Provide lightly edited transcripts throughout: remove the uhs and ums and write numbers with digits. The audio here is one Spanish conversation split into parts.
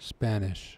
Spanish.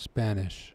Spanish.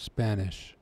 Spanish.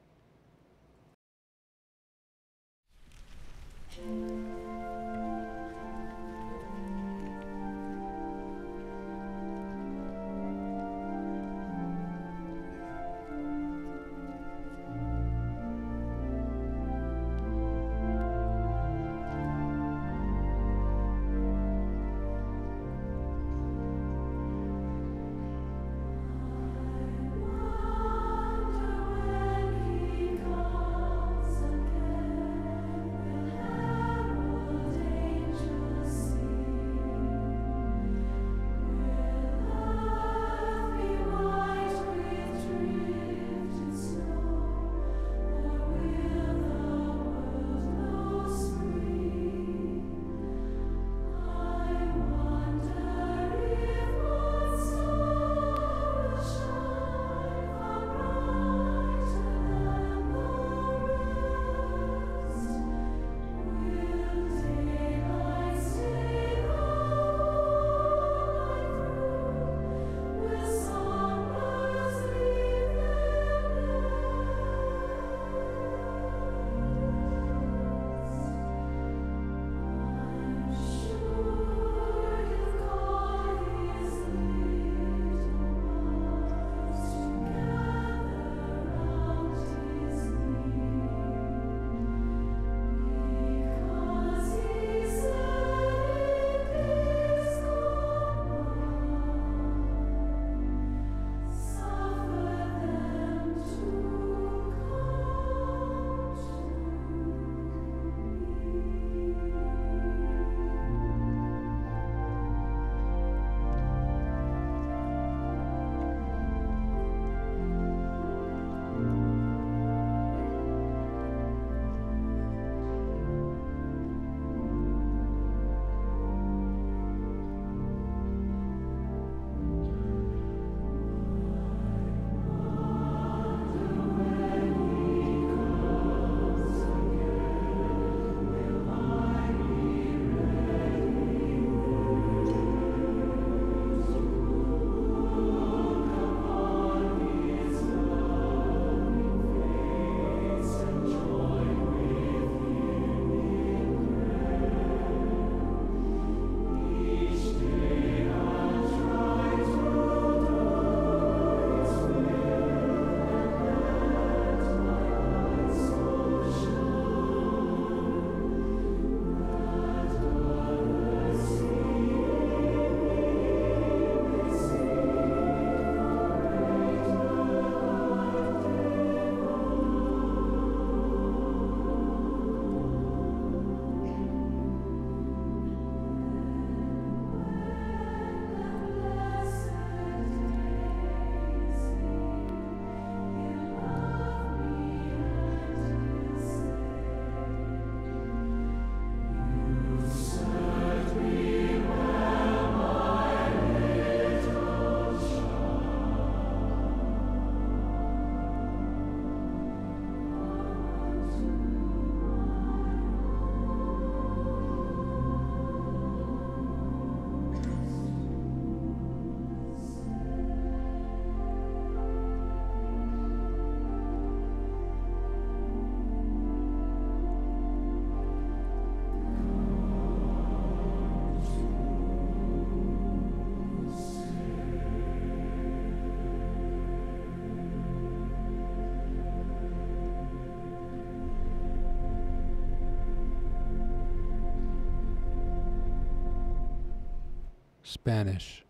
Spanish.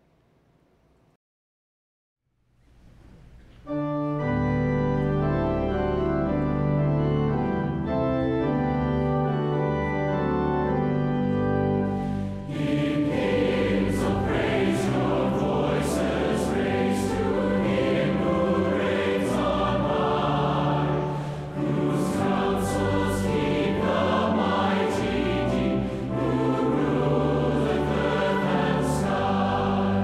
Sky.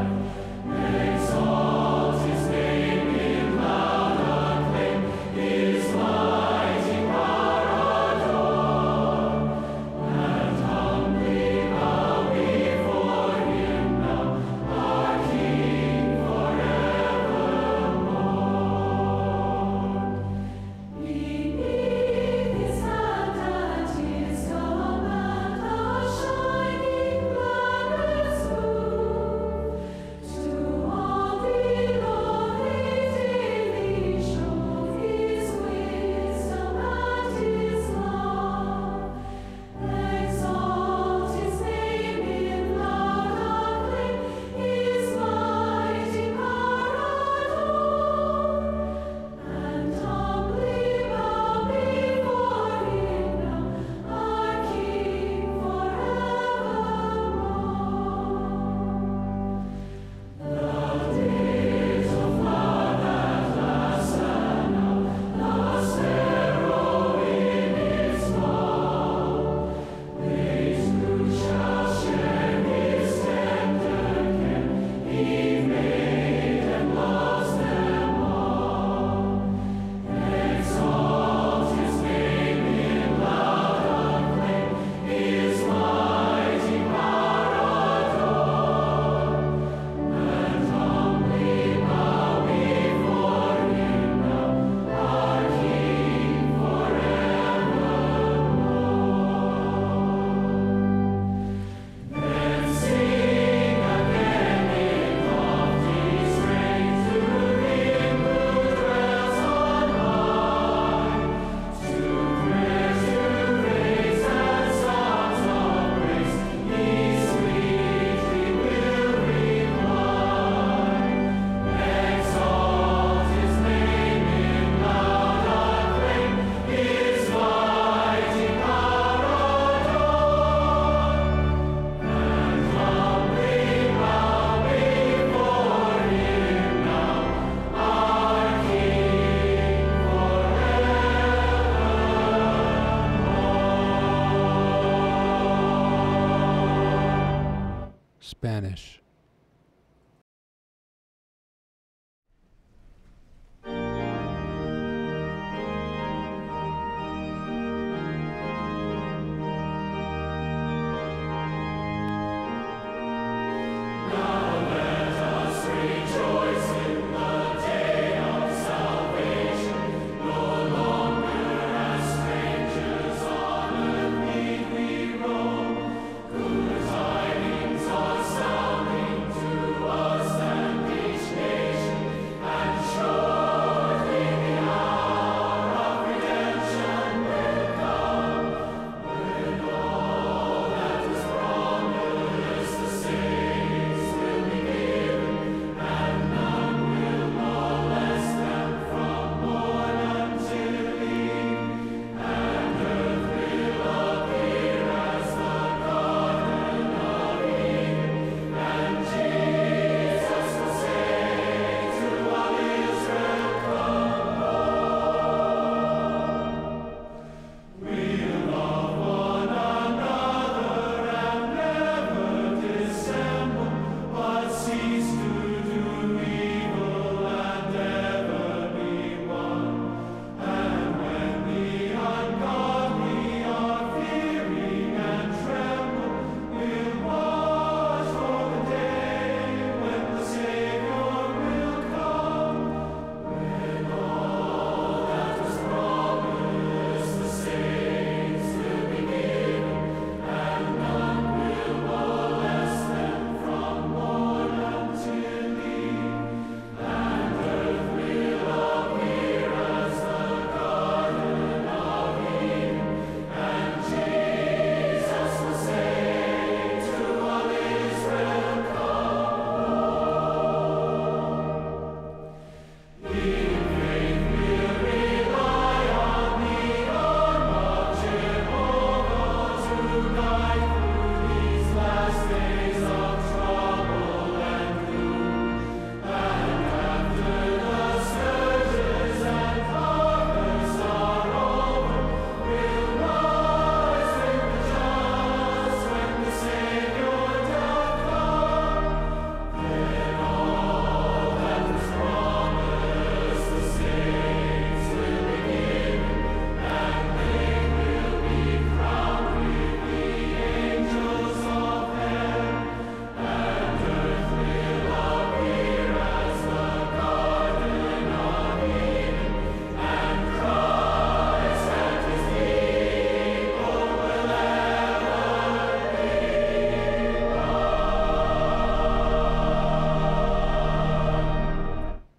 Spanish.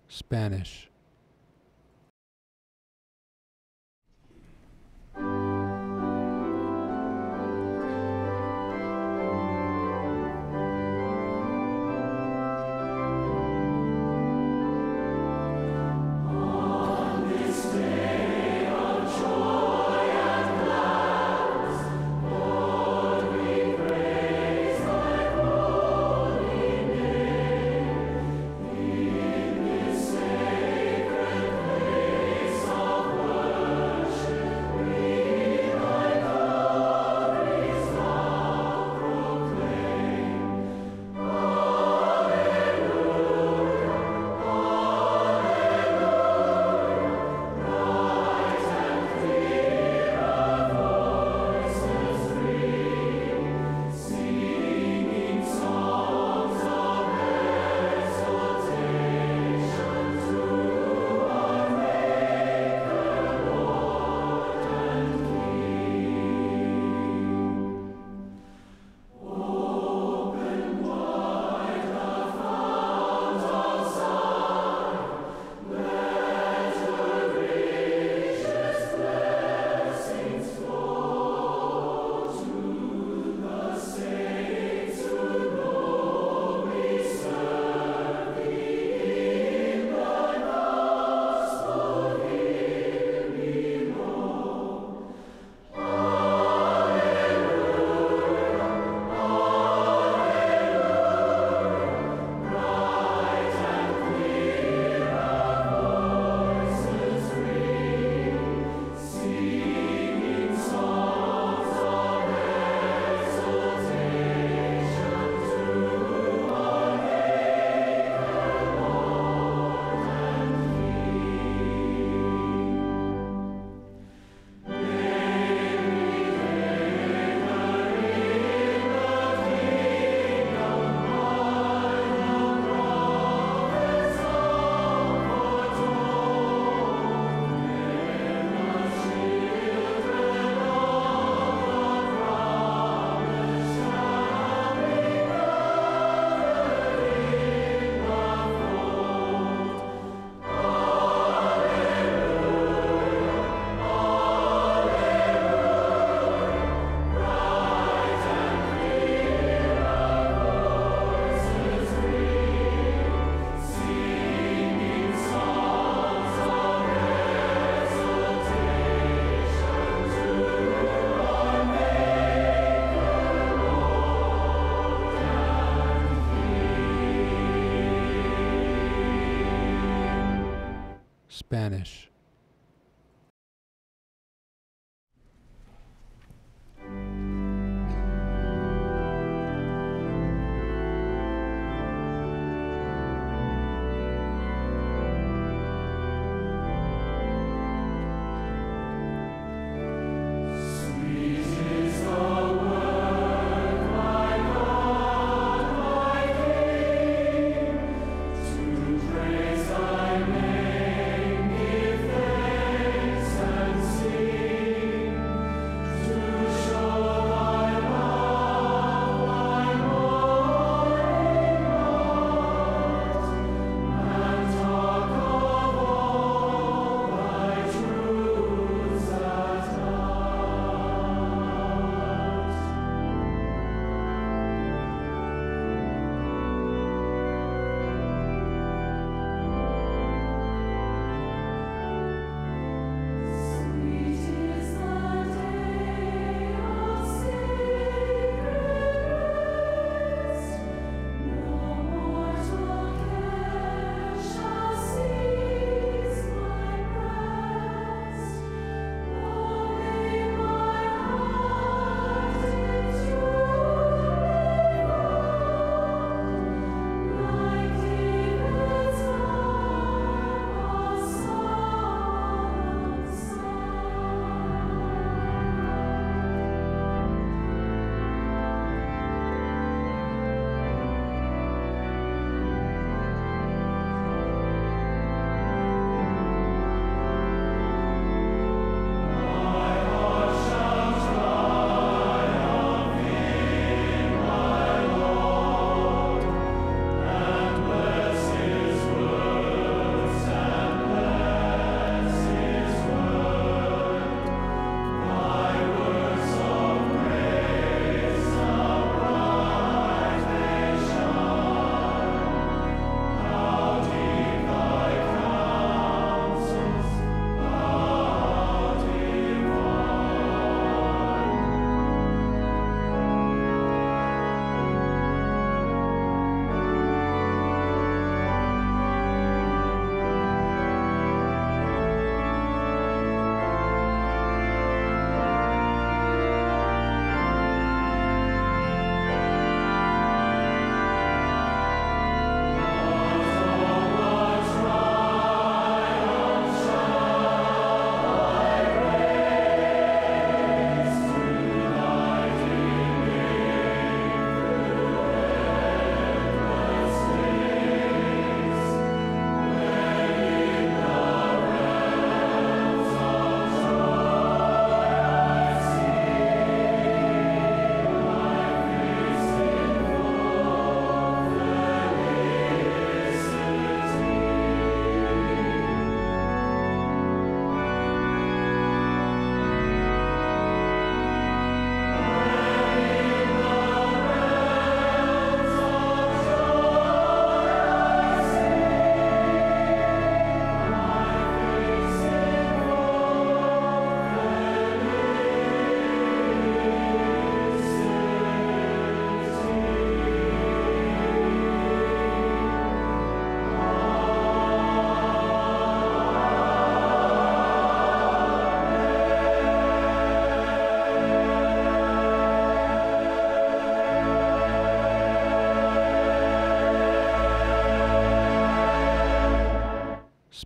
Spanish. Say Spanish.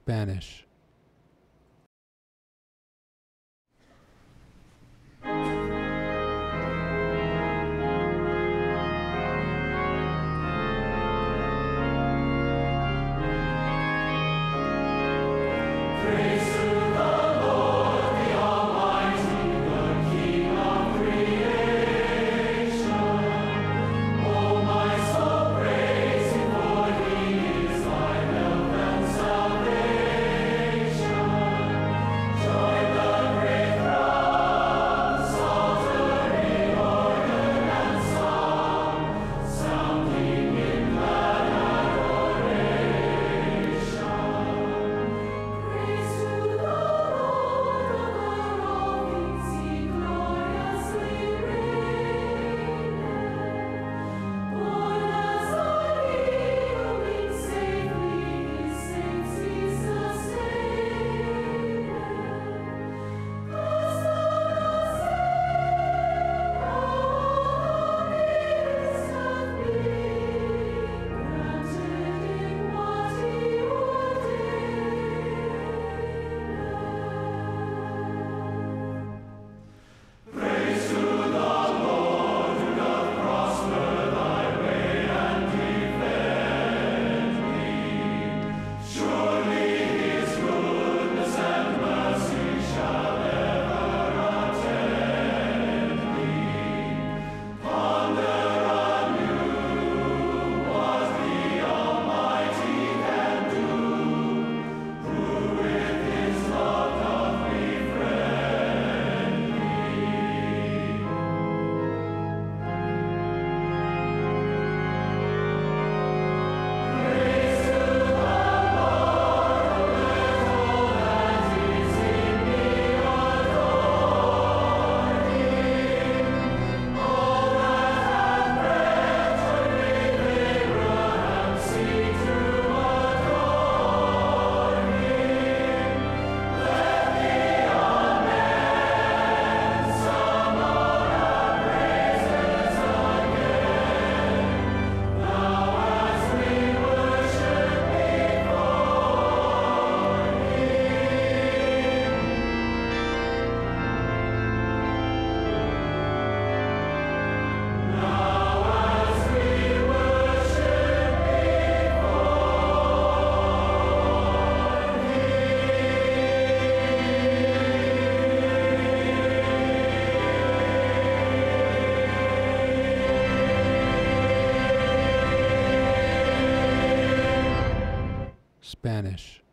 Spanish. Spanish.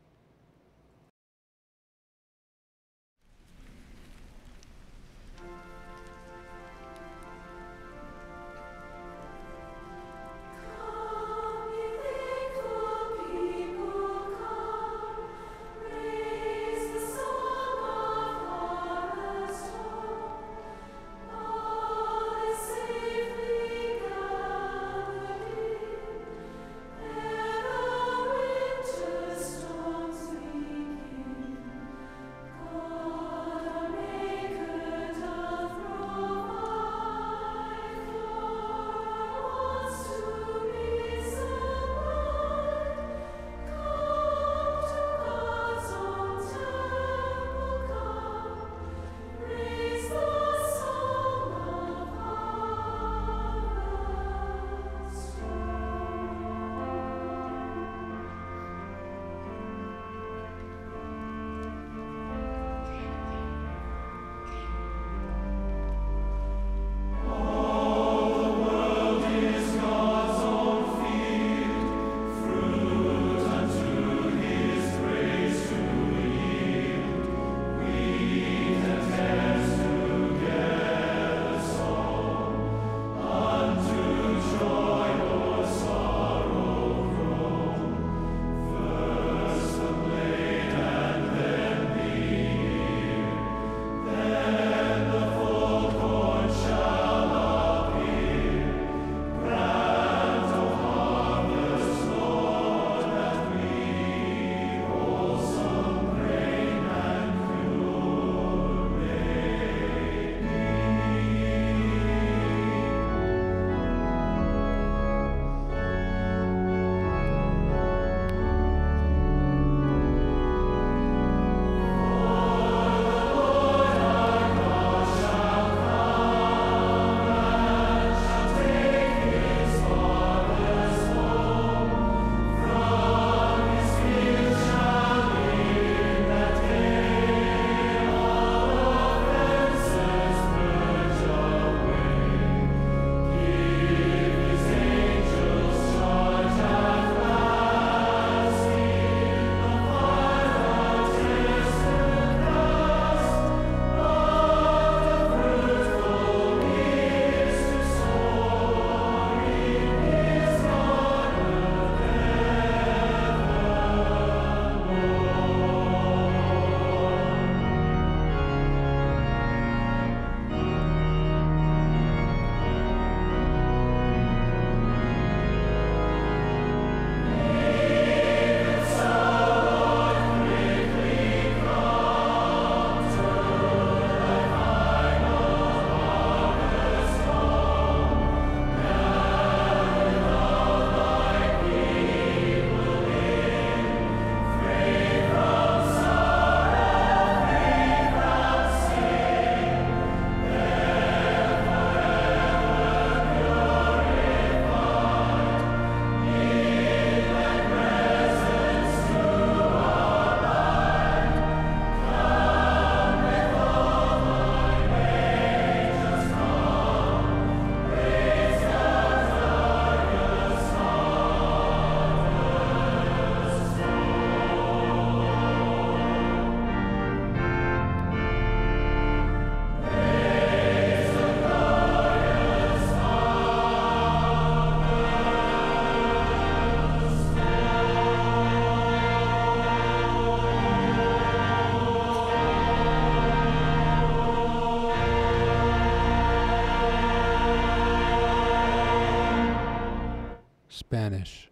Spanish.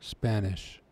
Spanish.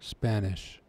Spanish.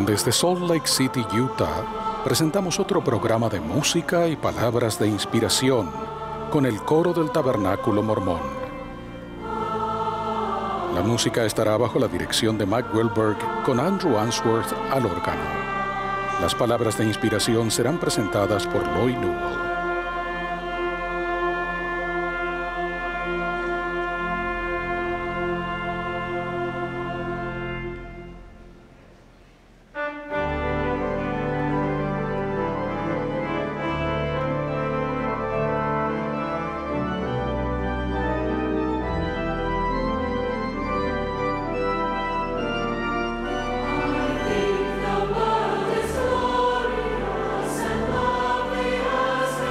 Desde Salt Lake City, Utah, presentamos otro programa de música y palabras de inspiración con el coro del Tabernáculo Mormón. La música estará bajo la dirección de Mike Wilberg con Andrew Answorth al órgano. Las palabras de inspiración serán presentadas por Lloyd Newell. The world is glorious and lovely as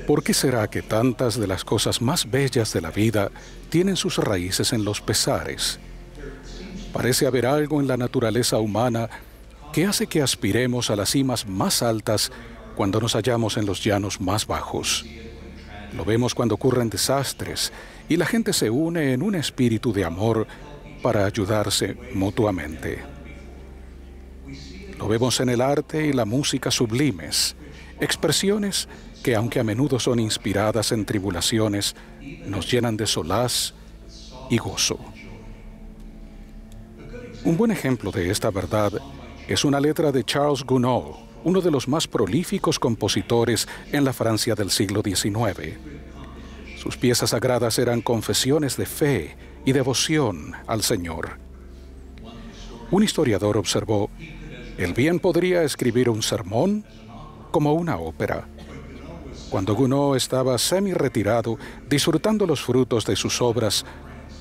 ¿Por qué será que tantas de las cosas más bellas de la vida tienen sus raíces en los pesares? Parece haber algo en la naturaleza humana que hace que aspiremos a las cimas más altas cuando nos hallamos en los llanos más bajos. Lo vemos cuando ocurren desastres y la gente se une en un espíritu de amor para ayudarse mutuamente. Lo vemos en el arte y la música sublimes, expresiones que, aunque a menudo son inspiradas en tribulaciones, nos llenan de solaz y gozo. Un buen ejemplo de esta verdad es una letra de Charles Gounod, uno de los más prolíficos compositores en la Francia del siglo XIX. Sus piezas sagradas eran confesiones de fe y devoción al Señor. Un historiador observó: el bien podría escribir un sermón como una ópera. Cuando Gounod estaba semi-retirado, disfrutando los frutos de sus obras,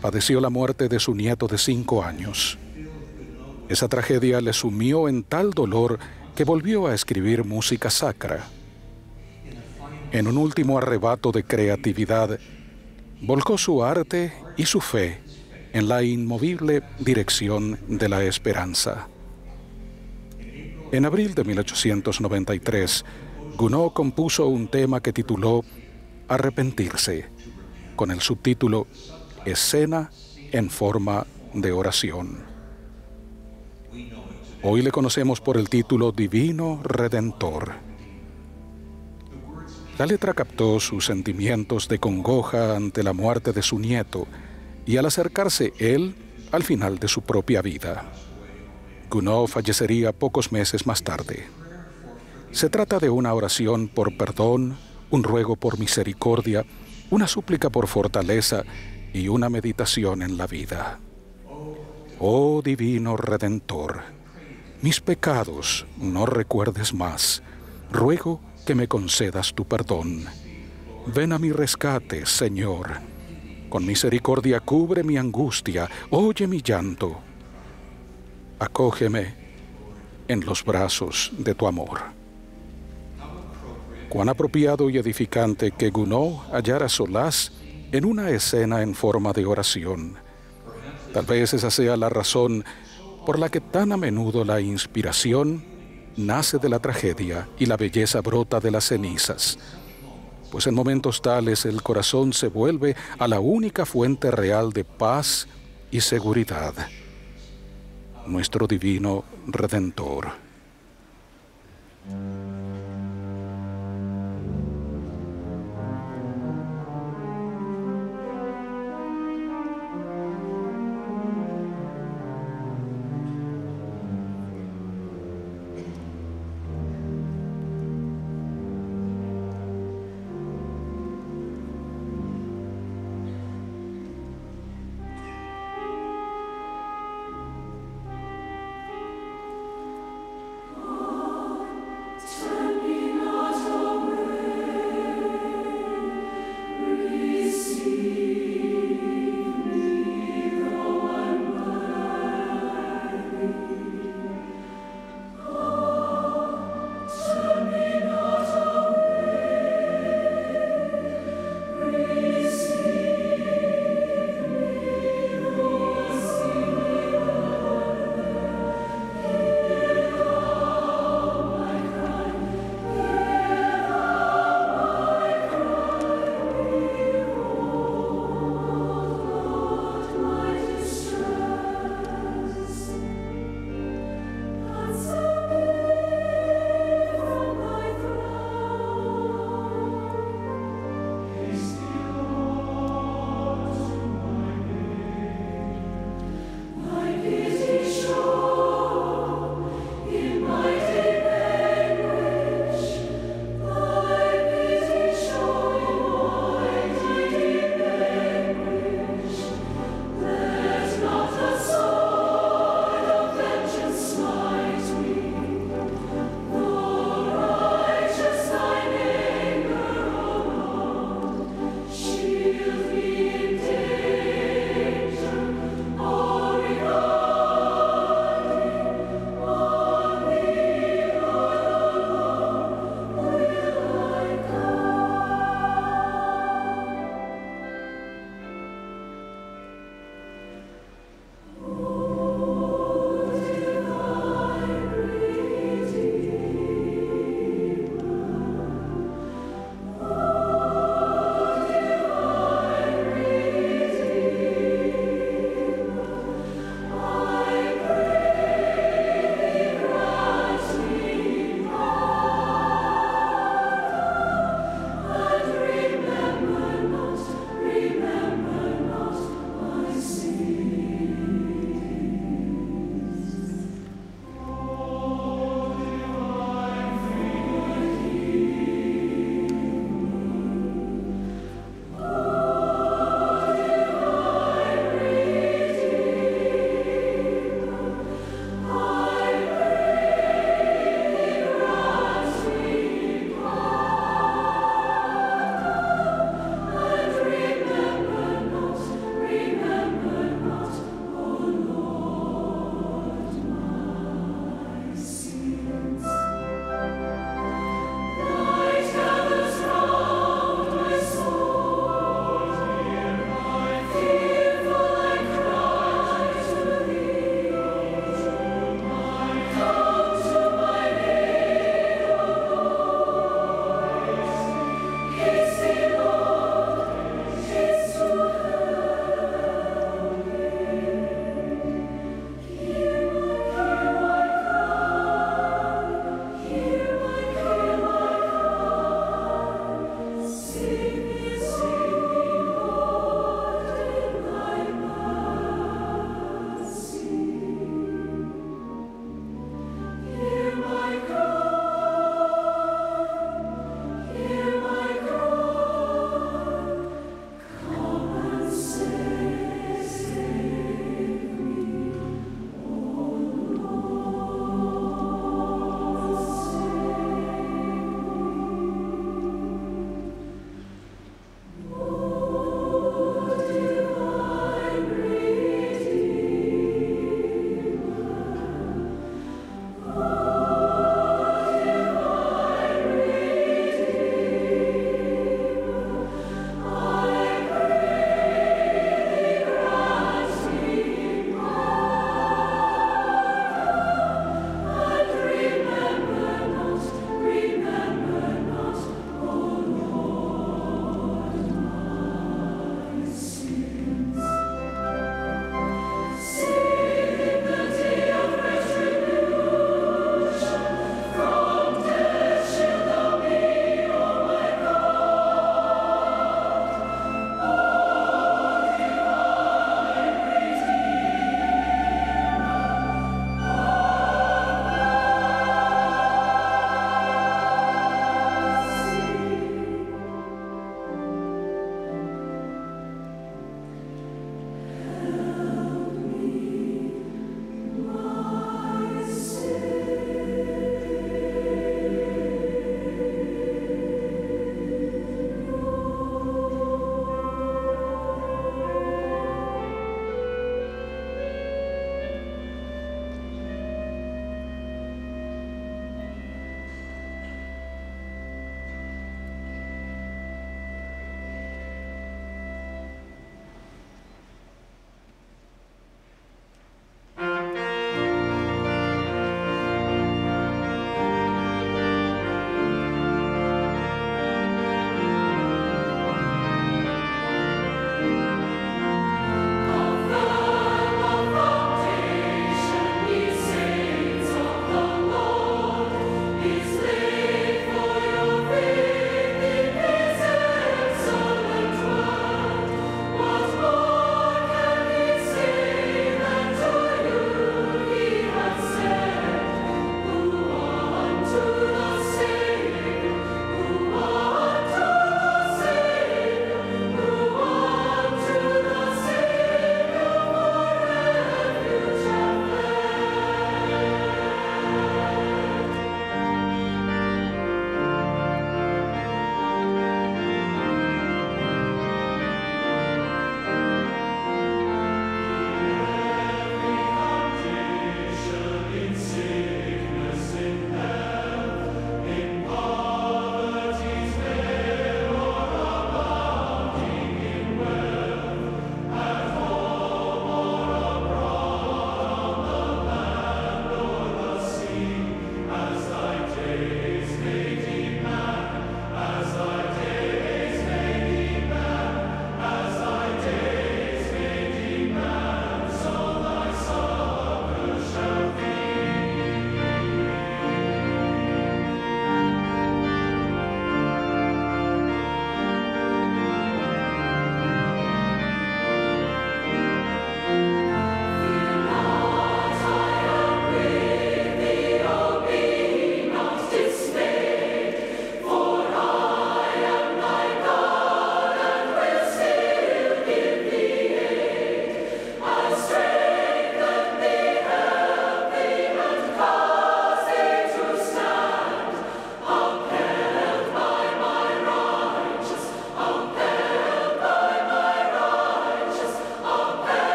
padeció la muerte de su nieto de 5 años. Esa tragedia le sumió en tal dolor que volvió a escribir música sacra. En un último arrebato de creatividad, volcó su arte y su fe en la inmovible dirección de la esperanza. En abril de 1893, Gounod compuso un tema que tituló Arrepentirse, con el subtítulo Escena en forma de oración. Hoy le conocemos por el título Divino Redentor. La letra captó sus sentimientos de congoja ante la muerte de su nieto y al acercarse él al final de su propia vida. Gounod fallecería pocos meses más tarde. Se trata de una oración por perdón, un ruego por misericordia, una súplica por fortaleza y una meditación en la vida. Oh Divino Redentor, mis pecados no recuerdes más. Ruego que me concedas tu perdón. Ven a mi rescate, Señor. Con misericordia cubre mi angustia, oye mi llanto. Acógeme en los brazos de tu amor. Cuán apropiado y edificante que Gounod hallara solaz en una escena en forma de oración. Tal vez esa sea la razón por la que tan a menudo la inspiración nace de la tragedia y la belleza brota de las cenizas, pues en momentos tales el corazón se vuelve a la única fuente real de paz y seguridad, nuestro Divino Redentor.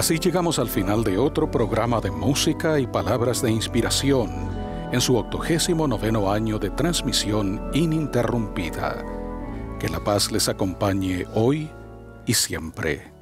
Así llegamos al final de otro programa de música y palabras de inspiración en su 89º año de transmisión ininterrumpida. Que la paz les acompañe hoy y siempre.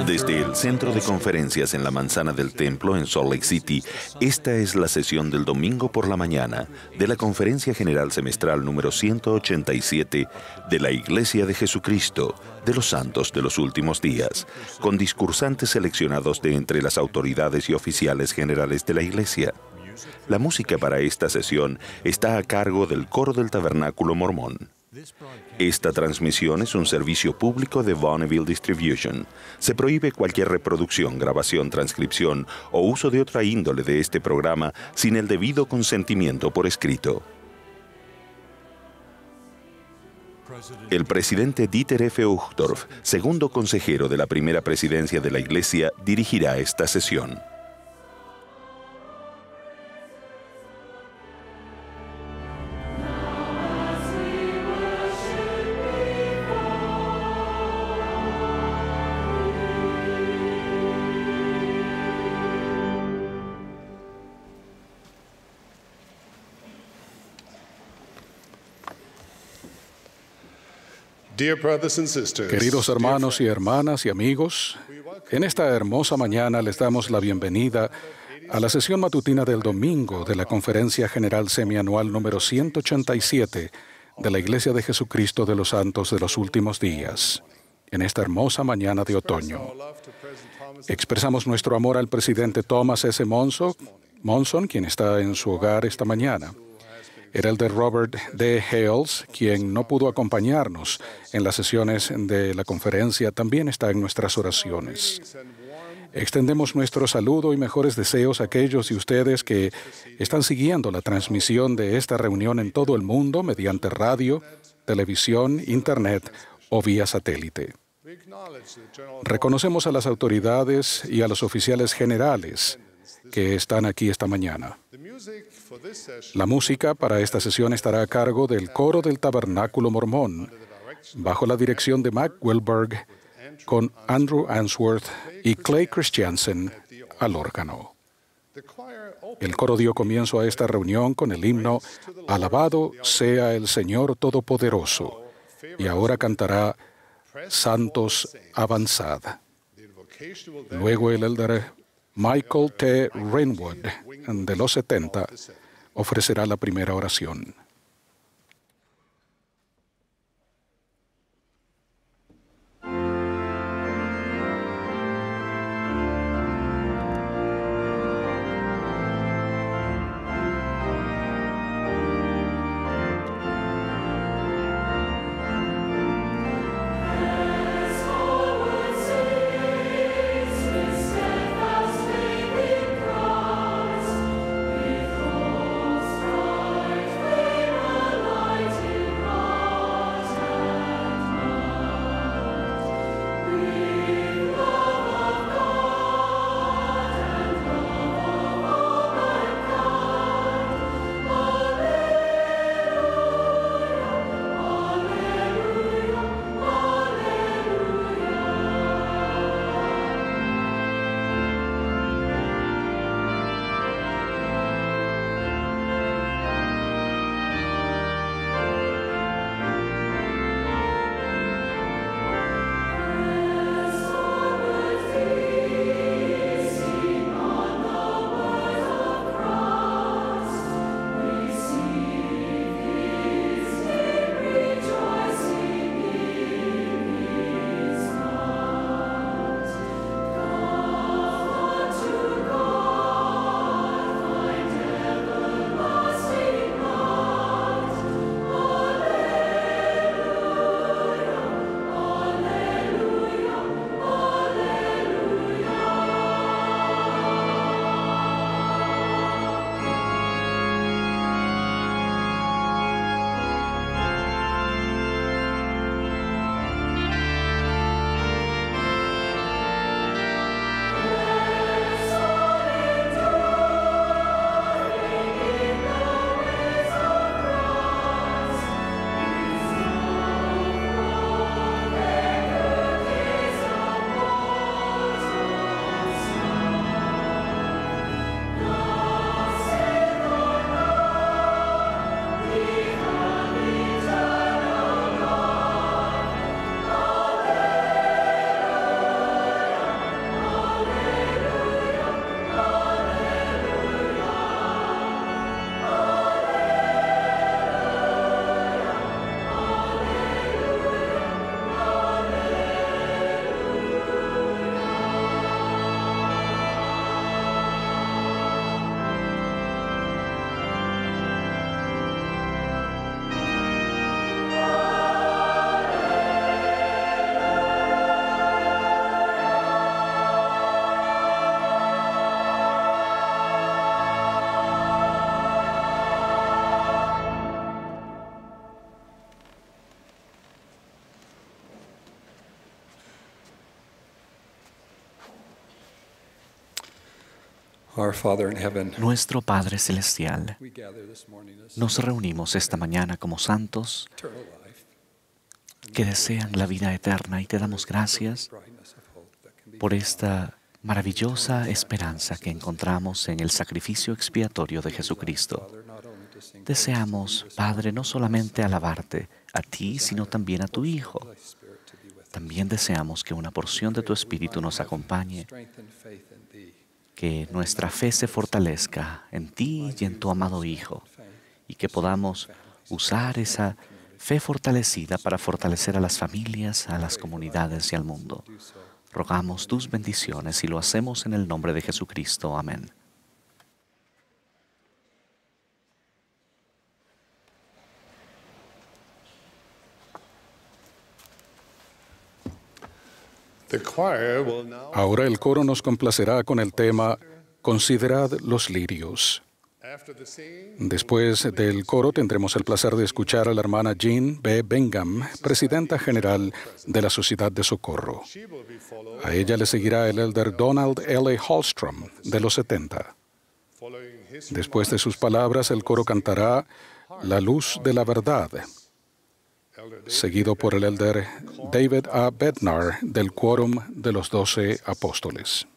Desde el Centro de Conferencias en la Manzana del Templo en Salt Lake City, esta es la sesión del domingo por la mañana de la Conferencia General Semestral número 187 de la Iglesia de Jesucristo de los Santos de los Últimos Días, con discursantes seleccionados de entre las autoridades y oficiales generales de la Iglesia. La música para esta sesión está a cargo del Coro del Tabernáculo Mormón. Esta transmisión es un servicio público de Bonneville Distribution. Se prohíbe cualquier reproducción, grabación, transcripción o uso de otra índole de este programa sin el debido consentimiento por escrito. El presidente Dieter F. Uchtdorf, segundo consejero de la primera presidencia de la Iglesia, dirigirá esta sesión. Queridos hermanos y hermanas y amigos, en esta hermosa mañana les damos la bienvenida a la sesión matutina del domingo de la Conferencia General Semianual número 187 de la Iglesia de Jesucristo de los Santos de los Últimos Días, en esta hermosa mañana de otoño. Expresamos nuestro amor al presidente Thomas S. Monson, quien está en su hogar esta mañana. Era el de Robert D. Hales, quien no pudo acompañarnos en las sesiones de la conferencia, también está en nuestras oraciones. Extendemos nuestro saludo y mejores deseos a aquellos de ustedes que están siguiendo la transmisión de esta reunión en todo el mundo mediante radio, televisión, internet o vía satélite. Reconocemos a las autoridades y a los oficiales generales que están aquí esta mañana. La música para esta sesión estará a cargo del Coro del Tabernáculo Mormón, bajo la dirección de Mac Wilberg, con Andrew Answorth y Clay Christiansen al órgano. El coro dio comienzo a esta reunión con el himno Alabado sea el Señor Todopoderoso, y ahora cantará Santos Avanzad. Luego el elder Michael T. Rainwood, de los 70, ofrecerá la primera oración. Nuestro Padre Celestial, nos reunimos esta mañana como santos que desean la vida eterna y te damos gracias por esta maravillosa esperanza que encontramos en el sacrificio expiatorio de Jesucristo. Deseamos, Padre, no solamente alabarte a ti, sino también a tu Hijo. También deseamos que una porción de tu Espíritu nos acompañe, que nuestra fe se fortalezca en ti y en tu amado Hijo, y que podamos usar esa fe fortalecida para fortalecer a las familias, a las comunidades y al mundo. Rogamos tus bendiciones y lo hacemos en el nombre de Jesucristo. Amén. Ahora el coro nos complacerá con el tema Considerad los lirios. Después del coro tendremos el placer de escuchar a la hermana Jean B. Bingham, presidenta general de la Sociedad de Socorro. A ella le seguirá el elder Donald L. Hallstrom, de los 70. Después de sus palabras, el coro cantará La luz de la verdad, seguido por el elder David A. Bednar, del Quórum de los 12 Apóstoles.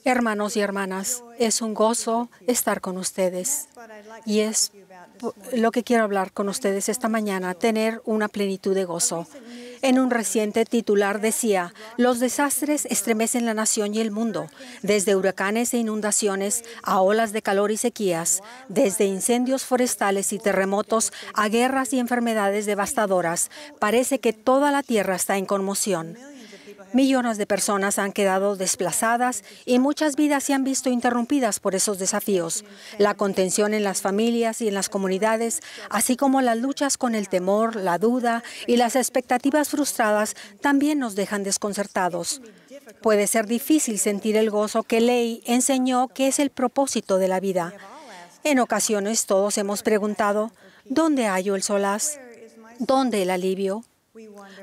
Hermanos y hermanas, es un gozo estar con ustedes. Y es lo que quiero hablar con ustedes esta mañana, tener una plenitud de gozo. En un reciente titular decía, los desastres estremecen la nación y el mundo, desde huracanes e inundaciones a olas de calor y sequías, desde incendios forestales y terremotos a guerras y enfermedades devastadoras. Parece que toda la tierra está en conmoción. Millones de personas han quedado desplazadas y muchas vidas se han visto interrumpidas por esos desafíos. La contención en las familias y en las comunidades, así como las luchas con el temor, la duda y las expectativas frustradas, también nos dejan desconcertados. Puede ser difícil sentir el gozo que Ley enseñó que es el propósito de la vida. En ocasiones todos hemos preguntado, ¿dónde hallo el solaz? ¿Dónde el alivio?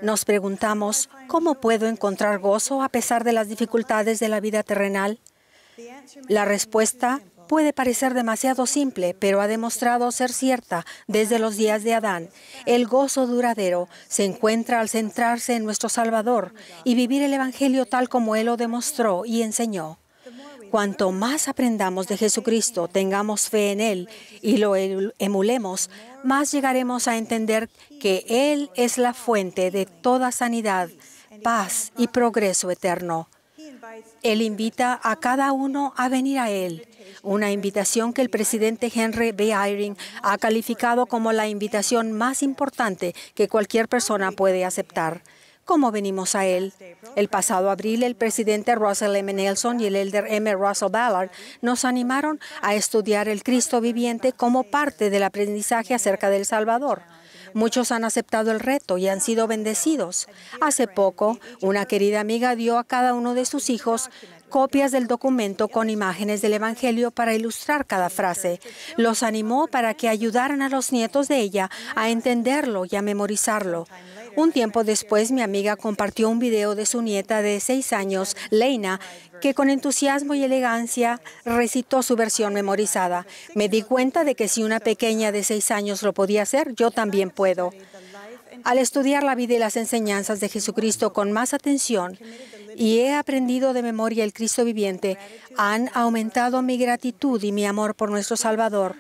Nos preguntamos, ¿cómo puedo encontrar gozo a pesar de las dificultades de la vida terrenal? La respuesta puede parecer demasiado simple, pero ha demostrado ser cierta desde los días de Adán. El gozo duradero se encuentra al centrarse en nuestro Salvador y vivir el Evangelio tal como Él lo demostró y enseñó. Cuanto más aprendamos de Jesucristo, tengamos fe en Él y lo emulemos, más llegaremos a entender que Él es la fuente de toda sanidad, paz y progreso eterno. Él invita a cada uno a venir a Él, una invitación que el presidente Henry B. Eyring ha calificado como la invitación más importante que cualquier persona puede aceptar. ¿Cómo venimos a Él? El pasado abril, el presidente Russell M. Nelson y el elder M. Russell Ballard nos animaron a estudiar el Cristo viviente como parte del aprendizaje acerca del Salvador. Muchos han aceptado el reto y han sido bendecidos. Hace poco, una querida amiga dio a cada uno de sus hijos copias del documento con imágenes del Evangelio para ilustrar cada frase. Los animó para que ayudaran a los nietos de ella a entenderlo y a memorizarlo. Un tiempo después, mi amiga compartió un video de su nieta de 6 años, Leina, que con entusiasmo y elegancia recitó su versión memorizada. Me di cuenta de que si una pequeña de 6 años lo podía hacer, yo también puedo. Al estudiar la vida y las enseñanzas de Jesucristo con más atención, y he aprendido de memoria el Cristo viviente, han aumentado mi gratitud y mi amor por nuestro Salvador.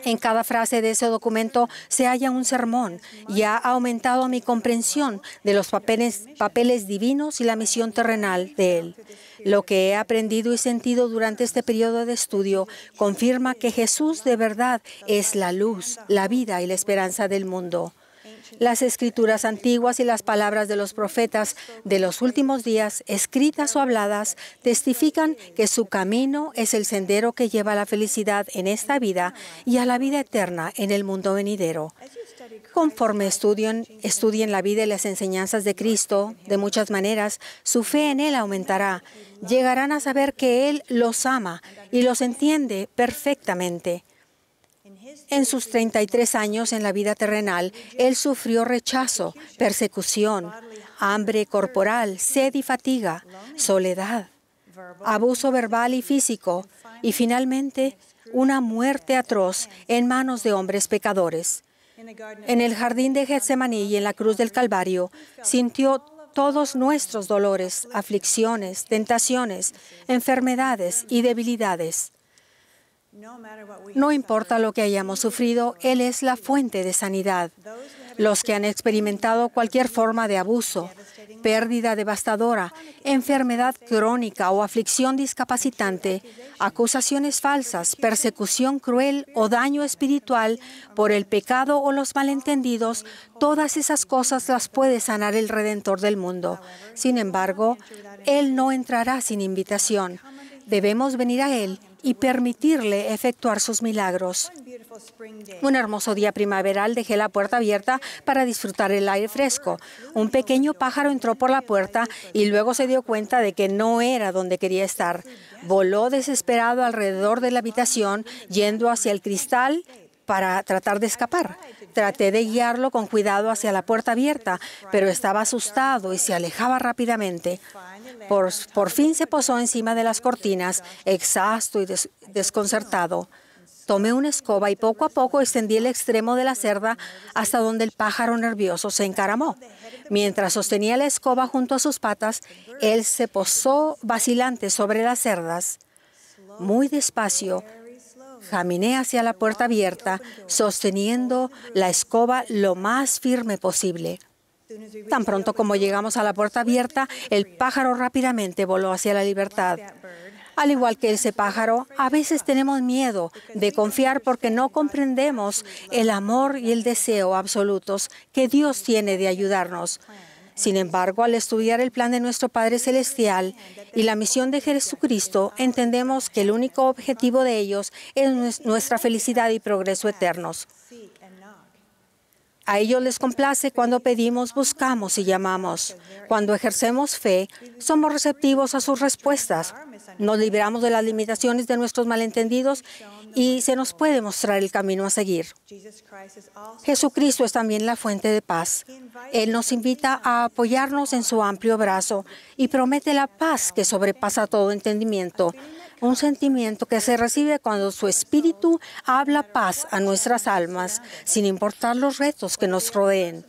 En cada frase de ese documento se halla un sermón y ha aumentado mi comprensión de los papeles divinos y la misión terrenal de Él. Lo que he aprendido y sentido durante este periodo de estudio confirma que Jesús de verdad es la luz, la vida y la esperanza del mundo. Las escrituras antiguas y las palabras de los profetas de los últimos días, escritas o habladas, testifican que su camino es el sendero que lleva a la felicidad en esta vida y a la vida eterna en el mundo venidero. Conforme estudien la vida y las enseñanzas de Cristo, de muchas maneras, su fe en Él aumentará. Llegarán a saber que Él los ama y los entiende perfectamente. En sus 33 años en la vida terrenal, Él sufrió rechazo, persecución, hambre corporal, sed y fatiga, soledad, abuso verbal y físico, y finalmente una muerte atroz en manos de hombres pecadores. En el jardín de Getsemaní y en la cruz del Calvario, sintió todos nuestros dolores, aflicciones, tentaciones, enfermedades y debilidades. No importa lo que hayamos sufrido, Él es la fuente de sanidad. Los que han experimentado cualquier forma de abuso, pérdida devastadora, enfermedad crónica o aflicción discapacitante, acusaciones falsas, persecución cruel o daño espiritual por el pecado o los malentendidos, todas esas cosas las puede sanar el Redentor del mundo. Sin embargo, Él no entrará sin invitación. Debemos venir a Él y permitirle efectuar sus milagros. Un hermoso día primaveral dejé la puerta abierta para disfrutar el aire fresco. Un pequeño pájaro entró por la puerta y luego se dio cuenta de que no era donde quería estar. Voló desesperado alrededor de la habitación, yendo hacia el cristal para tratar de escapar. Traté de guiarlo con cuidado hacia la puerta abierta, pero estaba asustado y se alejaba rápidamente. Por fin se posó encima de las cortinas, exhausto y desconcertado. tomé una escoba y poco a poco extendí el extremo de la cerda hasta donde el pájaro nervioso se encaramó. Mientras sostenía la escoba junto a sus patas, él se posó vacilante sobre las cerdas. Muy despacio, caminé hacia la puerta abierta, sosteniendo la escoba lo más firme posible. Tan pronto como llegamos a la puerta abierta, el pájaro rápidamente voló hacia la libertad. Al igual que ese pájaro, a veces tenemos miedo de confiar porque no comprendemos el amor y el deseo absolutos que Dios tiene de ayudarnos. Sin embargo, al estudiar el plan de nuestro Padre Celestial y la misión de Jesucristo, entendemos que el único objetivo de ellos es nuestra felicidad y progreso eternos. A ellos les complace cuando pedimos, buscamos y llamamos. Cuando ejercemos fe, somos receptivos a sus respuestas. Nos libramos de las limitaciones de nuestros malentendidos y se nos puede mostrar el camino a seguir. Jesucristo es también la fuente de paz. Él nos invita a apoyarnos en su amplio brazo y promete la paz que sobrepasa todo entendimiento. Un sentimiento que se recibe cuando su Espíritu habla paz a nuestras almas, sin importar los retos que nos rodeen.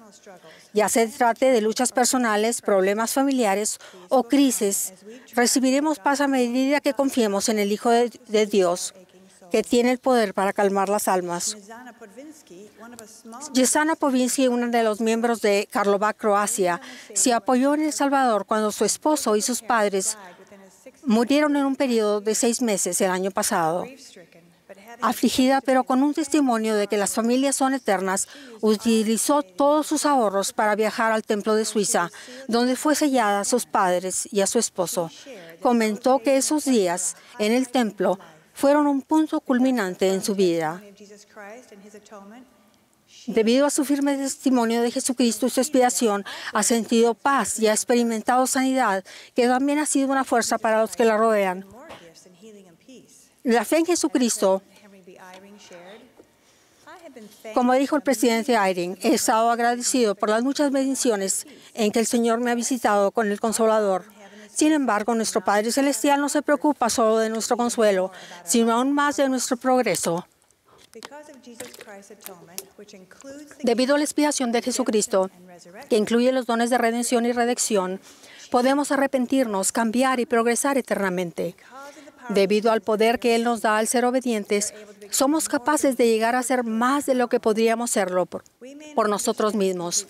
Ya se trate de luchas personales, problemas familiares o crisis, recibiremos paz a medida que confiemos en el Hijo de Dios, que tiene el poder para calmar las almas. Yesana Povinsky, uno de los miembros de Karlovac, Croacia, se apoyó en El Salvador cuando su esposo y sus padres murieron en un periodo de 6 meses el año pasado. Afligida, pero con un testimonio de que las familias son eternas, utilizó todos sus ahorros para viajar al templo de Suiza, donde fue sellada a sus padres y a su esposo. Comentó que esos días en el templo fueron un punto culminante en su vida. Debido a su firme testimonio de Jesucristo y su expiación, ha sentido paz y ha experimentado sanidad, que también ha sido una fuerza para los que la rodean. La fe en Jesucristo, como dijo el presidente Eyring, he estado agradecido por las muchas bendiciones en que el Señor me ha visitado con el Consolador. Sin embargo, nuestro Padre Celestial no se preocupa solo de nuestro consuelo, sino aún más de nuestro progreso. Debido a la expiación de Jesucristo, que incluye los dones de redención y redención, podemos arrepentirnos, cambiar y progresar eternamente. Debido al poder que Él nos da al ser obedientes, somos capaces de llegar a ser más de lo que podríamos serlo por nosotros mismos.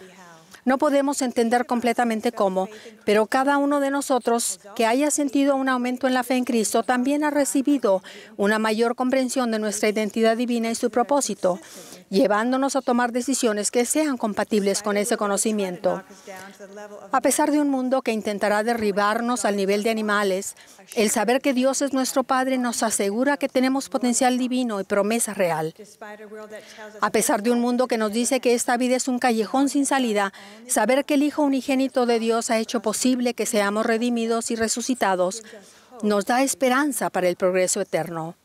No podemos entender completamente cómo, pero cada uno de nosotros que haya sentido un aumento en la fe en Cristo también ha recibido una mayor comprensión de nuestra identidad divina y su propósito, llevándonos a tomar decisiones que sean compatibles con ese conocimiento. A pesar de un mundo que intentará derribarnos al nivel de animales, el saber que Dios es nuestro Padre nos asegura que tenemos potencial divino y promesa real. A pesar de un mundo que nos dice que esta vida es un callejón sin salida, saber que el Hijo unigénito de Dios ha hecho posible que seamos redimidos y resucitados nos da esperanza para el progreso eterno.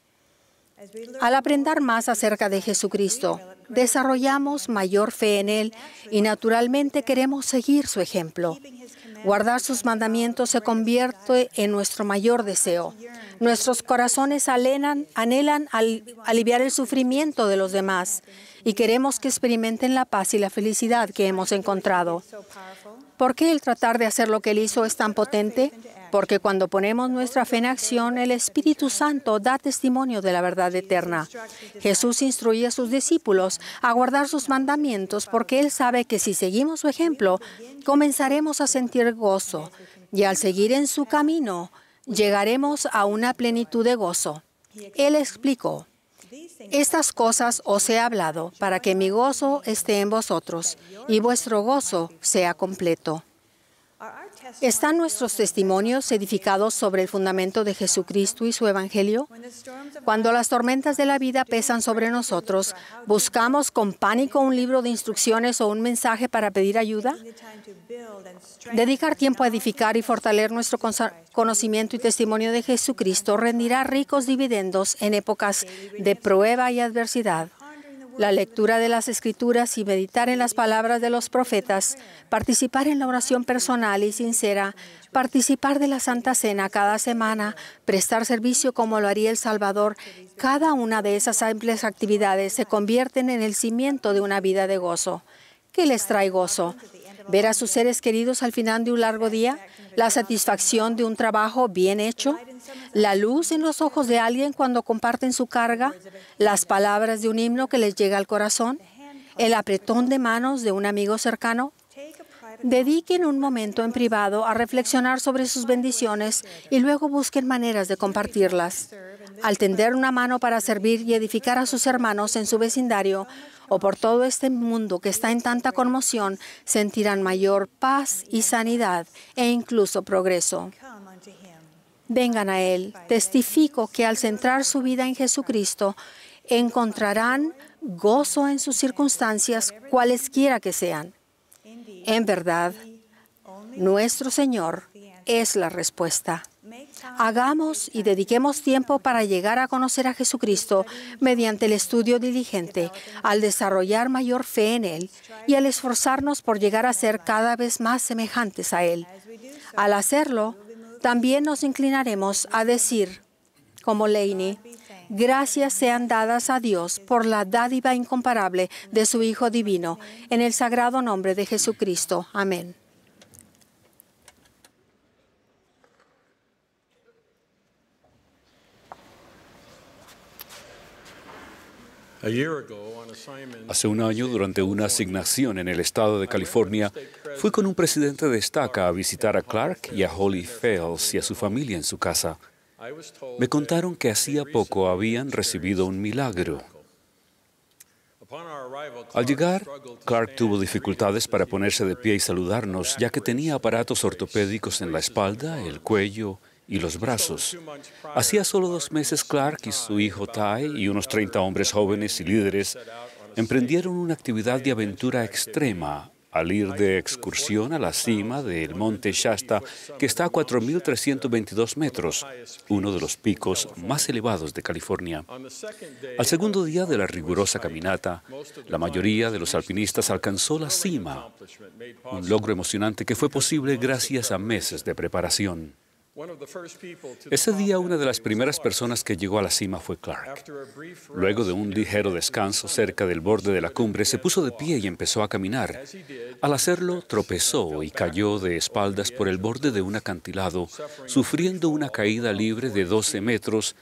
Al aprender más acerca de Jesucristo, desarrollamos mayor fe en Él y naturalmente queremos seguir su ejemplo. Guardar sus mandamientos se convierte en nuestro mayor deseo. Nuestros corazones anhelan aliviar el sufrimiento de los demás y queremos que experimenten la paz y la felicidad que hemos encontrado. ¿Por qué el tratar de hacer lo que Él hizo es tan potente? Porque cuando ponemos nuestra fe en acción, el Espíritu Santo da testimonio de la verdad eterna. Jesús instruye a sus discípulos a guardar sus mandamientos porque Él sabe que si seguimos su ejemplo, comenzaremos a sentir gozo y al seguir en su camino, llegaremos a una plenitud de gozo. Él explicó: estas cosas os he hablado para que mi gozo esté en vosotros y vuestro gozo sea completo. ¿Están nuestros testimonios edificados sobre el fundamento de Jesucristo y su Evangelio? Cuando las tormentas de la vida pesan sobre nosotros, ¿buscamos con pánico un libro de instrucciones o un mensaje para pedir ayuda? Dedicar tiempo a edificar y fortalecer nuestro conocimiento y testimonio de Jesucristo rendirá ricos dividendos en épocas de prueba y adversidad. La lectura de las Escrituras y meditar en las palabras de los profetas, participar en la oración personal y sincera, participar de la Santa Cena cada semana, prestar servicio como lo haría el Salvador, cada una de esas amplias actividades se convierten en el cimiento de una vida de gozo. ¿Qué les trae gozo? ¿Ver a sus seres queridos al final de un largo día? ¿La satisfacción de un trabajo bien hecho? ¿La luz en los ojos de alguien cuando comparten su carga? ¿Las palabras de un himno que les llega al corazón? ¿El apretón de manos de un amigo cercano? Dediquen un momento en privado a reflexionar sobre sus bendiciones y luego busquen maneras de compartirlas. Al tender una mano para servir y edificar a sus hermanos en su vecindario o por todo este mundo que está en tanta conmoción, sentirán mayor paz y sanidad e incluso progreso. Vengan a Él. Testifico que al centrar su vida en Jesucristo, encontrarán gozo en sus circunstancias, cualesquiera que sean. En verdad, nuestro Señor es la respuesta. Hagamos y dediquemos tiempo para llegar a conocer a Jesucristo mediante el estudio diligente, al desarrollar mayor fe en Él y al esforzarnos por llegar a ser cada vez más semejantes a Él. Al hacerlo, también nos inclinaremos a decir, como Lainey, gracias sean dadas a Dios por la dádiva incomparable de su Hijo Divino, en el sagrado nombre de Jesucristo. Amén. Hace un año, durante una asignación en el estado de California, fui con un presidente de estaca a visitar a Clark y a Holly Fales y a su familia en su casa. Me contaron que hacía poco habían recibido un milagro. Al llegar, Clark tuvo dificultades para ponerse de pie y saludarnos, ya que tenía aparatos ortopédicos en la espalda, el cuello y los brazos. Hacía solo 2 meses, Clark y su hijo Ty y unos 30 hombres jóvenes y líderes emprendieron una actividad de aventura extrema al ir de excursión a la cima del monte Shasta, que está a 4.322 metros, uno de los picos más elevados de California. Al segundo día de la rigurosa caminata, la mayoría de los alpinistas alcanzó la cima, un logro emocionante que fue posible gracias a meses de preparación. Ese día, una de las primeras personas que llegó a la cima fue Clark. Luego de un ligero descanso cerca del borde de la cumbre, se puso de pie y empezó a caminar. Al hacerlo, tropezó y cayó de espaldas por el borde de un acantilado, sufriendo una caída libre de 12 metros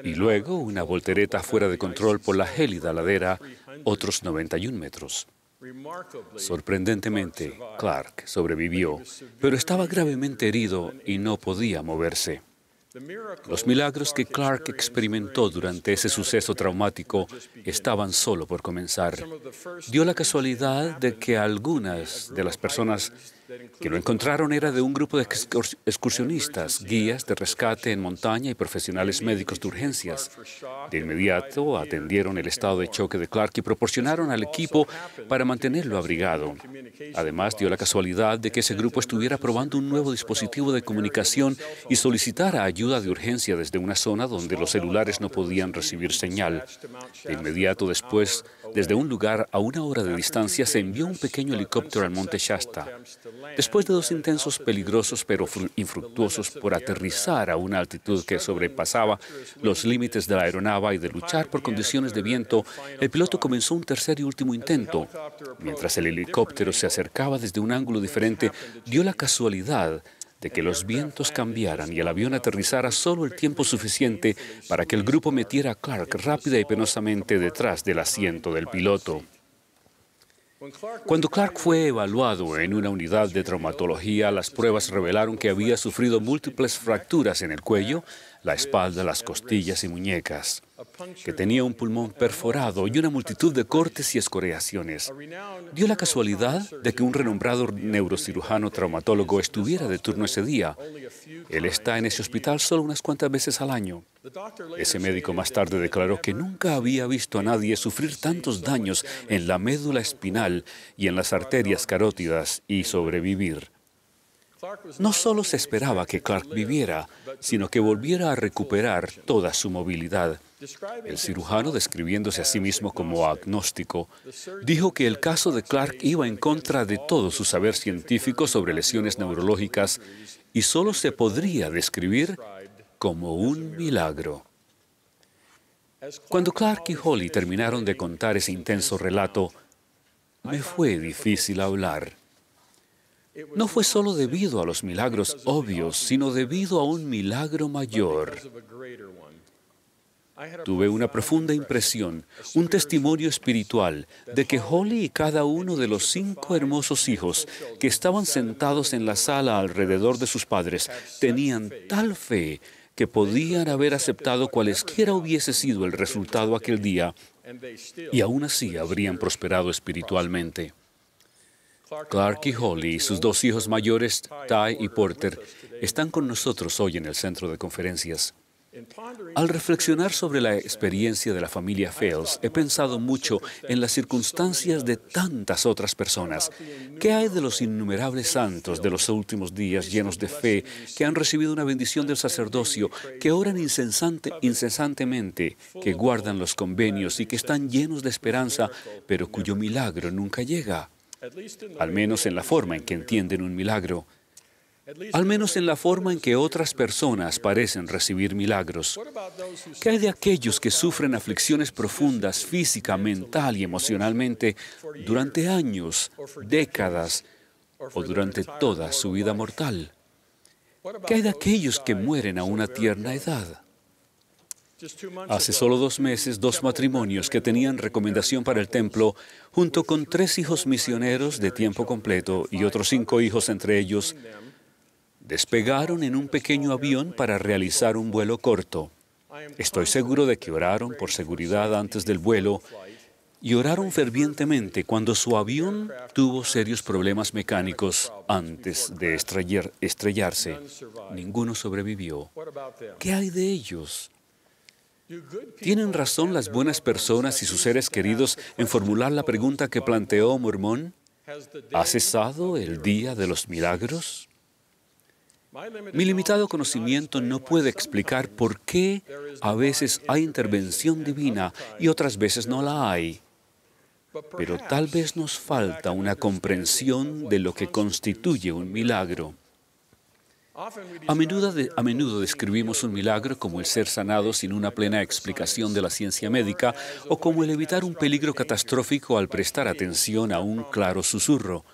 y luego una voltereta fuera de control por la gélida ladera, otros 91 metros. Sorprendentemente, Clark sobrevivió, pero estaba gravemente herido y no podía moverse. Los milagros que Clark experimentó durante ese suceso traumático estaban solo por comenzar. Dio la casualidad de que algunas de las personas que lo encontraron era de un grupo de excursionistas, guías de rescate en montaña y profesionales médicos de urgencias. De inmediato atendieron el estado de choque de Clark y proporcionaron al equipo para mantenerlo abrigado. Además, dio la casualidad de que ese grupo estuviera probando un nuevo dispositivo de comunicación y solicitara ayuda de urgencia desde una zona donde los celulares no podían recibir señal. De inmediato después, desde un lugar a 1 hora de distancia, se envió un pequeño helicóptero al monte Shasta. Después de 2 intentos peligrosos pero infructuosos por aterrizar a una altitud que sobrepasaba los límites de la aeronave y de luchar por condiciones de viento, el piloto comenzó un tercer y último intento. Mientras el helicóptero se acercaba desde un ángulo diferente, dio la casualidad de que los vientos cambiaran y el avión aterrizara solo el tiempo suficiente para que el grupo metiera a Clark rápida y penosamente detrás del asiento del piloto. Cuando Clark fue evaluado en una unidad de traumatología, las pruebas revelaron que había sufrido múltiples fracturas en el cuello, la espalda, las costillas y muñecas, que tenía un pulmón perforado y una multitud de cortes y escoriaciones. Dio la casualidad de que un renombrado neurocirujano traumatólogo estuviera de turno ese día. Él está en ese hospital solo unas cuantas veces al año. Ese médico más tarde declaró que nunca había visto a nadie sufrir tantos daños en la médula espinal y en las arterias carótidas y sobrevivir. No solo se esperaba que Clark viviera, sino que volviera a recuperar toda su movilidad. El cirujano, describiéndose a sí mismo como agnóstico, dijo que el caso de Clark iba en contra de todo su saber científico sobre lesiones neurológicas y solo se podría describir como un milagro. Cuando Clark y Holly terminaron de contar ese intenso relato, me fue difícil hablar. No fue solo debido a los milagros obvios, sino debido a un milagro mayor. Tuve una profunda impresión, un testimonio espiritual, de que Holly y cada uno de los 5 hermosos hijos que estaban sentados en la sala alrededor de sus padres tenían tal fe que podían haber aceptado cualesquiera hubiese sido el resultado aquel día y aún así habrían prosperado espiritualmente. Clark y Holly y sus 2 hijos mayores, Ty y Porter, están con nosotros hoy en el centro de conferencias. Al reflexionar sobre la experiencia de la familia Fales, he pensado mucho en las circunstancias de tantas otras personas. ¿Qué hay de los innumerables santos de los últimos días llenos de fe, que han recibido una bendición del sacerdocio, que oran incesantemente, que guardan los convenios y que están llenos de esperanza, pero cuyo milagro nunca llega? Al menos en la forma en que entienden un milagro. Al menos en la forma en que otras personas parecen recibir milagros. ¿Qué hay de aquellos que sufren aflicciones profundas física, mental y emocionalmente durante años, décadas o durante toda su vida mortal? ¿Qué hay de aquellos que mueren a una tierna edad? Hace solo 2 meses, 2 matrimonios que tenían recomendación para el templo, junto con 3 hijos misioneros de tiempo completo y otros 5 hijos entre ellos, despegaron en un pequeño avión para realizar un vuelo corto. Estoy seguro de que oraron por seguridad antes del vuelo y oraron fervientemente cuando su avión tuvo serios problemas mecánicos antes de estrellarse. Ninguno sobrevivió. ¿Qué hay de ellos? ¿Tienen razón las buenas personas y sus seres queridos en formular la pregunta que planteó Mormón? ¿Ha cesado el día de los milagros? Mi limitado conocimiento no puede explicar por qué a veces hay intervención divina y otras veces no la hay. Pero tal vez nos falta una comprensión de lo que constituye un milagro. A menudo describimos un milagro como el ser sanado sin una plena explicación de la ciencia médica o como el evitar un peligro catastrófico al prestar atención a un claro susurro.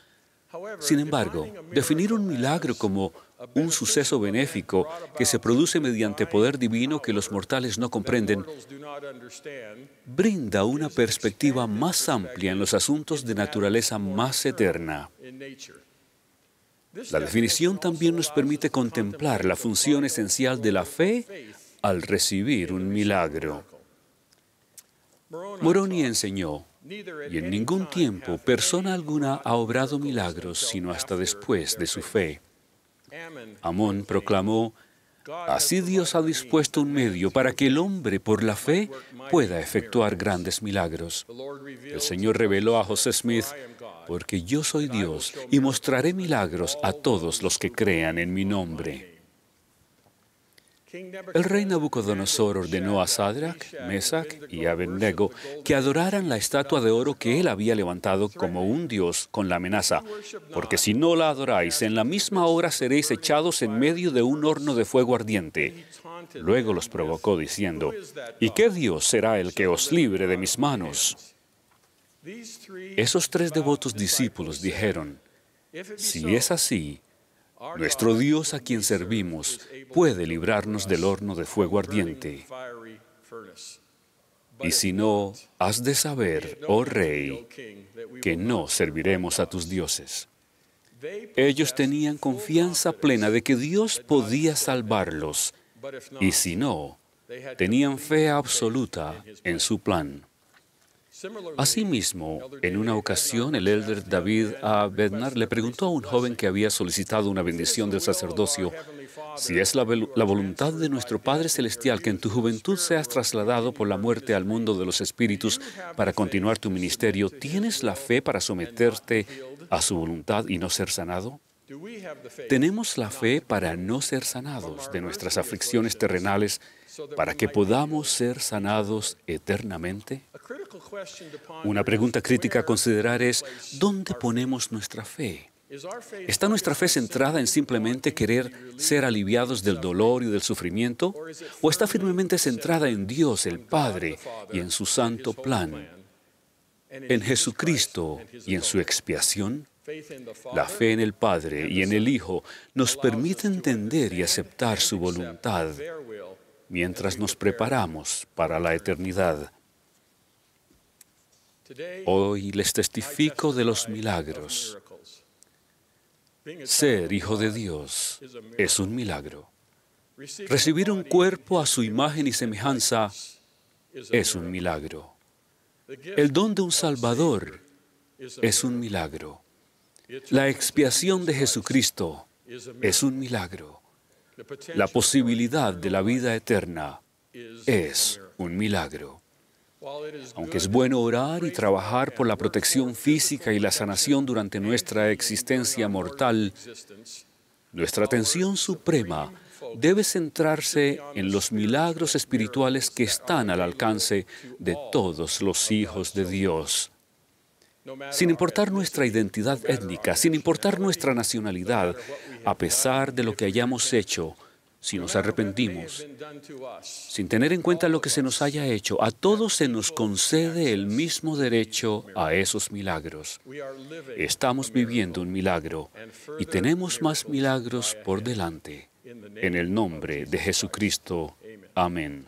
Sin embargo, definir un milagro como un suceso benéfico que se produce mediante poder divino que los mortales no comprenden, brinda una perspectiva más amplia en los asuntos de naturaleza más eterna. La definición también nos permite contemplar la función esencial de la fe al recibir un milagro. Moroni enseñó, y en ningún tiempo persona alguna ha obrado milagros sino hasta después de su fe. Amón proclamó, así Dios ha dispuesto un medio para que el hombre por la fe pueda efectuar grandes milagros. El Señor reveló a José Smith, porque yo soy Dios y mostraré milagros a todos los que crean en mi nombre. El rey Nabucodonosor ordenó a Sadrach, Mesach y Abednego que adoraran la estatua de oro que él había levantado como un dios con la amenaza, porque si no la adoráis, en la misma hora seréis echados en medio de un horno de fuego ardiente. Luego los provocó diciendo, ¿y qué Dios será el que os libre de mis manos? Esos 3 devotos discípulos dijeron, si es así, nuestro Dios a quien servimos puede librarnos del horno de fuego ardiente. Y si no, has de saber, oh rey, que no serviremos a tus dioses. Ellos tenían confianza plena de que Dios podía salvarlos, y si no, tenían fe absoluta en su plan. Asimismo, en una ocasión, el elder David A. Bednar le preguntó a un joven que había solicitado una bendición del sacerdocio, si es la voluntad de nuestro Padre Celestial que en tu juventud seas trasladado por la muerte al mundo de los espíritus para continuar tu ministerio, ¿tienes la fe para someterte a su voluntad y no ser sanado? ¿Tenemos la fe para no ser sanados de nuestras aflicciones terrenales, para que podamos ser sanados eternamente? Una pregunta crítica a considerar es, ¿dónde ponemos nuestra fe? ¿Está nuestra fe centrada en simplemente querer ser aliviados del dolor y del sufrimiento? ¿O está firmemente centrada en Dios, el Padre, y en su santo plan? ¿En Jesucristo y en su expiación? La fe en el Padre y en el Hijo nos permite entender y aceptar su voluntad mientras nos preparamos para la eternidad. Hoy les testifico de los milagros. Ser hijo de Dios es un milagro. Recibir un cuerpo a su imagen y semejanza es un milagro. El don de un Salvador es un milagro. La expiación de Jesucristo es un milagro. La posibilidad de la vida eterna es un milagro. Aunque es bueno orar y trabajar por la protección física y la sanación durante nuestra existencia mortal, nuestra atención suprema debe centrarse en los milagros espirituales que están al alcance de todos los hijos de Dios. Sin importar nuestra identidad étnica, sin importar nuestra nacionalidad, a pesar de lo que hayamos hecho, si nos arrepentimos, sin tener en cuenta lo que se nos haya hecho, a todos se nos concede el mismo derecho a esos milagros. Estamos viviendo un milagro y tenemos más milagros por delante. En el nombre de Jesucristo. Amén.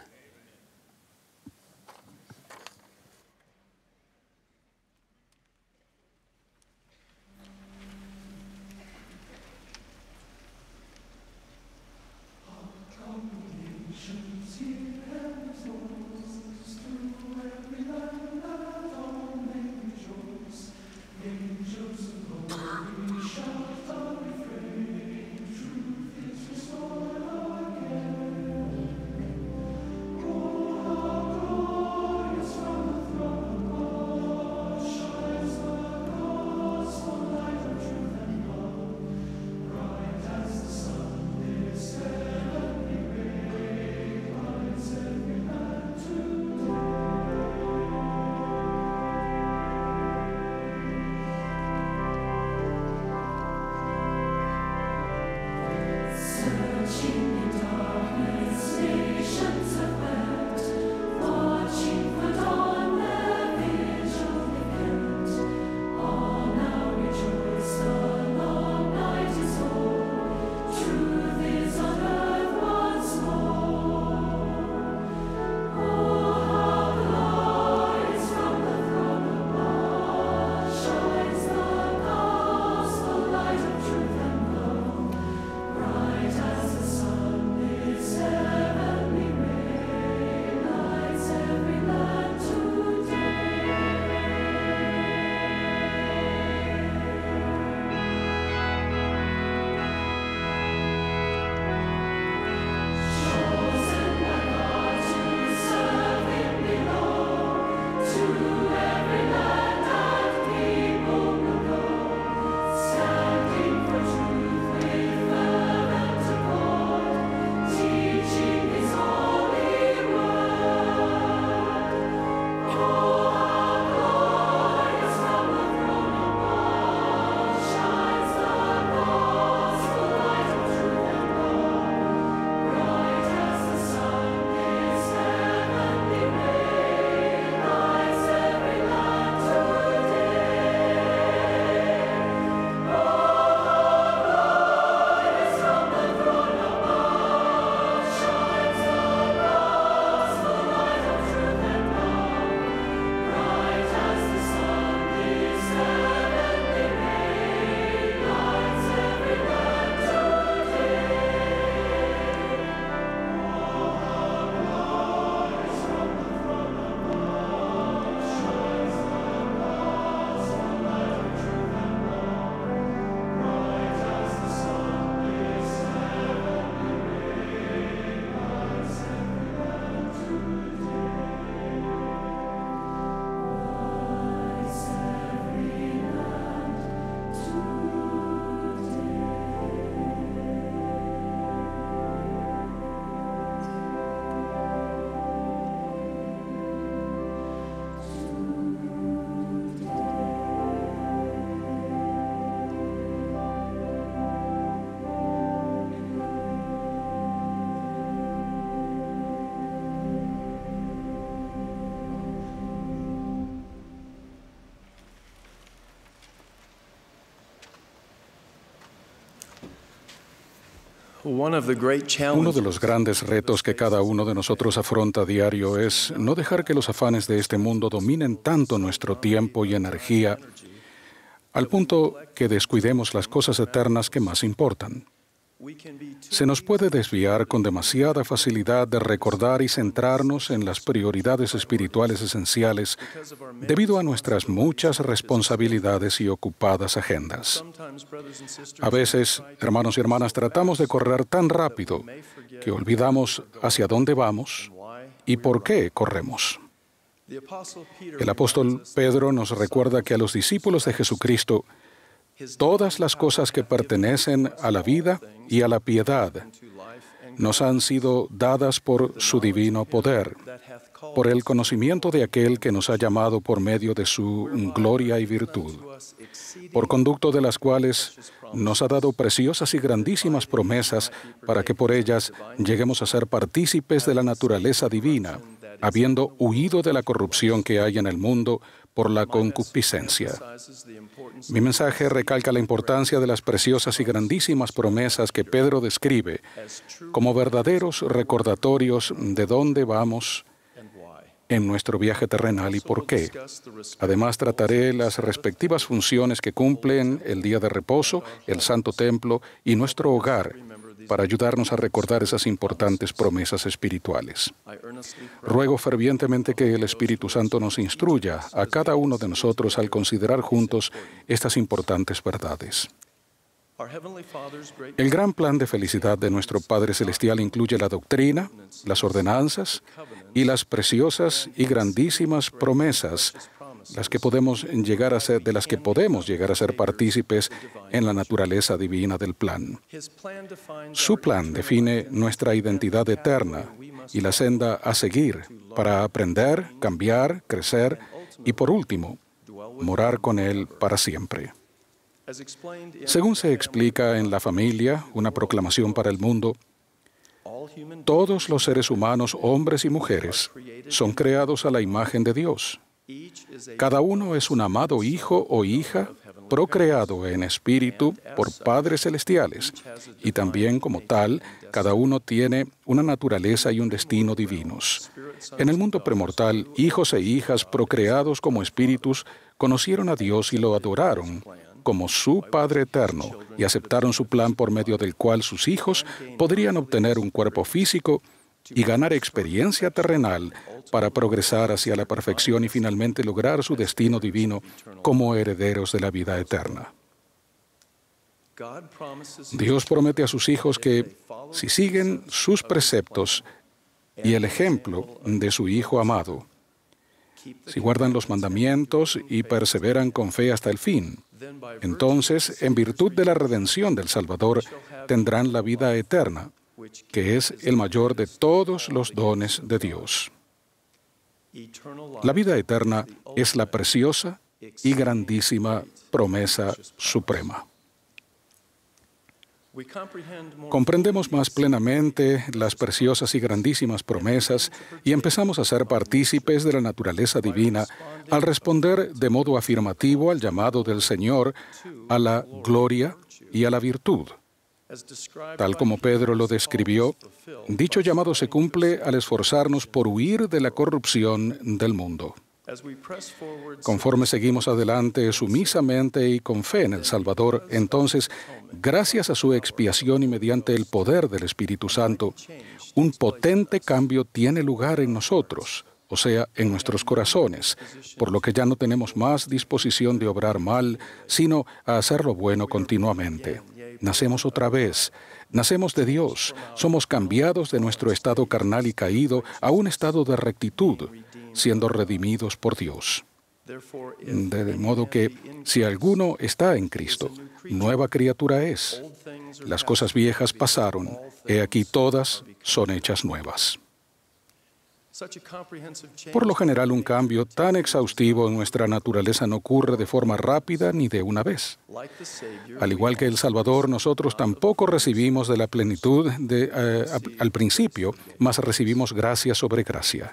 Uno de los grandes retos que cada uno de nosotros afronta a diario es no dejar que los afanes de este mundo dominen tanto nuestro tiempo y energía al punto que descuidemos las cosas eternas que más importan. Se nos puede desviar con demasiada facilidad de recordar y centrarnos en las prioridades espirituales esenciales debido a nuestras muchas responsabilidades y ocupadas agendas. A veces, hermanos y hermanas, tratamos de correr tan rápido que olvidamos hacia dónde vamos y por qué corremos. El apóstol Pedro nos recuerda que a los discípulos de Jesucristo, todas las cosas que pertenecen a la vida y a la piedad nos han sido dadas por su divino poder, por el conocimiento de aquel que nos ha llamado por medio de su gloria y virtud, por conducto de las cuales nos ha dado preciosas y grandísimas promesas para que por ellas lleguemos a ser partícipes de la naturaleza divina, habiendo huido de la corrupción que hay en el mundo por la concupiscencia. Mi mensaje recalca la importancia de las preciosas y grandísimas promesas que Pedro describe como verdaderos recordatorios de dónde vamos en nuestro viaje terrenal y por qué. Además, trataré las respectivas funciones que cumplen el día de reposo, el Santo Templo y nuestro hogar para ayudarnos a recordar esas importantes promesas espirituales. Ruego fervientemente que el Espíritu Santo nos instruya a cada uno de nosotros al considerar juntos estas importantes verdades. El gran plan de felicidad de nuestro Padre Celestial incluye la doctrina, las ordenanzas y las preciosas y grandísimas promesas de las que podemos llegar a ser partícipes en la naturaleza divina del plan. Su plan define nuestra identidad eterna y la senda a seguir para aprender, cambiar, crecer y, por último, morar con Él para siempre. Según se explica en La Familia, una proclamación para el mundo, todos los seres humanos, hombres y mujeres, son creados a la imagen de Dios. Cada uno es un amado hijo o hija procreado en espíritu por padres celestiales, y también como tal, cada uno tiene una naturaleza y un destino divinos. En el mundo premortal, hijos e hijas procreados como espíritus conocieron a Dios y lo adoraron como su Padre eterno y aceptaron su plan por medio del cual sus hijos podrían obtener un cuerpo físico y ganar experiencia terrenal para progresar hacia la perfección y finalmente lograr su destino divino como herederos de la vida eterna. Dios promete a sus hijos que, si siguen sus preceptos y el ejemplo de su Hijo amado, si guardan los mandamientos y perseveran con fe hasta el fin, entonces, en virtud de la redención del Salvador, tendrán la vida eterna, que es el mayor de todos los dones de Dios. La vida eterna es la preciosa y grandísima promesa suprema. Comprendemos más plenamente las preciosas y grandísimas promesas y empezamos a ser partícipes de la naturaleza divina al responder de modo afirmativo al llamado del Señor a la gloria y a la virtud. Tal como Pedro lo describió, dicho llamado se cumple al esforzarnos por huir de la corrupción del mundo. Conforme seguimos adelante sumisamente y con fe en el Salvador, entonces, gracias a su expiación y mediante el poder del Espíritu Santo, un potente cambio tiene lugar en nosotros, o sea, en nuestros corazones, por lo que ya no tenemos más disposición de obrar mal, sino a hacer lo bueno continuamente. Nacemos otra vez, nacemos de Dios, somos cambiados de nuestro estado carnal y caído a un estado de rectitud, siendo redimidos por Dios. De modo que, si alguno está en Cristo, nueva criatura es. Las cosas viejas pasaron, he aquí todas son hechas nuevas. Por lo general, un cambio tan exhaustivo en nuestra naturaleza no ocurre de forma rápida ni de una vez. Al igual que el Salvador, nosotros tampoco recibimos de la plenitud al principio, mas recibimos gracia sobre gracia.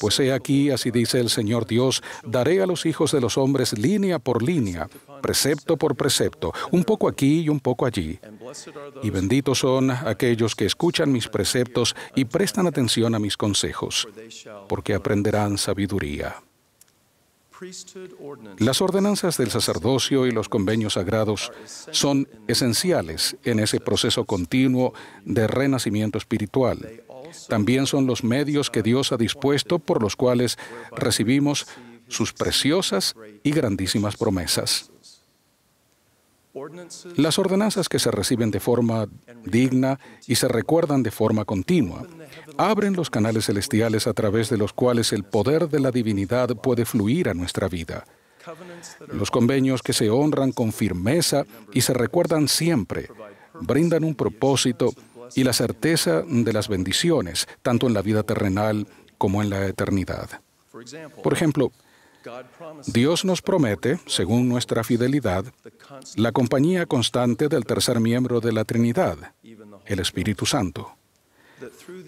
Pues he aquí, así dice el Señor Dios, daré a los hijos de los hombres línea por línea, precepto por precepto, un poco aquí y un poco allí. Y benditos son aquellos que escuchan mis preceptos y prestan atención a mis consejos, porque aprenderán sabiduría. Las ordenanzas del sacerdocio y los convenios sagrados son esenciales en ese proceso continuo de renacimiento espiritual. También son los medios que Dios ha dispuesto por los cuales recibimos sus preciosas y grandísimas promesas. Las ordenanzas que se reciben de forma digna y se recuerdan de forma continua abren los canales celestiales a través de los cuales el poder de la divinidad puede fluir a nuestra vida. Los convenios que se honran con firmeza y se recuerdan siempre brindan un propósito y la certeza de las bendiciones, tanto en la vida terrenal como en la eternidad. Por ejemplo, Dios nos promete, según nuestra fidelidad, la compañía constante del tercer miembro de la Trinidad, el Espíritu Santo,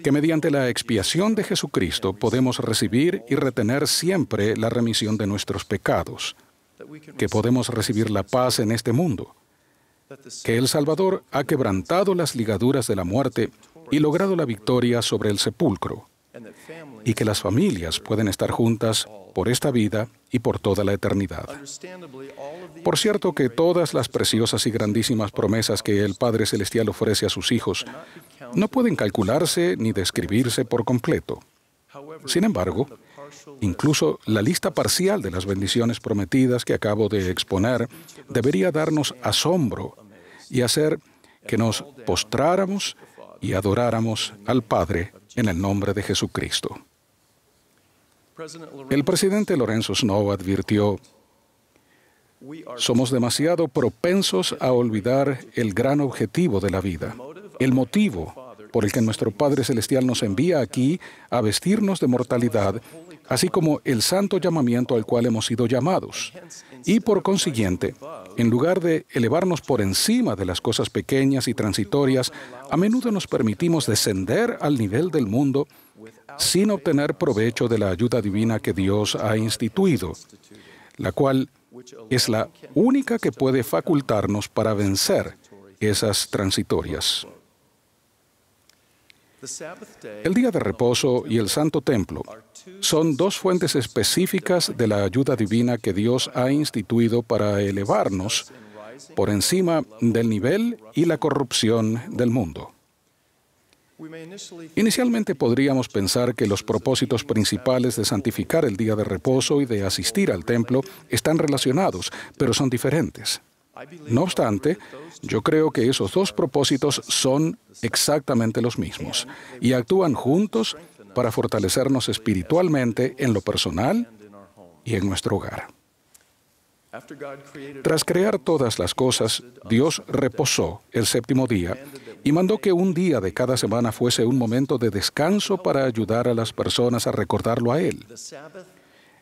que mediante la expiación de Jesucristo podemos recibir y retener siempre la remisión de nuestros pecados, que podemos recibir la paz en este mundo, que el Salvador ha quebrantado las ligaduras de la muerte y logrado la victoria sobre el sepulcro, y que las familias pueden estar juntas por esta vida y por toda la eternidad. Por cierto que todas las preciosas y grandísimas promesas que el Padre Celestial ofrece a sus hijos no pueden calcularse ni describirse por completo. Sin embargo, incluso la lista parcial de las bendiciones prometidas que acabo de exponer debería darnos asombro y hacer que nos postráramos y adoráramos al Padre en el nombre de Jesucristo. El presidente Lorenzo Snow advirtió: somos demasiado propensos a olvidar el gran objetivo de la vida, el motivo por el que nuestro Padre Celestial nos envía aquí a vestirnos de mortalidad, así como el santo llamamiento al cual hemos sido llamados. Y por consiguiente, en lugar de elevarnos por encima de las cosas pequeñas y transitorias, a menudo nos permitimos descender al nivel del mundo sin obtener provecho de la ayuda divina que Dios ha instituido, la cual es la única que puede facultarnos para vencer esas transitorias. El día de reposo y el Santo Templo son dos fuentes específicas de la ayuda divina que Dios ha instituido para elevarnos por encima del nivel y la corrupción del mundo. Inicialmente podríamos pensar que los propósitos principales de santificar el día de reposo y de asistir al templo están relacionados, pero son diferentes. No obstante, yo creo que esos dos propósitos son exactamente los mismos y actúan juntos para fortalecernos espiritualmente en lo personal y en nuestro hogar. Tras crear todas las cosas, Dios reposó el séptimo día y mandó que un día de cada semana fuese un momento de descanso para ayudar a las personas a recordarlo a Él.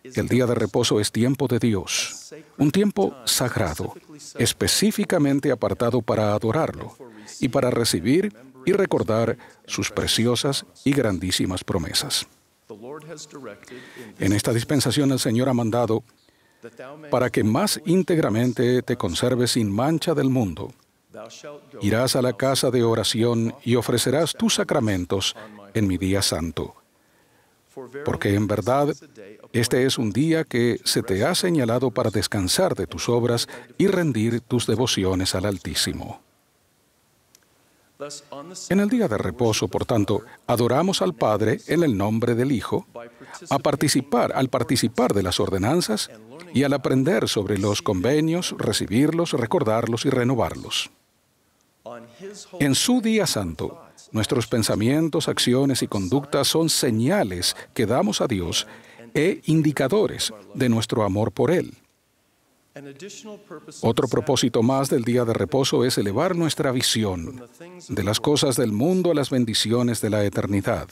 El día de reposo es tiempo de Dios, un tiempo sagrado, específicamente apartado para adorarlo y para recibir y recordar sus preciosas y grandísimas promesas. En esta dispensación el Señor ha mandado para que más íntegramente te conserves sin mancha del mundo. Irás a la casa de oración y ofrecerás tus sacramentos en mi día santo. Porque en verdad, este es un día que se te ha señalado para descansar de tus obras y rendir tus devociones al Altísimo. En el día de reposo, por tanto, adoramos al Padre en el nombre del Hijo, al participar de las ordenanzas y al aprender sobre los convenios, recibirlos, recordarlos y renovarlos. En su día santo, nuestros pensamientos, acciones y conductas son señales que damos a Dios e indicadores de nuestro amor por Él. Otro propósito más del día de reposo es elevar nuestra visión de las cosas del mundo a las bendiciones de la eternidad.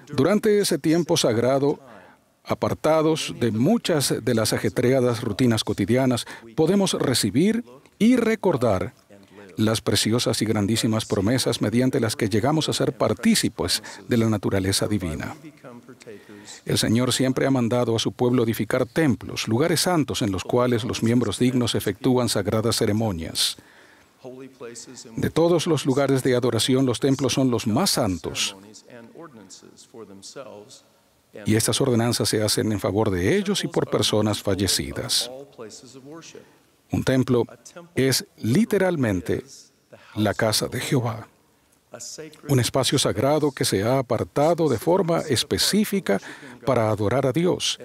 Durante ese tiempo sagrado, apartados de muchas de las ajetreadas rutinas cotidianas, podemos recibir y recordar las preciosas y grandísimas promesas mediante las que llegamos a ser partícipes de la naturaleza divina. El Señor siempre ha mandado a su pueblo edificar templos, lugares santos en los cuales los miembros dignos efectúan sagradas ceremonias. De todos los lugares de adoración, los templos son los más santos, y estas ordenanzas se hacen en favor de ellos y por personas fallecidas. Un templo es literalmente la casa de Jehová, un espacio sagrado que se ha apartado de forma específica para adorar a Dios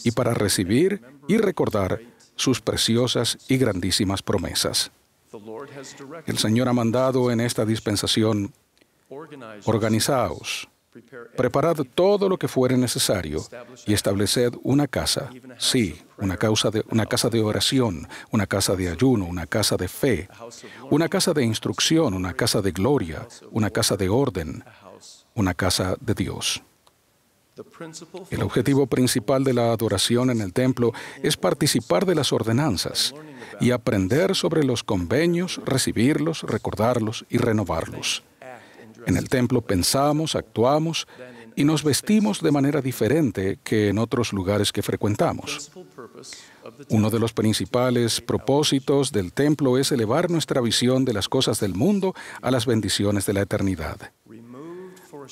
y para recibir y recordar sus preciosas y grandísimas promesas. El Señor ha mandado en esta dispensación: organizaos, preparad todo lo que fuere necesario y estableced una casa, sí, una casa de oración, una casa de ayuno, una casa de fe, una casa de instrucción, una casa de gloria, una casa de orden, una casa de Dios. El objetivo principal de la adoración en el templo es participar de las ordenanzas y aprender sobre los convenios, recibirlos, recordarlos y renovarlos. En el templo pensamos, actuamos y nos vestimos de manera diferente que en otros lugares que frecuentamos. Uno de los principales propósitos del templo es elevar nuestra visión de las cosas del mundo a las bendiciones de la eternidad.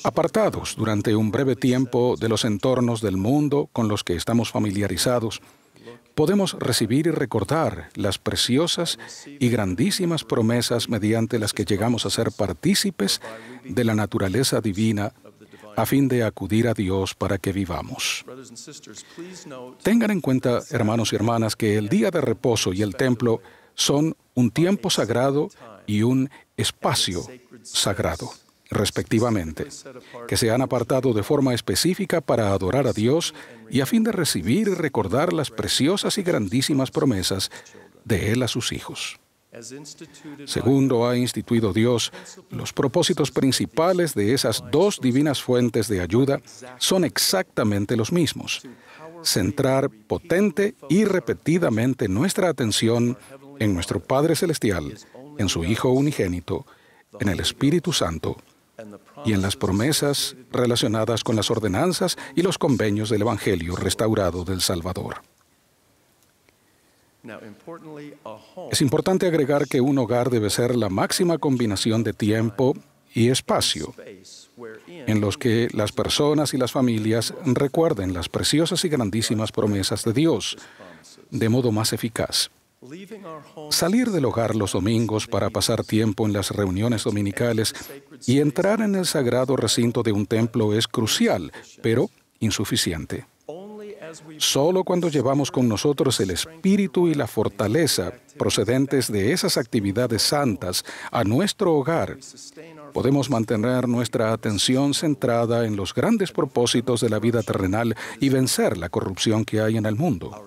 Apartados durante un breve tiempo de los entornos del mundo con los que estamos familiarizados, podemos recibir y recordar las preciosas y grandísimas promesas mediante las que llegamos a ser partícipes de la naturaleza divina a fin de acudir a Dios para que vivamos. Tengan en cuenta, hermanos y hermanas, que el día de reposo y el templo son un tiempo sagrado y un espacio sagrado, respectivamente, que se han apartado de forma específica para adorar a Dios y a fin de recibir y recordar las preciosas y grandísimas promesas de Él a sus hijos. Según lo ha instituido Dios, los propósitos principales de esas dos divinas fuentes de ayuda son exactamente los mismos: centrar potente y repetidamente nuestra atención en nuestro Padre Celestial, en su Hijo unigénito, en el Espíritu Santo y en las promesas relacionadas con las ordenanzas y los convenios del Evangelio restaurado del Salvador. Es importante agregar que un hogar debe ser la máxima combinación de tiempo y espacio en los que las personas y las familias recuerden las preciosas y grandísimas promesas de Dios de modo más eficaz. Salir del hogar los domingos para pasar tiempo en las reuniones dominicales y entrar en el sagrado recinto de un templo es crucial, pero insuficiente. Solo cuando llevamos con nosotros el espíritu y la fortaleza procedentes de esas actividades santas a nuestro hogar, podemos mantener nuestra atención centrada en los grandes propósitos de la vida terrenal y vencer la corrupción que hay en el mundo.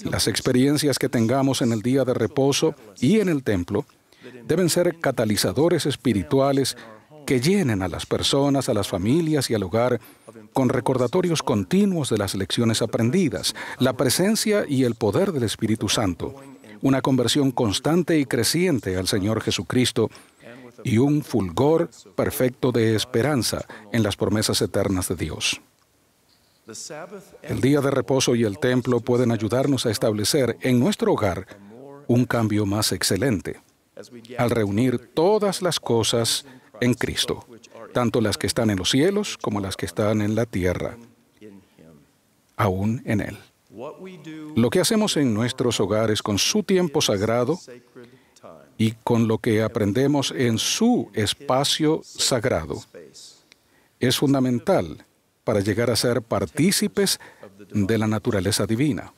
Las experiencias que tengamos en el día de reposo y en el templo deben ser catalizadores espirituales que llenen a las personas, a las familias y al hogar con recordatorios continuos de las lecciones aprendidas, la presencia y el poder del Espíritu Santo, una conversión constante y creciente al Señor Jesucristo y un fulgor perfecto de esperanza en las promesas eternas de Dios. El día de reposo y el templo pueden ayudarnos a establecer en nuestro hogar un cambio más excelente, al reunir todas las cosas en Cristo, tanto las que están en los cielos como las que están en la tierra, aún en Él. Lo que hacemos en nuestros hogares con su tiempo sagrado y con lo que aprendemos en su espacio sagrado es fundamental para llegar a ser partícipes de la naturaleza divina.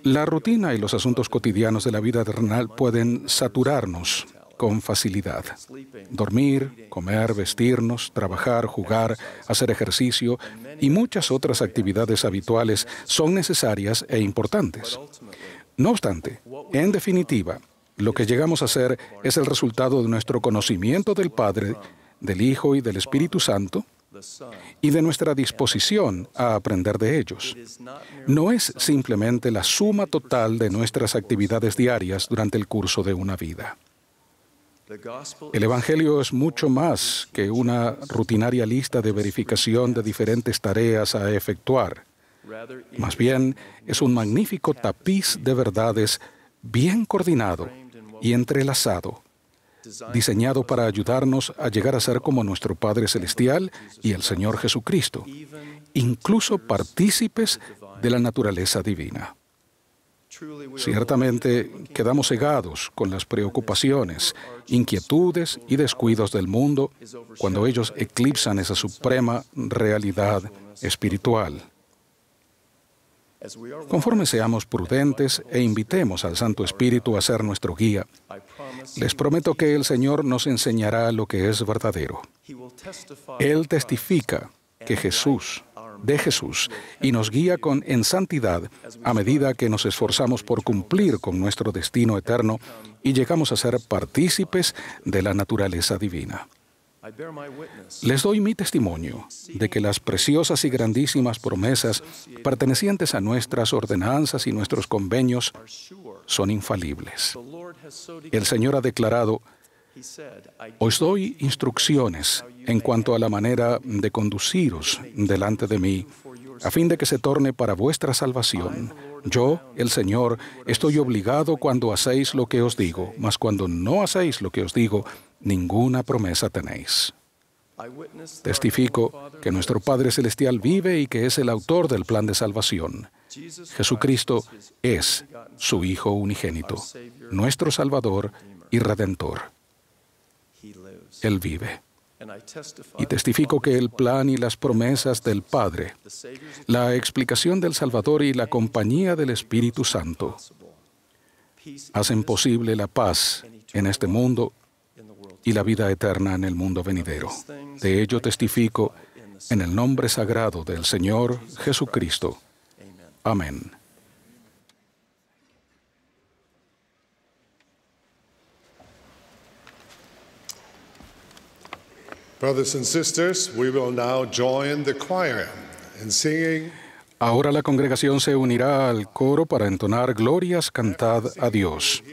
La rutina y los asuntos cotidianos de la vida terrenal pueden saturarnos con facilidad. Dormir, comer, vestirnos, trabajar, jugar, hacer ejercicio y muchas otras actividades habituales son necesarias e importantes. No obstante, en definitiva, lo que llegamos a hacer es el resultado de nuestro conocimiento del Padre, del Hijo y del Espíritu Santo, y de nuestra disposición a aprender de ellos. No es simplemente la suma total de nuestras actividades diarias durante el curso de una vida. El Evangelio es mucho más que una rutinaria lista de verificación de diferentes tareas a efectuar. Más bien, es un magnífico tapiz de verdades bien coordinado y entrelazado, diseñado para ayudarnos a llegar a ser como nuestro Padre Celestial y el Señor Jesucristo, incluso partícipes de la naturaleza divina. Ciertamente, quedamos cegados con las preocupaciones, inquietudes y descuidos del mundo cuando ellos eclipsan esa suprema realidad espiritual. Conforme seamos prudentes e invitemos al Santo Espíritu a ser nuestro guía, les prometo que el Señor nos enseñará lo que es verdadero. Él testifica de Jesús, y nos guía en santidad a medida que nos esforzamos por cumplir con nuestro destino eterno y llegamos a ser partícipes de la naturaleza divina. Les doy mi testimonio de que las preciosas y grandísimas promesas pertenecientes a nuestras ordenanzas y nuestros convenios son infalibles. El Señor ha declarado: os doy instrucciones en cuanto a la manera de conduciros delante de mí, a fin de que se torne para vuestra salvación. Yo, el Señor, estoy obligado cuando hacéis lo que os digo, mas cuando no hacéis lo que os digo, ninguna promesa tenéis. Testifico que nuestro Padre Celestial vive y que es el autor del plan de salvación. Jesucristo es su Hijo unigénito, nuestro Salvador y Redentor. Él vive. Y testifico que el plan y las promesas del Padre, la explicación del Salvador y la compañía del Espíritu Santo hacen posible la paz en este mundo y la vida eterna en el mundo venidero. De ello testifico en el nombre sagrado del Señor Jesucristo. Amén. Brothers and sisters, we will now join the choir in singing. Ahora la congregación se unirá al coro para entonar Glorias cantad a Dios.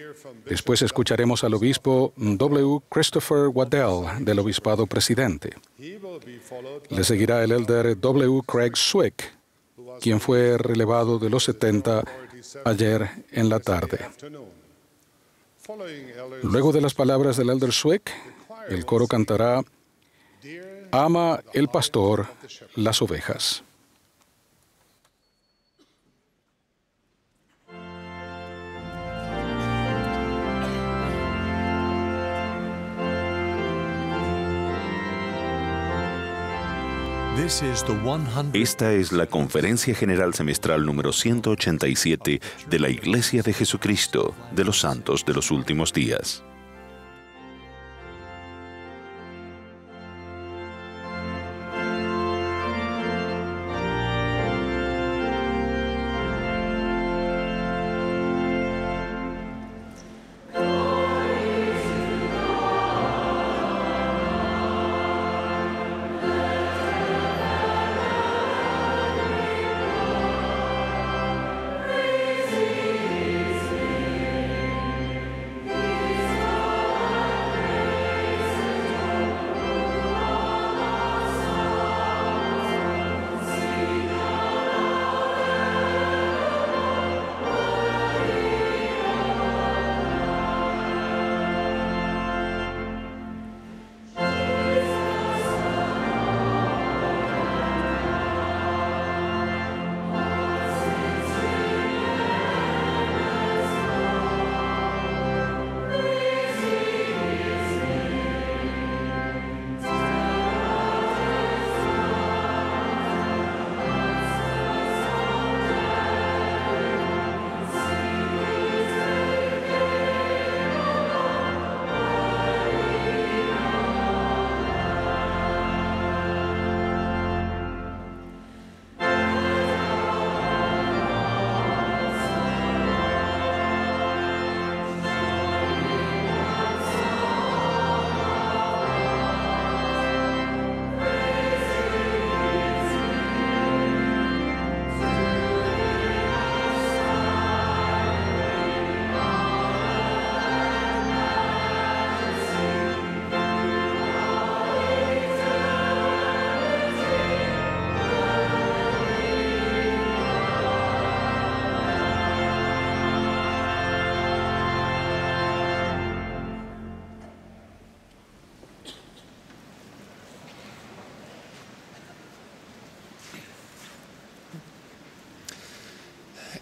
Después escucharemos al obispo W. Christopher Waddell del Obispado Presidente. Le seguirá el elder W. Craig Swick, quien fue relevado de los 70 ayer en la tarde. Luego de las palabras del elder Swick, el coro cantará Ama el pastor las ovejas. Esta es la Conferencia General Semestral número 187 de la Iglesia de Jesucristo de los Santos de los Últimos Días.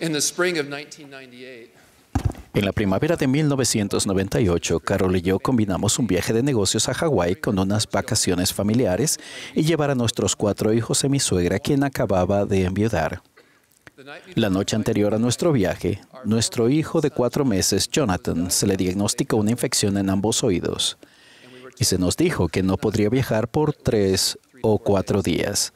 En la primavera de 1998, Carol y yo combinamos un viaje de negocios a Hawái con unas vacaciones familiares y llevar a nuestros 4 hijos a mi suegra, quien acababa de enviudar. La noche anterior a nuestro viaje, nuestro hijo de 4 meses, Jonathan, se le diagnosticó una infección en ambos oídos y se nos dijo que no podría viajar por 3 o 4 días.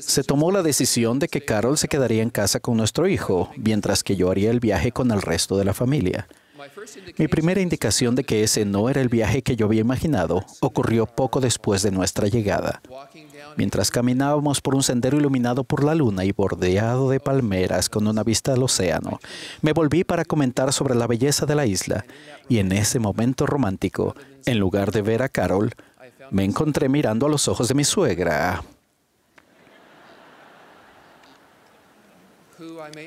Se tomó la decisión de que Carol se quedaría en casa con nuestro hijo, mientras que yo haría el viaje con el resto de la familia. Mi primera indicación de que ese no era el viaje que yo había imaginado ocurrió poco después de nuestra llegada. Mientras caminábamos por un sendero iluminado por la luna y bordeado de palmeras con una vista al océano, me volví para comentar sobre la belleza de la isla, y en ese momento romántico, en lugar de ver a Carol, me encontré mirando a los ojos de mi suegra,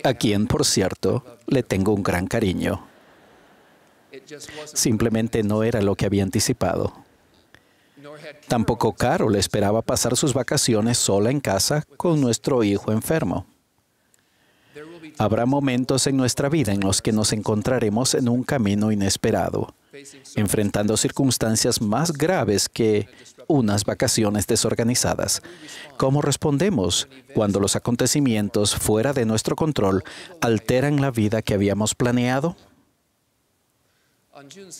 a quien, por cierto, le tengo un gran cariño. Simplemente no era lo que había anticipado. Tampoco Carol esperaba pasar sus vacaciones sola en casa con nuestro hijo enfermo. Habrá momentos en nuestra vida en los que nos encontraremos en un camino inesperado, enfrentando circunstancias más graves que unas vacaciones desorganizadas. ¿Cómo respondemos cuando los acontecimientos fuera de nuestro control alteran la vida que habíamos planeado?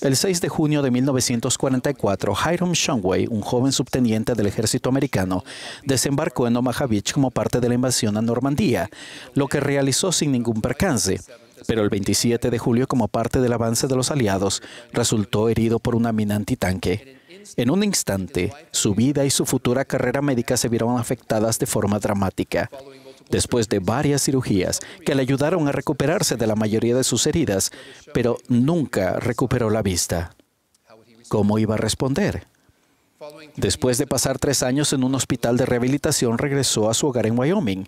El 6 de junio de 1944, Hiram Shumway, un joven subteniente del ejército americano, desembarcó en Omaha Beach como parte de la invasión a Normandía, lo que realizó sin ningún percance. Pero el 27 de julio, como parte del avance de los aliados, resultó herido por una mina antitanque. En un instante, su vida y su futura carrera médica se vieron afectadas de forma dramática. Después de varias cirugías que le ayudaron a recuperarse de la mayoría de sus heridas, pero nunca recuperó la vista. ¿Cómo iba a responder? Después de pasar 3 años en un hospital de rehabilitación, regresó a su hogar en Wyoming.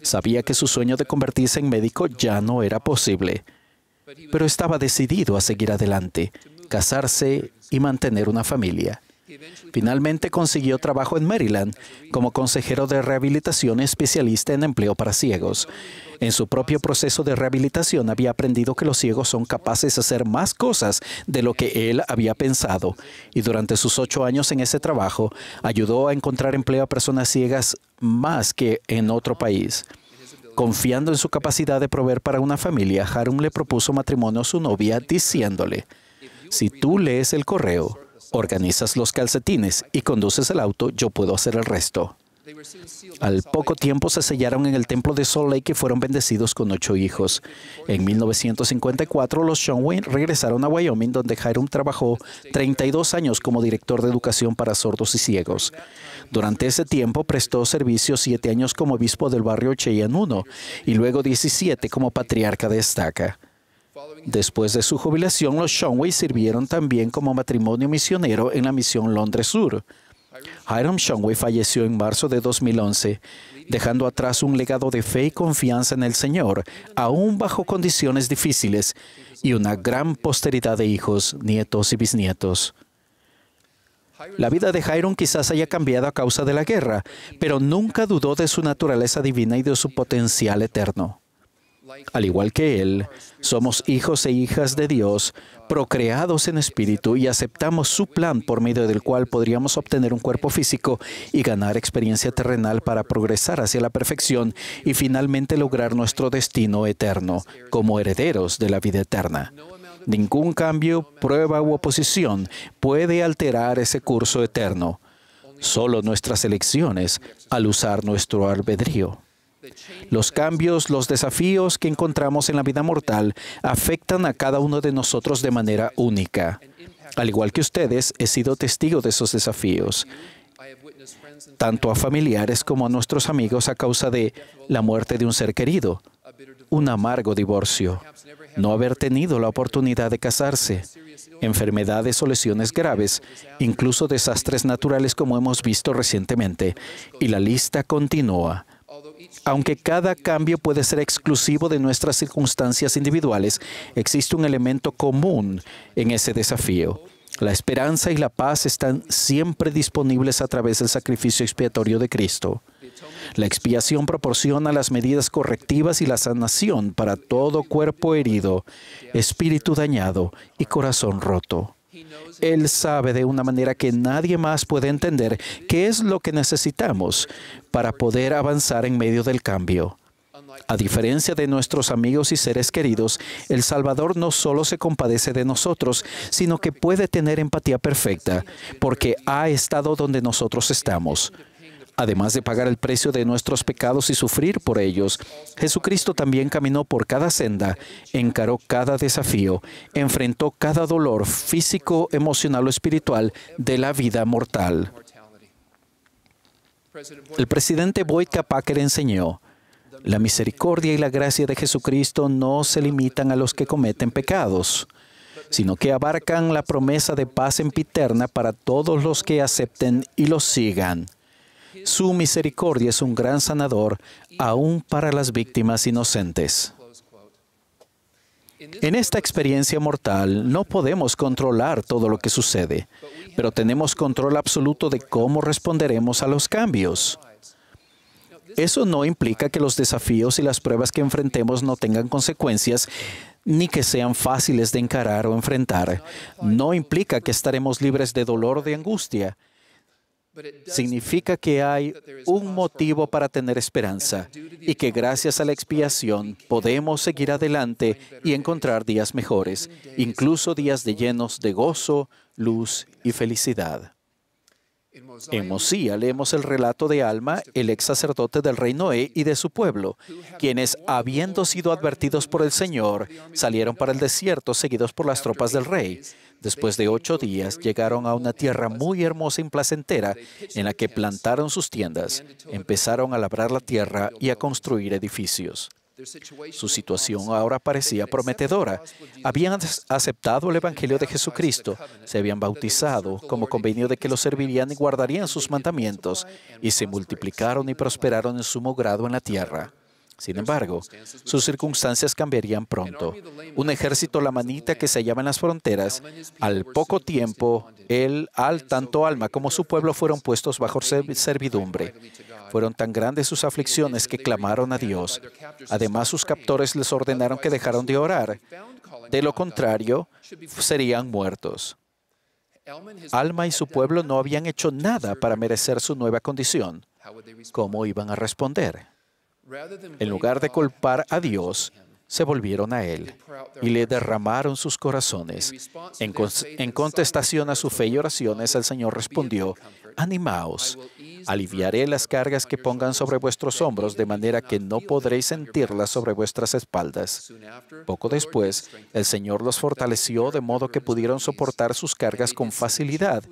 Sabía que su sueño de convertirse en médico ya no era posible, pero estaba decidido a seguir adelante, casarse y mantener una familia. Finalmente consiguió trabajo en Maryland como consejero de rehabilitación especialista en empleo para ciegos. En su propio proceso de rehabilitación había aprendido que los ciegos son capaces de hacer más cosas de lo que él había pensado, y durante sus 8 años en ese trabajo ayudó a encontrar empleo a personas ciegas más que en otro país. Confiando en su capacidad de proveer para una familia, Hiram le propuso matrimonio a su novia diciéndole: «Si tú lees el correo, organizas los calcetines y conduces el auto, yo puedo hacer el resto». Al poco tiempo se sellaron en el templo de Salt Lake y fueron bendecidos con 8 hijos. En 1954, los Shumway regresaron a Wyoming, donde Hiram trabajó 32 años como director de educación para sordos y ciegos. Durante ese tiempo prestó servicio 7 años como obispo del barrio Cheyenne 1 y luego 17 como patriarca de Estaca. Después de su jubilación, los Shumway sirvieron también como matrimonio misionero en la misión Londres Sur. Hiram Shumway falleció en marzo de 2011, dejando atrás un legado de fe y confianza en el Señor, aún bajo condiciones difíciles, y una gran posteridad de hijos, nietos y bisnietos. La vida de Hiram quizás haya cambiado a causa de la guerra, pero nunca dudó de su naturaleza divina y de su potencial eterno. Al igual que él, somos hijos e hijas de Dios, procreados en espíritu, y aceptamos su plan por medio del cual podríamos obtener un cuerpo físico y ganar experiencia terrenal para progresar hacia la perfección y finalmente lograr nuestro destino eterno como herederos de la vida eterna. Ningún cambio, prueba u oposición puede alterar ese curso eterno. Solo nuestras elecciones al usar nuestro albedrío. Los cambios, los desafíos que encontramos en la vida mortal afectan a cada uno de nosotros de manera única. Al igual que ustedes, he sido testigo de esos desafíos, tanto a familiares como a nuestros amigos a causa de la muerte de un ser querido, un amargo divorcio, no haber tenido la oportunidad de casarse, enfermedades o lesiones graves, incluso desastres naturales como hemos visto recientemente, y la lista continúa. Aunque cada cambio puede ser exclusivo de nuestras circunstancias individuales, existe un elemento común en ese desafío. La esperanza y la paz están siempre disponibles a través del sacrificio expiatorio de Cristo. La expiación proporciona las medidas correctivas y la sanación para todo cuerpo herido, espíritu dañado y corazón roto. Él sabe de una manera que nadie más puede entender qué es lo que necesitamos para poder avanzar en medio del cambio. A diferencia de nuestros amigos y seres queridos, el Salvador no solo se compadece de nosotros, sino que puede tener empatía perfecta, porque ha estado donde nosotros estamos. Además de pagar el precio de nuestros pecados y sufrir por ellos, Jesucristo también caminó por cada senda, encaró cada desafío, enfrentó cada dolor físico, emocional o espiritual de la vida mortal. El presidente Boyd K. Packer enseñó: la misericordia y la gracia de Jesucristo no se limitan a los que cometen pecados, sino que abarcan la promesa de paz sempiterna para todos los que acepten y los sigan. Su misericordia es un gran sanador, aún para las víctimas inocentes. En esta experiencia mortal no podemos controlar todo lo que sucede, pero tenemos control absoluto de cómo responderemos a los cambios. Eso no implica que los desafíos y las pruebas que enfrentemos no tengan consecuencias, ni que sean fáciles de encarar o enfrentar. No implica que estaremos libres de dolor o de angustia. Significa que hay un motivo para tener esperanza y que gracias a la expiación podemos seguir adelante y encontrar días mejores, incluso días llenos de gozo, luz y felicidad. En Mosía leemos el relato de Alma, el ex sacerdote del rey Noé y de su pueblo, quienes, habiendo sido advertidos por el Señor, salieron para el desierto seguidos por las tropas del rey. Después de 8 días, llegaron a una tierra muy hermosa y placentera, en la que plantaron sus tiendas, empezaron a labrar la tierra y a construir edificios. Su situación ahora parecía prometedora. Habían aceptado el Evangelio de Jesucristo, se habían bautizado como convenio de que lo servirían y guardarían sus mandamientos, y se multiplicaron y prosperaron en sumo grado en la tierra. Sin embargo, sus circunstancias cambiarían pronto. Un ejército lamanita que se hallaba en las fronteras, al poco tiempo, tanto Alma como su pueblo fueron puestos bajo servidumbre. Fueron tan grandes sus aflicciones que clamaron a Dios. Además, sus captores les ordenaron que dejaran de orar. De lo contrario, serían muertos. Alma y su pueblo no habían hecho nada para merecer su nueva condición. ¿Cómo iban a responder? En lugar de culpar a Dios, se volvieron a Él y le derramaron sus corazones. En contestación a su fe y oraciones, el Señor respondió: «Animaos, aliviaré las cargas que pongan sobre vuestros hombros, de manera que no podréis sentirlas sobre vuestras espaldas». Poco después, el Señor los fortaleció de modo que pudieron soportar sus cargas con facilidad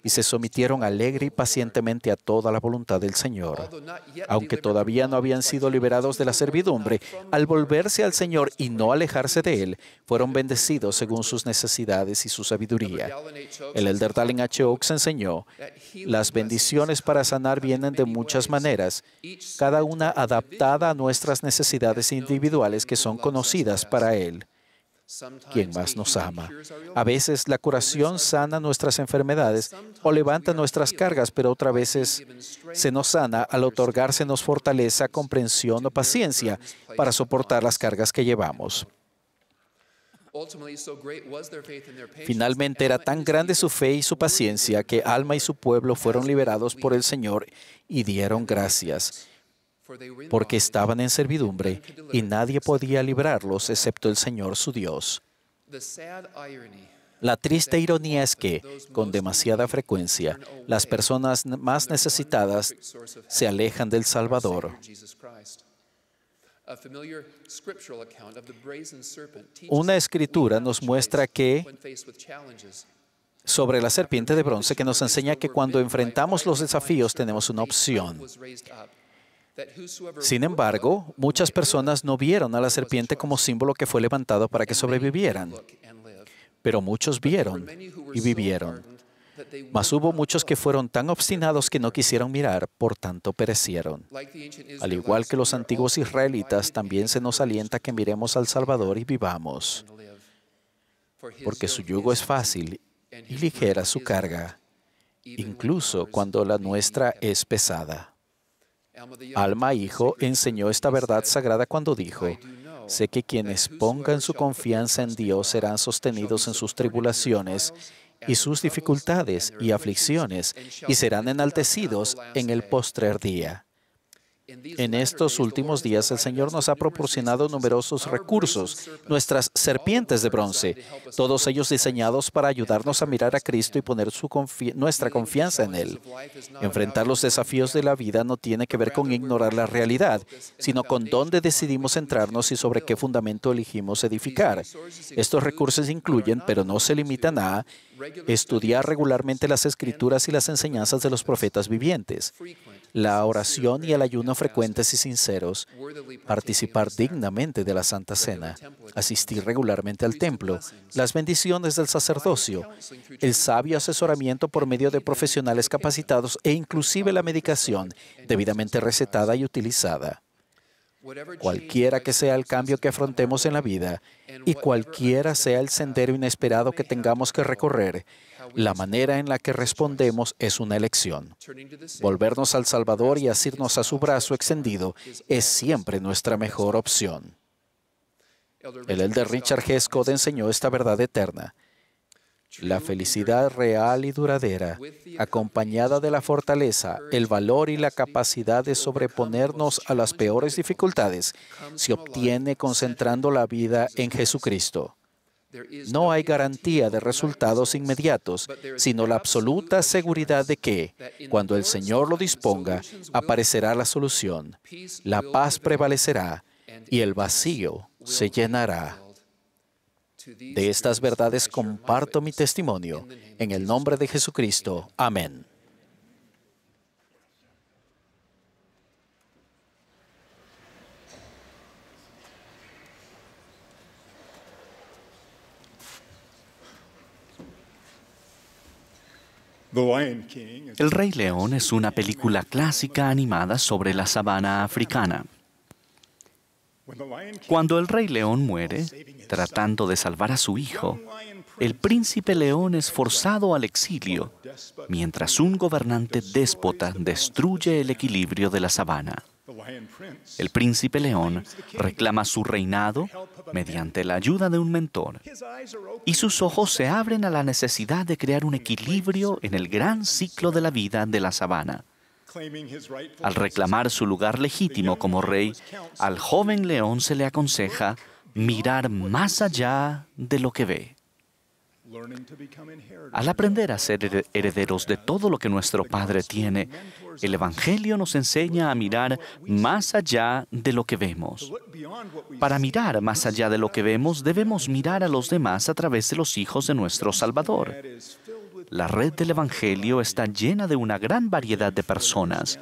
y se sometieron alegre y pacientemente a toda la voluntad del Señor. Aunque todavía no habían sido liberados de la servidumbre, al volverse al Señor y no alejarse de Él, fueron bendecidos según sus necesidades y su sabiduría. El elder Dallin H. Oaks enseñó: las bendiciones para sanar vienen de muchas maneras, cada una adaptada a nuestras necesidades individuales que son conocidas para Él. ¿Quién más nos ama? A veces la curación sana nuestras enfermedades o levanta nuestras cargas, pero otras veces se nos sana al otorgársenos fortaleza, comprensión o paciencia para soportar las cargas que llevamos. Finalmente era tan grande su fe y su paciencia que Alma y su pueblo fueron liberados por el Señor y dieron gracias, porque estaban en servidumbre y nadie podía librarlos excepto el Señor su Dios. La triste ironía es que, con demasiada frecuencia, las personas más necesitadas se alejan del Salvador. Una escritura nos muestra sobre la serpiente de bronce que nos enseña que cuando enfrentamos los desafíos tenemos una opción. Sin embargo, muchas personas no vieron a la serpiente como símbolo que fue levantado para que sobrevivieran. Pero muchos vieron y vivieron. Mas hubo muchos que fueron tan obstinados que no quisieron mirar, por tanto perecieron. Al igual que los antiguos israelitas, también se nos alienta que miremos al Salvador y vivamos. Porque su yugo es fácil y ligera su carga, incluso cuando la nuestra es pesada. Alma Hijo enseñó esta verdad sagrada cuando dijo: sé que quienes pongan su confianza en Dios serán sostenidos en sus tribulaciones y sus dificultades y aflicciones, y serán enaltecidos en el postrer día. En estos últimos días el Señor nos ha proporcionado numerosos recursos, nuestras serpientes de bronce, todos ellos diseñados para ayudarnos a mirar a Cristo y poner nuestra confianza en Él. Enfrentar los desafíos de la vida no tiene que ver con ignorar la realidad, sino con dónde decidimos centrarnos y sobre qué fundamento elegimos edificar. Estos recursos incluyen, pero no se limitan a, estudiar regularmente las Escrituras y las enseñanzas de los profetas vivientes, la oración y el ayuno frecuentes y sinceros, participar dignamente de la Santa Cena, asistir regularmente al templo, las bendiciones del sacerdocio, el sabio asesoramiento por medio de profesionales capacitados e inclusive la medicación debidamente recetada y utilizada. Cualquiera que sea el cambio que afrontemos en la vida y cualquiera sea el sendero inesperado que tengamos que recorrer, la manera en la que respondemos es una elección. Volvernos al Salvador y asirnos a su brazo extendido es siempre nuestra mejor opción. El elder Richard G. Scott enseñó esta verdad eterna. La felicidad real y duradera, acompañada de la fortaleza, el valor y la capacidad de sobreponernos a las peores dificultades, se obtiene concentrando la vida en Jesucristo. No hay garantía de resultados inmediatos, sino la absoluta seguridad de que, cuando el Señor lo disponga, aparecerá la solución, la paz prevalecerá y el vacío se llenará. De estas verdades comparto mi testimonio. En el nombre de Jesucristo. Amén. El Rey León es una película clásica animada sobre la sabana africana. Cuando el Rey León muere, tratando de salvar a su hijo, el príncipe león es forzado al exilio, mientras un gobernante déspota destruye el equilibrio de la sabana. El príncipe león reclama su reinado mediante la ayuda de un mentor, y sus ojos se abren a la necesidad de crear un equilibrio en el gran ciclo de la vida de la sabana. Al reclamar su lugar legítimo como rey, al joven león se le aconseja mirar más allá de lo que ve. Al aprender a ser herederos de todo lo que nuestro Padre tiene, el Evangelio nos enseña a mirar más allá de lo que vemos. Para mirar más allá de lo que vemos, debemos mirar a los demás a través de los hijos de nuestro Salvador. La red del Evangelio está llena de una gran variedad de personas.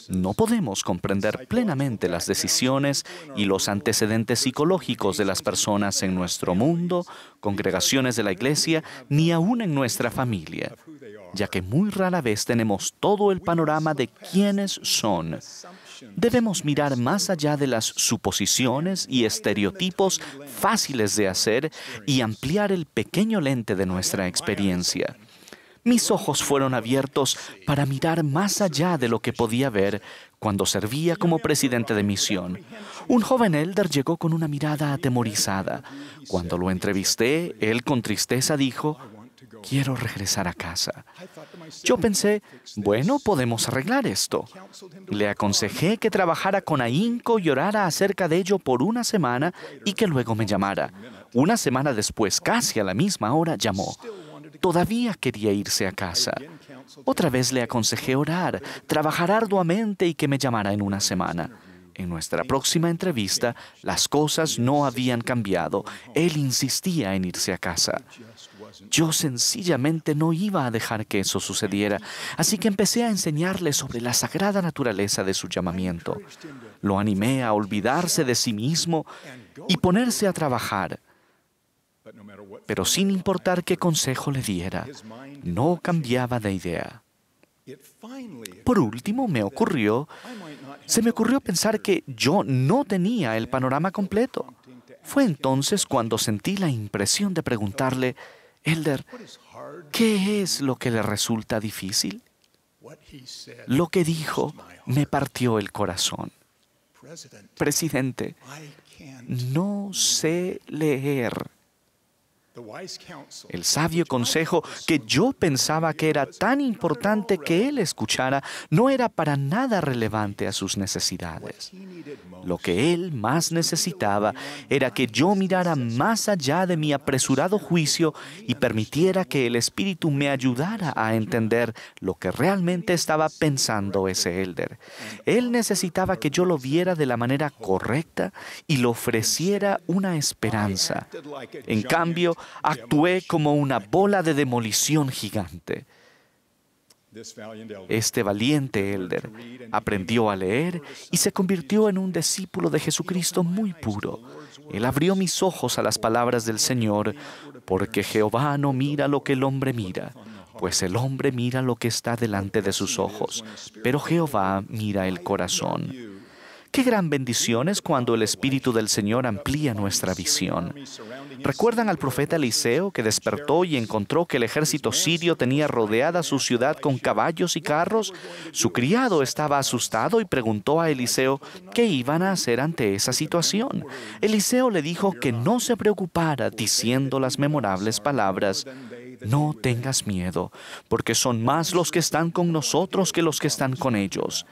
No podemos comprender plenamente las decisiones y los antecedentes psicológicos de las personas en nuestro mundo, congregaciones de la iglesia, ni aún en nuestra familia, ya que muy rara vez tenemos todo el panorama de quiénes son. Debemos mirar más allá de las suposiciones y estereotipos fáciles de hacer y ampliar el pequeño lente de nuestra experiencia. Mis ojos fueron abiertos para mirar más allá de lo que podía ver cuando servía como presidente de misión. Un joven elder llegó con una mirada atemorizada. Cuando lo entrevisté, él con tristeza dijo: quiero regresar a casa. Yo pensé, bueno, podemos arreglar esto. Le aconsejé que trabajara con ahínco y orara acerca de ello por una semana y que luego me llamara. Una semana después, casi a la misma hora, llamó. Todavía quería irse a casa. Otra vez le aconsejé orar, trabajar arduamente y que me llamara en una semana. En nuestra próxima entrevista, las cosas no habían cambiado. Él insistía en irse a casa. Yo sencillamente no iba a dejar que eso sucediera, así que empecé a enseñarle sobre la sagrada naturaleza de su llamamiento. Lo animé a olvidarse de sí mismo y ponerse a trabajar. Pero sin importar qué consejo le diera, no cambiaba de idea. Por último, se me ocurrió pensar que yo no tenía el panorama completo. Fue entonces cuando sentí la impresión de preguntarle: Elder, ¿qué es lo que le resulta difícil? Lo que dijo me partió el corazón. Presidente, no sé leer. El sabio consejo que yo pensaba que era tan importante que él escuchara no era para nada relevante a sus necesidades. Lo que él más necesitaba era que yo mirara más allá de mi apresurado juicio y permitiera que el Espíritu me ayudara a entender lo que realmente estaba pensando ese elder. Él necesitaba que yo lo viera de la manera correcta y le ofreciera una esperanza. En cambio, actué como una bola de demolición gigante. Este valiente elder aprendió a leer y se convirtió en un discípulo de Jesucristo muy puro. Él abrió mis ojos a las palabras del Señor, porque Jehová no mira lo que el hombre mira, pues el hombre mira lo que está delante de sus ojos, pero Jehová mira el corazón. Qué gran bendición es cuando el Espíritu del Señor amplía nuestra visión. ¿Recuerdan al profeta Eliseo que despertó y encontró que el ejército sirio tenía rodeada su ciudad con caballos y carros? Su criado estaba asustado y preguntó a Eliseo qué iban a hacer ante esa situación. Eliseo le dijo que no se preocupara, diciendo las memorables palabras: no tengas miedo, porque son más los que están con nosotros que los que están con ellos.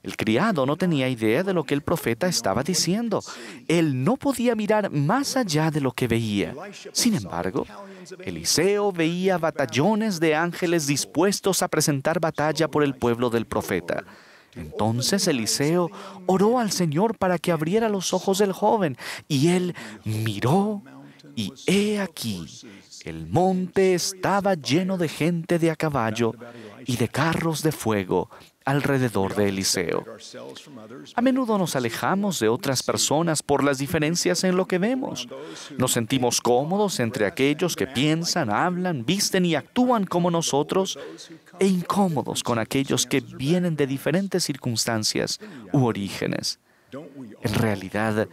El criado no tenía idea de lo que el profeta estaba diciendo. Él no podía mirar más allá de lo que veía. Sin embargo, Eliseo veía batallones de ángeles dispuestos a presentar batalla por el pueblo del profeta. Entonces Eliseo oró al Señor para que abriera los ojos del joven, y él miró, y he aquí, el monte estaba lleno de gente de a caballo y de carros de fuego alrededor de Eliseo. A menudo nos alejamos de otras personas por las diferencias en lo que vemos. Nos sentimos cómodos entre aquellos que piensan, hablan, visten y actúan como nosotros, e incómodos con aquellos que vienen de diferentes circunstancias u orígenes. En realidad,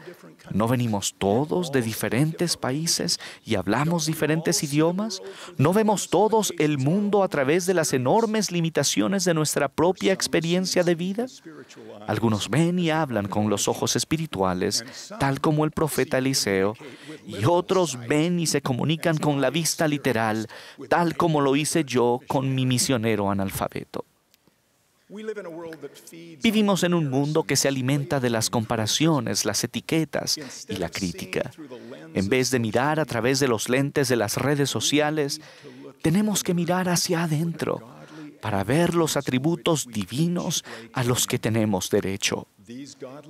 ¿no venimos todos de diferentes países y hablamos diferentes idiomas? ¿No vemos todos el mundo a través de las enormes limitaciones de nuestra propia experiencia de vida? Algunos ven y hablan con los ojos espirituales, tal como el profeta Eliseo, y otros ven y se comunican con la vista literal, tal como lo hice yo con mi misionero analfabeto. Vivimos en un mundo que se alimenta de las comparaciones, las etiquetas y la crítica. En vez de mirar a través de los lentes de las redes sociales, tenemos que mirar hacia adentro para ver los atributos divinos a los que tenemos derecho.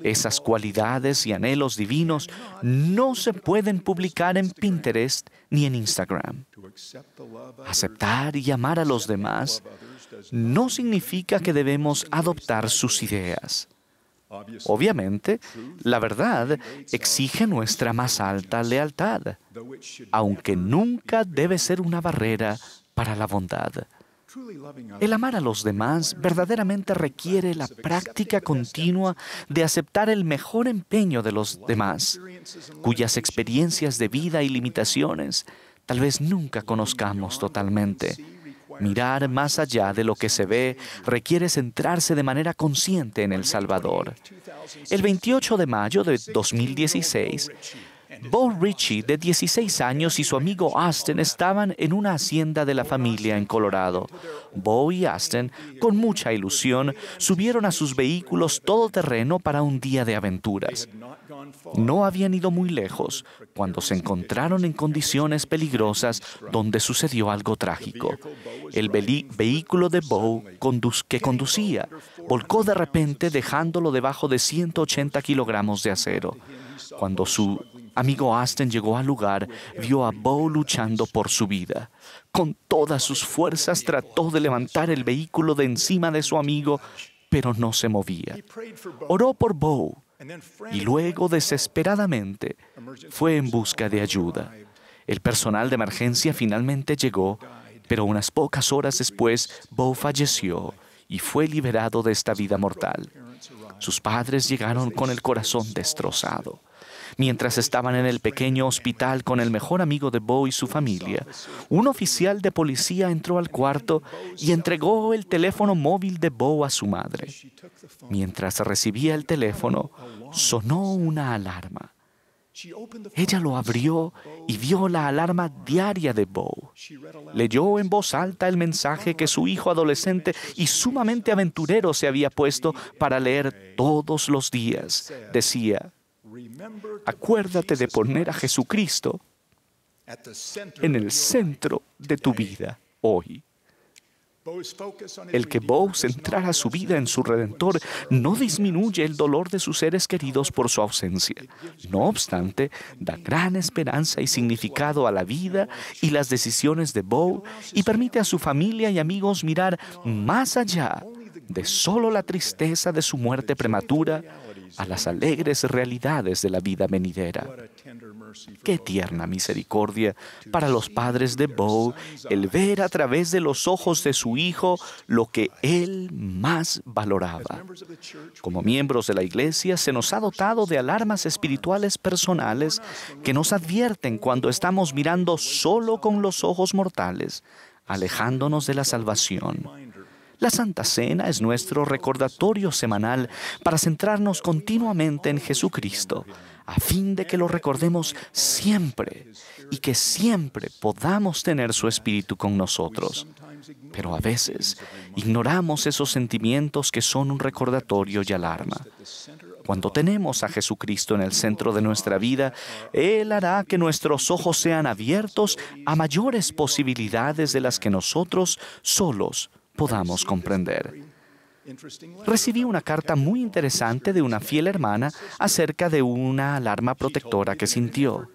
Esas cualidades y anhelos divinos no se pueden publicar en Pinterest ni en Instagram. Aceptar y amar a los demás no significa que debemos adoptar sus ideas. Obviamente, la verdad exige nuestra más alta lealtad, aunque nunca debe ser una barrera para la bondad. El amar a los demás verdaderamente requiere la práctica continua de aceptar el mejor empeño de los demás, cuyas experiencias de vida y limitaciones tal vez nunca conozcamos totalmente. Mirar más allá de lo que se ve requiere centrarse de manera consciente en el Salvador. El 28 de mayo de 2016, Bo Ritchie, de 16 años, y su amigo Austin estaban en una hacienda de la familia en Colorado. Bo y Austin, con mucha ilusión, subieron a sus vehículos todoterreno para un día de aventuras. No habían ido muy lejos cuando se encontraron en condiciones peligrosas donde sucedió algo trágico. El vehículo de Bo que conducía volcó de repente, dejándolo debajo de 180 kilogramos de acero. Cuando su amigo Austin llegó al lugar, vio a Bo luchando por su vida. Con todas sus fuerzas trató de levantar el vehículo de encima de su amigo, pero no se movía. Oró por Bo y luego, desesperadamente, fue en busca de ayuda. El personal de emergencia finalmente llegó, pero unas pocas horas después, Bo falleció y fue liberado de esta vida mortal. Sus padres llegaron con el corazón destrozado. Mientras estaban en el pequeño hospital con el mejor amigo de Bo y su familia, un oficial de policía entró al cuarto y entregó el teléfono móvil de Bo a su madre. Mientras recibía el teléfono, sonó una alarma. Ella lo abrió y vio la alarma diaria de Bo. Leyó en voz alta el mensaje que su hijo adolescente y sumamente aventurero se había puesto para leer todos los días. Decía: acuérdate de poner a Jesucristo en el centro de tu vida hoy. El que Bo centrara su vida en su Redentor no disminuye el dolor de sus seres queridos por su ausencia. No obstante, da gran esperanza y significado a la vida y las decisiones de Bo y permite a su familia y amigos mirar más allá de solo la tristeza de su muerte prematura a las alegres realidades de la vida venidera. Qué tierna misericordia para los padres de Bo el ver a través de los ojos de su hijo lo que él más valoraba. Como miembros de la Iglesia, se nos ha dotado de alarmas espirituales personales que nos advierten cuando estamos mirando solo con los ojos mortales, alejándonos de la salvación. La Santa Cena es nuestro recordatorio semanal para centrarnos continuamente en Jesucristo, a fin de que lo recordemos siempre y que siempre podamos tener su Espíritu con nosotros. Pero a veces ignoramos esos sentimientos que son un recordatorio y alarma. Cuando tenemos a Jesucristo en el centro de nuestra vida, Él hará que nuestros ojos sean abiertos a mayores posibilidades de las que nosotros solos podamos comprender. Recibí una carta muy interesante de una fiel hermana acerca de una alarma protectora que sintió.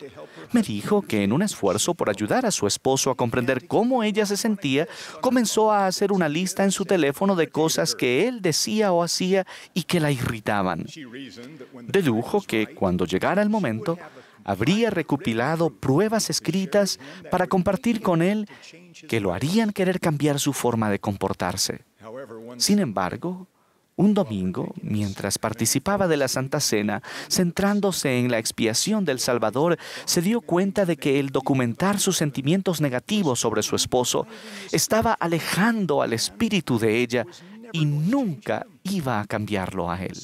Me dijo que en un esfuerzo por ayudar a su esposo a comprender cómo ella se sentía, comenzó a hacer una lista en su teléfono de cosas que él decía o hacía y que la irritaban. Dedujo que cuando llegara el momento, habría recopilado pruebas escritas para compartir con él que lo harían querer cambiar su forma de comportarse. Sin embargo, un domingo, mientras participaba de la Santa Cena, centrándose en la expiación del Salvador, se dio cuenta de que el documentar sus sentimientos negativos sobre su esposo estaba alejando al espíritu de ella y nunca iba a cambiarlo a él.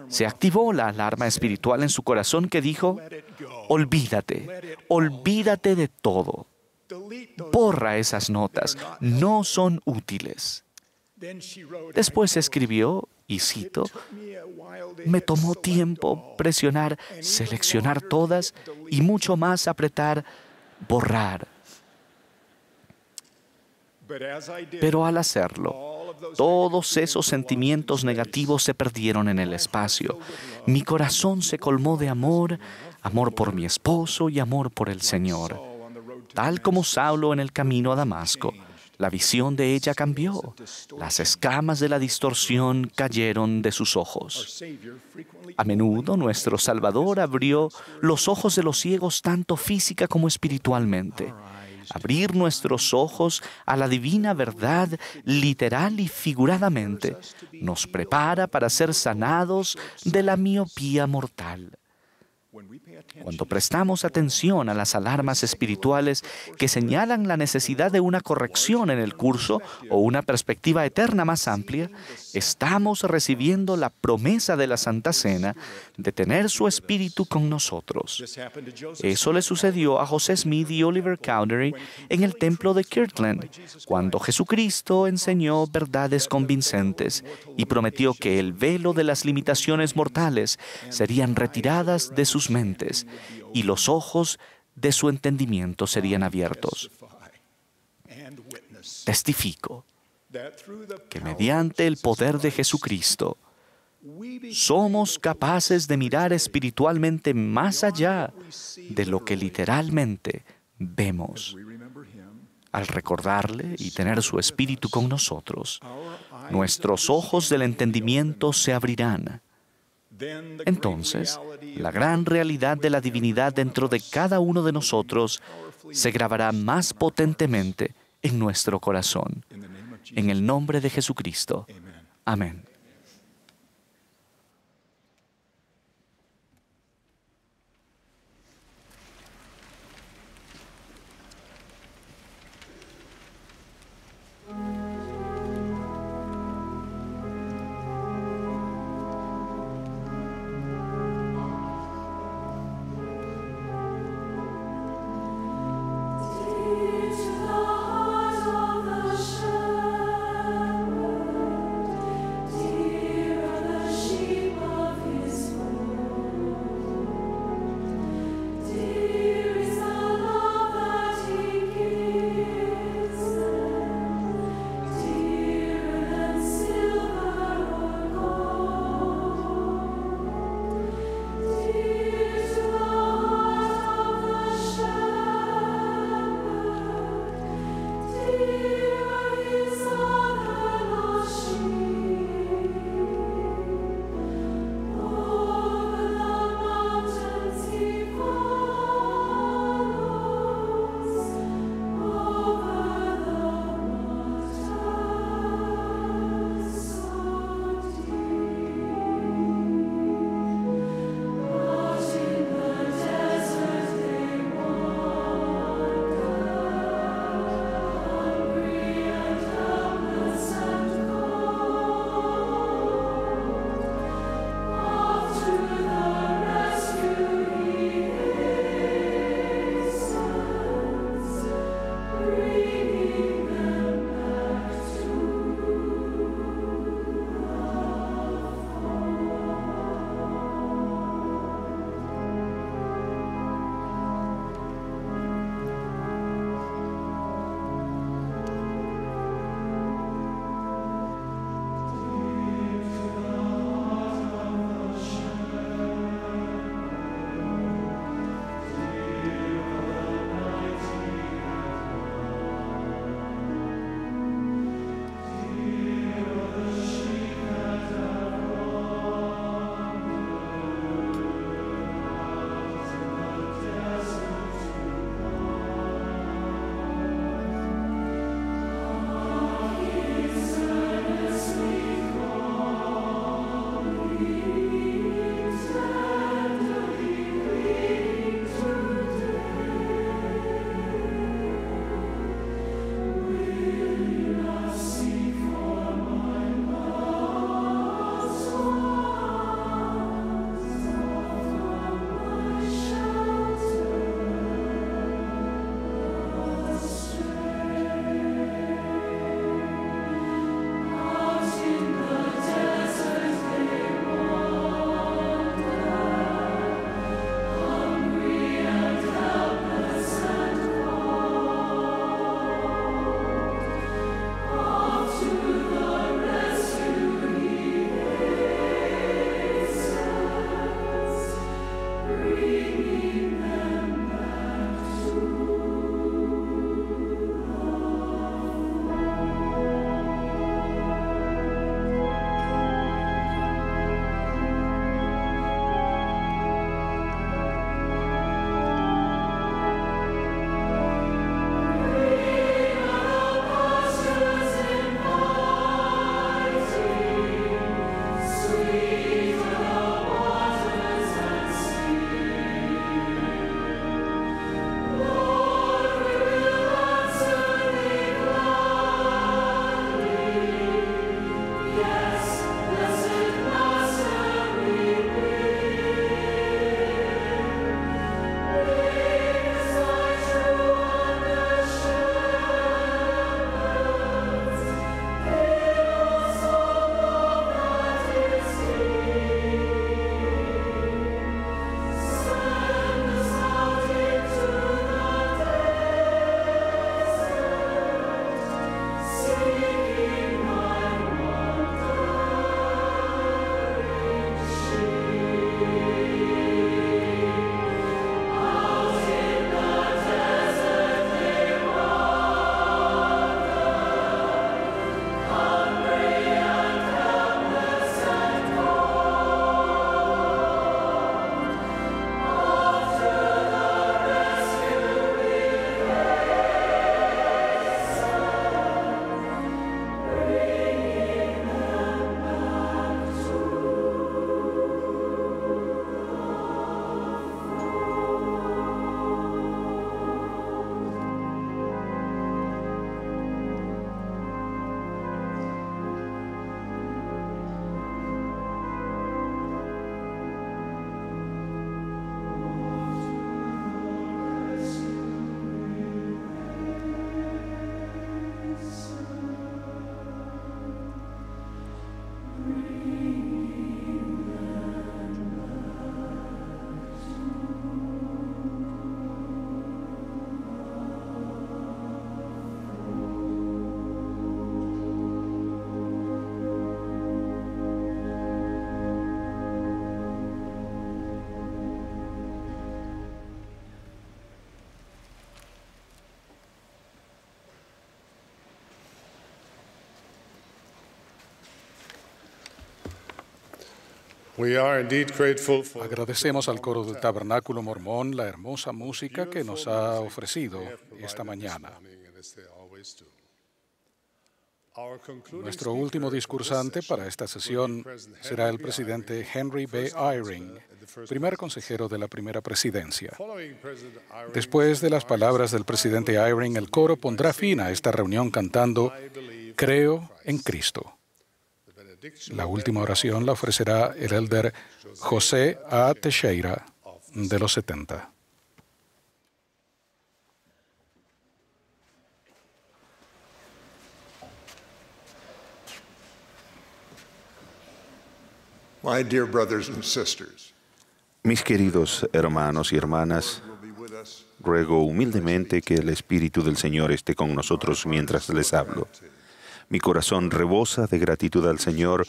Se activó la alarma espiritual en su corazón que dijo: olvídate, olvídate de todo. Borra esas notas, no son útiles. Después escribió, y cito: me tomó tiempo presionar, seleccionar todas y mucho más apretar, borrar. Pero al hacerlo, todos esos sentimientos negativos se perdieron en el espacio. Mi corazón se colmó de amor, amor por mi esposo y amor por el Señor. Tal como Saulo en el camino a Damasco, la visión de ella cambió. Las escamas de la distorsión cayeron de sus ojos. A menudo nuestro Salvador abrió los ojos de los ciegos tanto física como espiritualmente. Abrir nuestros ojos a la divina verdad, literal y figuradamente, nos prepara para ser sanados de la miopía mortal. Cuando prestamos atención a las alarmas espirituales que señalan la necesidad de una corrección en el curso o una perspectiva eterna más amplia, estamos recibiendo la promesa de la Santa Cena de tener su Espíritu con nosotros. Eso le sucedió a José Smith y Oliver Cowdery en el templo de Kirtland, cuando Jesucristo enseñó verdades convincentes y prometió que el velo de las limitaciones mortales serían retiradas de sus mentes y los ojos de su entendimiento serían abiertos. Testifico que mediante el poder de Jesucristo somos capaces de mirar espiritualmente más allá de lo que literalmente vemos. Al recordarle y tener su Espíritu con nosotros, nuestros ojos del entendimiento se abrirán. Entonces, la gran realidad de la divinidad dentro de cada uno de nosotros se grabará más potentemente en nuestro corazón. En el nombre de Jesucristo. Amén. Agradecemos al coro del Tabernáculo Mormón la hermosa música que nos ha ofrecido esta mañana. Nuestro último discursante para esta sesión será el presidente Henry B. Eyring, primer consejero de la primera presidencia. Después de las palabras del presidente Eyring, el coro pondrá fin a esta reunión cantando "Creo en Cristo". La última oración la ofrecerá el elder José A. Teixeira, de los 70. My dear brothers and sisters, Mis queridos hermanos y hermanas, ruego humildemente que el Espíritu del Señor esté con nosotros mientras les hablo. Mi corazón rebosa de gratitud al Señor,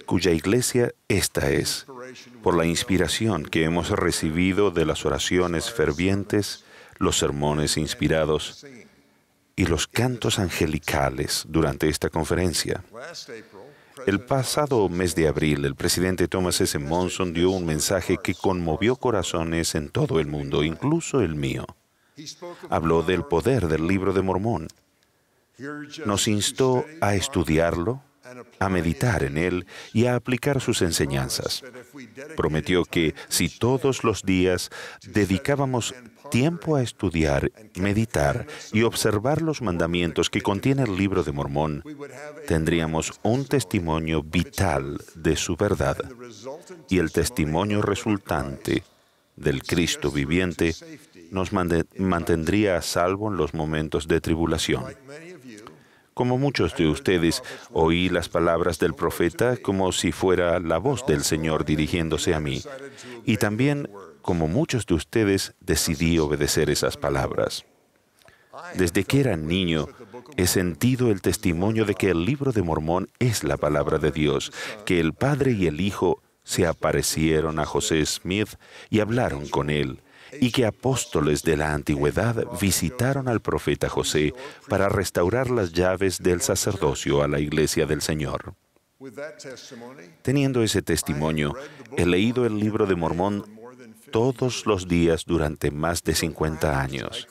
cuya iglesia esta es, por la inspiración que hemos recibido de las oraciones fervientes, los sermones inspirados y los cantos angelicales durante esta conferencia. El pasado mes de abril, el presidente Thomas S. Monson dio un mensaje que conmovió corazones en todo el mundo, incluso el mío. Habló del poder del Libro de Mormón. Nos instó a estudiarlo, a meditar en él y a aplicar sus enseñanzas. Prometió que si todos los días dedicábamos tiempo a estudiar, meditar y observar los mandamientos que contiene el Libro de Mormón, tendríamos un testimonio vital de su verdad, y el testimonio resultante del Cristo viviente nos mantendría a salvo en los momentos de tribulación. Como muchos de ustedes, oí las palabras del profeta como si fuera la voz del Señor dirigiéndose a mí. Y también, como muchos de ustedes, decidí obedecer esas palabras. Desde que era niño, he sentido el testimonio de que el Libro de Mormón es la palabra de Dios, que el Padre y el Hijo se aparecieron a José Smith y hablaron con él, y que apóstoles de la antigüedad visitaron al profeta José para restaurar las llaves del sacerdocio a la iglesia del Señor. Teniendo ese testimonio, he leído el Libro de Mormón todos los días durante más de 50 años,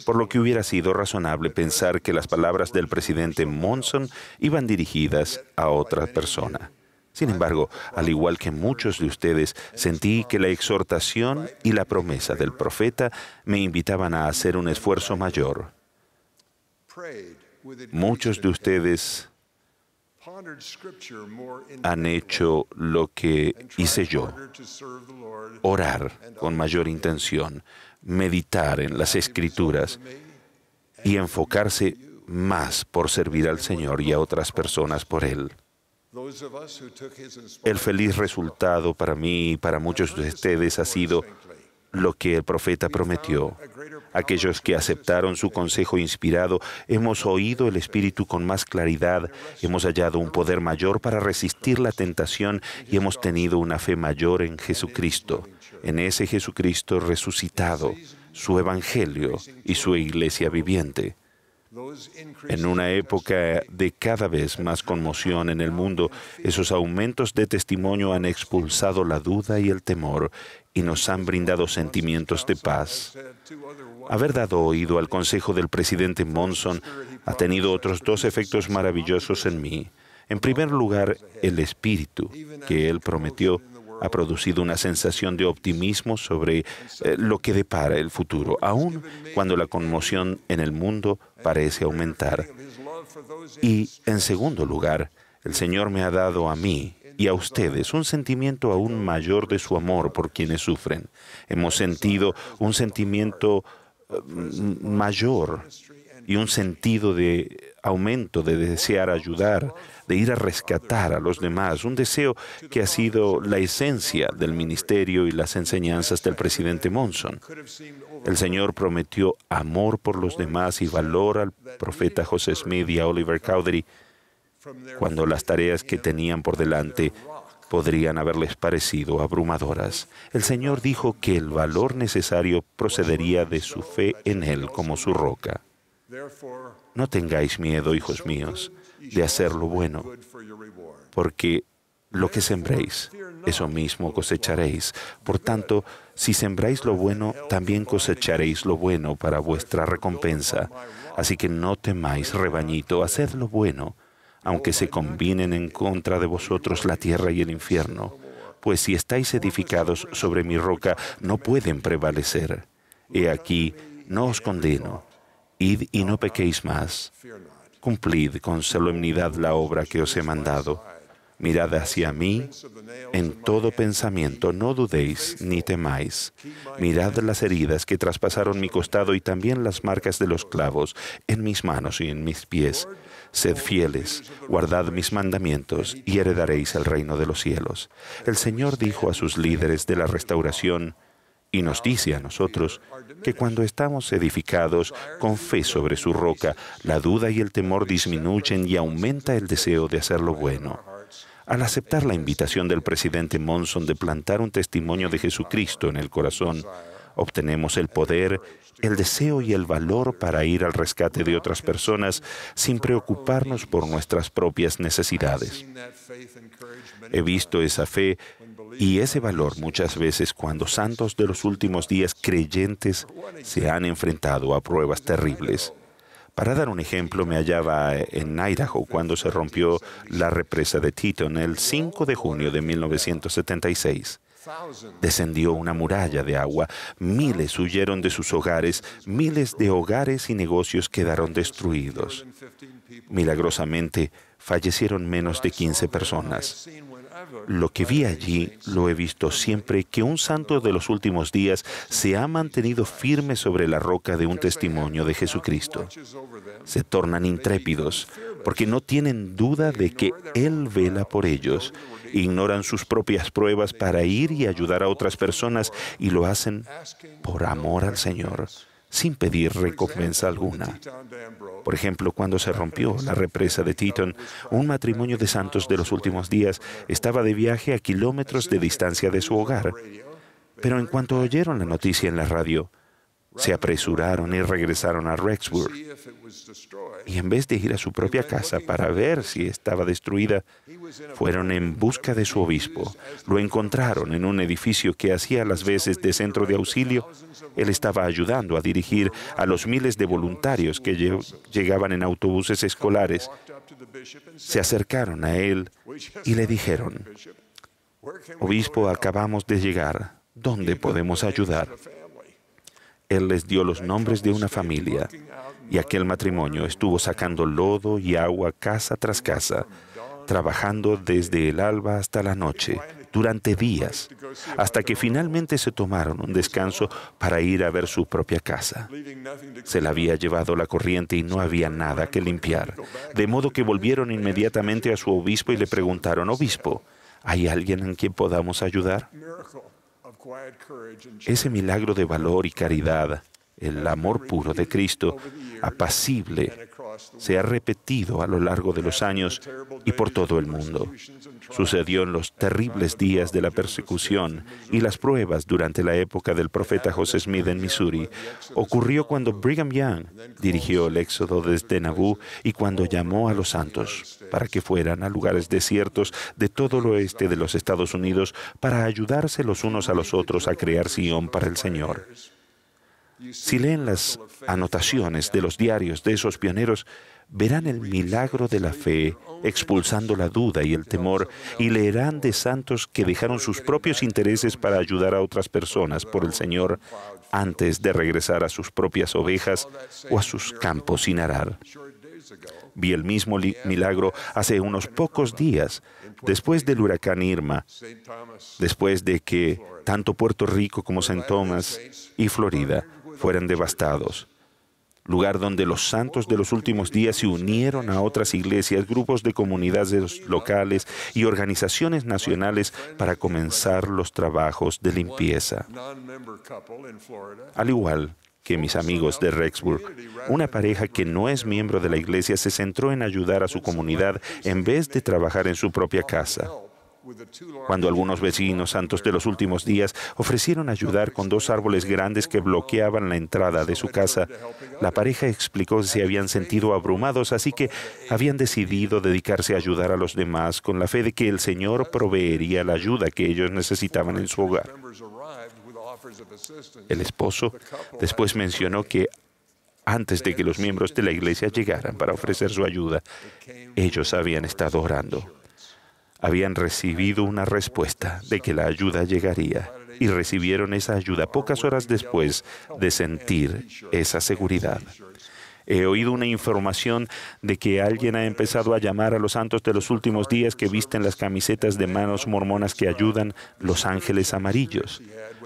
por lo que hubiera sido razonable pensar que las palabras del presidente Monson iban dirigidas a otra persona. Sin embargo, al igual que muchos de ustedes, sentí que la exhortación y la promesa del profeta me invitaban a hacer un esfuerzo mayor. Muchos de ustedes han hecho lo que hice yo: orar con mayor intención, meditar en las Escrituras y enfocarse más por servir al Señor y a otras personas por Él. El feliz resultado para mí y para muchos de ustedes ha sido lo que el profeta prometió. Aquellos que aceptaron su consejo inspirado, hemos oído el Espíritu con más claridad, hemos hallado un poder mayor para resistir la tentación y hemos tenido una fe mayor en Jesucristo, en ese Jesucristo resucitado, su Evangelio y su iglesia viviente. En una época de cada vez más conmoción en el mundo, esos aumentos de testimonio han expulsado la duda y el temor y nos han brindado sentimientos de paz. Haber dado oído al consejo del presidente Monson ha tenido otros dos efectos maravillosos en mí. En primer lugar, el espíritu que él prometió ha producido una sensación de optimismo sobre lo que depara el futuro, aun cuando la conmoción en el mundo parece aumentar. Y, en segundo lugar, el Señor me ha dado a mí y a ustedes un sentimiento aún mayor de su amor por quienes sufren. Hemos sentido un sentimiento mayor y un sentido de aumento de desear ayudar, de ir a rescatar a los demás, un deseo que ha sido la esencia del ministerio y las enseñanzas del presidente Monson. El Señor prometió amor por los demás y valor al profeta José Smith y a Oliver Cowdery cuando las tareas que tenían por delante podrían haberles parecido abrumadoras. El Señor dijo que el valor necesario procedería de su fe en Él como su roca. No tengáis miedo, hijos míos, de hacer lo bueno, porque Lo que sembréis, eso mismo cosecharéis. Por tanto, si sembráis lo bueno, también cosecharéis lo bueno para vuestra recompensa. Así que no temáis, rebañito, haced lo bueno, aunque se combinen en contra de vosotros la tierra y el infierno. Pues si estáis edificados sobre mi roca, no pueden prevalecer. He aquí, no os condeno. Id y no pequéis más. Cumplid con solemnidad la obra que os he mandado. Mirad hacia mí en todo pensamiento, no dudéis ni temáis. Mirad las heridas que traspasaron mi costado y también las marcas de los clavos en mis manos y en mis pies. Sed fieles, guardad mis mandamientos y heredaréis el reino de los cielos. El Señor dijo a sus líderes de la restauración, y nos dice a nosotros, que cuando estamos edificados con fe sobre su roca, la duda y el temor disminuyen y aumenta el deseo de hacer lo bueno. Al aceptar la invitación del presidente Monson de plantar un testimonio de Jesucristo en el corazón, obtenemos el poder, el deseo y el valor para ir al rescate de otras personas sin preocuparnos por nuestras propias necesidades. He visto esa fe y ese valor muchas veces cuando santos de los últimos días creyentes se han enfrentado a pruebas terribles. Para dar un ejemplo, me hallaba en Idaho cuando se rompió la represa de Teton el 5 de junio de 1976. Descendió una muralla de agua, miles huyeron de sus hogares, miles de hogares y negocios quedaron destruidos. Milagrosamente, fallecieron menos de 15 personas. Lo que vi allí lo he visto siempre, que un santo de los últimos días se ha mantenido firme sobre la roca de un testimonio de Jesucristo. Se tornan intrépidos porque no tienen duda de que Él vela por ellos. Ignoran sus propias pruebas para ir y ayudar a otras personas y lo hacen por amor al Señor, sin pedir recompensa alguna. Por ejemplo, cuando se rompió la represa de Teton, un matrimonio de santos de los últimos días estaba de viaje a kilómetros de distancia de su hogar. Pero en cuanto oyeron la noticia en la radio, se apresuraron y regresaron a Rexburg. Y en vez de ir a su propia casa para ver si estaba destruida, fueron en busca de su obispo. Lo encontraron en un edificio que hacía las veces de centro de auxilio. Él estaba ayudando a dirigir a los miles de voluntarios que llegaban en autobuses escolares. Se acercaron a él y le dijeron, «Obispo, acabamos de llegar. ¿Dónde podemos ayudar?» Él les dio los nombres de una familia, y aquel matrimonio estuvo sacando lodo y agua casa tras casa, trabajando desde el alba hasta la noche, durante días, hasta que finalmente se tomaron un descanso para ir a ver su propia casa. Se la había llevado la corriente y no había nada que limpiar, de modo que volvieron inmediatamente a su obispo y le preguntaron, «Obispo, ¿hay alguien en quien podamos ayudar?» Ese milagro de valor y caridad, el amor puro de Cristo, apacible, se ha repetido a lo largo de los años y por todo el mundo. Sucedió en los terribles días de la persecución y las pruebas durante la época del profeta José Smith en Missouri. Ocurrió cuando Brigham Young dirigió el éxodo desde Nauvoo y cuando llamó a los santos para que fueran a lugares desiertos de todo el oeste de los Estados Unidos para ayudarse los unos a los otros a crear Sion para el Señor. Si leen las anotaciones de los diarios de esos pioneros, verán el milagro de la fe expulsando la duda y el temor, y leerán de santos que dejaron sus propios intereses para ayudar a otras personas por el Señor antes de regresar a sus propias ovejas o a sus campos sin arar. Vi el mismo milagro hace unos pocos días, después del huracán Irma, después de que tanto Puerto Rico como St. Thomas y Florida fueran devastados, lugar donde los santos de los últimos días se unieron a otras iglesias, grupos de comunidades locales y organizaciones nacionales para comenzar los trabajos de limpieza. Al igual que mis amigos de Rexburg, una pareja que no es miembro de la iglesia se centró en ayudar a su comunidad en vez de trabajar en su propia casa. Cuando algunos vecinos santos de los últimos días ofrecieron ayudar con 2 árboles grandes que bloqueaban la entrada de su casa, la pareja explicó que se habían sentido abrumados, así que habían decidido dedicarse a ayudar a los demás con la fe de que el Señor proveería la ayuda que ellos necesitaban en su hogar. El esposo después mencionó que antes de que los miembros de la iglesia llegaran para ofrecer su ayuda, ellos habían estado orando. Habían recibido una respuesta de que la ayuda llegaría y recibieron esa ayuda pocas horas después de sentir esa seguridad. He oído una información de que alguien ha empezado a llamar a los santos de los últimos días que visten las camisetas de manos mormonas que ayudan, los ángeles amarillos.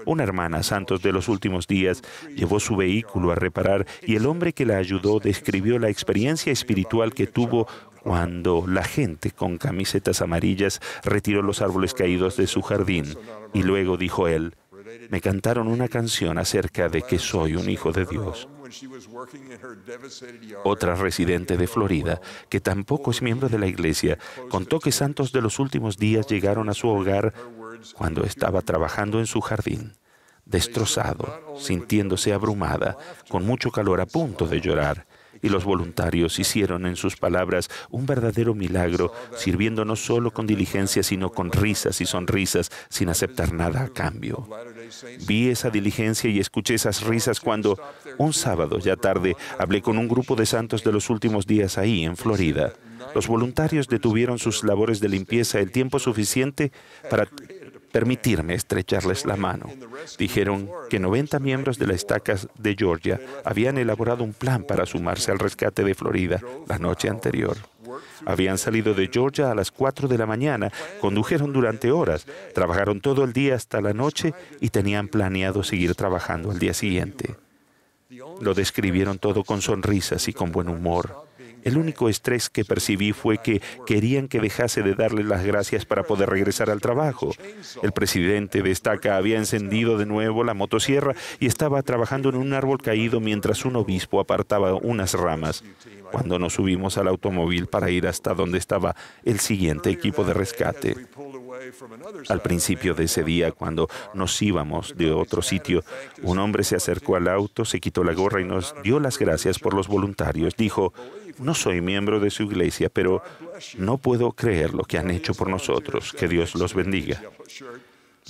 Una hermana santos de los últimos días llevó su vehículo a reparar y el hombre que la ayudó describió la experiencia espiritual que tuvo cuando la gente con camisetas amarillas retiró los árboles caídos de su jardín. Y luego dijo él, me cantaron una canción acerca de que soy un hijo de Dios. Otra residente de Florida, que tampoco es miembro de la iglesia, contó que santos de los últimos días llegaron a su hogar cuando estaba trabajando en su jardín, destrozado, sintiéndose abrumada, con mucho calor, a punto de llorar. Y los voluntarios hicieron, en sus palabras, un verdadero milagro, sirviendo no solo con diligencia, sino con risas y sonrisas, sin aceptar nada a cambio. Vi esa diligencia y escuché esas risas cuando, un sábado ya tarde, hablé con un grupo de santos de los últimos días ahí, en Florida. Los voluntarios detuvieron sus labores de limpieza el tiempo suficiente para permitirme estrecharles la mano. Dijeron que 90 miembros de la estaca de Georgia habían elaborado un plan para sumarse al rescate de Florida la noche anterior. Habían salido de Georgia a las 4 de la mañana, condujeron durante horas, trabajaron todo el día hasta la noche y tenían planeado seguir trabajando al día siguiente. Lo describieron todo con sonrisas y con buen humor. El único estrés que percibí fue que querían que dejase de darles las gracias para poder regresar al trabajo. El presidente de estaca había encendido de nuevo la motosierra y estaba trabajando en un árbol caído mientras un obispo apartaba unas ramas. Cuando nos subimos al automóvil para ir hasta donde estaba el siguiente equipo de rescate. Al principio de ese día, cuando nos íbamos de otro sitio, un hombre se acercó al auto, se quitó la gorra y nos dio las gracias por los voluntarios. Dijo, no soy miembro de su iglesia, pero no puedo creer lo que han hecho por nosotros. Que Dios los bendiga.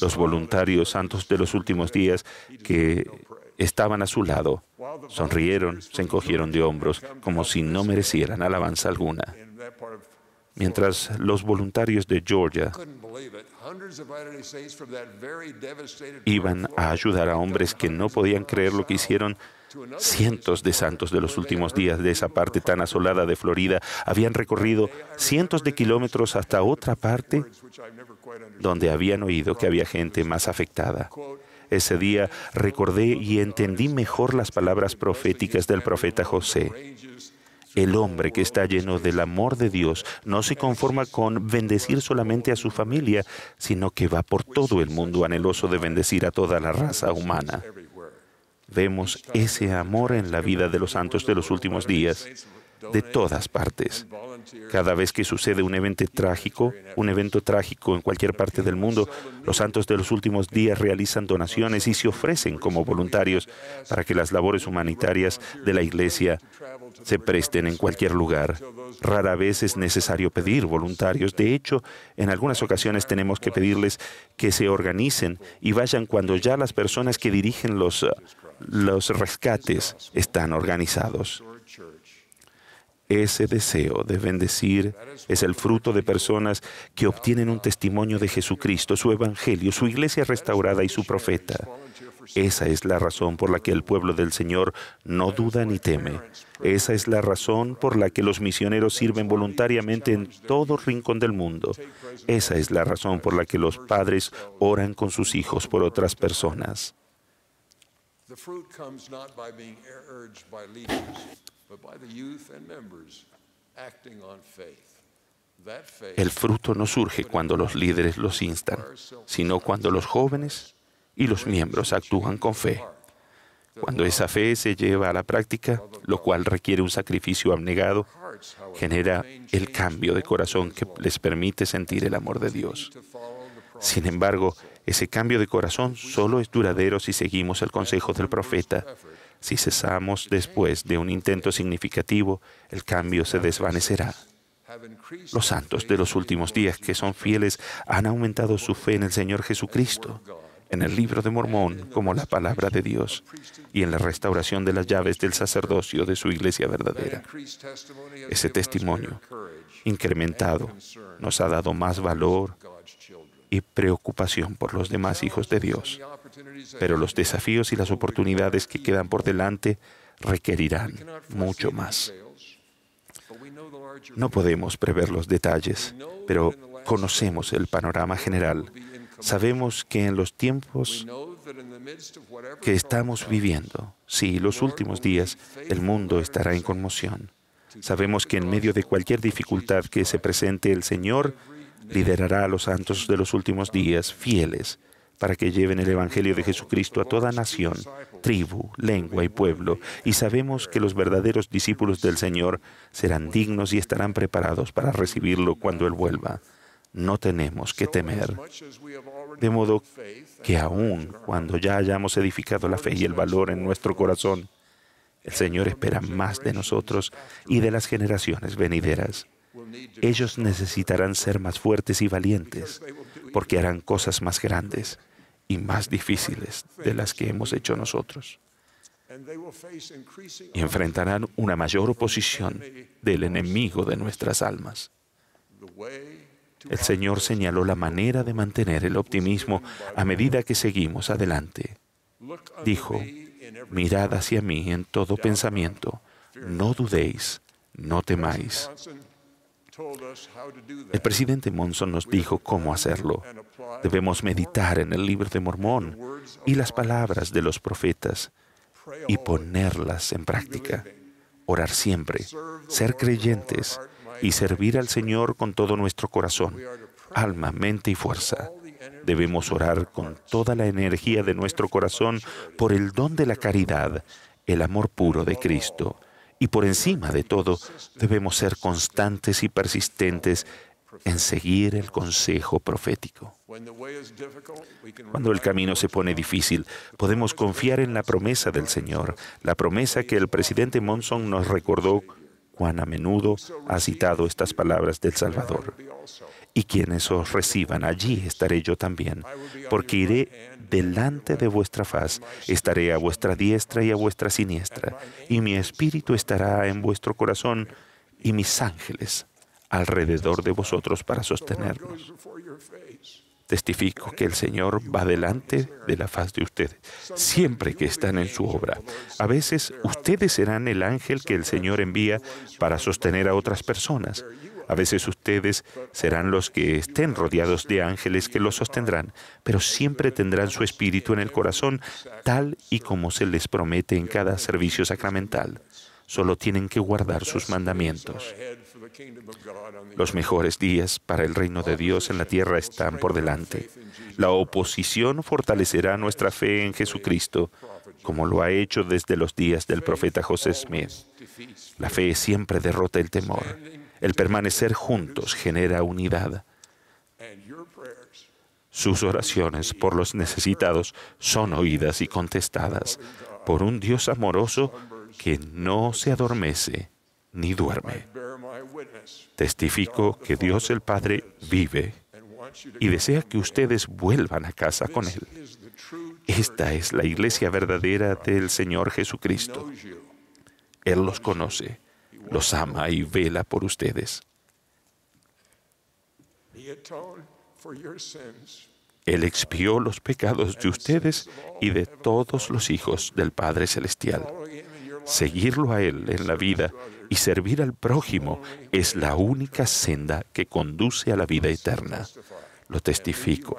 Los voluntarios santos de los últimos días que estaban a su lado sonrieron, se encogieron de hombros, como si no merecieran alabanza alguna. Mientras los voluntarios de Georgia iban a ayudar a hombres que no podían creer lo que hicieron, cientos de santos de los últimos días de esa parte tan asolada de Florida habían recorrido cientos de kilómetros hasta otra parte donde habían oído que había gente más afectada. Ese día recordé y entendí mejor las palabras proféticas del profeta José. El hombre que está lleno del amor de Dios no se conforma con bendecir solamente a su familia, sino que va por todo el mundo anheloso de bendecir a toda la raza humana. Vemos ese amor en la vida de los santos de los últimos días, de todas partes. Cada vez que sucede un evento trágico en cualquier parte del mundo, los santos de los últimos días realizan donaciones y se ofrecen como voluntarios para que las labores humanitarias de la iglesia se presten en cualquier lugar. Rara vez es necesario pedir voluntarios. De hecho, en algunas ocasiones tenemos que pedirles que se organicen y vayan cuando ya las personas que dirigen los rescates están organizados. Ese deseo de bendecir es el fruto de personas que obtienen un testimonio de Jesucristo, su evangelio, su iglesia restaurada y su profeta. Esa es la razón por la que el pueblo del Señor no duda ni teme. Esa es la razón por la que los misioneros sirven voluntariamente en todo rincón del mundo. Esa es la razón por la que los padres oran con sus hijos por otras personas. El fruto no surge cuando los líderes los instan, sino cuando los jóvenes y los miembros actúan con fe. Cuando esa fe se lleva a la práctica, lo cual requiere un sacrificio abnegado, genera el cambio de corazón que les permite sentir el amor de Dios. Sin embargo, ese cambio de corazón solo es duradero si seguimos el consejo del profeta. Si cesamos después de un intento significativo, el cambio se desvanecerá. Los santos de los últimos días que son fieles han aumentado su fe en el Señor Jesucristo, en el Libro de Mormón como la palabra de Dios y en la restauración de las llaves del sacerdocio de su iglesia verdadera. Ese testimonio incrementado nos ha dado más valor y preocupación por los demás hijos de Dios. Pero los desafíos y las oportunidades que quedan por delante requerirán mucho más. No podemos prever los detalles, pero conocemos el panorama general. Sabemos que en los tiempos que estamos viviendo, sí, los últimos días, el mundo estará en conmoción. Sabemos que en medio de cualquier dificultad que se presente, el Señor liderará a los santos de los últimos días fieles para que lleven el Evangelio de Jesucristo a toda nación, tribu, lengua y pueblo. Y sabemos que los verdaderos discípulos del Señor serán dignos y estarán preparados para recibirlo cuando Él vuelva. No tenemos que temer. De modo que aun cuando ya hayamos edificado la fe y el valor en nuestro corazón, el Señor espera más de nosotros y de las generaciones venideras. Ellos necesitarán ser más fuertes y valientes, porque harán cosas más grandes y más difíciles de las que hemos hecho nosotros. Y enfrentarán una mayor oposición del enemigo de nuestras almas. El Señor señaló la manera de mantener el optimismo a medida que seguimos adelante. Dijo: mirad hacia mí en todo pensamiento, no dudéis, no temáis. El presidente Monson nos dijo cómo hacerlo. Debemos meditar en el Libro de Mormón y las palabras de los profetas y ponerlas en práctica. Orar siempre, ser creyentes y servir al Señor con todo nuestro corazón, alma, mente y fuerza. Debemos orar con toda la energía de nuestro corazón por el don de la caridad, el amor puro de Cristo. Y por encima de todo, debemos ser constantes y persistentes en seguir el consejo profético. Cuando el camino se pone difícil, podemos confiar en la promesa del Señor, la promesa que el presidente Monson nos recordó cuán a menudo ha citado estas palabras del Salvador. Y quienes os reciban, allí estaré yo también, porque iré delante de vuestra faz, estaré a vuestra diestra y a vuestra siniestra, y mi espíritu estará en vuestro corazón, y mis ángeles alrededor de vosotros para sostenernos. Testifico que el Señor va delante de la faz de ustedes, siempre que están en su obra. A veces, ustedes serán el ángel que el Señor envía para sostener a otras personas. A veces ustedes serán los que estén rodeados de ángeles que los sostendrán, pero siempre tendrán su espíritu en el corazón, tal y como se les promete en cada servicio sacramental. Solo tienen que guardar sus mandamientos. Los mejores días para el reino de Dios en la tierra están por delante. La oposición fortalecerá nuestra fe en Jesucristo, como lo ha hecho desde los días del profeta José Smith. La fe siempre derrota el temor. El permanecer juntos genera unidad. Sus oraciones por los necesitados son oídas y contestadas por un Dios amoroso que no se adormece ni duerme. Testifico que Dios el Padre vive y desea que ustedes vuelvan a casa con Él. Esta es la iglesia verdadera del Señor Jesucristo. Él los conoce, los ama y vela por ustedes. Él expió los pecados de ustedes y de todos los hijos del Padre Celestial. Seguirlo a Él en la vida y servir al prójimo es la única senda que conduce a la vida eterna. Lo testifico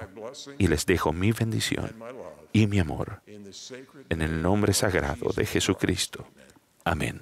y les dejo mi bendición y mi amor en el nombre sagrado de Jesucristo. Amén.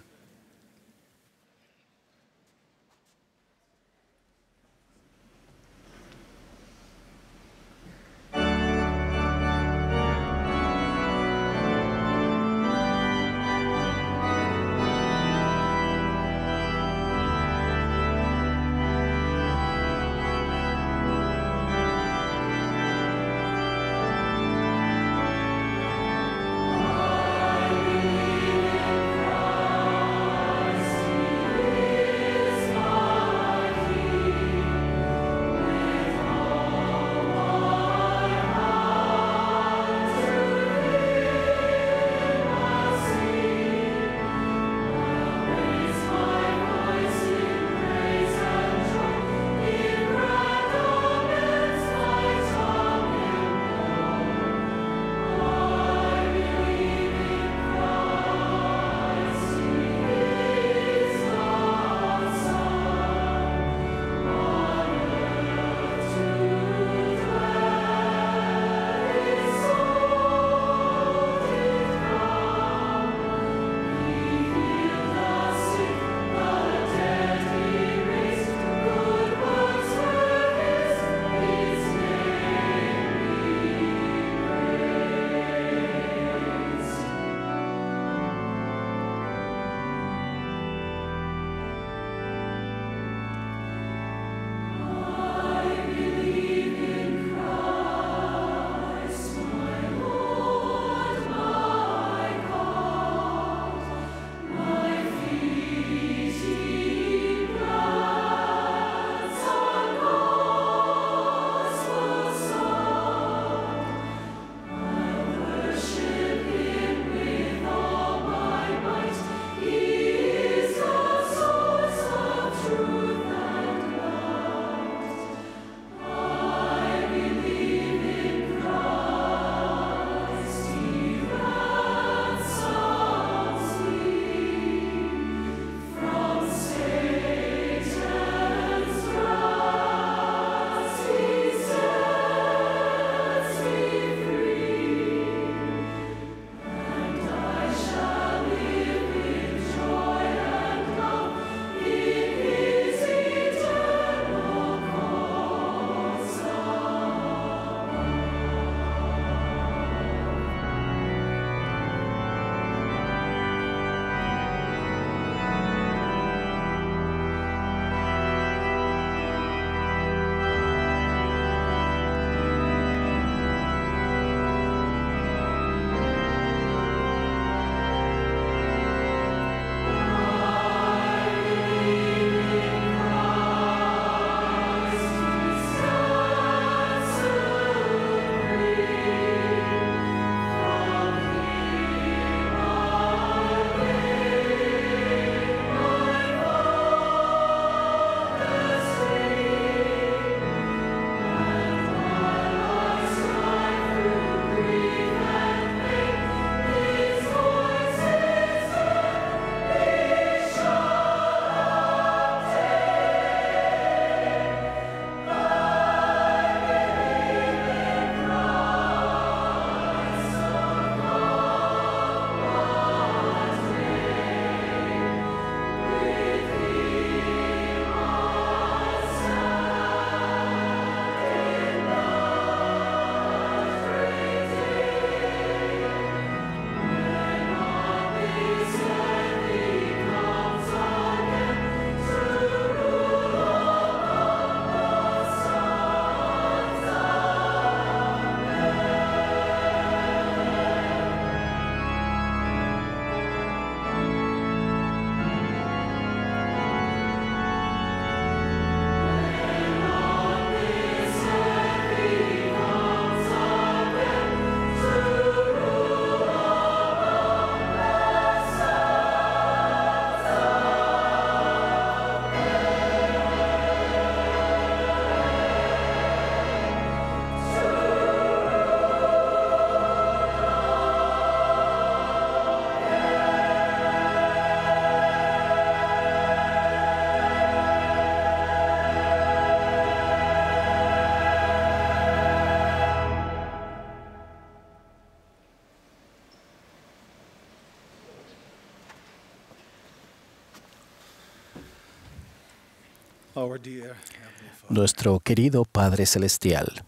Nuestro querido Padre Celestial,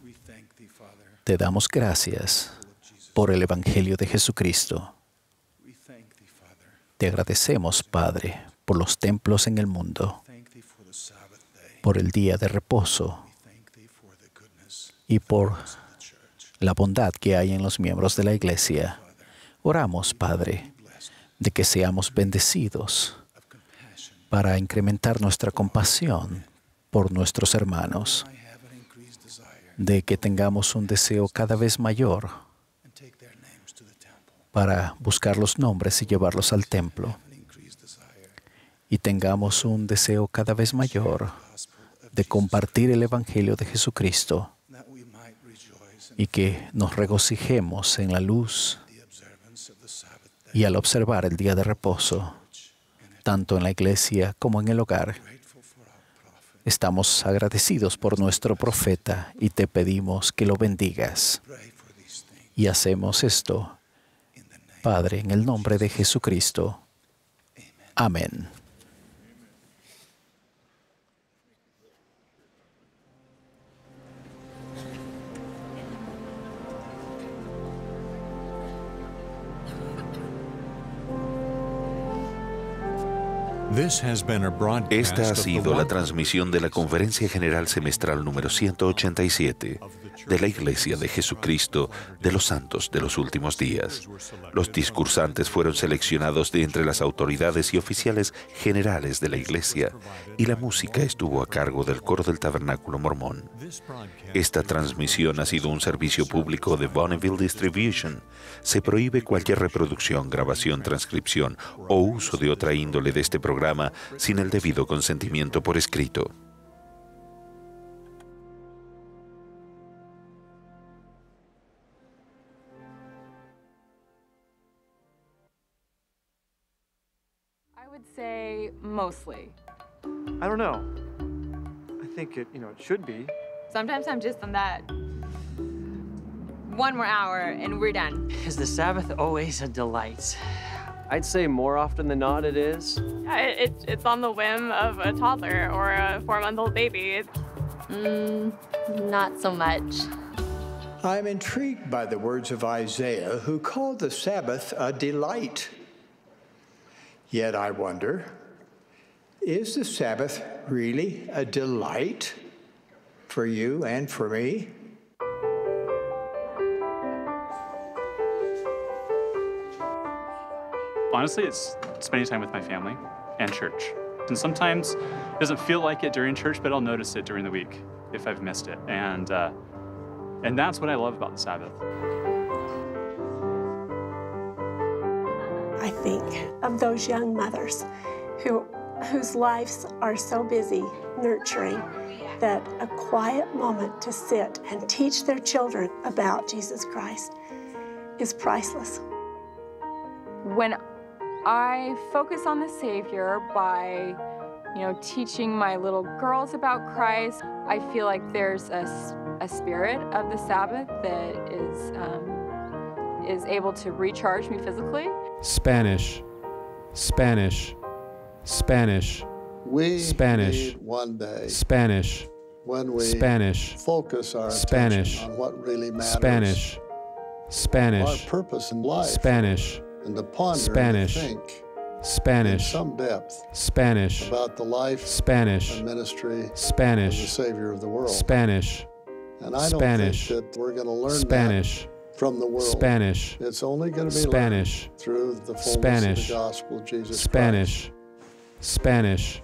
te damos gracias por el Evangelio de Jesucristo. Te agradecemos, Padre, por los templos en el mundo, por el día de reposo y por la bondad que hay en los miembros de la Iglesia. Oramos, Padre, de que seamos bendecidos para incrementar nuestra compasión por nuestros hermanos, de que tengamos un deseo cada vez mayor para buscar los nombres y llevarlos al templo, y tengamos un deseo cada vez mayor de compartir el Evangelio de Jesucristo, y que nos regocijemos en la luz y al observar el día de reposo, tanto en la iglesia como en el hogar. Estamos agradecidos por nuestro profeta y te pedimos que lo bendigas. Y hacemos esto, Padre, en el nombre de Jesucristo. Amén. Esta ha sido la transmisión de la Conferencia General Semestral número 187 de la Iglesia de Jesucristo de los Santos de los Últimos Días. Los discursantes fueron seleccionados de entre las autoridades y oficiales generales de la Iglesia, y la música estuvo a cargo del Coro del Tabernáculo Mormón. Esta transmisión ha sido un servicio público de Bonneville Distribution. Se prohíbe cualquier reproducción, grabación, transcripción o uso de otra índole de este programa sin el debido consentimiento por escrito. I would say mostly. I don't know. I think it should be. Sometimes I'm just on that one more hour and we're done. Is the Sabbath always a delight? I'd say more often than not it is. It's on the whim of a toddler or a 4-month-old baby. Not so much. I'm intrigued by the words of Isaiah, who called the Sabbath a delight. Yet I wonder, is the Sabbath really a delight for you and for me? Honestly, it's spending time with my family and church. And sometimes it doesn't feel like it during church, but I'll notice it during the week if I've missed it. And that's what I love about the Sabbath. I think of those young mothers whose lives are so busy nurturing that a quiet moment to sit and teach their children about Jesus Christ is priceless. When I focus on the Savior by, teaching my little girls about Christ, I feel like there's a spirit of the Sabbath that is able to recharge me physically. Spanish, Spanish, Spanish, Spanish, one day, Spanish, when we Spanish, focus our Spanish, attention on what really matters, Spanish, Spanish, our purpose in life, Spanish, and to ponder Spanish, and think Spanish, in some depth Spanish, about the life Spanish, and ministry Spanish, of the Savior of the world. Spanish, And I don't Spanish, think that we're going to learn Spanish, that from the world. Spanish, It's only going to be Spanish, learned through the fullness Spanish, of the gospel of Jesus Spanish, Spanish,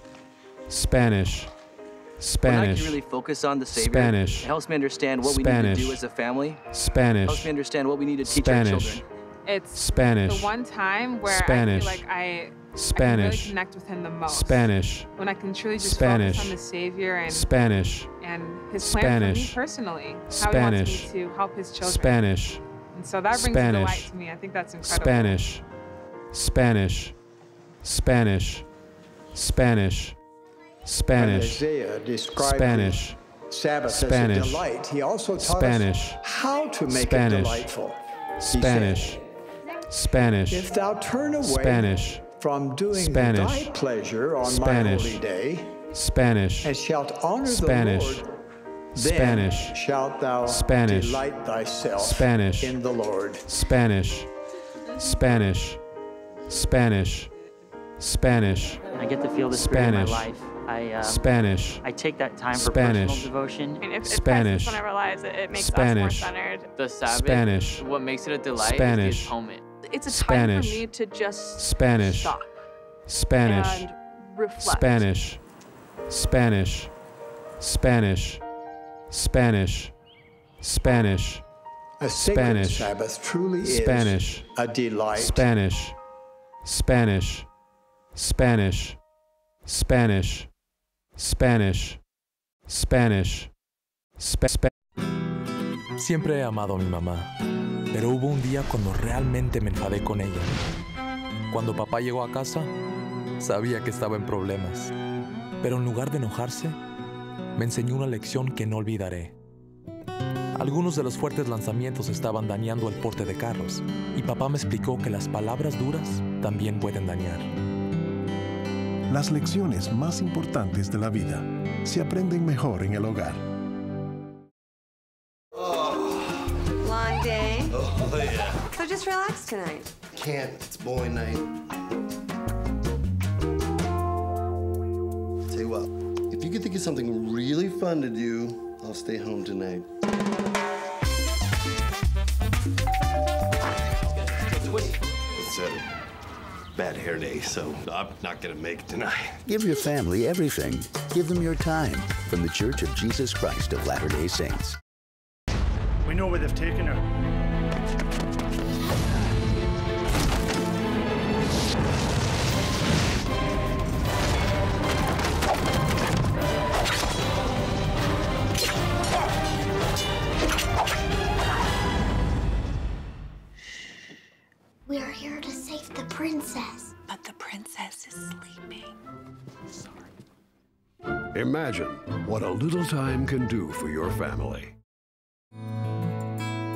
Spanish, When I Spanish, can really focus on the Savior, Spanish, it helps me understand what we Spanish, need to do as a family. Spanish, It helps me understand what we need to teach Spanish, our children. It's Spanish, the one time where Spanish, I feel like I can Spanish, really connect with him the most. Spanish, When I can truly just Spanish, focus on the Savior and Spanish, his plan for me Spanish, personally, how Spanish, he wants me to help his children. Spanish, And so that brings Spanish, delight to me. I think that's incredible. Spanish, Spanish, Spanish, Spanish, Spanish, Isaiah described Spanish, the Sabbath Spanish, as a delight. He also taught Spanish, us how to make Spanish, it delightful. He Spanish, Spanish, said, if thou turn away Spanish, from doing Spanish, thy pleasure on Spanish, my holy day, Spanish, and shalt honor Spanish, the Lord, Spanish, then shalt thou Spanish, delight thyself Spanish, in the Lord. Spanish, Spanish, Spanish, Spanish. I get to feel the Spirit in my life. Spanish. I take that time for Spanish. personal devotion. I mean, if Spanish. Christ is when I realize it makes Spanish. us more centered. The Sabbath, Spanish. what makes it a delight Spanish. is the atonement. It's a Spanish. time for me to just Spanish. stop Spanish. and reflect. Spanish. Spanish. Spanish. Spanish. Spanish. A sacred Spanish. Sabbath truly is Spanish. a delight. Spanish. Spanish. Spanish. Spanish. Spanish. Spanish. Siempre he amado a mi mamá, pero hubo un día cuando realmente me enfadé con ella. Cuando papá llegó a casa, sabía que estaba en problemas, pero en lugar de enojarse, me enseñó una lección que no olvidaré. Algunos de los fuertes lanzamientos estaban dañando el porte de carros, y papá me explicó que las palabras duras también pueden dañar. Las lecciones más importantes de la vida se aprenden mejor en el hogar. Long day? Oh, yeah. So just relax tonight. Can't. It's bowling night. Tell you what, if you could think of something really fun to do, I'll stay home tonight. It's a bad hair day, so I'm not gonna make it tonight. Give your family everything. Give them your time. From the Church of Jesus Christ of Latter-day Saints. We know where they've taken her. We are here to save the princess. But the princess is sleeping. Imagine what a little time can do for your family.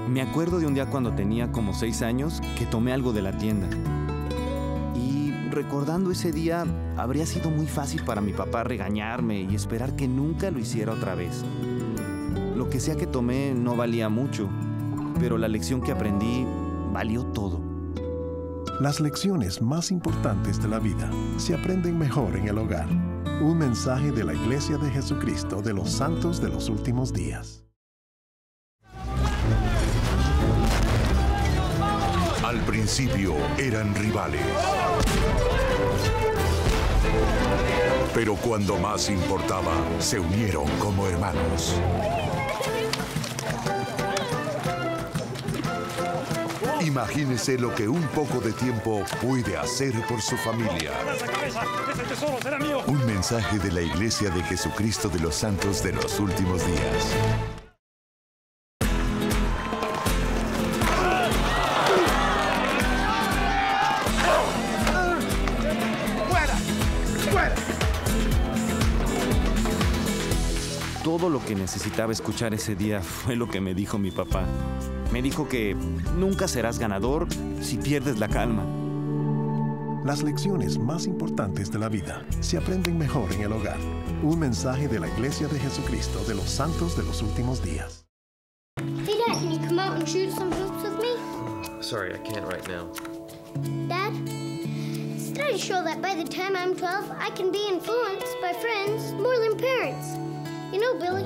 Me acuerdo de un día cuando tenía como 6 años que tomé algo de la tienda. Y recordando ese día, habría sido muy fácil para mi papá regañarme y esperar que nunca lo hiciera otra vez. Lo que sea que tomé no valía mucho, pero la lección que aprendí valió todo. Las lecciones más importantes de la vida se aprenden mejor en el hogar. Un mensaje de la Iglesia de Jesucristo de los Santos de los Últimos Días. Al principio eran rivales. Pero cuando más importaba, se unieron como hermanos. Imagínese lo que un poco de tiempo puede hacer por su familia. Un mensaje de la Iglesia de Jesucristo de los Santos de los Últimos Días. Todo lo que necesitaba escuchar ese día fue lo que me dijo mi papá. Me dijo que nunca serás ganador si pierdes la calma. Las lecciones más importantes de la vida se aprenden mejor en el hogar. Un mensaje de la Iglesia de Jesucristo de los Santos de los Últimos Días. Hey, Dad, can you come out and shoot some hoops with me? Sorry, I can't right now. Dad, studies show that by the time I'm 12, I can be influenced by friends more than parents. You know, Billy,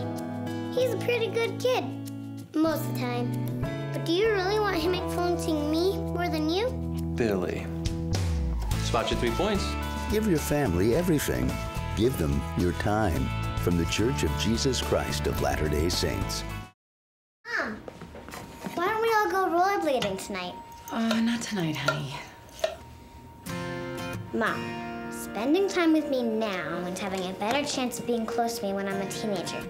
he's a pretty good kid, most of the time. But do you really want him influencing me more than you? Billy. Spot your 3 points. Give your family everything. Give them your time. From the Church of Jesus Christ of Latter-day Saints. Mom, why don't we all go rollerblading tonight? Not tonight, honey. Mom, spending time with me now means having a better chance of being close to me when I'm a teenager.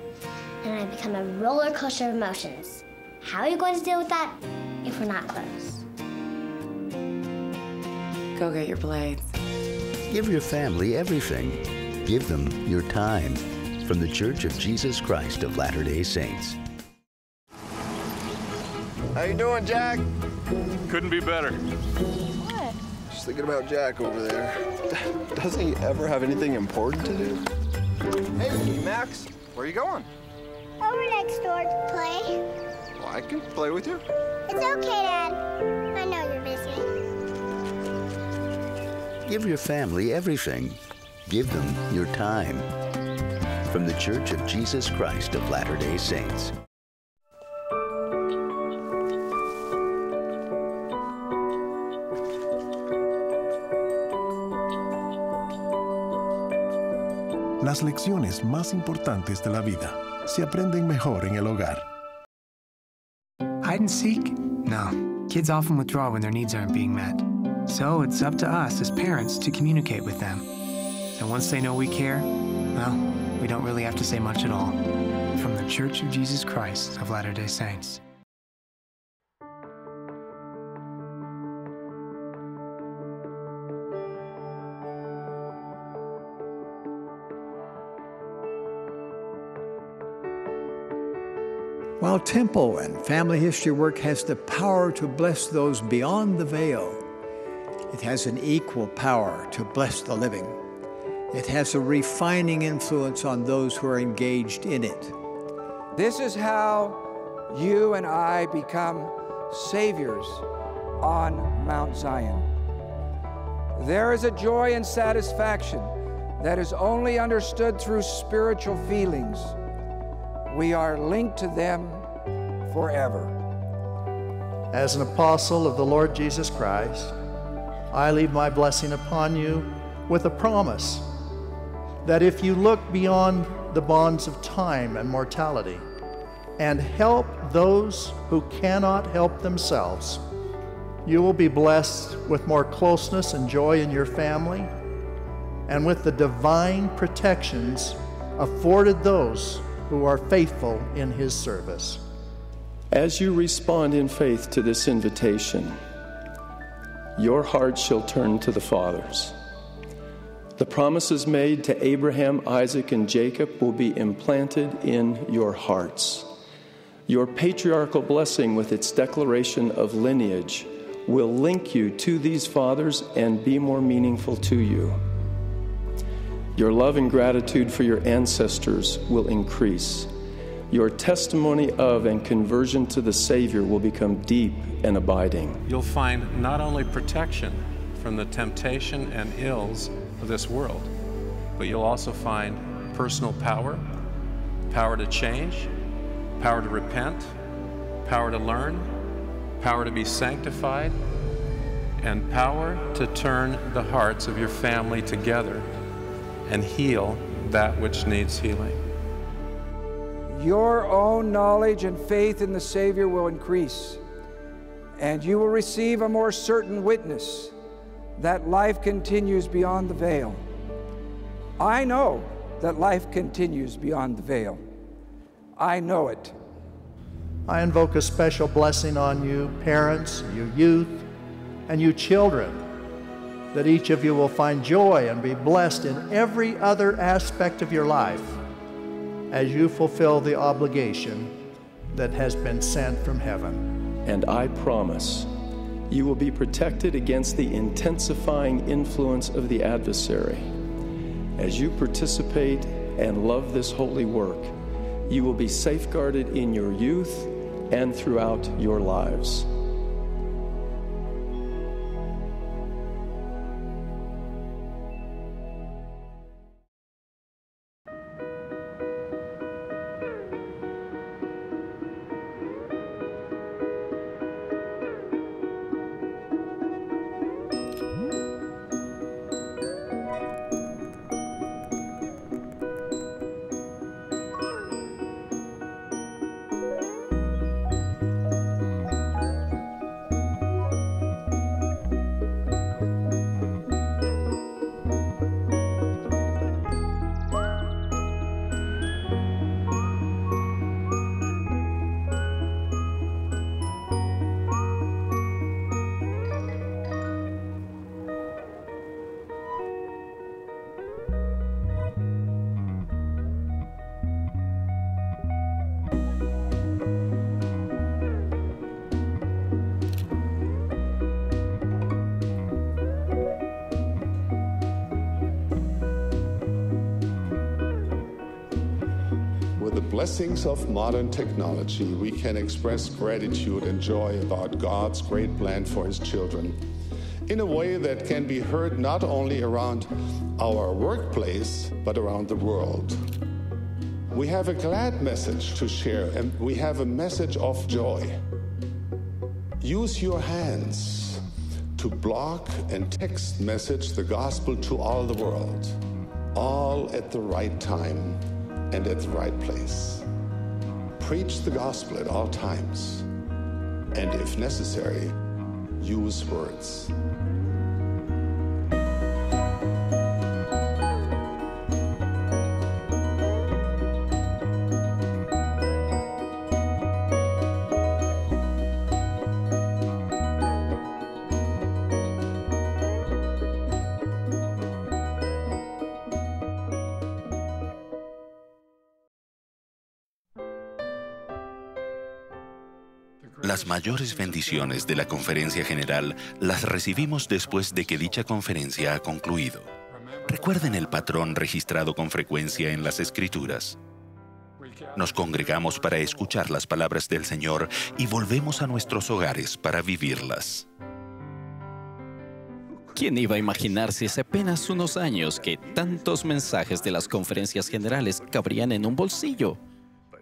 And I become a roller coaster of emotions. How are you going to deal with that if we're not close? Go get your blades. Give your family everything. Give them your time. From the Church of Jesus Christ of Latter-day Saints. How you doing, Jack? Couldn't be better. Just thinking about Jack over there. Doesn't he ever have anything important to do? Hey, Max, where are you going? Over next door to play. Well, I can play with you. It's okay, Dad. I know you're busy. Give your family everything. Give them your time. From the Church of Jesus Christ of Latter-day Saints. Las lecciones más importantes de la vida se aprenden mejor en el hogar. Hide and seek? No. Kids often withdraw when their needs aren't being met. So it's up to us as parents to communicate with them. And once they know we care, well, we don't really have to say much at all. From the Church of Jesus Christ of Latter-day Saints. While temple and family history work has the power to bless those beyond the veil, it has an equal power to bless the living. It has a refining influence on those who are engaged in it. This is how you and I become saviors on Mount Zion. There is a joy and satisfaction that is only understood through spiritual feelings. We are linked to them forever. As an apostle of the Lord Jesus Christ, I leave my blessing upon you with a promise that if you look beyond the bonds of time and mortality and help those who cannot help themselves, you will be blessed with more closeness and joy in your family and with the divine protections afforded those who are faithful in His service. As you respond in faith to this invitation, your heart shall turn to the fathers. The promises made to Abraham, Isaac, and Jacob will be implanted in your hearts. Your patriarchal blessing with its declaration of lineage will link you to these fathers and be more meaningful to you. Your love and gratitude for your ancestors will increase. Your testimony of and conversion to the Savior will become deep and abiding. You'll find not only protection from the temptation and ills of this world, but you'll also find personal power, power to change, power to repent, power to learn, power to be sanctified, and power to turn the hearts of your family together and heal that which needs healing. Your own knowledge and faith in the Savior will increase, and you will receive a more certain witness that life continues beyond the veil. I know that life continues beyond the veil. I know it. I invoke a special blessing on you, parents, you youth, and you children, that each of you will find joy and be blessed in every other aspect of your life as you fulfill the obligation that has been sent from heaven. And I promise you will be protected against the intensifying influence of the adversary. As you participate and love this holy work, you will be safeguarded in your youth and throughout your lives. the blessings of modern technology, we can express gratitude and joy about God's great plan for His children in a way that can be heard not only around our workplace, but around the world. We have a glad message to share, and we have a message of joy. Use your hands to block and text message the gospel to all the world, all at the right time and at the right place. Preach the gospel at all times, and if necessary, use words. Las mayores bendiciones de la Conferencia General las recibimos después de que dicha conferencia ha concluido. Recuerden el patrón registrado con frecuencia en las Escrituras. Nos congregamos para escuchar las palabras del Señor y volvemos a nuestros hogares para vivirlas. ¿Quién iba a imaginarse hace apenas unos años que tantos mensajes de las conferencias generales cabrían en un bolsillo?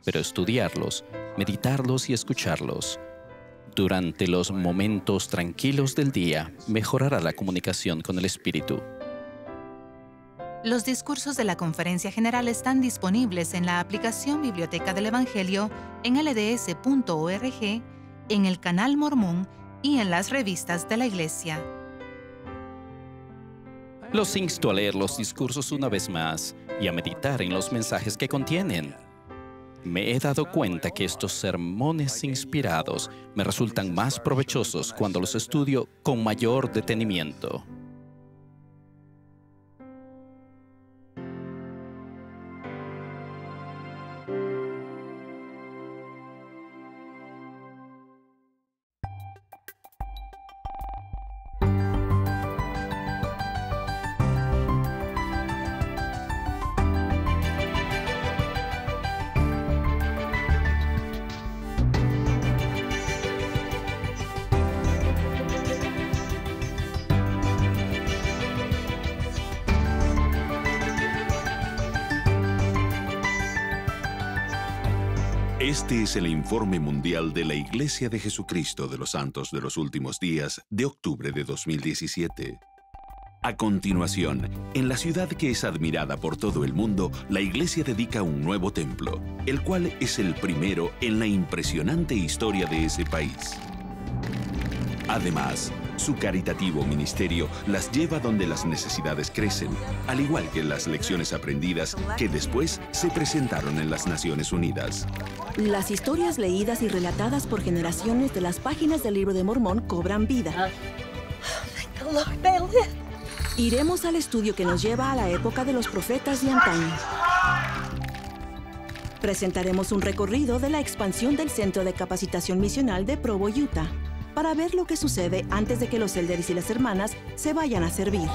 Pero estudiarlos, meditarlos y escucharlos durante los momentos tranquilos del día mejorará la comunicación con el Espíritu. Los discursos de la Conferencia General están disponibles en la aplicación Biblioteca del Evangelio, en lds.org, en el canal Mormón y en las revistas de la Iglesia. Los insto a leer los discursos una vez más y a meditar en los mensajes que contienen. Me he dado cuenta que estos sermones inspirados me resultan más provechosos cuando los estudio con mayor detenimiento. Este es el informe mundial de la Iglesia de Jesucristo de los Santos de los Últimos Días de octubre de 2017. A continuación, en la ciudad que es admirada por todo el mundo, la Iglesia dedica un nuevo templo, el cual es el primero en la impresionante historia de ese país. Además, su caritativo ministerio las lleva donde las necesidades crecen, al igual que las lecciones aprendidas que después se presentaron en las Naciones Unidas. Las historias leídas y relatadas por generaciones de las páginas del Libro de Mormón cobran vida. Iremos al estudio que nos lleva a la época de los profetas de antaño. Presentaremos un recorrido de la expansión del Centro de Capacitación Misional de Provo, Utah, para ver lo que sucede antes de que los élderes y las hermanas se vayan a servir.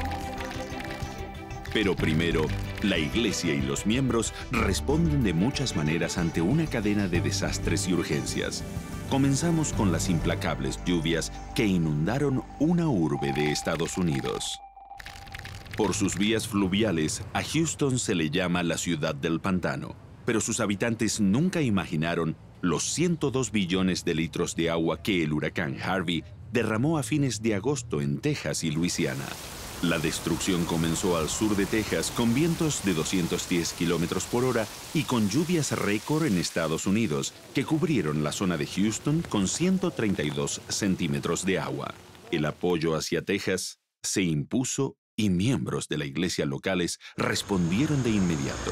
Pero primero, la Iglesia y los miembros responden de muchas maneras ante una cadena de desastres y urgencias. Comenzamos con las implacables lluvias que inundaron una urbe de Estados Unidos. Por sus vías fluviales, a Houston se le llama la ciudad del pantano, pero sus habitantes nunca imaginaron los 102 billones de litros de agua que el huracán Harvey derramó a fines de agosto en Texas y Luisiana. La destrucción comenzó al sur de Texas con vientos de 210 kilómetros por hora y con lluvias récord en Estados Unidos, que cubrieron la zona de Houston con 132 centímetros de agua. El apoyo hacia Texas se impuso y miembros de la iglesia locales respondieron de inmediato.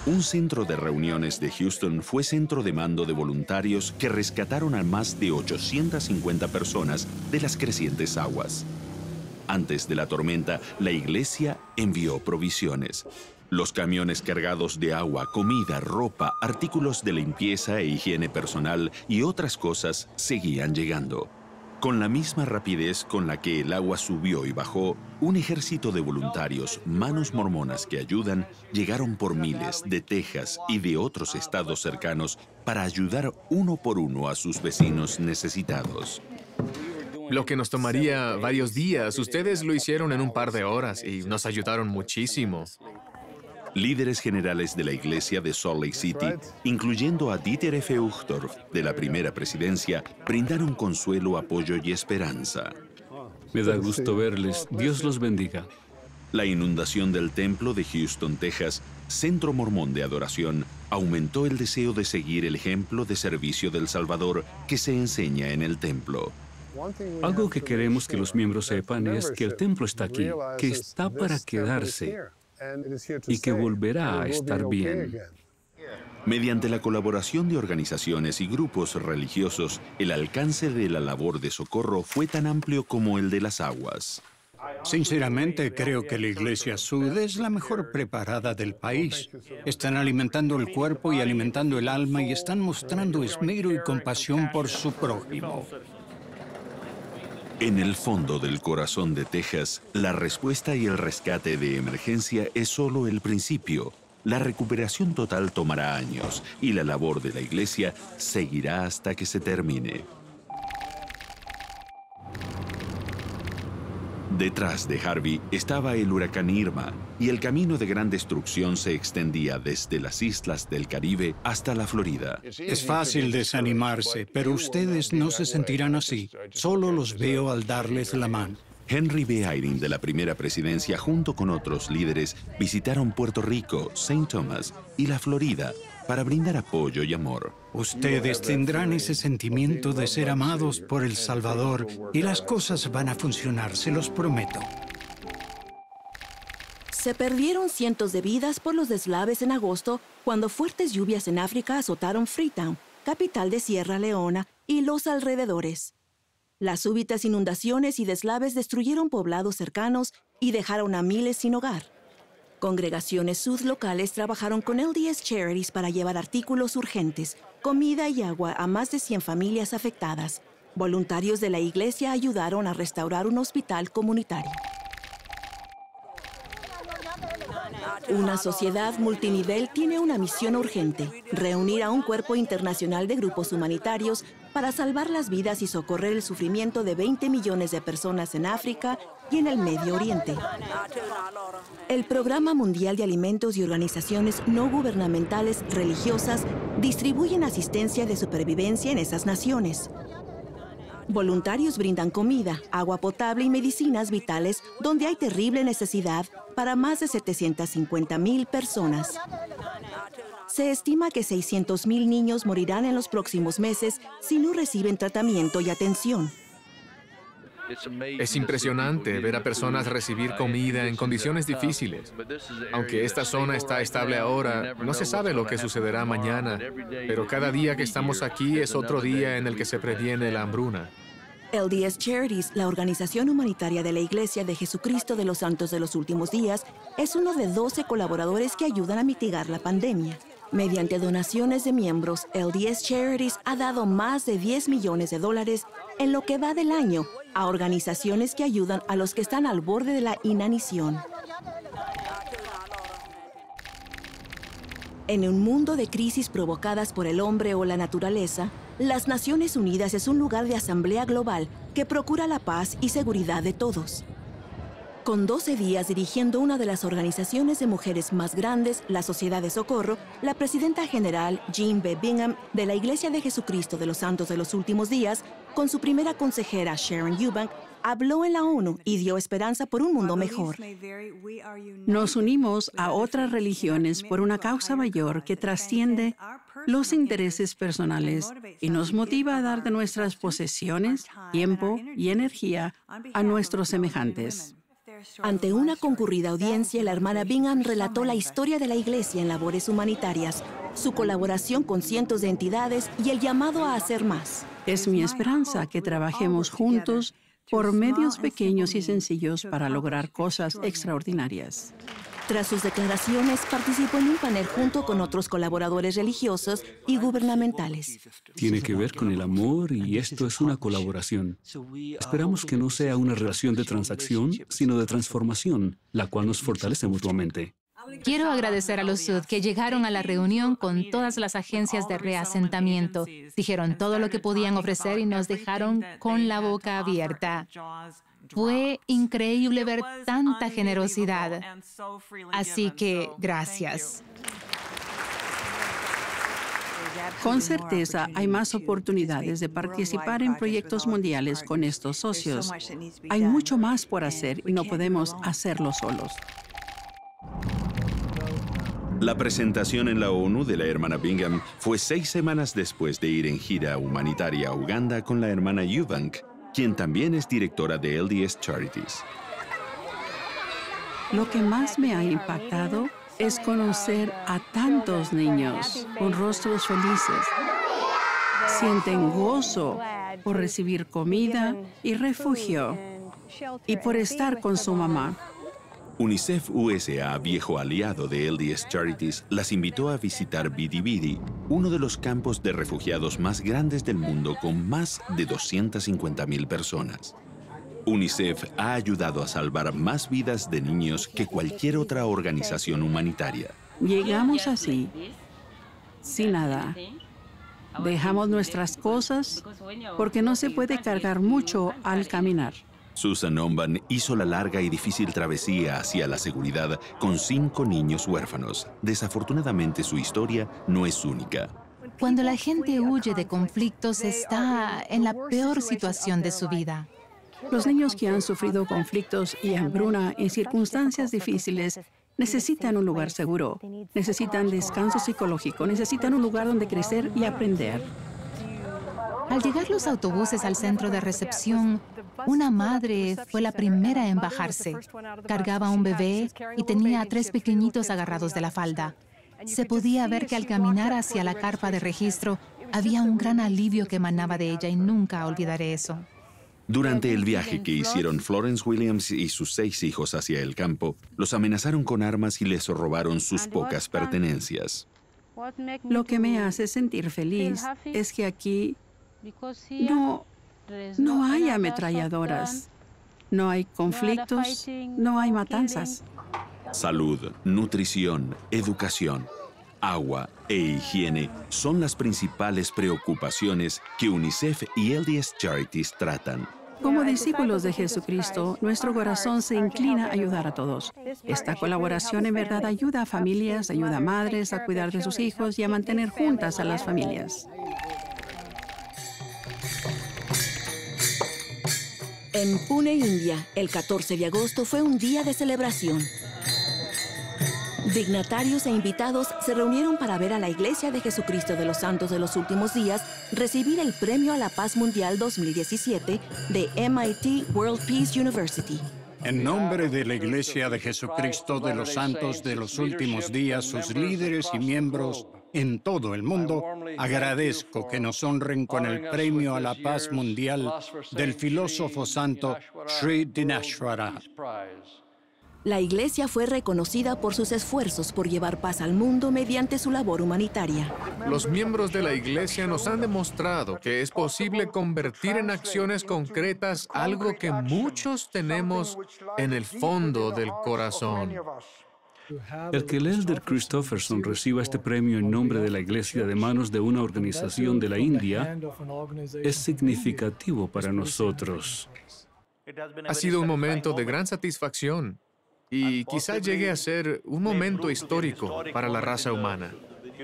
Un centro de reuniones de Houston fue centro de mando de voluntarios que rescataron a más de 850 personas de las crecientes aguas. Antes de la tormenta, la iglesia envió provisiones. Los camiones cargados de agua, comida, ropa, artículos de limpieza e higiene personal y otras cosas seguían llegando. Con la misma rapidez con la que el agua subió y bajó, un ejército de voluntarios, manos mormonas que ayudan, llegaron por miles de Texas y de otros estados cercanos para ayudar uno por uno a sus vecinos necesitados. Lo que nos tomaría varios días, ustedes lo hicieron en un par de horas y nos ayudaron muchísimo. Líderes generales de la iglesia de Salt Lake City, incluyendo a Dieter F. Uchtdorf de la primera presidencia, brindaron consuelo, apoyo y esperanza. Me da gusto verles. Dios los bendiga. La inundación del templo de Houston, Texas, centro mormón de adoración, aumentó el deseo de seguir el ejemplo de servicio del Salvador que se enseña en el templo. Algo que queremos que los miembros sepan es que el templo está aquí, que está para quedarse y que volverá a estar bien. Mediante la colaboración de organizaciones y grupos religiosos, el alcance de la labor de socorro fue tan amplio como el de las aguas. Sinceramente, creo que la Iglesia Sud es la mejor preparada del país. Están alimentando el cuerpo y alimentando el alma y están mostrando esmero y compasión por su prójimo. En el fondo del corazón de Texas, la respuesta y el rescate de emergencia es solo el principio. La recuperación total tomará años y la labor de la iglesia seguirá hasta que se termine. Detrás de Harvey estaba el huracán Irma y el camino de gran destrucción se extendía desde las islas del Caribe hasta la Florida. Es fácil desanimarse, pero ustedes no se sentirán así. Solo los veo al darles la mano. Henry B. Eyring de la primera presidencia junto con otros líderes visitaron Puerto Rico, St. Thomas y la Florida para brindar apoyo y amor. Ustedes tendrán ese sentimiento de ser amados por el Salvador y las cosas van a funcionar, se los prometo. Se perdieron cientos de vidas por los deslaves en agosto cuando fuertes lluvias en África azotaron Freetown, capital de Sierra Leona, y los alrededores. Las súbitas inundaciones y deslaves destruyeron poblados cercanos y dejaron a miles sin hogar. Congregaciones sud locales trabajaron con LDS Charities para llevar artículos urgentes, comida y agua a más de 100 familias afectadas. Voluntarios de la iglesia ayudaron a restaurar un hospital comunitario. Una sociedad multinivel tiene una misión urgente: reunir a un cuerpo internacional de grupos humanitarios para salvar las vidas y socorrer el sufrimiento de 20 millones de personas en África y en el Medio Oriente. El Programa Mundial de Alimentos y organizaciones no gubernamentales religiosas distribuyen asistencia de supervivencia en esas naciones. Voluntarios brindan comida, agua potable y medicinas vitales donde hay terrible necesidad para más de 750,000 personas. Se estima que 600,000 niños morirán en los próximos meses si no reciben tratamiento y atención. Es impresionante ver a personas recibir comida en condiciones difíciles. Aunque esta zona está estable ahora, no se sabe lo que sucederá mañana, pero cada día que estamos aquí es otro día en el que se previene la hambruna. LDS Charities, la organización humanitaria de la Iglesia de Jesucristo de los Santos de los Últimos Días, es uno de 12 colaboradores que ayudan a mitigar la pandemia. Mediante donaciones de miembros, LDS Charities ha dado más de $10 millones en lo que va del año a organizaciones que ayudan a los que están al borde de la inanición. En un mundo de crisis provocadas por el hombre o la naturaleza, las Naciones Unidas es un lugar de asamblea global que procura la paz y seguridad de todos. Con 12 días dirigiendo una de las organizaciones de mujeres más grandes, la Sociedad de Socorro, la presidenta general Jean B. Bingham de la Iglesia de Jesucristo de los Santos de los Últimos Días, con su primera consejera Sharon Eubank, habló en la ONU y dio esperanza por un mundo mejor. Nos unimos a otras religiones por una causa mayor que trasciende los intereses personales y nos motiva a dar de nuestras posesiones, tiempo y energía a nuestros semejantes. Ante una concurrida audiencia, la hermana Bingham relató la historia de la Iglesia en labores humanitarias, su colaboración con cientos de entidades y el llamado a hacer más. Es mi esperanza que trabajemos juntos por medios pequeños y sencillos para lograr cosas extraordinarias. Tras sus declaraciones, participó en un panel junto con otros colaboradores religiosos y gubernamentales. Tiene que ver con el amor y esto es una colaboración. Esperamos que no sea una relación de transacción, sino de transformación, la cual nos fortalece mutuamente. Quiero agradecer a los Sud que llegaron a la reunión con todas las agencias de reasentamiento. Dijeron todo lo que podían ofrecer y nos dejaron con la boca abierta. Fue increíble ver tanta generosidad. Así que, gracias. Con certeza, hay más oportunidades de participar en proyectos mundiales con estos socios. Hay mucho más por hacer y no podemos hacerlo solos. La presentación en la ONU de la hermana Bingham fue 6 semanas después de ir en gira humanitaria a Uganda con la hermana Eubank, quien también es directora de LDS Charities. Lo que más me ha impactado es conocer a tantos niños con rostros felices. Sienten gozo por recibir comida y refugio y por estar con su mamá. UNICEF USA, viejo aliado de LDS Charities, las invitó a visitar Bidi Bidi, uno de los campos de refugiados más grandes del mundo con más de 250,000 personas. UNICEF ha ayudado a salvar más vidas de niños que cualquier otra organización humanitaria. Llegamos así, sin nada. Dejamos nuestras cosas porque no se puede cargar mucho al caminar. Susan Omban hizo la larga y difícil travesía hacia la seguridad con 5 niños huérfanos. Desafortunadamente, su historia no es única. Cuando la gente huye de conflictos, está en la peor situación de su vida. Los niños que han sufrido conflictos y hambruna en circunstancias difíciles necesitan un lugar seguro, necesitan descanso psicológico, necesitan un lugar donde crecer y aprender. Al llegar los autobuses al centro de recepción, una madre fue la primera en bajarse. Cargaba a un bebé y tenía a 3 pequeñitos agarrados de la falda. Se podía ver que al caminar hacia la carpa de registro, había un gran alivio que emanaba de ella y nunca olvidaré eso. Durante el viaje que hicieron Florence Williams y sus 6 hijos hacia el campo, los amenazaron con armas y les robaron sus pocas pertenencias. Lo que me hace sentir feliz es que aquí no hay ametralladoras, no hay conflictos, no hay matanzas. Salud, nutrición, educación, agua e higiene son las principales preocupaciones que UNICEF y LDS Charities tratan. Como discípulos de Jesucristo, nuestro corazón se inclina a ayudar a todos. Esta colaboración en verdad ayuda a familias, ayuda a madres a cuidar de sus hijos y a mantener juntas a las familias. En Pune, India, el 14 de agosto fue un día de celebración. Dignatarios e invitados se reunieron para ver a la Iglesia de Jesucristo de los Santos de los Últimos Días recibir el Premio a la Paz Mundial 2017 de MIT World Peace University. En nombre de la Iglesia de Jesucristo de los Santos de los Últimos Días, sus líderes y miembros en todo el mundo, agradezco que nos honren con el Premio a la Paz Mundial del filósofo santo Sri Dineshwara. La Iglesia fue reconocida por sus esfuerzos por llevar paz al mundo mediante su labor humanitaria. Los miembros de la Iglesia nos han demostrado que es posible convertir en acciones concretas algo que muchos tenemos en el fondo del corazón. El que el Elder Christofferson reciba este premio en nombre de la Iglesia de manos de una organización de la India es significativo para nosotros. Ha sido un momento de gran satisfacción y quizá llegue a ser un momento histórico para la raza humana,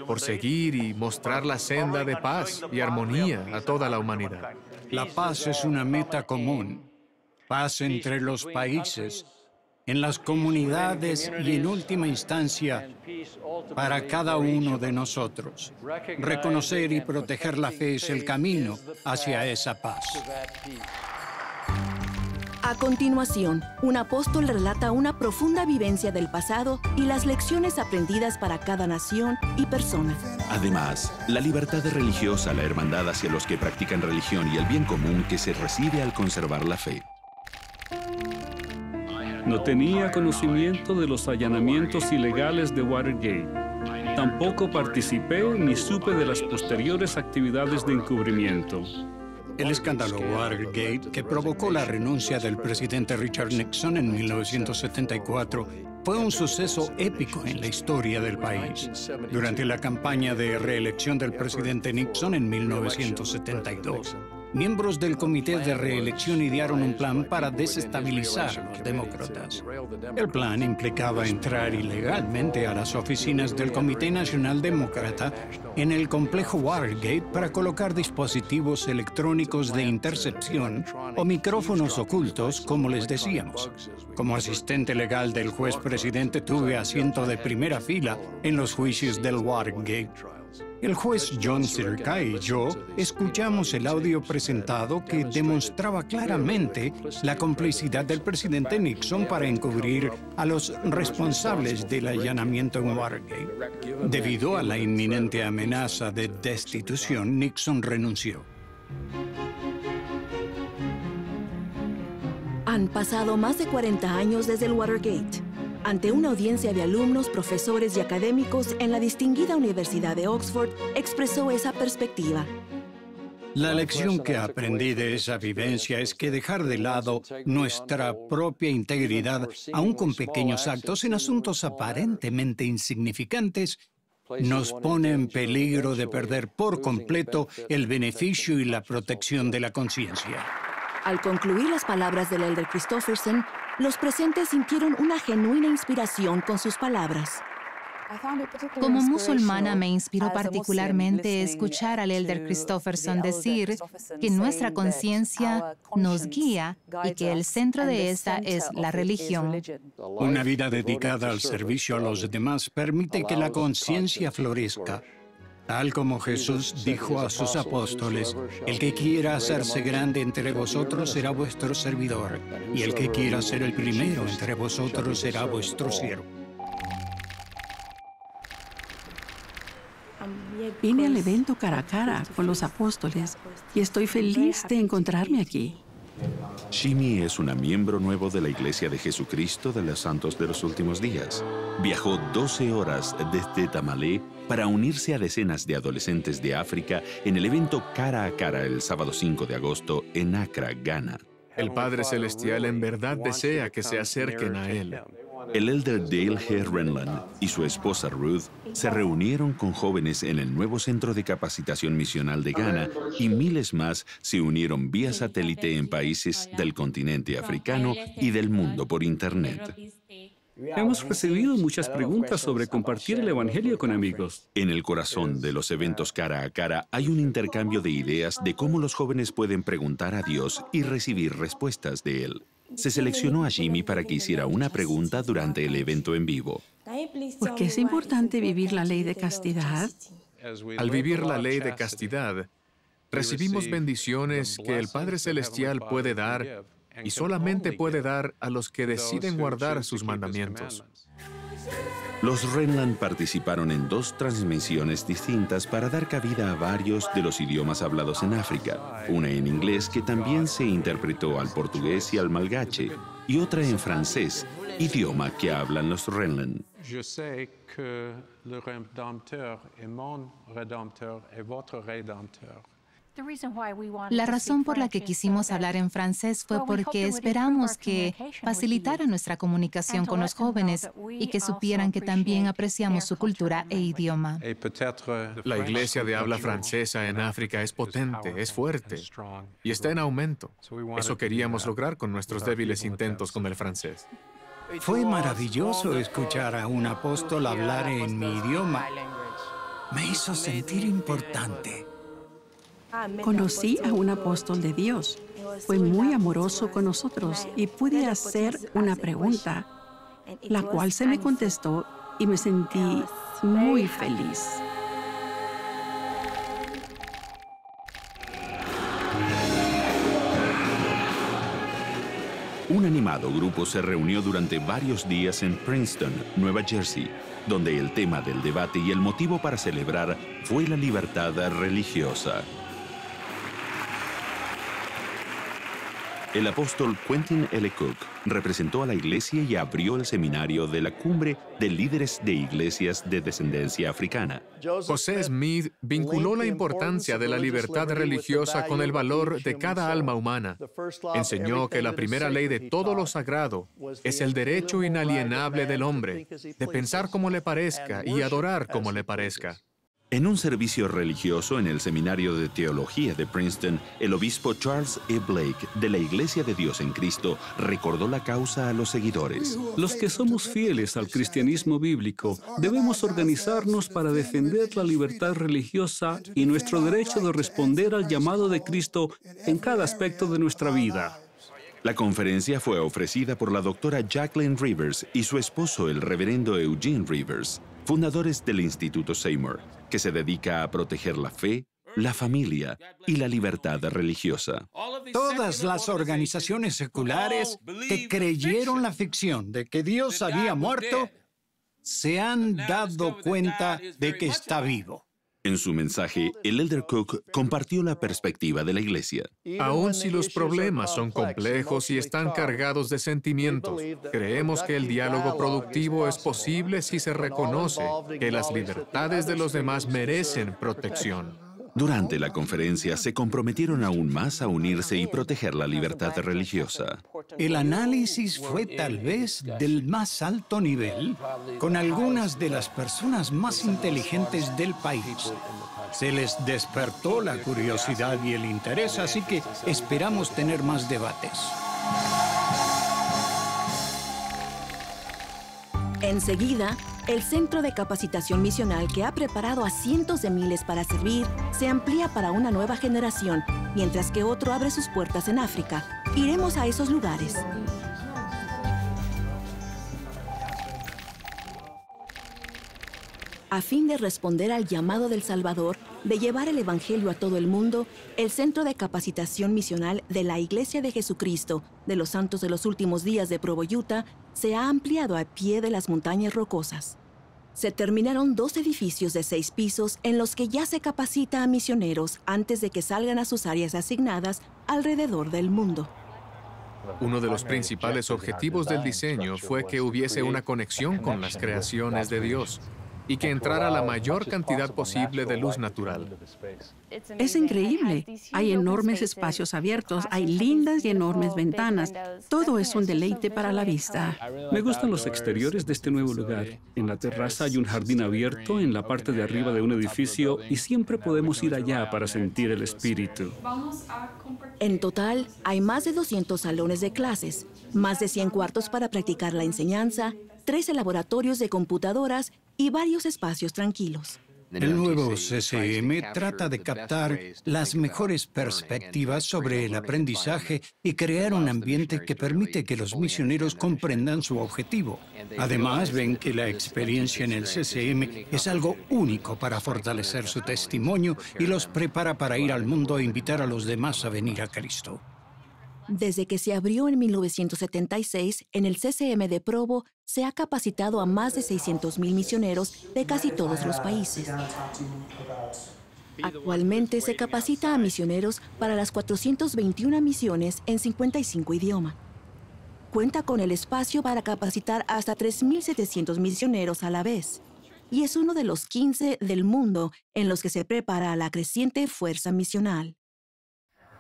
por seguir y mostrar la senda de paz y armonía a toda la humanidad. La paz es una meta común, paz entre los países, en las comunidades y en última instancia para cada uno de nosotros. Reconocer y proteger la fe es el camino hacia esa paz. A continuación, un apóstol relata una profunda vivencia del pasado y las lecciones aprendidas para cada nación y persona. Además, la libertad religiosa, la hermandad hacia los que practican religión y el bien común que se recibe al conservar la fe. No tenía conocimiento de los allanamientos ilegales de Watergate. Tampoco participé ni supe de las posteriores actividades de encubrimiento. El escándalo Watergate, que provocó la renuncia del presidente Richard Nixon en 1974, fue un suceso épico en la historia del país. Durante la campaña de reelección del presidente Nixon en 1972, miembros del comité de reelección idearon un plan para desestabilizar a los demócratas. El plan implicaba entrar ilegalmente a las oficinas del Comité Nacional Demócrata en el complejo Watergate para colocar dispositivos electrónicos de intercepción o micrófonos ocultos, como les decíamos. Como asistente legal del juez presidente tuve asiento de primera fila en los juicios del Watergate. El juez John Sirka y yo escuchamos el audio presentado que demostraba claramente la complicidad del presidente Nixon para encubrir a los responsables del allanamiento en Watergate. Debido a la inminente amenaza de destitución, Nixon renunció. Han pasado más de 40 años desde el Watergate. Ante una audiencia de alumnos, profesores y académicos en la distinguida Universidad de Oxford, expresó esa perspectiva. La lección que aprendí de esa vivencia es que dejar de lado nuestra propia integridad, aun con pequeños actos en asuntos aparentemente insignificantes, nos pone en peligro de perder por completo el beneficio y la protección de la conciencia. Al concluir las palabras del elder Christofferson, los presentes sintieron una genuina inspiración con sus palabras. Como musulmana me inspiró particularmente escuchar al elder Christofferson decir que nuestra conciencia nos guía y que el centro de esta es la religión. Una vida dedicada al servicio a los demás permite que la conciencia florezca. Tal como Jesús dijo a sus apóstoles, el que quiera hacerse grande entre vosotros será vuestro servidor, y el que quiera ser el primero entre vosotros será vuestro siervo. Vine al evento cara a cara con los apóstoles y estoy feliz de encontrarme aquí. Shimi es una miembro nuevo de la Iglesia de Jesucristo de los Santos de los Últimos Días. Viajó 12 horas desde Tamale para unirse a decenas de adolescentes de África en el evento Cara a Cara el sábado 5 de agosto en Accra, Ghana. El Padre Celestial en verdad desea que se acerquen a Él. El elder Dale G. Renland y su esposa Ruth se reunieron con jóvenes en el nuevo Centro de Capacitación Misional de Ghana y miles más se unieron vía satélite en países del continente africano y del mundo por Internet. Hemos recibido muchas preguntas sobre compartir el Evangelio con amigos. En el corazón de los eventos cara a cara hay un intercambio de ideas de cómo los jóvenes pueden preguntar a Dios y recibir respuestas de Él. Se seleccionó a Jimmy para que hiciera una pregunta durante el evento en vivo. ¿Por qué es importante vivir la ley de castidad? Al vivir la ley de castidad, recibimos bendiciones que el Padre Celestial puede dar y solamente puede dar a los que deciden guardar sus mandamientos. Los Renland participaron en 2 transmisiones distintas para dar cabida a varios de los idiomas hablados en África, una en inglés que también se interpretó al portugués y al malgache, y otra en francés, idioma que hablan los Renland. Je sais que le Rédempteur est mon Rédempteur et votre Rédempteur. La razón por la que quisimos hablar en francés fue porque esperamos que facilitara nuestra comunicación con los jóvenes y que supieran que también apreciamos su cultura e idioma. La iglesia de habla francesa en África es potente, es fuerte y está en aumento. Eso queríamos lograr con nuestros débiles intentos con el francés. Fue maravilloso escuchar a un apóstol hablar en mi idioma. Me hizo sentir importante. Conocí a un apóstol de Dios. Fue muy amoroso con nosotros y pude hacer una pregunta, la cual se me contestó y me sentí muy feliz. Un animado grupo se reunió durante varios días en Princeton, Nueva Jersey, donde el tema del debate y el motivo para celebrar fue la libertad religiosa. el apóstol Quentin L. Cook representó a la iglesia y abrió el seminario de la Cumbre de Líderes de Iglesias de Descendencia Africana. José Smith vinculó la importancia de la libertad religiosa con el valor de cada alma humana. Enseñó que la primera ley de todo lo sagrado es el derecho inalienable del hombre de pensar como le parezca y adorar como le parezca. En un servicio religioso en el Seminario de Teología de Princeton, el obispo Charles E. Blake de la Iglesia de Dios en Cristo recordó la causa a los seguidores. Los que somos fieles al cristianismo bíblico debemos organizarnos para defender la libertad religiosa y nuestro derecho de responder al llamado de Cristo en cada aspecto de nuestra vida. La conferencia fue ofrecida por la doctora Jacqueline Rivers y su esposo, el reverendo Eugene Rivers, fundadores del Instituto Seymour, que se dedica a proteger la fe, la familia y la libertad religiosa. Todas las organizaciones seculares que creyeron la ficción de que Dios había muerto se han dado cuenta de que está vivo. En su mensaje, el elder Cook compartió la perspectiva de la Iglesia. Aun si los problemas son complejos y están cargados de sentimientos, creemos que el diálogo productivo es posible si se reconoce que las libertades de los demás merecen protección. Durante la conferencia se comprometieron aún más a unirse y proteger la libertad religiosa. El análisis fue tal vez del más alto nivel, con algunas de las personas más inteligentes del país. Se les despertó la curiosidad y el interés, así que esperamos tener más debates. Enseguida, el Centro de Capacitación Misional, que ha preparado a cientos de miles para servir, se amplía para una nueva generación, mientras que otro abre sus puertas en África. Iremos a esos lugares. A fin de responder al llamado del Salvador de llevar el Evangelio a todo el mundo, el Centro de Capacitación Misional de la Iglesia de Jesucristo de los Santos de los Últimos Días de Provo, Utah, se ha ampliado a pie de las montañas rocosas. Se terminaron 2 edificios de 6 pisos en los que ya se capacita a misioneros antes de que salgan a sus áreas asignadas alrededor del mundo. Uno de los principales objetivos del diseño fue que hubiese una conexión con las creaciones de Dios y que entrara la mayor cantidad posible de luz natural. Es increíble. Hay enormes espacios abiertos, hay lindas y enormes ventanas. Todo es un deleite para la vista. Me gustan los exteriores de este nuevo lugar. En la terraza hay un jardín abierto en la parte de arriba de un edificio y siempre podemos ir allá para sentir el espíritu. En total, hay más de 200 salones de clases, más de 100 cuartos para practicar la enseñanza, 13 laboratorios de computadoras y varios espacios tranquilos. El nuevo CCM trata de captar las mejores perspectivas sobre el aprendizaje y crear un ambiente que permite que los misioneros comprendan su objetivo. Además, ven que la experiencia en el CCM es algo único para fortalecer su testimonio y los prepara para ir al mundo e invitar a los demás a venir a Cristo. Desde que se abrió en 1976, en el CCM de Provo se ha capacitado a más de 600,000 misioneros de casi todos los países. Actualmente se capacita a misioneros para las 421 misiones en 55 idiomas. Cuenta con el espacio para capacitar hasta 3,700 misioneros a la vez. Y es uno de los 15 del mundo en los que se prepara a la creciente fuerza misional.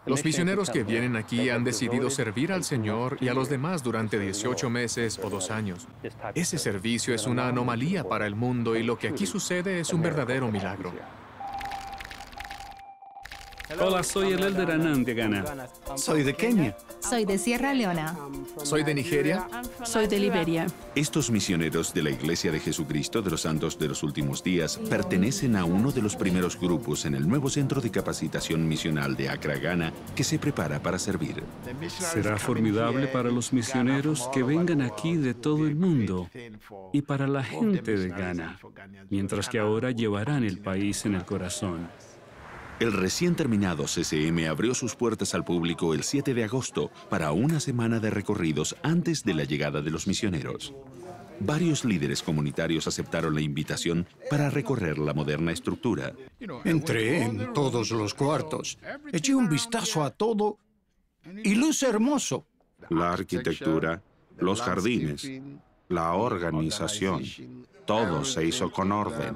Los misioneros que vienen aquí han decidido servir al Señor y a los demás durante 18 meses o 2 años. Ese servicio es una anomalía para el mundo y lo que aquí sucede es un verdadero milagro. Hola, soy el elder Anand de Ghana. Soy de Kenia. Soy de Sierra Leona. Soy de Nigeria. Soy de Liberia. Estos misioneros de la Iglesia de Jesucristo de los Santos de los Últimos Días pertenecen a uno de los primeros grupos en el nuevo Centro de Capacitación Misional de Accra, Ghana, que se prepara para servir. Será formidable para los misioneros que vengan aquí de todo el mundo y para la gente de Ghana, mientras que ahora llevarán el país en el corazón. El recién terminado CCM abrió sus puertas al público el 7 de agosto para una semana de recorridos antes de la llegada de los misioneros. Varios líderes comunitarios aceptaron la invitación para recorrer la moderna estructura. Entré en todos los cuartos, eché un vistazo a todo y luce hermoso. La arquitectura, los jardines, la organización, todo se hizo con orden.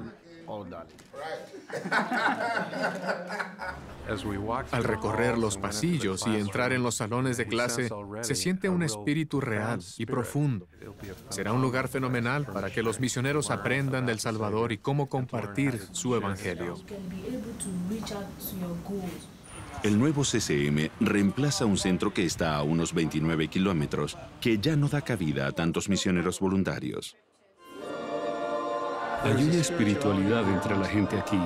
Al recorrer los pasillos y entrar en los salones de clase, se siente un espíritu real y profundo. Será un lugar fenomenal para que los misioneros aprendan del Salvador y cómo compartir su evangelio. El nuevo CCM reemplaza un centro que está a unos 29 kilómetros, que ya no da cabida a tantos misioneros voluntarios. Hay una espiritualidad entre la gente aquí.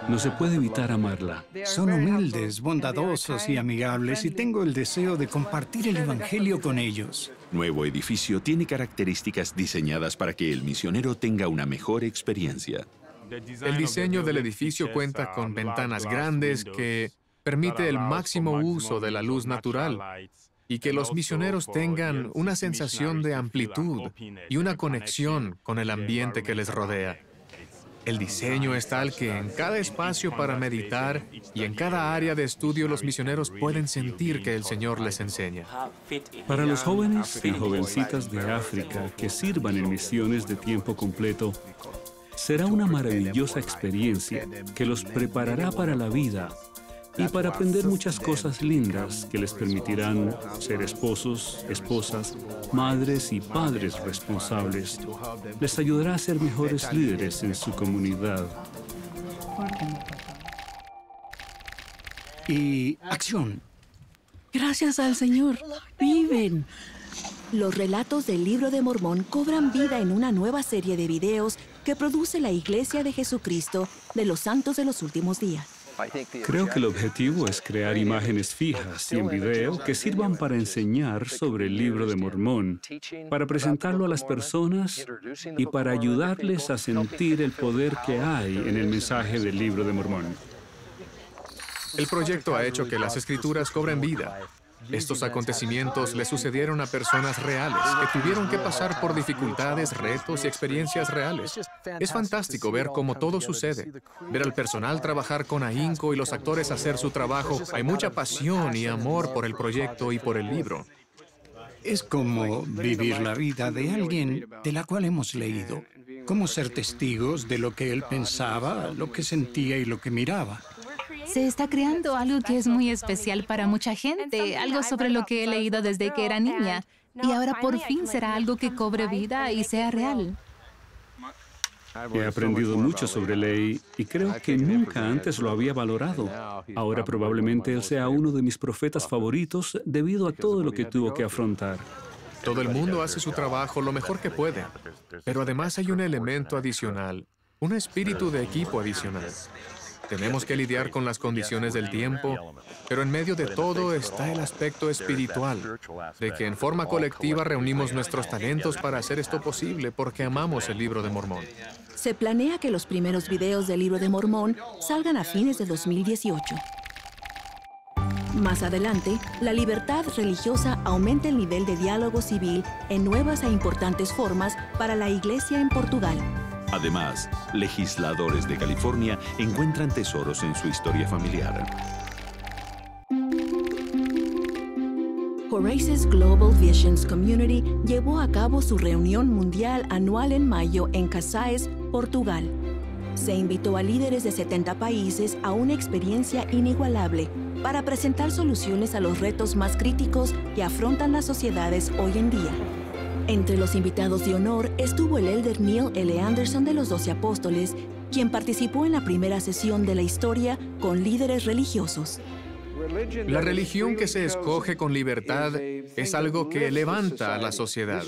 No se puede evitar amarla. Son humildes, bondadosos y amigables, y tengo el deseo de compartir el Evangelio con ellos. Nuevo edificio tiene características diseñadas para que el misionero tenga una mejor experiencia. El diseño del edificio cuenta con ventanas grandes que permite el máximo uso de la luz natural y que los misioneros tengan una sensación de amplitud y una conexión con el ambiente que les rodea. El diseño es tal que en cada espacio para meditar y en cada área de estudio los misioneros pueden sentir que el Señor les enseña. Para los jóvenes y jovencitas de África que sirvan en misiones de tiempo completo, será una maravillosa experiencia que los preparará para la vida y para aprender muchas cosas lindas que les permitirán ser esposos, esposas, madres y padres responsables. Les ayudará a ser mejores líderes en su comunidad. Y acción. Gracias al Señor, viven. Los relatos del Libro de Mormón cobran vida en una nueva serie de videos que produce la Iglesia de Jesucristo de los Santos de los Últimos Días. Creo que el objetivo es crear imágenes fijas y en video que sirvan para enseñar sobre el Libro de Mormón, para presentarlo a las personas y para ayudarles a sentir el poder que hay en el mensaje del Libro de Mormón. El proyecto ha hecho que las Escrituras cobren vida. Estos acontecimientos le sucedieron a personas reales que tuvieron que pasar por dificultades, retos y experiencias reales. Es fantástico ver cómo todo sucede. Ver al personal trabajar con ahínco y los actores hacer su trabajo. Hay mucha pasión y amor por el proyecto y por el libro. Es como vivir la vida de alguien de la cual hemos leído. Como ser testigos de lo que él pensaba, lo que sentía y lo que miraba. Se está creando algo que es muy especial para mucha gente, algo sobre lo que he leído desde que era niña. Y ahora por fin será algo que cobre vida y sea real. He aprendido mucho sobre Ley y creo que nunca antes lo había valorado. Ahora probablemente él sea uno de mis profetas favoritos debido a todo lo que tuvo que afrontar. Todo el mundo hace su trabajo lo mejor que puede, pero además hay un elemento adicional, un espíritu de equipo adicional. Tenemos que lidiar con las condiciones del tiempo, pero en medio de todo está el aspecto espiritual, de que en forma colectiva reunimos nuestros talentos para hacer esto posible porque amamos el Libro de Mormón. Se planea que los primeros videos del Libro de Mormón salgan a fines de 2018. Más adelante, la libertad religiosa aumenta el nivel de diálogo civil en nuevas e importantes formas para la Iglesia en Portugal. Además, legisladores de California encuentran tesoros en su historia familiar. Horaces Global Visions Community llevó a cabo su reunión mundial anual en mayo en Casais, Portugal. Se invitó a líderes de 70 países a una experiencia inigualable para presentar soluciones a los retos más críticos que afrontan las sociedades hoy en día. Entre los invitados de honor estuvo el elder Neil L. Anderson de los 12 Apóstoles, quien participó en la primera sesión de la historia con líderes religiosos. La religión que se escoge con libertad es algo que levanta a la sociedad.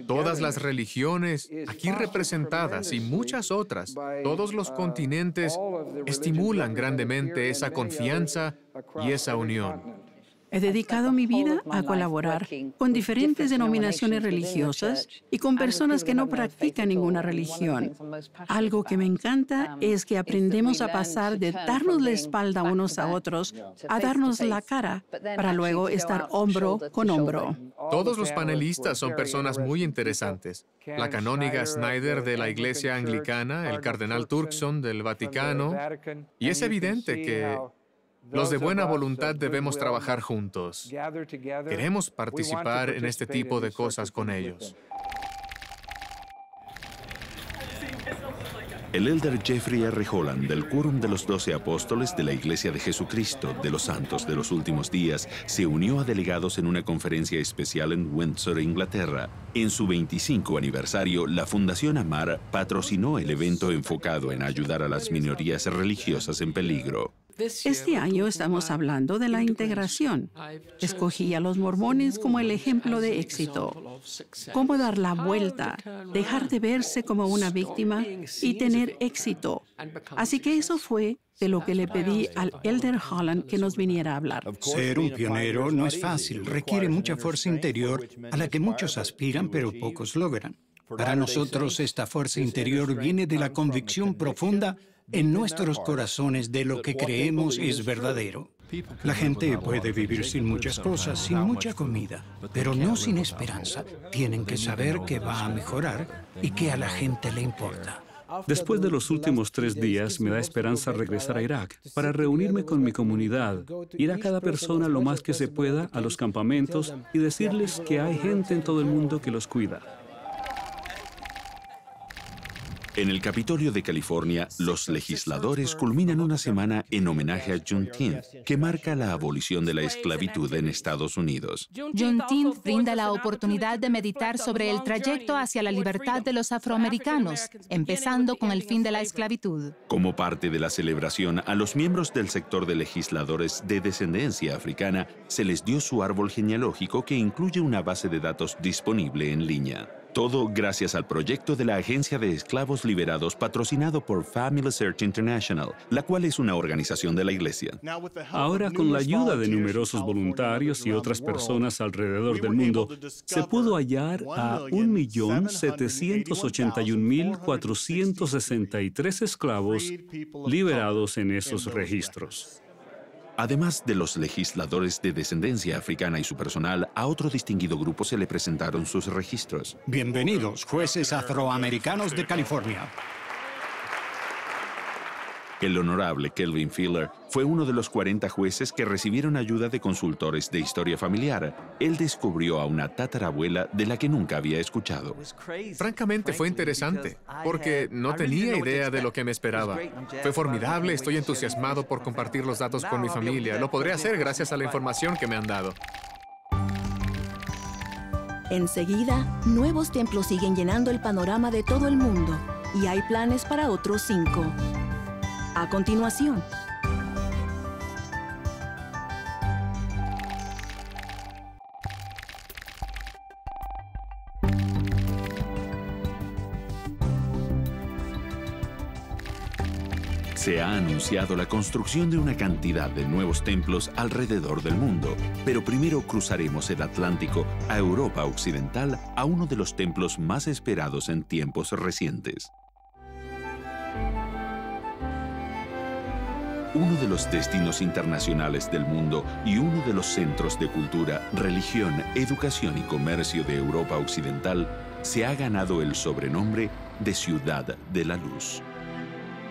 Todas las religiones aquí representadas y muchas otras, todos los continentes, estimulan grandemente esa confianza y esa unión. He dedicado mi vida a colaborar con diferentes denominaciones religiosas y con personas que no practican ninguna religión. Algo que me encanta es que aprendemos a pasar de darnos la espalda unos a otros a darnos la cara para luego estar hombro con hombro. Todos los panelistas son personas muy interesantes. La canóniga Snyder de la Iglesia Anglicana, el cardenal Turkson del Vaticano, y es evidente que Los de buena voluntad debemos trabajar juntos. Queremos participar en este tipo de cosas con ellos. El elder Jeffrey R. Holland del Quórum de los 12 Apóstoles de la Iglesia de Jesucristo de los Santos de los Últimos Días se unió a delegados en una conferencia especial en Windsor, Inglaterra. En su 25 aniversario, la Fundación Amar patrocinó el evento enfocado en ayudar a las minorías religiosas en peligro. Este año estamos hablando de la integración. Escogí a los mormones como el ejemplo de éxito. Cómo dar la vuelta, dejar de verse como una víctima y tener éxito. Así que eso fue de lo que le pedí al elder Holland que nos viniera a hablar. Ser un pionero no es fácil, requiere mucha fuerza interior a la que muchos aspiran pero pocos logran. Para nosotros esta fuerza interior viene de la convicción profunda en nuestros corazones de lo que creemos es verdadero. La gente puede vivir sin muchas cosas, sin mucha comida, pero no sin esperanza. Tienen que saber que va a mejorar y que a la gente le importa. Después de los últimos 3 días, me da esperanza regresar a Irak para reunirme con mi comunidad, ir a cada persona lo más que se pueda a los campamentos y decirles que hay gente en todo el mundo que los cuida. En el Capitolio de California, los legisladores culminan una semana en homenaje a Juneteenth, que marca la abolición de la esclavitud en Estados Unidos. Juneteenth brinda la oportunidad de meditar sobre el trayecto hacia la libertad de los afroamericanos, empezando con el fin de la esclavitud. Como parte de la celebración, a los miembros del sector de legisladores de descendencia africana se les dio su árbol genealógico que incluye una base de datos disponible en línea. Todo gracias al proyecto de la Agencia de Esclavos Liberados patrocinado por Family Search International, la cual es una organización de la Iglesia. Ahora, con la ayuda de numerosos voluntarios y otras personas alrededor del mundo, se pudo hallar a 1.781.463 esclavos liberados en esos registros. Además de los legisladores de descendencia africana y su personal, a otro distinguido grupo se le presentaron sus registros. Bienvenidos, jueces afroamericanos de California. El honorable Kelvin Filler fue uno de los 40 jueces que recibieron ayuda de consultores de historia familiar. Él descubrió a una tatarabuela de la que nunca había escuchado. Francamente fue interesante, porque no tenía idea de lo que me esperaba. Fue formidable, estoy entusiasmado por compartir los datos con mi familia. Lo podré hacer gracias a la información que me han dado. Enseguida, nuevos templos siguen llenando el panorama de todo el mundo y hay planes para otros 5. A continuación, Se ha anunciado la construcción de una cantidad de nuevos templos alrededor del mundo, pero primero cruzaremos el Atlántico a Europa Occidental, a uno de los templos más esperados en tiempos recientes. Uno de los destinos internacionales del mundo y uno de los centros de cultura, religión, educación y comercio de Europa Occidental se ha ganado el sobrenombre de Ciudad de la Luz.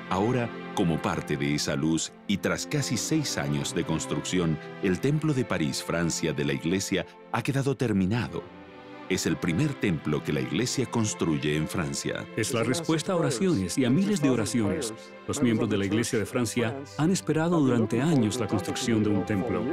Ahora, como parte de esa luz y tras casi 6 años de construcción, el Templo de París, Francia, de la Iglesia ha quedado terminado. Es el primer templo que la Iglesia construye en Francia. Es la respuesta a oraciones y a miles de oraciones. Los miembros de la Iglesia de Francia han esperado durante años la construcción de un templo.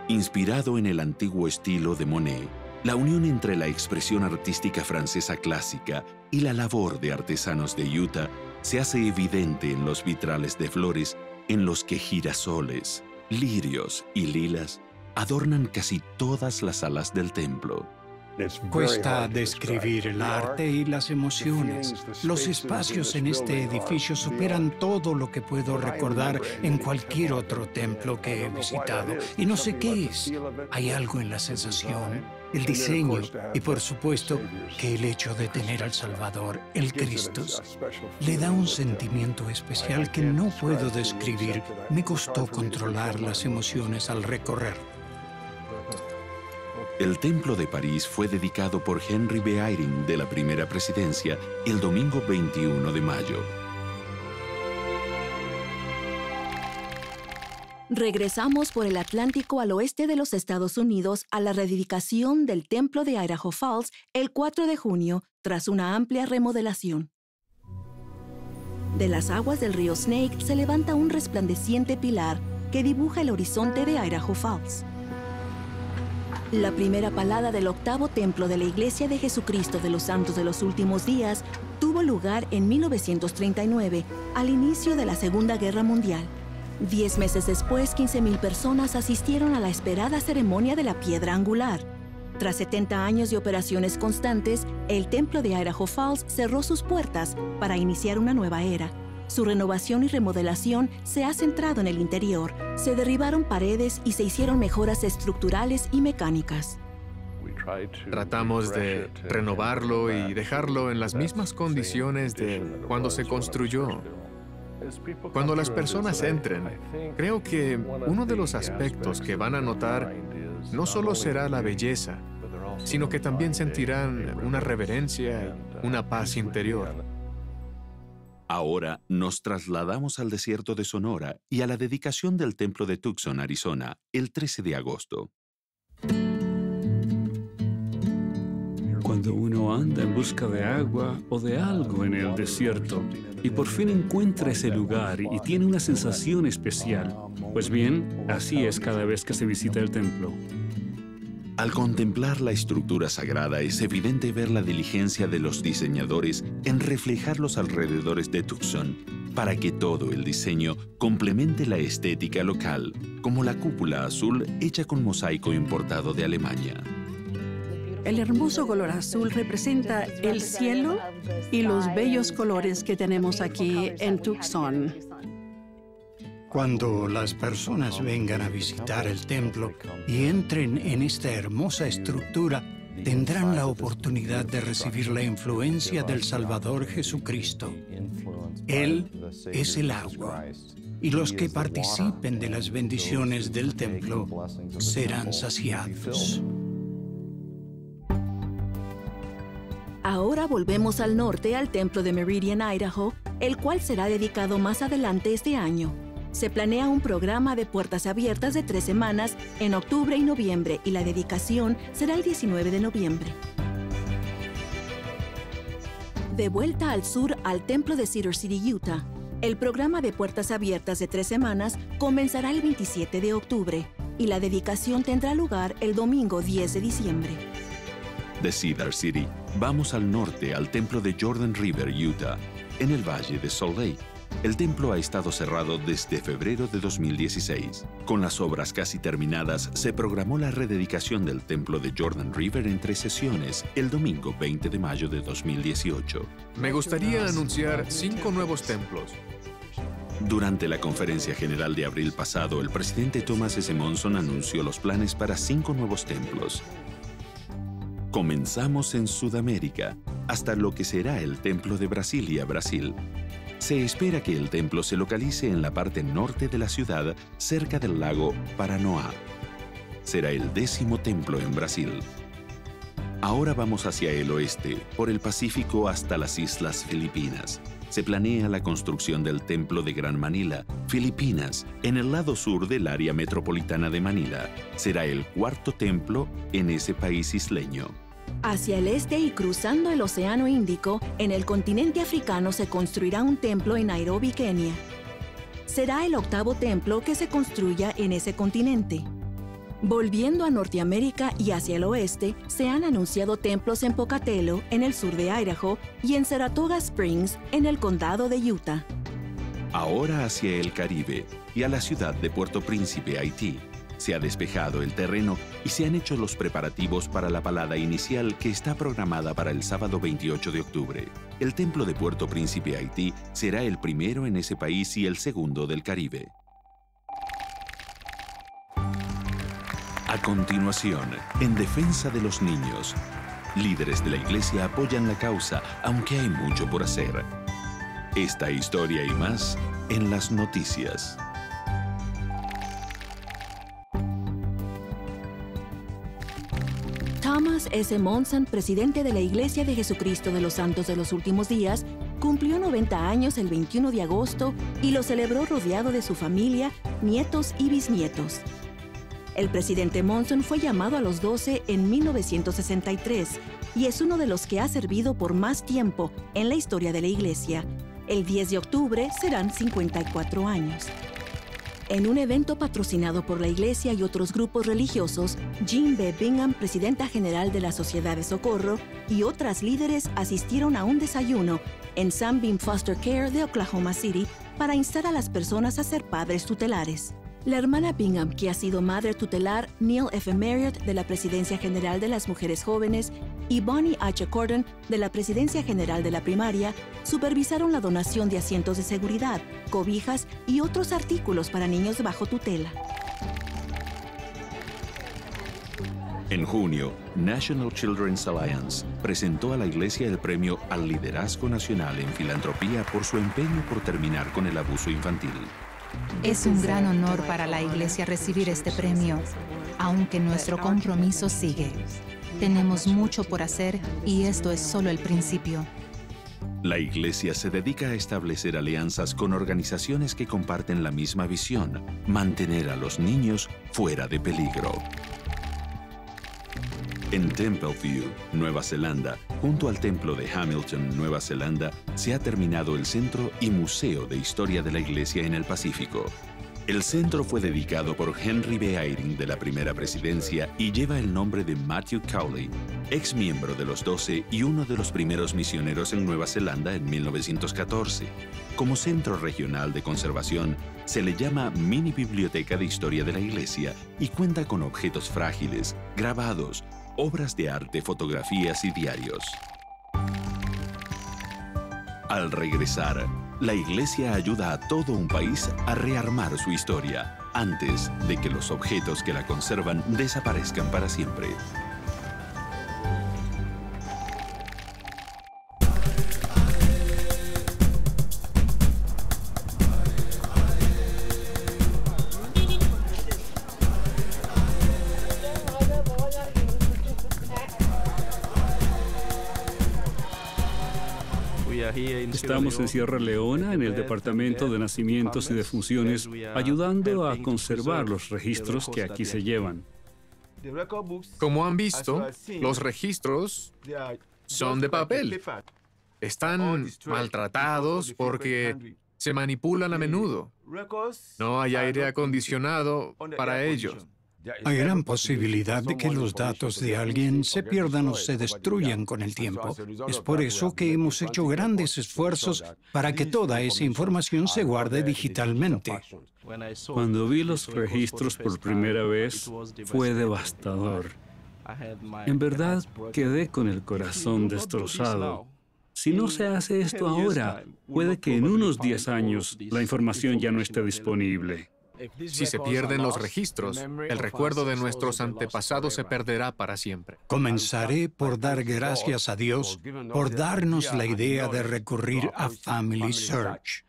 Inspirado en el antiguo estilo de Monet, la unión entre la expresión artística francesa clásica y la labor de artesanos de Utah se hace evidente en los vitrales de flores en los que girasoles, lirios y lilas adornan casi todas las salas del templo. Cuesta describir el arte y las emociones. Los espacios en este edificio superan todo lo que puedo recordar en cualquier otro templo que he visitado. Y no sé qué es. Hay algo en la sensación, el diseño y, por supuesto, que el hecho de tener al Salvador, el Cristo, le da un sentimiento especial que no puedo describir. Me costó controlar las emociones al recorrer. El Templo de París fue dedicado por Henry B. Eyring de la Primera Presidencia el domingo 21 de mayo. Regresamos por el Atlántico al oeste de los Estados Unidos a la reedificación del Templo de Idaho Falls el 4 de junio tras una amplia remodelación. De las aguas del río Snake se levanta un resplandeciente pilar que dibuja el horizonte de Idaho Falls. La primera palada del octavo templo de la Iglesia de Jesucristo de los Santos de los Últimos Días tuvo lugar en 1939, al inicio de la Segunda Guerra Mundial. 10 meses después, 15,000 personas asistieron a la esperada ceremonia de la piedra angular. Tras 70 años de operaciones constantes, el templo de Idaho Falls cerró sus puertas para iniciar una nueva era. Su renovación y remodelación se ha centrado en el interior. Se derribaron paredes y se hicieron mejoras estructurales y mecánicas. Tratamos de renovarlo y dejarlo en las mismas condiciones de cuando se construyó. Cuando las personas entren, creo que uno de los aspectos que van a notar no solo será la belleza, sino que también sentirán una reverencia y una paz interior. Ahora nos trasladamos al desierto de Sonora y a la dedicación del templo de Tucson, Arizona, el 13 de agosto. Cuando uno anda en busca de agua o de algo en el desierto y por fin encuentra ese lugar y tiene una sensación especial, pues bien, así es cada vez que se visita el templo. Al contemplar la estructura sagrada es evidente ver la diligencia de los diseñadores en reflejar los alrededores de Tucson para que todo el diseño complemente la estética local, como la cúpula azul hecha con mosaico importado de Alemania. El hermoso color azul representa el cielo y los bellos colores que tenemos aquí en Tucson. Cuando las personas vengan a visitar el templo y entren en esta hermosa estructura, tendrán la oportunidad de recibir la influencia del Salvador Jesucristo. Él es el agua, y los que participen de las bendiciones del templo serán saciados. Ahora volvemos al norte al templo de Meridian, Idaho, el cual será dedicado más adelante este año. Se planea un programa de puertas abiertas de 3 semanas en octubre y noviembre y la dedicación será el 19 de noviembre. De vuelta al sur al templo de Cedar City, Utah, el programa de puertas abiertas de 3 semanas comenzará el 27 de octubre y la dedicación tendrá lugar el domingo 10 de diciembre. De Cedar City, vamos al norte al templo de Jordan River, Utah, en el valle de Salt Lake. El templo ha estado cerrado desde febrero de 2016. Con las obras casi terminadas, se programó la rededicación del templo de Jordan River en 3 sesiones, el domingo 20 de mayo de 2018. Me gustaría anunciar 5 nuevos templos. Durante la conferencia general de abril pasado, el presidente Thomas S. Monson anunció los planes para 5 nuevos templos. Comenzamos en Sudamérica, hasta lo que será el Templo de Brasilia, Brasil. Se espera que el templo se localice en la parte norte de la ciudad, cerca del lago Paranoá. Será el 10º templo en Brasil. Ahora vamos hacia el oeste, por el Pacífico hasta las Islas Filipinas. Se planea la construcción del Templo de Gran Manila, Filipinas, en el lado sur del área metropolitana de Manila. Será el 4º templo en ese país isleño. Hacia el este y cruzando el Océano Índico, en el continente africano se construirá un templo en Nairobi, Kenia. Será el 8º templo que se construya en ese continente. Volviendo a Norteamérica y hacia el oeste, se han anunciado templos en Pocatello, en el sur de Idaho, y en Saratoga Springs, en el condado de Utah. Ahora hacia el Caribe y a la ciudad de Puerto Príncipe, Haití. Se ha despejado el terreno y se han hecho los preparativos para la palada inicial que está programada para el sábado 28 de octubre. El templo de Puerto Príncipe, Haití, será el primero en ese país y el segundo del Caribe. A continuación, en defensa de los niños, líderes de la iglesia apoyan la causa, aunque hay mucho por hacer. Esta historia y más en las noticias. Thomas S. Monson, presidente de la Iglesia de Jesucristo de los Santos de los Últimos Días, Cumplió 90 años el 21 de agosto y lo celebró rodeado de su familia, nietos y bisnietos. El presidente Monson fue llamado a los 12 en 1963 y es uno de los que ha servido por más tiempo en la historia de la Iglesia. El 10 de octubre serán 54 años. En un evento patrocinado por la Iglesia y otros grupos religiosos, Jean B. Bingham, presidenta general de la Sociedad de Socorro, y otras líderes asistieron a un desayuno en Sunbeam Foster Care de Oklahoma City para instar a las personas a ser padres tutelares. La hermana Bingham, que ha sido madre tutelar, Neil F. Marriott, de la Presidencia General de las Mujeres Jóvenes, y Bonnie H. Cordon, de la Presidencia General de la Primaria, supervisaron la donación de asientos de seguridad, cobijas y otros artículos para niños bajo tutela. En junio, National Children's Alliance presentó a la Iglesia el premio al Liderazgo Nacional en Filantropía por su empeño por terminar con el abuso infantil. Es un gran honor para la Iglesia recibir este premio, aunque nuestro compromiso sigue. Tenemos mucho por hacer y esto es solo el principio. La Iglesia se dedica a establecer alianzas con organizaciones que comparten la misma visión: mantener a los niños fuera de peligro. En Templeview, Nueva Zelanda, junto al Templo de Hamilton, Nueva Zelanda, se ha terminado el Centro y Museo de Historia de la Iglesia en el Pacífico. El centro fue dedicado por Henry B. Eyring de la Primera Presidencia y lleva el nombre de Matthew Cowley, ex miembro de los 12 y uno de los primeros misioneros en Nueva Zelanda en 1914. Como centro regional de conservación, se le llama Mini Biblioteca de Historia de la Iglesia y cuenta con objetos frágiles, grabados, obras de arte, fotografías y diarios. Al regresar, la Iglesia ayuda a todo un país a rearmar su historia antes de que los objetos que la conservan desaparezcan para siempre. Estamos en Sierra Leona, en el Departamento de Nacimientos y Defunciones, ayudando a conservar los registros que aquí se llevan. Como han visto, los registros son de papel. Están maltratados porque se manipulan a menudo. No hay aire acondicionado para ellos. Hay gran posibilidad de que los datos de alguien se pierdan o se destruyan con el tiempo. Es por eso que hemos hecho grandes esfuerzos para que toda esa información se guarde digitalmente. Cuando vi los registros por primera vez, fue devastador. En verdad, quedé con el corazón destrozado. Si no se hace esto ahora, puede que en unos 10 años la información ya no esté disponible. Si se pierden los registros, el recuerdo de nuestros antepasados se perderá para siempre. Comenzaré por dar gracias a Dios por darnos la idea de recurrir a Family Search.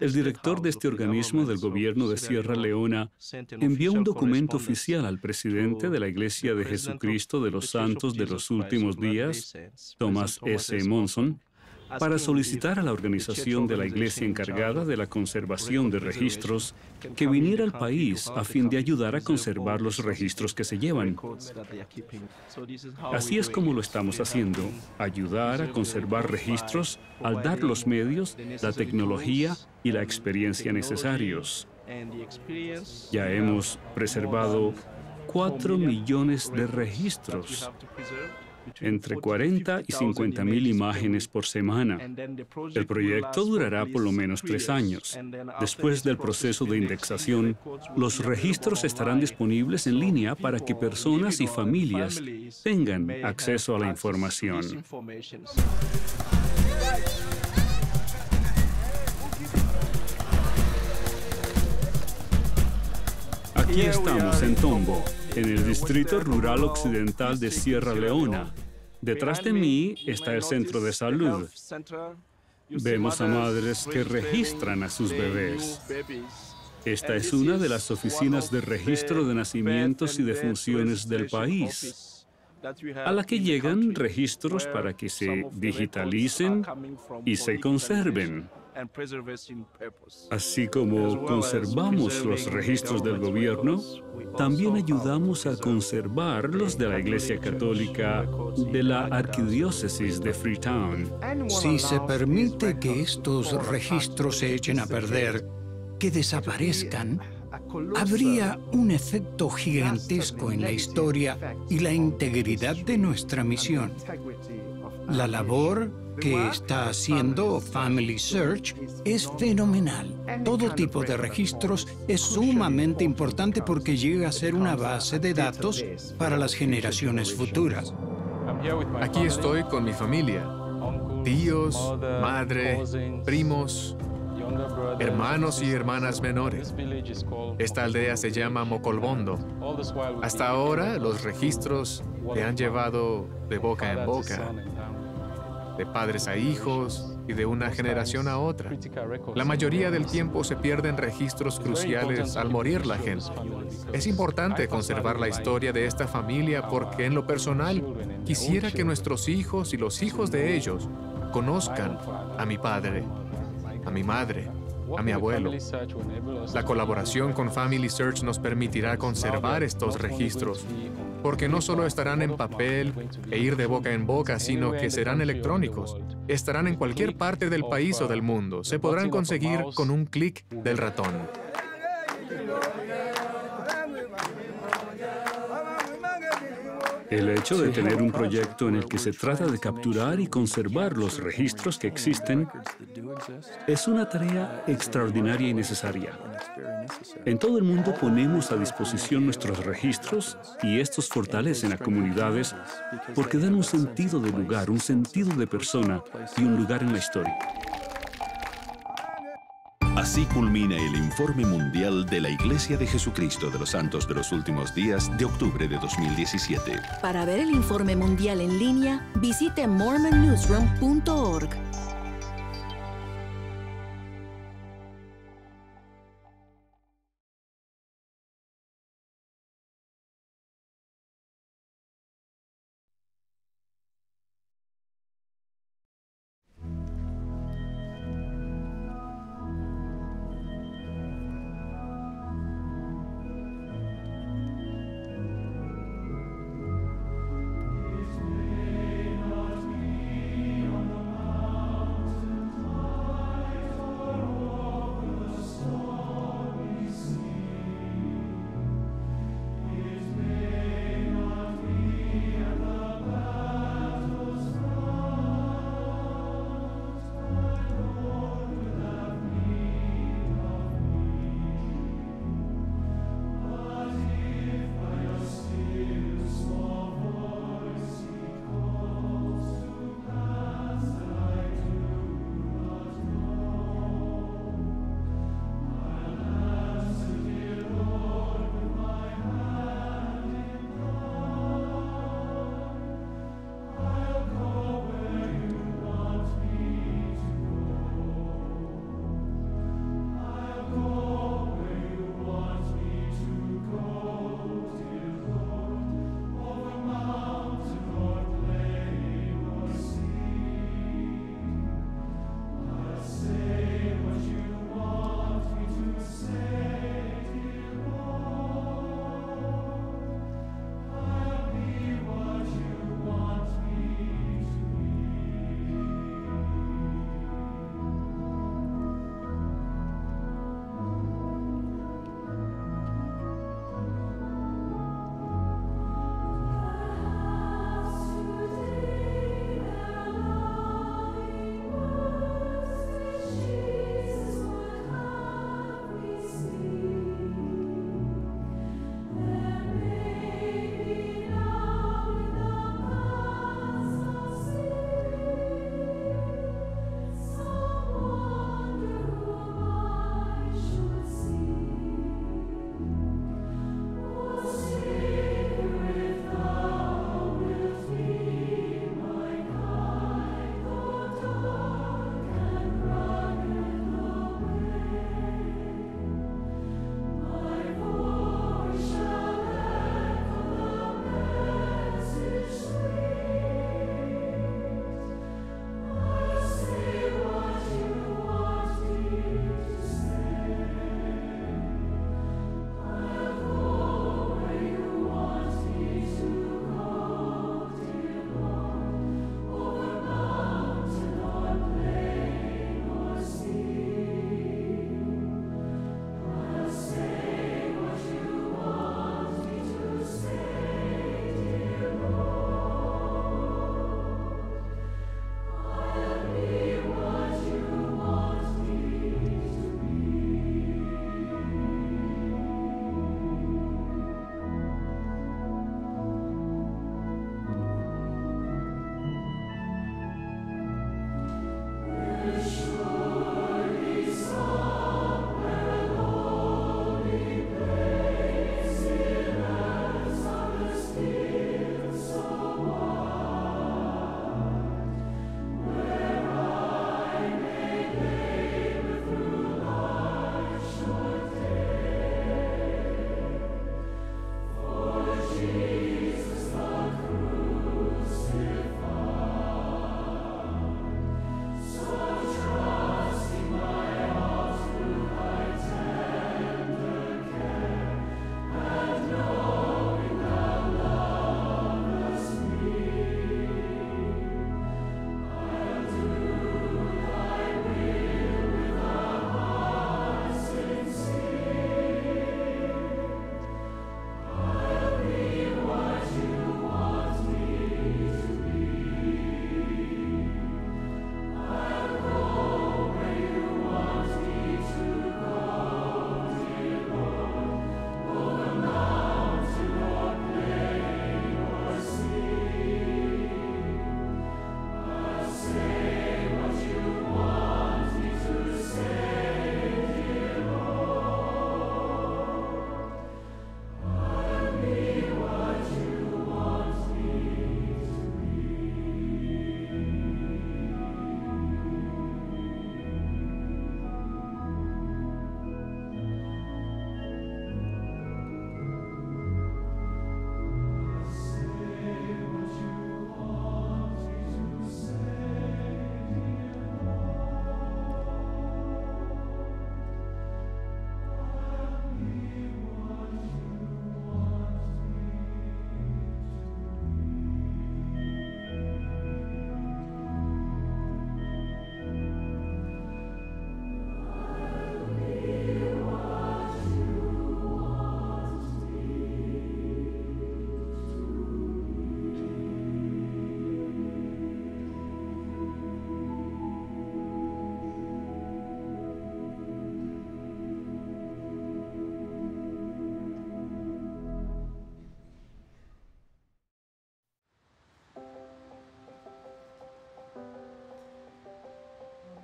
El director de este organismo del gobierno de Sierra Leona envió un documento oficial al presidente de la Iglesia de Jesucristo de los Santos de los Últimos Días, Thomas S. Monson, para solicitar a la organización de la Iglesia encargada de la conservación de registros que viniera al país a fin de ayudar a conservar los registros que se llevan. Así es como lo estamos haciendo, ayudar a conservar registros al dar los medios, la tecnología y la experiencia necesarios. Ya hemos preservado 4 millones de registros, entre 40 y 50,000 imágenes por semana. El proyecto durará por lo menos 3 años. Después del proceso de indexación, los registros estarán disponibles en línea para que personas y familias tengan acceso a la información. Aquí estamos en Tombo, en el Distrito Rural Occidental de Sierra Leona. Detrás de mí está el centro de salud. Vemos a madres que registran a sus bebés. Esta es una de las oficinas de registro de nacimientos y defunciones del país. a la que llegan registros para que se digitalicen y se conserven. Así como conservamos los registros del gobierno, también ayudamos a conservar los de la Iglesia Católica de la Arquidiócesis de Freetown. Si se permite que estos registros se echen a perder, que desaparezcan, habría un efecto gigantesco en la historia y la integridad de nuestra misión. La labor que está haciendo Family Search es fenomenal. Todo tipo de registros es sumamente importante porque llega a ser una base de datos para las generaciones futuras. Aquí estoy con mi familia, tíos, madre, primos, hermanos y hermanas menores. Esta aldea se llama Mokolbondo. Hasta ahora, los registros se han llevado de boca en boca, de padres a hijos y de una generación a otra. La mayoría del tiempo se pierden registros cruciales al morir la gente. Es importante conservar la historia de esta familia porque en lo personal quisiera que nuestros hijos y los hijos de ellos conozcan a mi padre, a mi madre, a mi abuelo. La colaboración con Family Search nos permitirá conservar estos registros, porque no solo estarán en papel e ir de boca en boca, sino que serán electrónicos. Estarán en cualquier parte del país o del mundo. Se podrán conseguir con un clic del ratón. El hecho de tener un proyecto en el que se trata de capturar y conservar los registros que existen es una tarea extraordinaria y necesaria. En todo el mundo ponemos a disposición nuestros registros y estos fortalecen a comunidades porque dan un sentido de lugar, un sentido de persona y un lugar en la historia. Así culmina el Informe Mundial de la Iglesia de Jesucristo de los Santos de los Últimos Días de octubre de 2017. Para ver el informe mundial en línea, visite mormonnewsroom.org.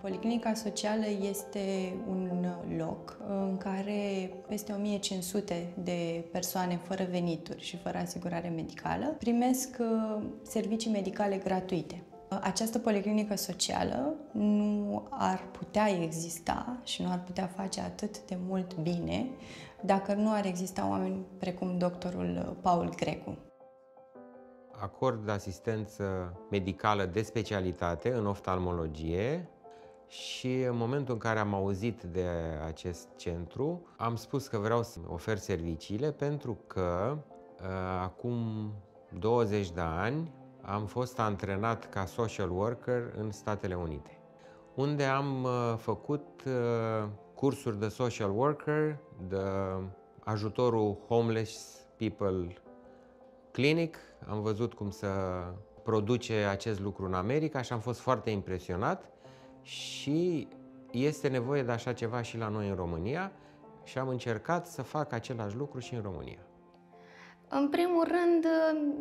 Policlinica socială este un loc în care peste 1500 de persoane fără venituri și fără asigurare medicală primesc servicii medicale gratuite. Această policlinică socială nu ar putea exista și nu ar putea face atât de mult bine dacă nu ar exista oameni precum doctorul Paul Grecu. Acord asistență medicală de specialitate în oftalmologie și în momentul în care am auzit de acest centru, am spus că vreau să ofer serviciile pentru că acum 20 de ani am fost antrenat ca social worker în Statele Unite, unde am făcut cursuri de social worker, de ajutorul Homeless People Clinic. Am văzut cum să produce acest lucru în America și am fost foarte impresionat și este nevoie de așa ceva și la noi în România și am încercat să fac același lucru și în România. În primul rând,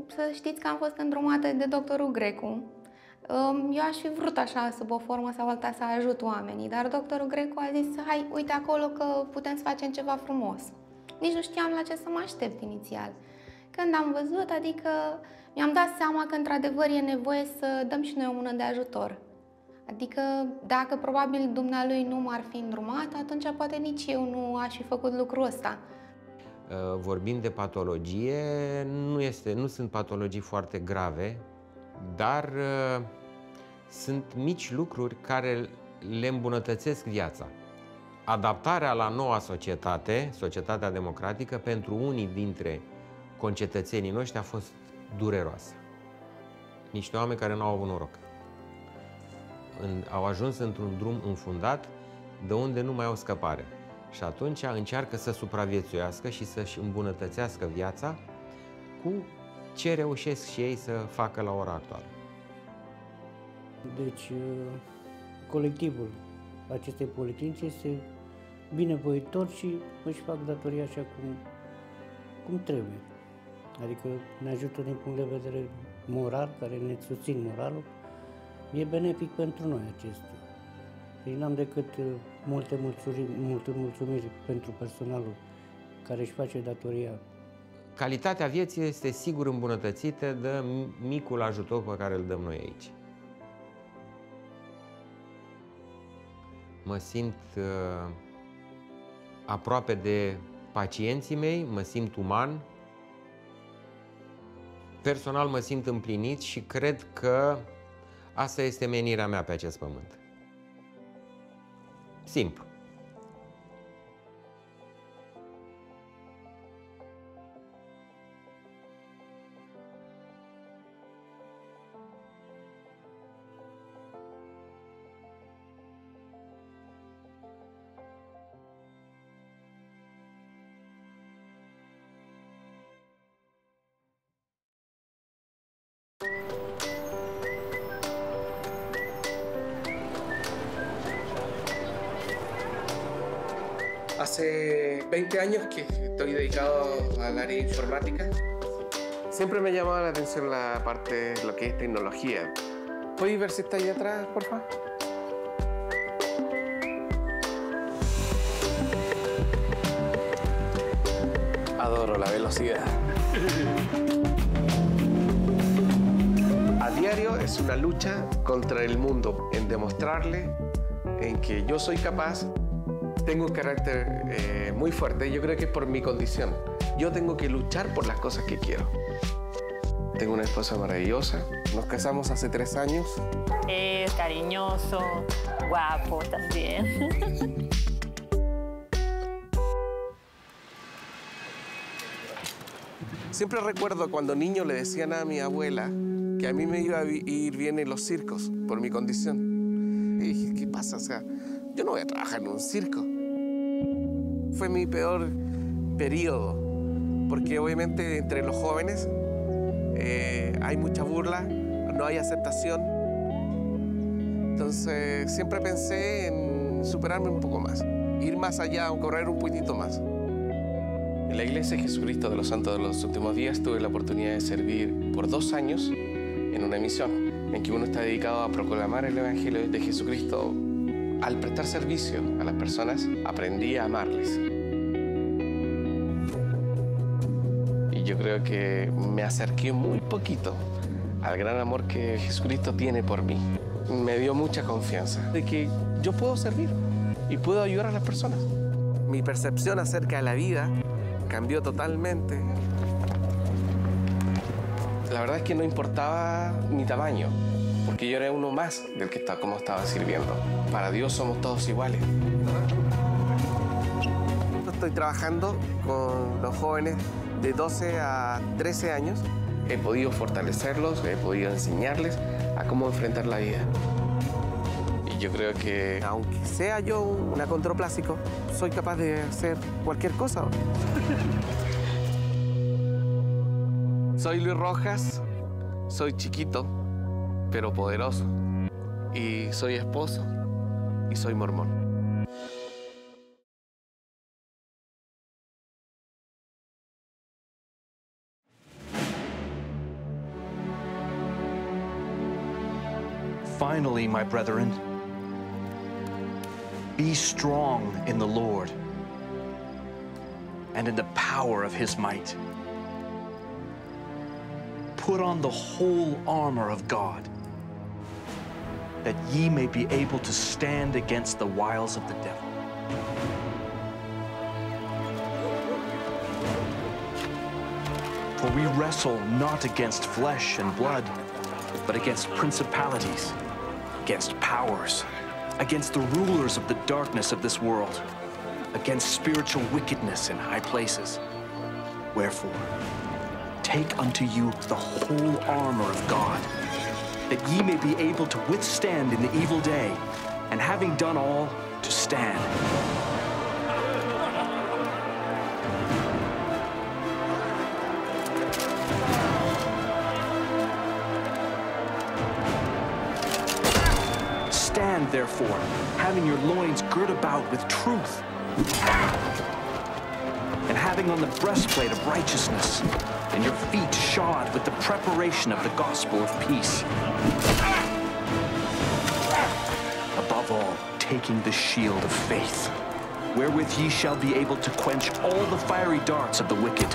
să știți că am fost îndrumată de doctorul Grecu. Eu aș fi vrut așa, sub o formă sau alta, să ajut oamenii, dar doctorul Grecu a zis, hai, uite acolo că putem să facem ceva frumos. Nici nu știam la ce să mă aștept inițial. Când am văzut, adică mi-am dat seama că într-adevăr e nevoie să dăm și noi o mână de ajutor. Adică dacă probabil dumnealui nu m-ar fi îndrumat, atunci poate nici eu nu aș fi făcut lucrul ăsta. Vorbim de patologie, nu sunt patologii foarte grave, dar sunt mici lucruri care le îmbunătățesc viața. Adaptarea la noua societate, societatea democratică, pentru unii dintre concetățenii noștri a fost dureroasă. Niște oameni care nu au avut noroc. Au ajuns într-un drum înfundat de unde nu mai au scăpare. Și atunci încearcă să supraviețuiască și să-și îmbunătățească viața cu ce reușesc și ei să facă la ora actuală. Deci, colectivul acestei policlinici este binevoitor și își fac datoria așa cum trebuie. Adică ne ajută din punct de vedere moral, care ne susțin moralul. E benefic pentru noi acestea. Deci n-am decât multe mulțumiri pentru personalul care își face datoria. Calitatea vieții este sigur îmbunătățită de micul ajutor pe care îl dăm noi aici. Mă simt aproape de pacienții mei, mă simt uman. Personal mă simt împlinit și cred că asta este menirea mea pe acest pământ. Simplu. Hace 20 años que estoy dedicado al área informática. Siempre me ha llamado la atención la parte de lo que es tecnología. ¿Puedes ver si está ahí atrás, por favor? Adoro la velocidad. A diario es una lucha contra el mundo en demostrarle en que yo soy capaz. Tengo un carácter muy fuerte, yo creo que es por mi condición. Yo tengo que luchar por las cosas que quiero. Tengo una esposa maravillosa, nos casamos hace 3 años. Es cariñoso, guapo también. Siempre recuerdo cuando niño le decían a mi abuela que a mí me iba a ir bien en los circos por mi condición. Y dije, ¿qué pasa? O sea, yo no voy a trabajar en un circo. Fue mi peor periodo, porque obviamente entre los jóvenes hay mucha burla, no hay aceptación. Entonces siempre pensé en superarme un poco más, ir más allá, correr un poquitito más. En la Iglesia de Jesucristo de los Santos de los Últimos Días tuve la oportunidad de servir por 2 años en una misión en que uno está dedicado a proclamar el Evangelio de Jesucristo Al prestar servicio a las personas, aprendí a amarles. Y yo creo que me acerqué muy poquito al gran amor que Jesucristo tiene por mí. Me dio mucha confianza de que yo puedo servir y puedo ayudar a las personas. Mi percepción acerca de la vida cambió totalmente. La verdad es que no importaba mi tamaño, porque yo era uno más del que como estaba sirviendo. Para Dios somos todos iguales. Estoy trabajando con los jóvenes de 12 a 13 años. He podido fortalecerlos, he podido enseñarles a cómo enfrentar la vida. Y yo creo que, aunque sea yo un acondroplásico, soy capaz de hacer cualquier cosa. Soy Luis Rojas, soy chiquito, pero poderoso. Y soy esposo, y soy mormón. Finally, my brethren, be strong in the Lord and in the power of his might. Put on the whole armor of God, that ye may be able to stand against the wiles of the devil. For we wrestle not against flesh and blood, but against principalities, against powers, against the rulers of the darkness of this world, against spiritual wickedness in high places. Wherefore, take unto you the whole armor of God, that ye may be able to withstand in the evil day, and having done all, to stand. Stand, therefore, having your loins girt about with truth, and having on the breastplate of righteousness, and your feet shod with the preparation of the gospel of peace. Above all, taking the shield of faith, wherewith ye shall be able to quench all the fiery darts of the wicked.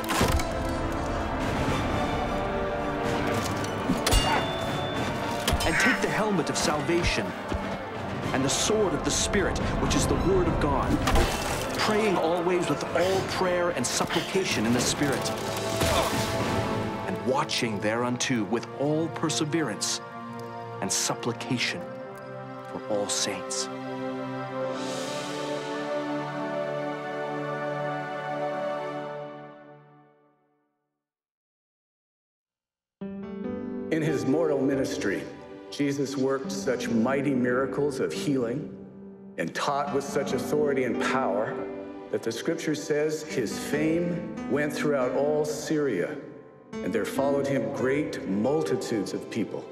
And take the helmet of salvation, and the sword of the Spirit, which is the word of God, praying always with all prayer and supplication in the Spirit, and watching thereunto with all perseverance and supplication for all saints. In his mortal ministry, Jesus worked such mighty miracles of healing and taught with such authority and power that the scripture says his fame went throughout all Syria, and there followed him great multitudes of people.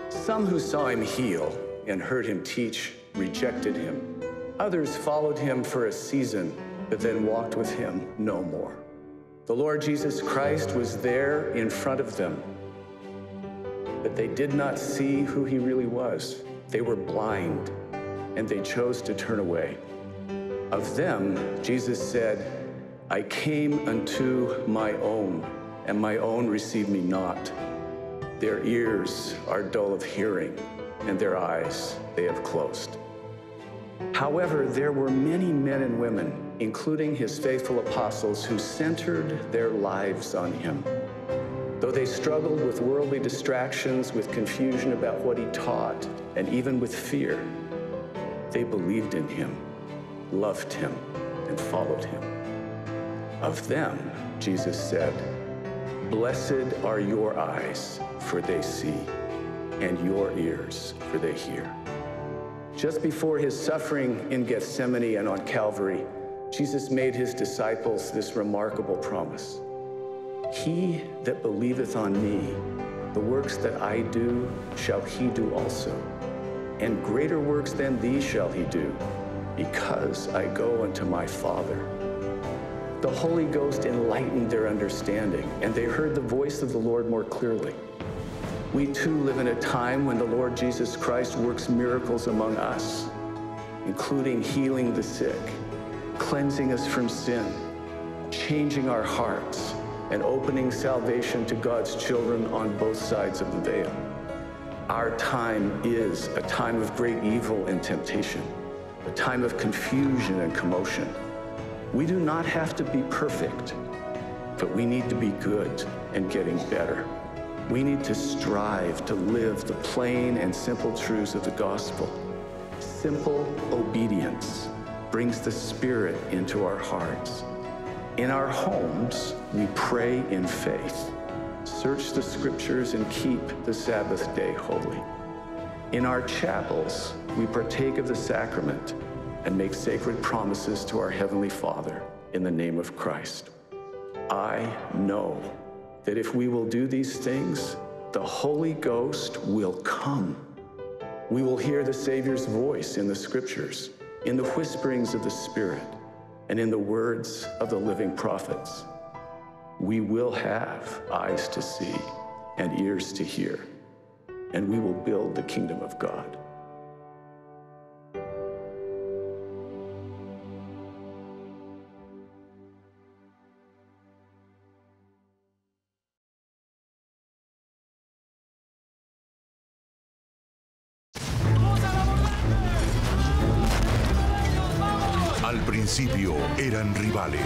Some who saw him heal and heard him teach rejected him. Others followed him for a season, but then walked with him no more. The Lord Jesus Christ was there in front of them, but they did not see who he really was. They were blind, and they chose to turn away. Of them, Jesus said, I came unto my own, and my own received me not. Their ears are dull of hearing, and their eyes they have closed. However, there were many men and women, including his faithful apostles, who centered their lives on him. Though they struggled with worldly distractions, with confusion about what he taught, and even with fear, they believed in him, loved him, and followed him. Of them, Jesus said, Blessed are your eyes, for they see, and your ears, for they hear. Just before his suffering in Gethsemane and on Calvary, Jesus made his disciples this remarkable promise. He that believeth on me, the works that I do, shall he do also. And greater works than these shall he do, because I go unto my Father. The Holy Ghost enlightened their understanding, and they heard the voice of the Lord more clearly. We too live in a time when the Lord Jesus Christ works miracles among us. including healing the sick, cleansing us from sin, changing our hearts, and opening salvation to God's children on both sides of the veil. Our time is a time of great evil and temptation, a time of confusion and commotion. We do not have to be perfect, but we need to be good and getting better. We need to strive to live the plain and simple truths of the gospel. Simple obedience brings the Spirit into our hearts. In our homes, we pray in faith, search the scriptures, and keep the Sabbath day holy. In our chapels, we partake of the sacrament and make sacred promises to our Heavenly Father in the name of Christ. I know that if we will do these things, the Holy Ghost will come. We will hear the Savior's voice in the scriptures, in the whisperings of the Spirit, and in the words of the living prophets. We will have eyes to see and ears to hear, and we will build the kingdom of God. Al principio eran rivales,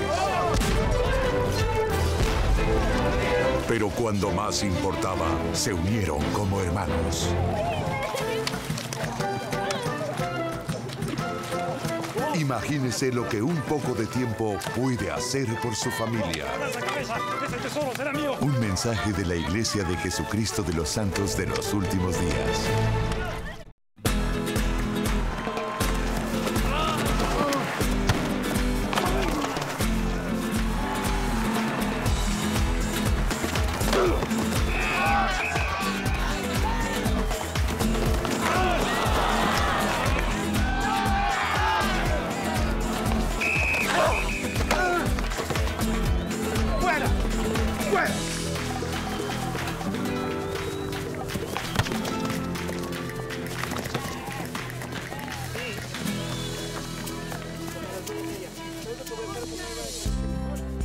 pero cuando más importaba, se unieron como hermanos. Imagínese lo que un poco de tiempo puede hacer por su familia. Un mensaje de la Iglesia de Jesucristo de los Santos de los Últimos Días.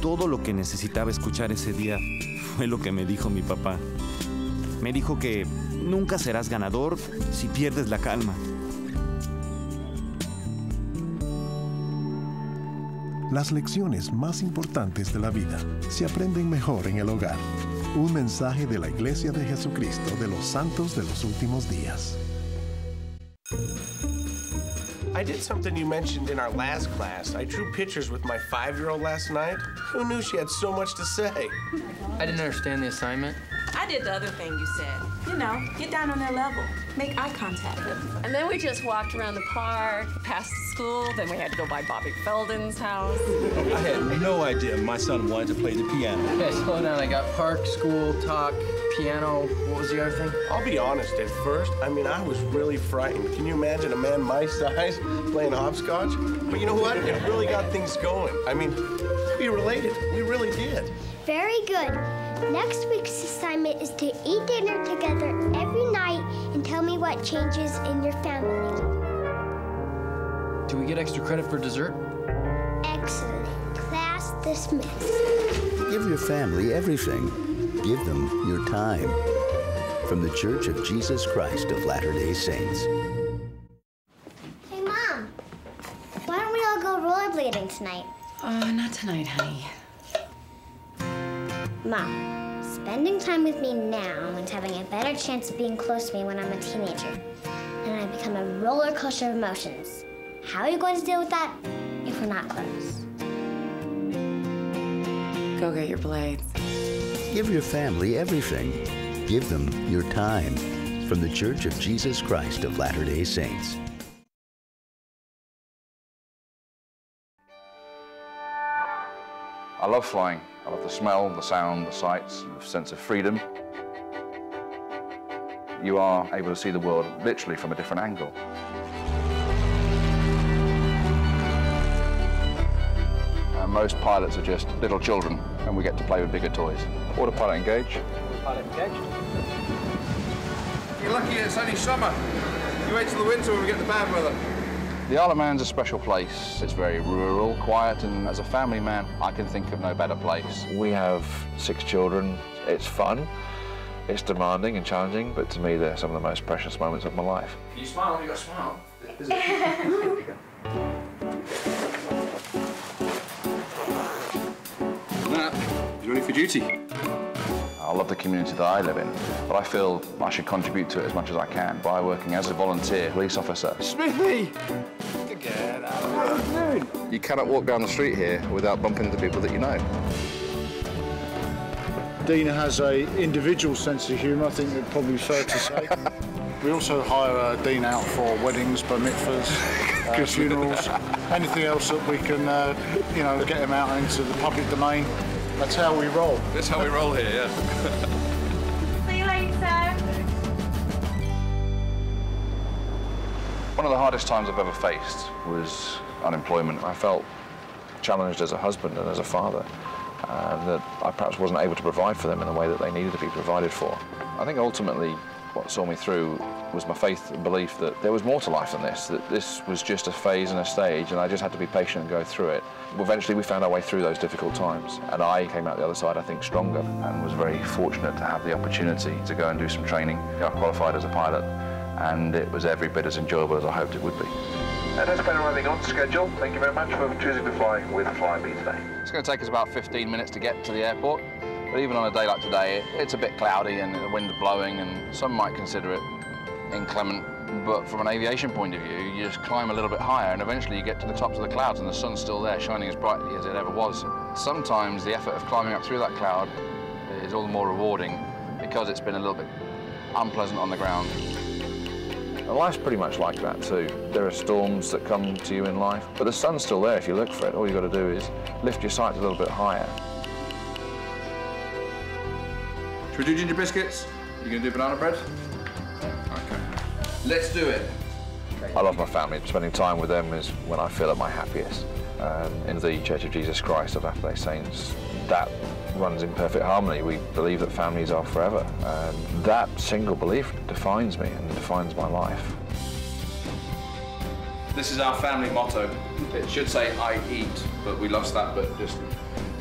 Todo lo que necesitaba escuchar ese día fue lo que me dijo mi papá. Me dijo que nunca serás ganador si pierdes la calma. Las lecciones más importantes de la vida se aprenden mejor en el hogar. Un mensaje de la Iglesia de Jesucristo de los Santos de los Últimos Días. I did something you mentioned in our last class. I drew pictures with my 5-year-old last night. Who knew she had so much to say? I didn't understand the assignment. I did the other thing you said. You know, get down on their level. Make eye contact. And then we just walked around the park, past the school, then we had to go by Bobby Felden's house. I had no idea my son wanted to play the piano. Okay, slow down. I got park, school, talk, piano. What was the other thing? I'll be honest, at first, I was really frightened. Can you imagine a man my size playing hopscotch? But you know what? It really got things going. We related. We really did. Very good. Next week's assignment is to eat dinner together every night and tell me what changes in your family. Do we get extra credit for dessert? Excellent. Class dismissed. Give your family everything. Give them your time. From the Church of Jesus Christ of Latter-day Saints. Hey, Mom. Why don't we all go rollerblading tonight? Not tonight, honey. Mom, spending time with me now means having a better chance of being close to me when I'm a teenager. And I become a roller coaster of emotions. How are you going to deal with that if we're not close? Go get your blades. Give your family everything. Give them your time. From the Church of Jesus Christ of Latter-day Saints. I love flying. I love the smell, the sound, the sights, the sense of freedom. You are able to see the world literally from a different angle. Most pilots are just little children, and we get to play with bigger toys. Autopilot engage. Autopilot engaged. You're lucky it's only summer. You wait till the winter when we get the bad weather. The Isle of Man's a special place. It's very rural, quiet, and as a family man, I can think of no better place. We have 6 children. It's fun, it's demanding and challenging, but to me, they're some of the most precious moments of my life. Can you smile? You got to smile. Matt, you ready for duty? I love the community that I live in, but I feel I should contribute to it as much as I can by working as a volunteer police officer. Smithy! Get out of. You cannot walk down the street here without bumping into people that you know. Dina has an individual sense of humour, I think it's probably fair to say. We also hire Dina out for weddings, bar mitzvahs, funerals, anything else that we can, you know, get him out into the public domain. That's how we roll. That's how we roll here, yeah. See you later. One of the hardest times I've ever faced was unemployment. I felt challenged as a husband and as a father, that I perhaps wasn't able to provide for them in the way that they needed to be provided for. I think ultimately what saw me through was my faith and belief that there was more to life than this, that this was just a phase and a stage, and I just had to be patient and go through it. Eventually we found our way through those difficult times, and I came out the other side, I think, stronger, and was very fortunate to have the opportunity to go and do some training. I qualified as a pilot, and it was every bit as enjoyable as I hoped it would be. And has been arriving on schedule. Thank you very much for choosing to fly with Flyme today. It's going to take us about 15 minutes to get to the airport, but even on a day like today, it's a bit cloudy and the wind blowing, and some might consider it inclement, but from an aviation point of view, you just climb a little bit higher and eventually you get to the tops of the clouds and the sun's still there, shining as brightly as it ever was. Sometimes the effort of climbing up through that cloud is all the more rewarding because it's been a little bit unpleasant on the ground. And life's pretty much like that too. There are storms that come to you in life, but the sun's still there if you look for it. All you've got to do is lift your sights a little bit higher. Should we do ginger biscuits? You gonna do banana bread? Okay. Let's do it. I love my family. Spending time with them is when I feel at my happiest. In the Church of Jesus Christ of Latter-day Saints, that runs in perfect harmony. We believe that families are forever, and that single belief defines me and defines my life. This is our family motto. It should say, I eat, but we lost that, but just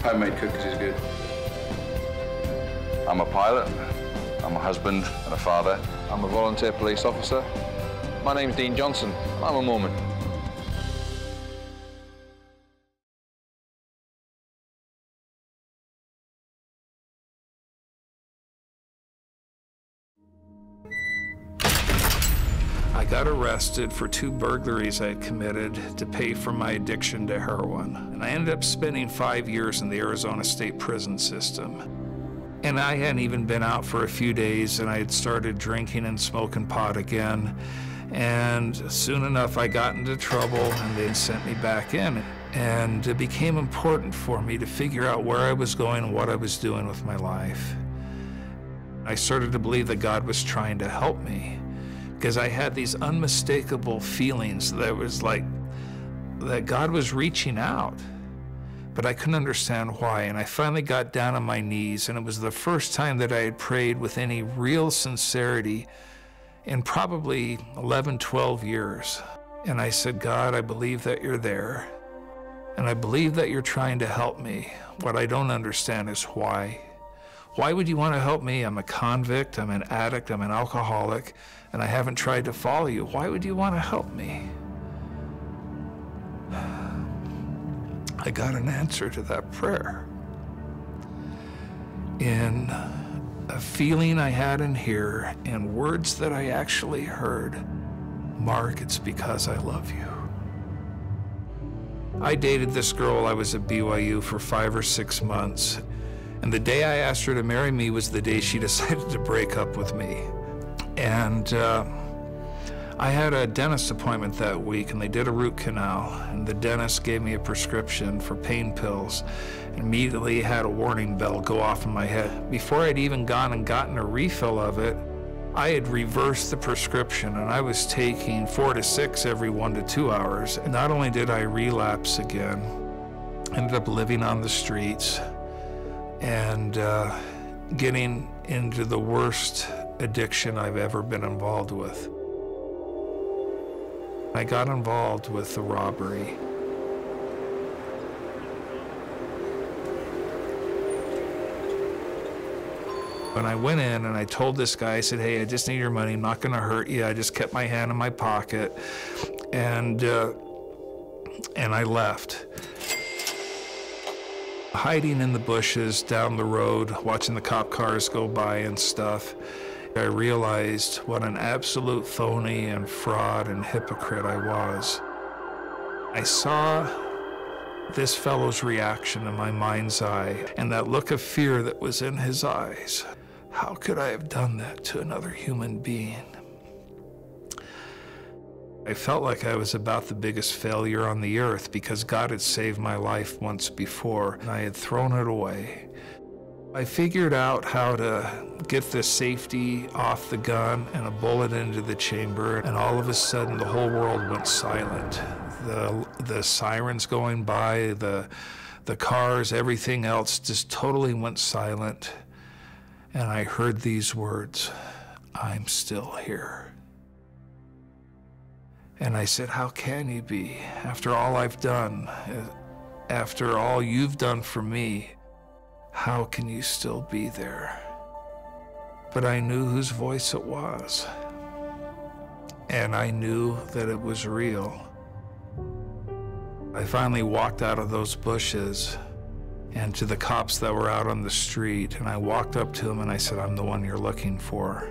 homemade cookies is good. I'm a pilot, I'm a husband and a father, I'm a volunteer police officer. My name's Dean Johnson, I'm a Mormon. I got arrested for 2 burglaries I had committed to pay for my addiction to heroin. And I ended up spending 5 years in the Arizona State Prison System. And I hadn't even been out for a few days, and I had started drinking and smoking pot again. And soon enough, I got into trouble, and they sent me back in. And it became important for me to figure out where I was going and what I was doing with my life. I started to believe that God was trying to help me, because I had these unmistakable feelings that was like that God was reaching out. But I couldn't understand why, and I finally got down on my knees, and it was the first time that I had prayed with any real sincerity in probably 11, 12 years. And I said, God, I believe that you're there, and I believe that you're trying to help me. What I don't understand is why. Why would you want to help me? I'm a convict, I'm an addict, I'm an alcoholic, and I haven't tried to follow you. Why would you want to help me? I got an answer to that prayer in a feeling I had in here and words that I actually heard. Mark, it's because I love you. I dated this girl while I was at BYU for 5 or 6 months, and the day I asked her to marry me was the day she decided to break up with me. And I had a dentist appointment that week, and they did a root canal, and the dentist gave me a prescription for pain pills, and immediately had a warning bell go off in my head. Before I'd even gone and gotten a refill of it, I had reversed the prescription, and I was taking 4 to 6 every 1 to 2 hours. And not only did I relapse again, I ended up living on the streets and getting into the worst addiction I've ever been involved with. I got involved with the robbery. When I went in and I told this guy, I said, hey, I just need your money. I'm not going to hurt you. I just kept my hand in my pocket. And I left. Hiding in the bushes down the road, watching the cop cars go by and stuff, I realized what an absolute phony and fraud and hypocrite I was. I saw this fellow's reaction in my mind's eye and that look of fear that was in his eyes. How could I have done that to another human being? I felt like I was about the biggest failure on the earth because God had saved my life once before and I had thrown it away. I figured out how to get the safety off the gun and a bullet into the chamber, and all of a sudden the whole world went silent. The sirens going by, the cars, everything else just totally went silent. And I heard these words, I'm still here. And I said, how can you be? After all I've done, after all you've done for me, how can you still be there? But I knew whose voice it was. And I knew that it was real. I finally walked out of those bushes and to the cops that were out on the street, and I walked up to them and I said, I'm the one you're looking for.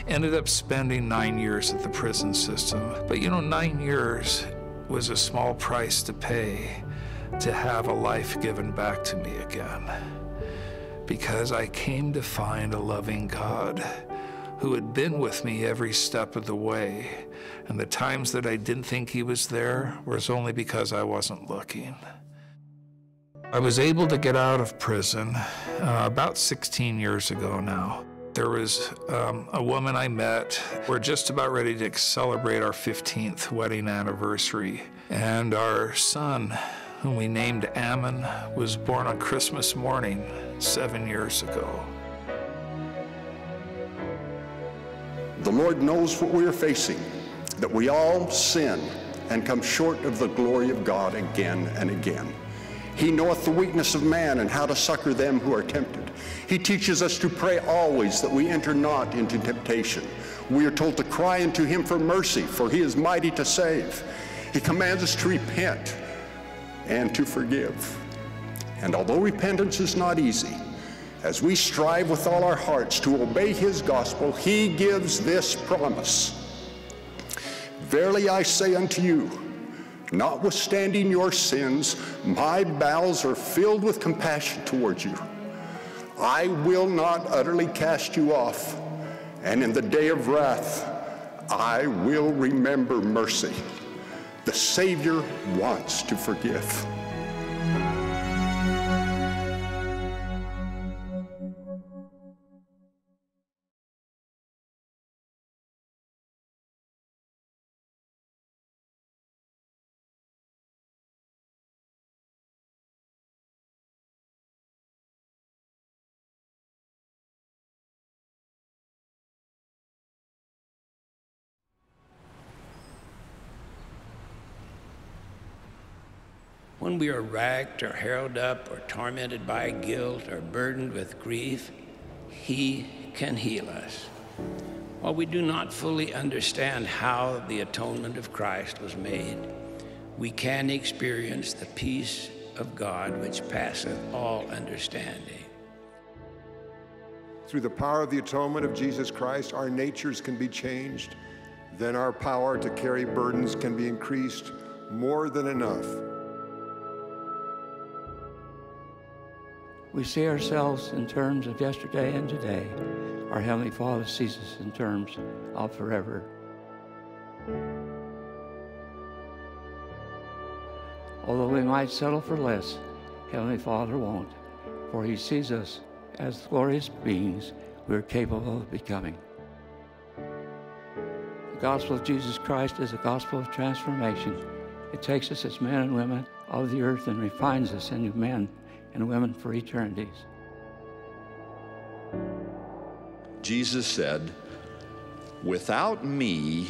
Ended up spending 9 years at the prison system. But you know, 9 years was a small price to pay to have a life given back to me again. Because I came to find a loving God who had been with me every step of the way. And the times that I didn't think he was there was only because I wasn't looking. I was able to get out of prison about 16 years ago now. There was a woman I met. We're just about ready to celebrate our 15th wedding anniversary. And our son, whom we named Ammon, was born on Christmas morning 7 years ago. The Lord knows what we are facing, that we all sin and come short of the glory of God again and again. He knoweth the weakness of man and how to succor them who are tempted. He teaches us to pray always that we enter not into temptation. We are told to cry unto him for mercy, for he is mighty to save. He commands us to repent and to forgive. And although repentance is not easy, as we strive with all our hearts to obey his gospel, he gives this promise. Verily I say unto you, notwithstanding your sins, my bowels are filled with compassion towards you. I will not utterly cast you off, and in the day of wrath, I will remember mercy. The Savior wants to forgive. When we are racked or harrowed up or tormented by guilt or burdened with grief, he can heal us. While we do not fully understand how the atonement of Christ was made, we can experience the peace of God which passeth all understanding. Through the power of the atonement of Jesus Christ, our natures can be changed. Then our power to carry burdens can be increased more than enough. We see ourselves in terms of yesterday and today. Our Heavenly Father sees us in terms of forever. Although we might settle for less, Heavenly Father won't, for he sees us as glorious beings we are capable of becoming. The gospel of Jesus Christ is a gospel of transformation. It takes us as men and women of the earth and refines us into men and women for eternities. Jesus said, without me,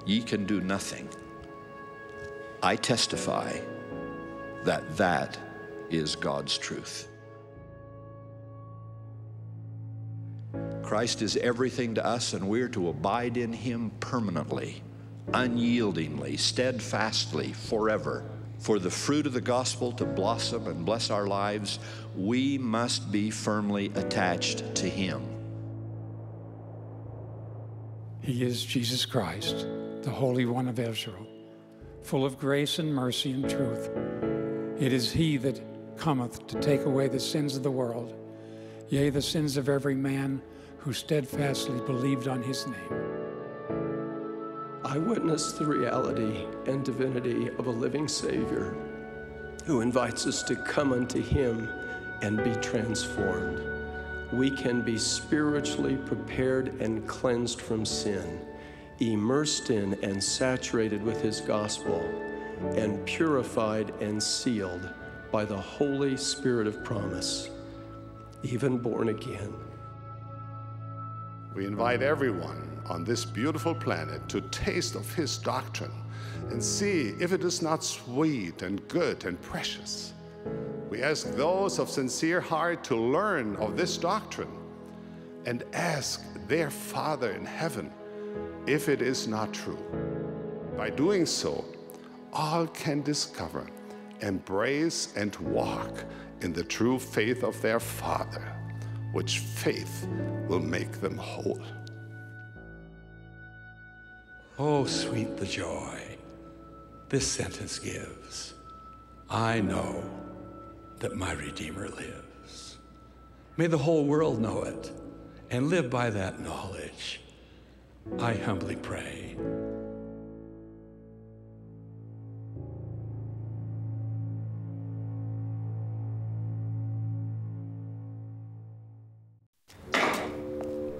ye can do nothing, I testify that that is God's truth. Christ is everything to us, and we're to abide in him permanently, unyieldingly, steadfastly, forever. For the fruit of the gospel to blossom and bless our lives, we must be firmly attached to him. He is Jesus Christ, the Holy One of Israel, full of grace and mercy and truth. It is he that cometh to take away the sins of the world, yea, the sins of every man who steadfastly believed on his name. I witness the reality and divinity of a living Savior who invites us to come unto him and be transformed. We can be spiritually prepared and cleansed from sin, immersed in and saturated with his gospel, and purified and sealed by the Holy Spirit of promise, even born again. We invite everyone on this beautiful planet to taste of his doctrine and see if it is not sweet and good and precious. We ask those of sincere heart to learn of this doctrine and ask their Father in heaven if it is not true. By doing so, all can discover, embrace, and walk in the true faith of their Father, which faith will make them whole. Oh, sweet the joy this sentence gives. I know that my Redeemer lives. May the whole world know it and live by that knowledge. I humbly pray.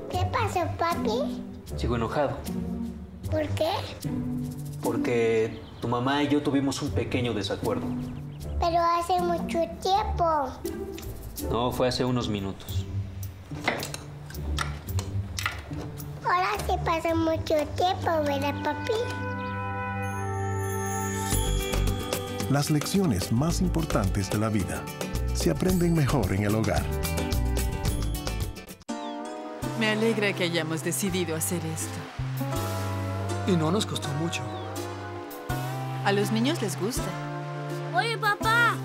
¿Qué pasó, papi? Sigo enojado. ¿Por qué? Porque tu mamá y yo tuvimos un pequeño desacuerdo. Pero hace mucho tiempo. No, fue hace unos minutos. Ahora sí pasa mucho tiempo, ¿verdad, papi? Las lecciones más importantes de la vida se aprenden mejor en el hogar. Me alegra que hayamos decidido hacer esto. Y no nos costó mucho. A los niños les gusta. ¡Oye, papá!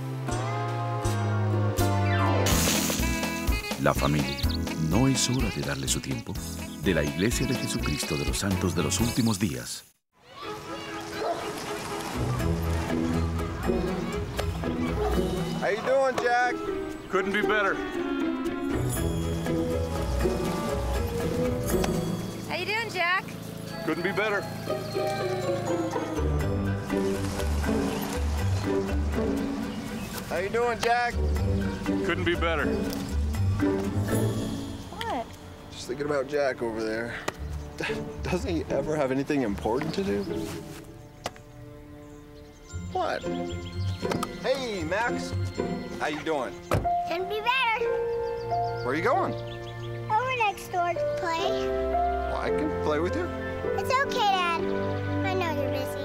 La familia. ¿No es hora de darle su tiempo? De la Iglesia de Jesucristo de los Santos de los Últimos Días. How you doing, Jack? Couldn't be better. How you doing, Jack? Couldn't be better. How you doing, Jack? Couldn't be better. What? Just thinking about Jack over there. Doesn't he ever have anything important to do? What? Hey, Max. How you doing? Can be better. Where are you going? Over next door to play. Well, I can play with you. It's okay, Dad. I know you're busy.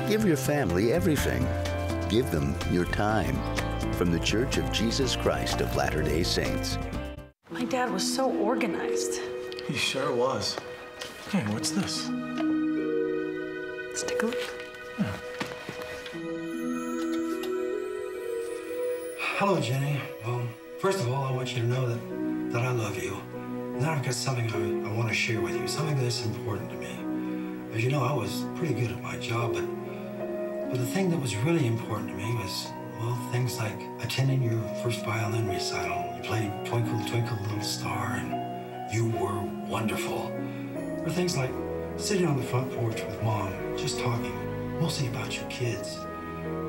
Give your family everything. Give them your time. From the Church of Jesus Christ of Latter-day Saints. My dad was so organized. He sure was. Hey, what's this? Let's take a look. Hello, Jenny. Well, first of all, I want you to know that I love you. And then I've got something I want to share with you, something that's important to me. As you know, I was pretty good at my job, but the thing that was really important to me was, well, things like attending your first violin recital. You played Twinkle, Twinkle, Little Star, and you were wonderful. Or things like sitting on the front porch with Mom, just talking, mostly about your kids.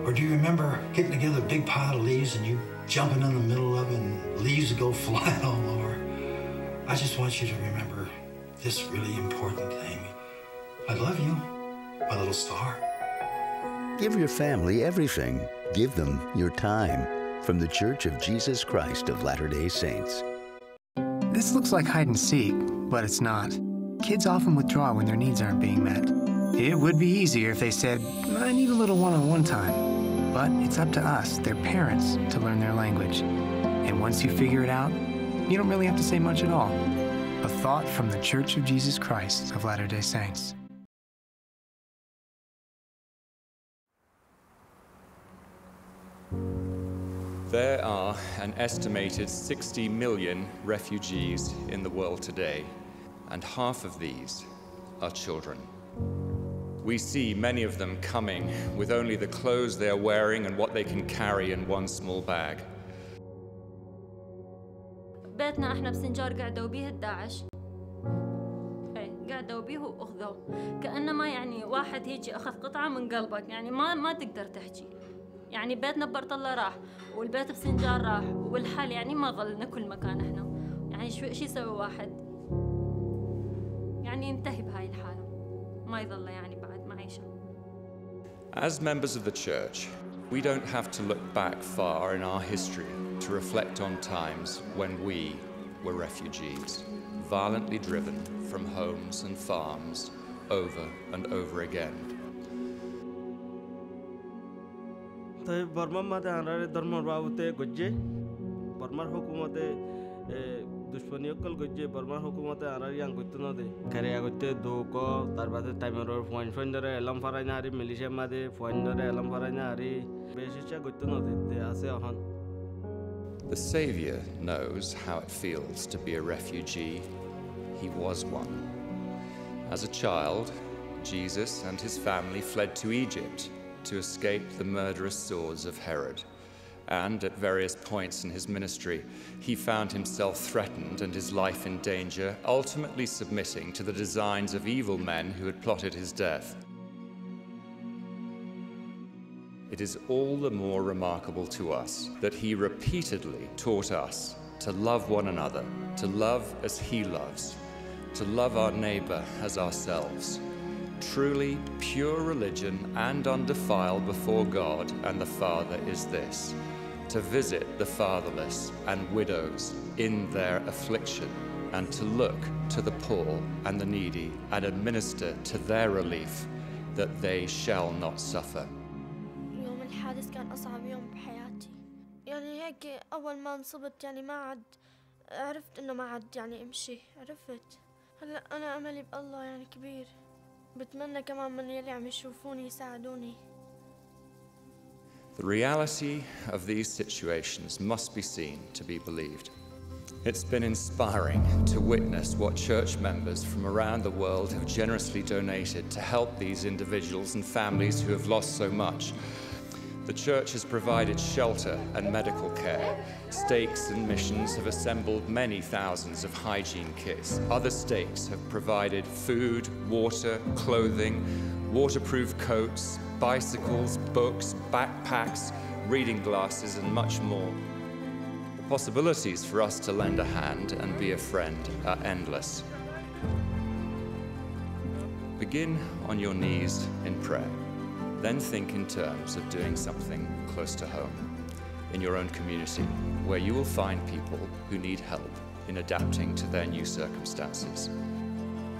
Or do you remember getting together a big pile of leaves and you jumping in the middle of it and leaves would go flying all over? I just want you to remember this really important thing. I love you, my little star. Give your family everything. Give them your time. From the Church of Jesus Christ of Latter-day Saints. This looks like hide and seek, but it's not. Kids often withdraw when their needs aren't being met. It would be easier if they said, I need a little one-on-one time. But it's up to us, their parents, to learn their language. And once you figure it out, you don't really have to say much at all. A thought from the Church of Jesus Christ of Latter-day Saints. There are an estimated 60 million refugees in the world today, and half of these are children. We see many of them coming with only the clothes they are wearing and what they can carry in one small bag. بيتنا احنا بسنجار قعدوا بيه الداعش. قعدوا بيه واخذوه كأنما يعني واحد يجي اخذ قطعة من قلبك، يعني ما تقدر تحكي. يعني بيتنا ببرطلة راح والبيت بسنجار راح والحال يعني ما ظلنا كل مكان احنا. يعني شو يسوي واحد؟ يعني ينتهي بهاي الحالة. ما يظل يعني بعد معيشة. As members of the church, we don't have to look back far in our history to reflect on times when we were refugees, violently driven from homes and farms over and over again. طيب برمان ماذا عن رأي درمان راوته جوجي برمان حكومته دشمنی کل گوجه برمان حکومت آراریان گوتنو ده کاریا گوته دوکو تربات تایمرور فوان داره علم فرانیاری میلیشه ماده فوان داره علم فرانیاری بیشتر گوتنو ده آسه آهان. The Savior knows how it feels to be a refugee. He was one. As a child, Jesus and his family fled to Egypt to escape the murderous swords of Herod. And at various points in his ministry, he found himself threatened and his life in danger, ultimately submitting to the designs of evil men who had plotted his death. It is all the more remarkable to us that he repeatedly taught us to love one another, to love as he loves, to love our neighbor as ourselves. Truly pure religion and undefiled before God and the Father is this: to visit the fatherless and widows in their affliction, and to look to the poor and the needy and administer to their relief, that they shall not suffer. يوم الحادث كان أصعب يوم بحياتي. يعني هيك أول ما انصبت يعني ما عاد عرفت إنه ما عاد يعني أمشي، عرفت. هلا أنا أملي بالله يعني كبير. بتمنى كمان من يلي عم يشوفوني يساعدوني. The reality of these situations must be seen to be believed. It's been inspiring to witness what church members from around the world have generously donated to help these individuals and families who have lost so much. The church has provided shelter and medical care. Stakes and missions have assembled many thousands of hygiene kits. Other stakes have provided food, water, clothing, waterproof coats, bicycles, books, backpacks, reading glasses, and much more. The possibilities for us to lend a hand and be a friend are endless. Begin on your knees in prayer. Then think in terms of doing something close to home, in your own community, where you will find people who need help in adapting to their new circumstances.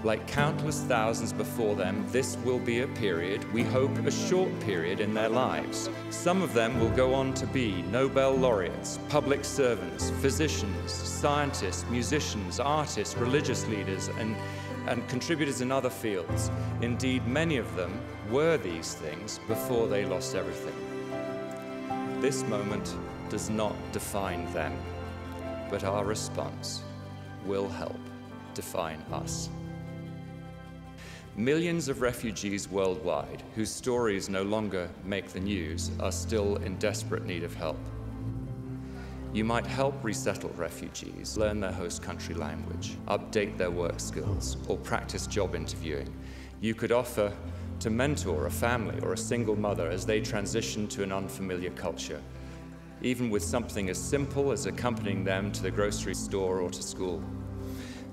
Like countless thousands before them, this will be a period, we hope a short period in their lives. Some of them will go on to be Nobel laureates, public servants, physicians, scientists, musicians, artists, religious leaders, and contributors in other fields. Indeed, many of them were these things before they lost everything. This moment does not define them, but our response will help define us. Millions of refugees worldwide, whose stories no longer make the news, are still in desperate need of help. You might help resettle refugees, learn their host country language, update their work skills, or practice job interviewing. You could offer to mentor a family or a single mother as they transition to an unfamiliar culture, even with something as simple as accompanying them to the grocery store or to school.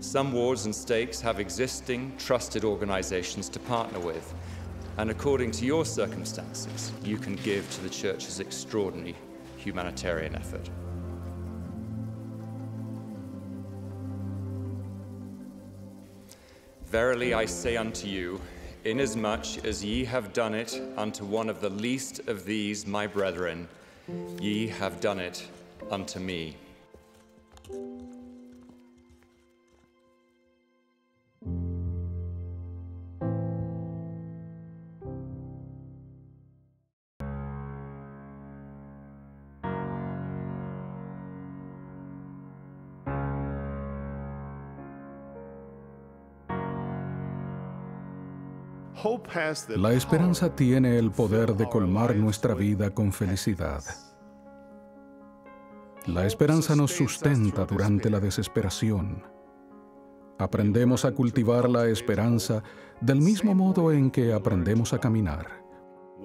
Some wards and stakes have existing, trusted organizations to partner with, and according to your circumstances, you can give to the Church's extraordinary humanitarian effort. Verily I say unto you, inasmuch as ye have done it unto one of the least of these my brethren, ye have done it unto me. La esperanza tiene el poder de colmar nuestra vida con felicidad. La esperanza nos sustenta durante la desesperación. Aprendemos a cultivar la esperanza del mismo modo en que aprendemos a caminar,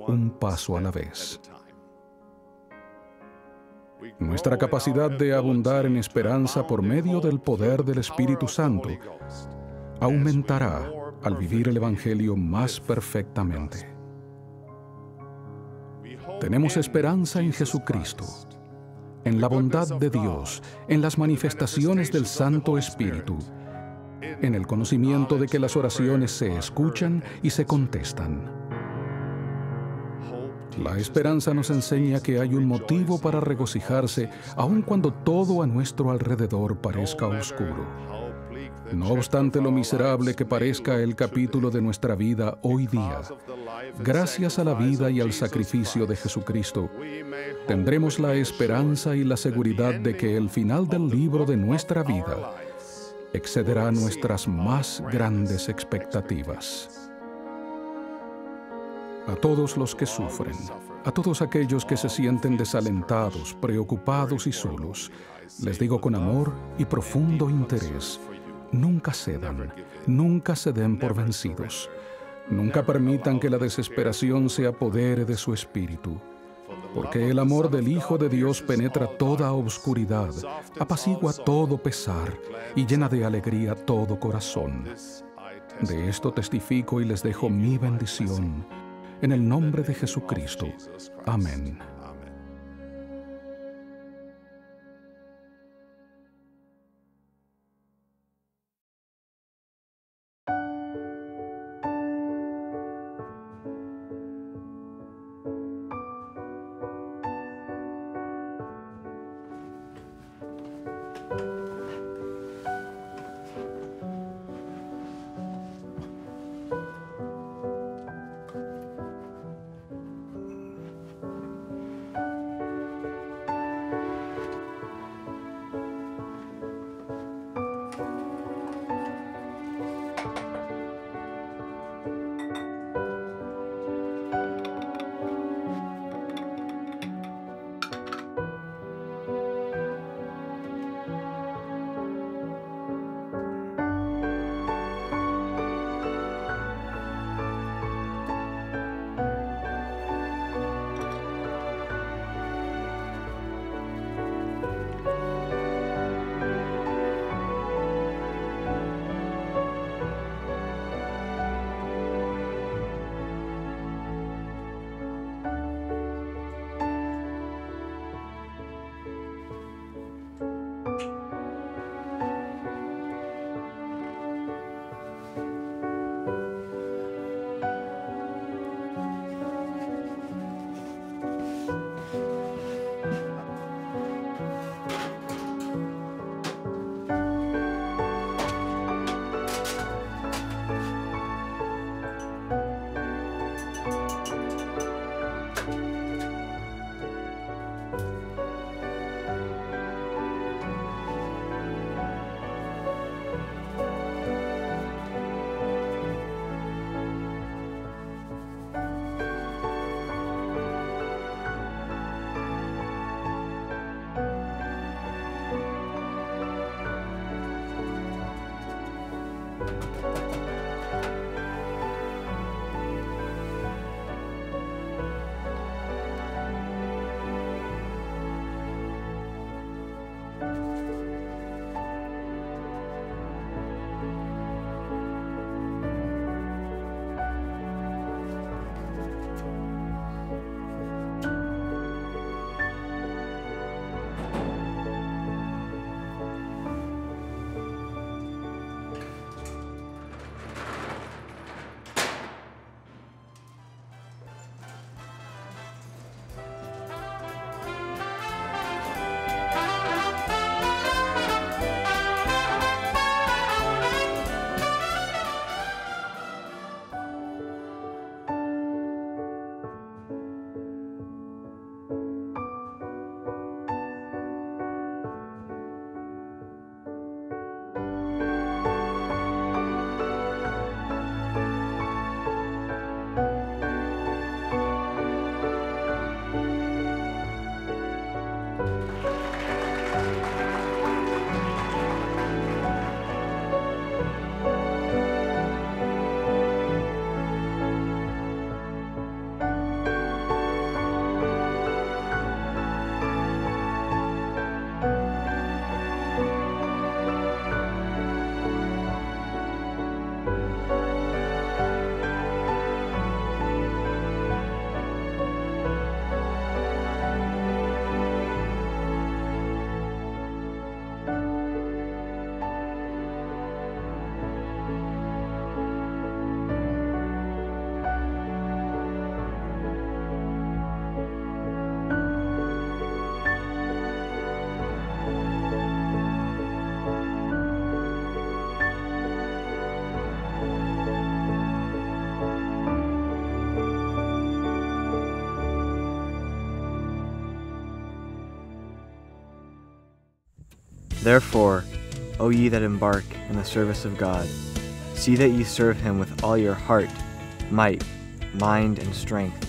un paso a la vez. Nuestra capacidad de abundar en esperanza por medio del poder del Espíritu Santo aumentará al vivir el Evangelio más perfectamente. Tenemos esperanza en Jesucristo, en la bondad de Dios, en las manifestaciones del Santo Espíritu, en el conocimiento de que las oraciones se escuchan y se contestan. La esperanza nos enseña que hay un motivo para regocijarse, aun cuando todo a nuestro alrededor parezca oscuro. No obstante lo miserable que parezca el capítulo de nuestra vida hoy día, gracias a la vida y al sacrificio de Jesucristo, tendremos la esperanza y la seguridad de que el final del libro de nuestra vida excederá nuestras más grandes expectativas. A todos los que sufren, a todos aquellos que se sienten desalentados, preocupados y solos, les digo con amor y profundo interés: nunca cedan, nunca se den por vencidos. Nunca permitan que la desesperación se apodere de su espíritu, porque el amor del Hijo de Dios penetra toda obscuridad, apacigua todo pesar y llena de alegría todo corazón. De esto testifico y les dejo mi bendición. En el nombre de Jesucristo. Amén. Therefore, O ye that embark in the service of God, see that ye serve him with all your heart, might, mind, and strength,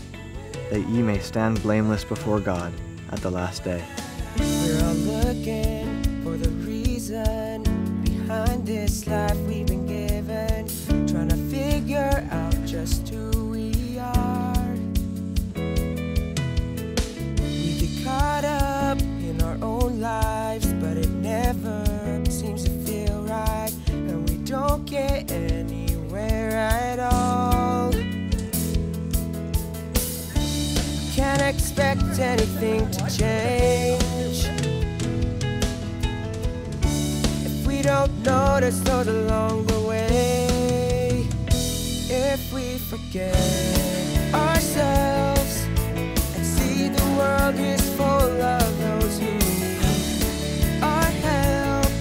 that ye may stand blameless before God at the last day. We're all looking for the reason behind this life we've been given, trying to figure out just who we are. We get caught up in our own lives, but it never seems to feel right, and we don't get anywhere at all. Can't expect anything to change if we don't notice those along the way. If we forget ourselves and see the world is full of those who need our help,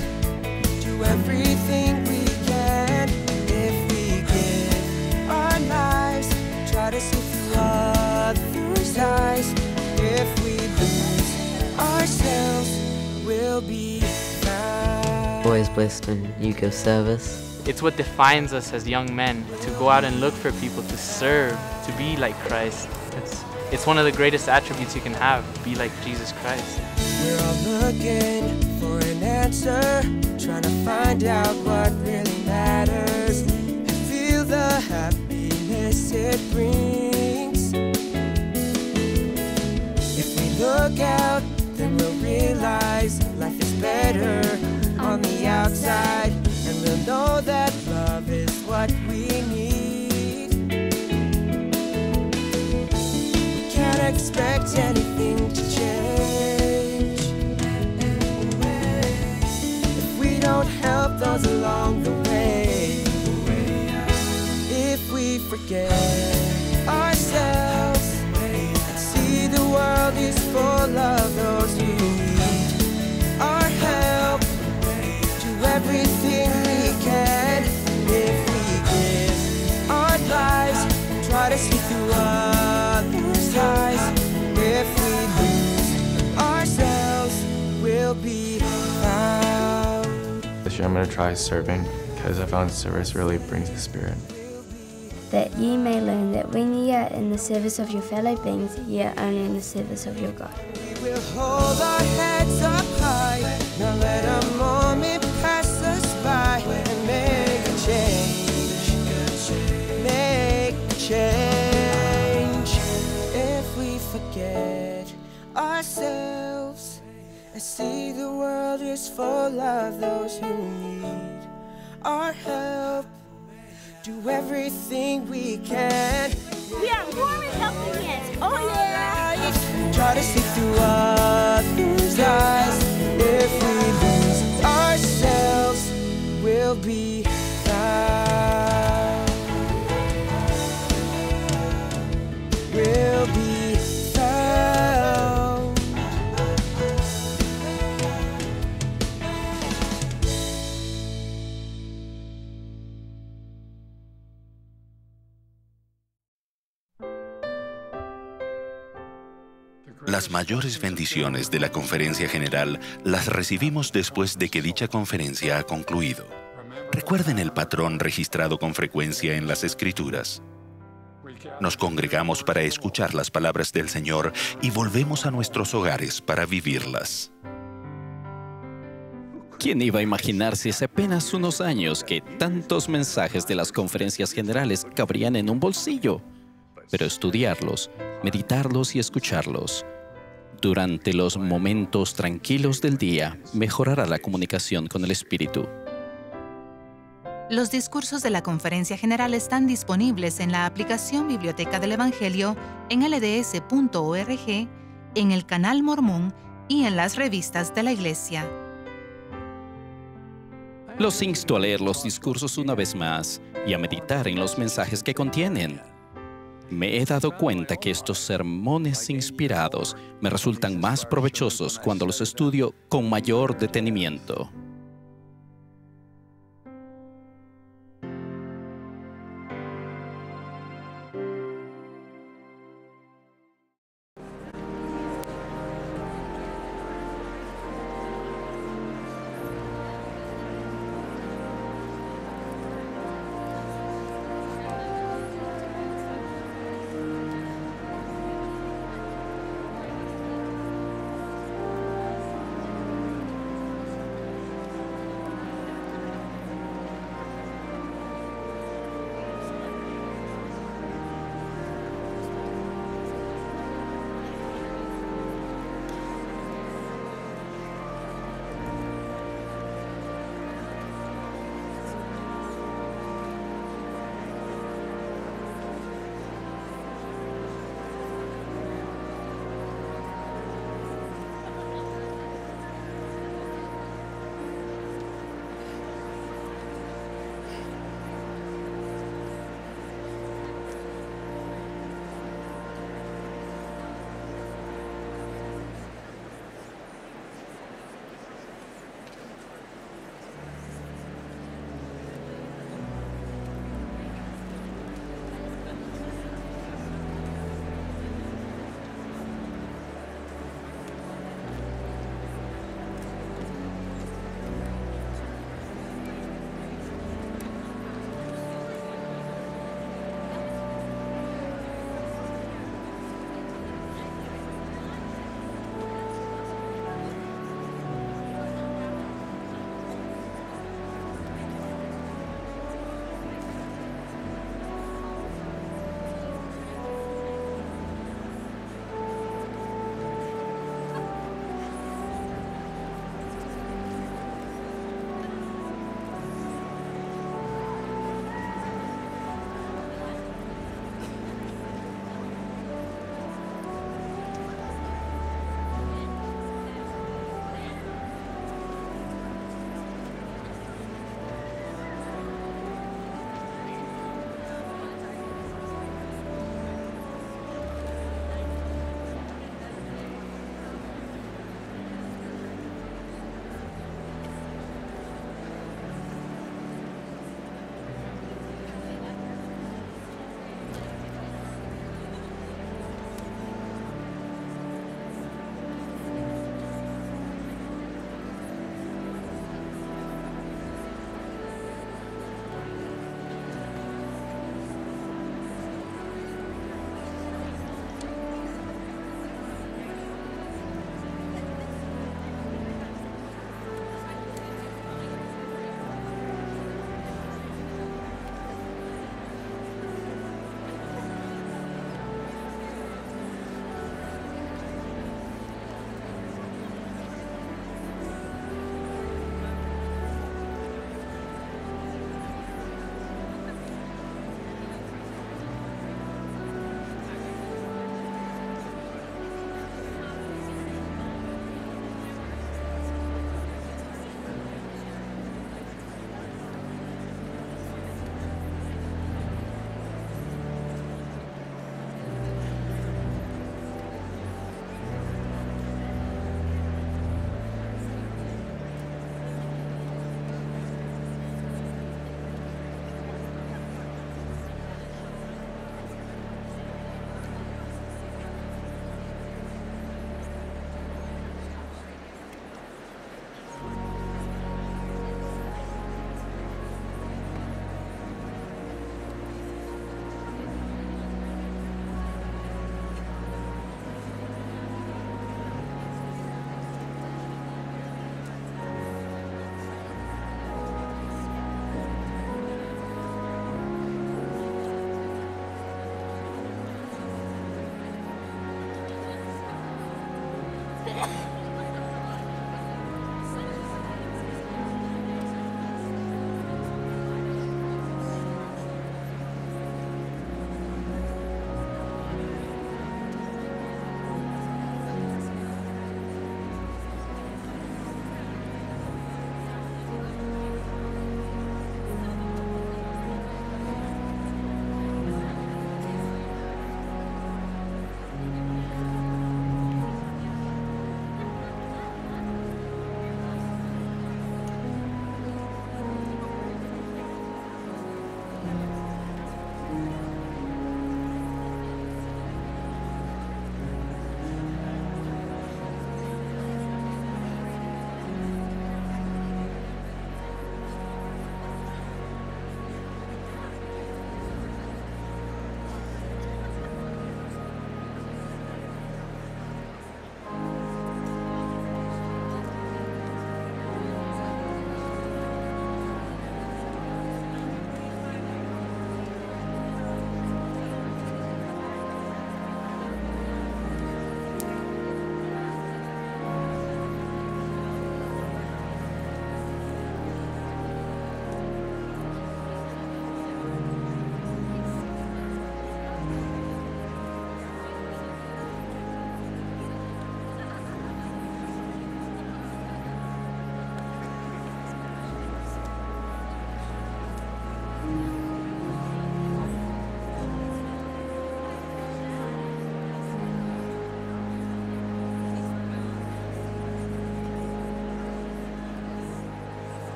do everything we can. If we give our lives, try to see through others' eyes. If we lose ourselves, we'll be found. Always blessed when you give service. It's what defines us as young men, to go out and look for people, to serve, to be like Christ. It's one of the greatest attributes you can have, be like Jesus Christ. We're all looking for an answer, trying to find out what really matters, and feel the happiness it brings. If we look out, then we'll realize life is better on the outside, and we'll know that love is what we need. We can't expect anything to change if we don't help those along the way. If we forget ourselves and see the world is full of those who need our help, do everything we can. If we give our lives, try to see through others' eyes. If we lose ourselves, we'll be found. This year I'm going to try serving, because I found service really brings the Spirit. That ye may learn that when ye are in the service of your fellow beings, ye are only in the service of your God. We'll hold our heads up high, now let a moment pass us by, and make a change, make a change. If we forget ourselves and see the world is full of those who need our help, do everything we can. We are more than helping hands. Oh yeah! Try to see through others' eyes. If we lose ourselves, we'll be found. We'll be found. Las mayores bendiciones de la Conferencia General las recibimos después de que dicha conferencia ha concluido. Recuerden el patrón registrado con frecuencia en las Escrituras. Nos congregamos para escuchar las palabras del Señor y volvemos a nuestros hogares para vivirlas. ¿Quién iba a imaginarse hace apenas unos años que tantos mensajes de las conferencias generales cabrían en un bolsillo? Pero estudiarlos, meditarlos y escucharlos durante los momentos tranquilos del día mejorará la comunicación con el Espíritu. Los discursos de la Conferencia General están disponibles en la aplicación Biblioteca del Evangelio en lds.org, en el canal Mormón y en las revistas de la Iglesia. Los insto a leer los discursos una vez más y a meditar en los mensajes que contienen. Me he dado cuenta que estos sermones inspirados me resultan más provechosos cuando los estudio con mayor detenimiento.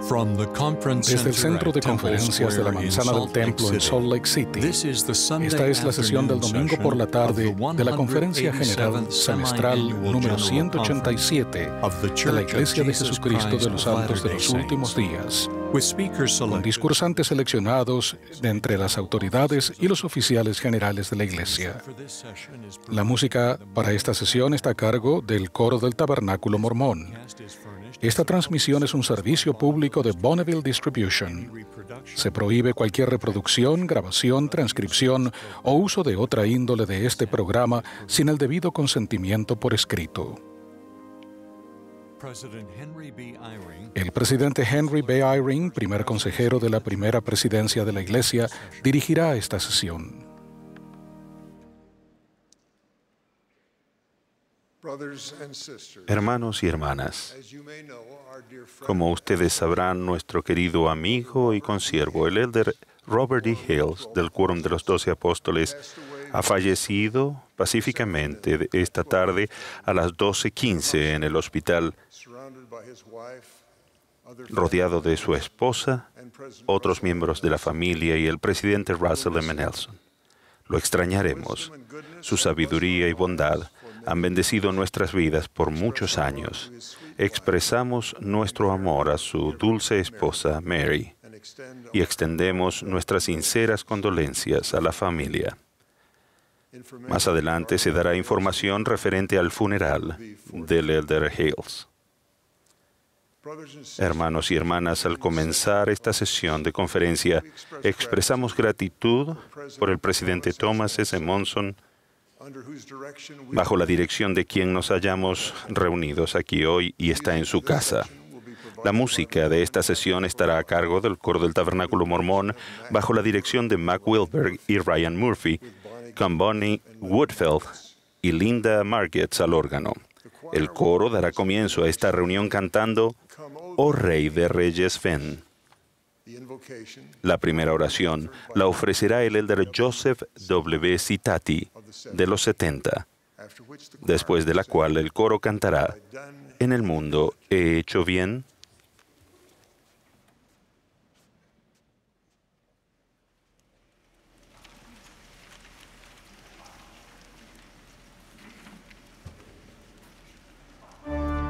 Desde el centro de conferencias de la Manzana del Templo en Salt Lake City, esta es la sesión del domingo por la tarde de la Conferencia General Semestral número 187 de la Iglesia de Jesucristo de los Santos de los Últimos Días, con discursantes seleccionados de entre las autoridades y los oficiales generales de la Iglesia. La música para esta sesión está a cargo del Coro del Tabernáculo Mormón. Esta transmisión es un servicio público de Bonneville Distribution. Se prohíbe cualquier reproducción, grabación, transcripción o uso de otra índole de este programa sin el debido consentimiento por escrito. El presidente Henry B. Eyring, primer consejero de la primera presidencia de la Iglesia, dirigirá esta sesión. Hermanos y hermanas, como ustedes sabrán, nuestro querido amigo y consiervo, el elder Robert D. Hales, del Quórum de los 12 Apóstoles, ha fallecido pacíficamente esta tarde a las 12:15 en el hospital, rodeado de su esposa, otros miembros de la familia y el presidente Russell M. Nelson. Lo extrañaremos. Su sabiduría y bondad han bendecido nuestras vidas por muchos años. Expresamos nuestro amor a su dulce esposa, Mary, y extendemos nuestras sinceras condolencias a la familia. Más adelante se dará información referente al funeral del elder Hales. Hermanos y hermanas, al comenzar esta sesión de conferencia, expresamos gratitud por el presidente Thomas S. Monson, bajo la dirección de quien nos hallamos reunidos aquí hoy y está en su casa. La música de esta sesión estará a cargo del Coro del Tabernáculo Mormón, bajo la dirección de Mac Wilberg y Ryan Murphy, con Bonnie Woodfeld y Linda Margetts al órgano. El coro dará comienzo a esta reunión cantando «Oh Rey de Reyes, ven». La primera oración la ofrecerá el elder Joseph W. Citati, de los 70, después de la cual el coro cantará «En el mundo he hecho bien». Oh,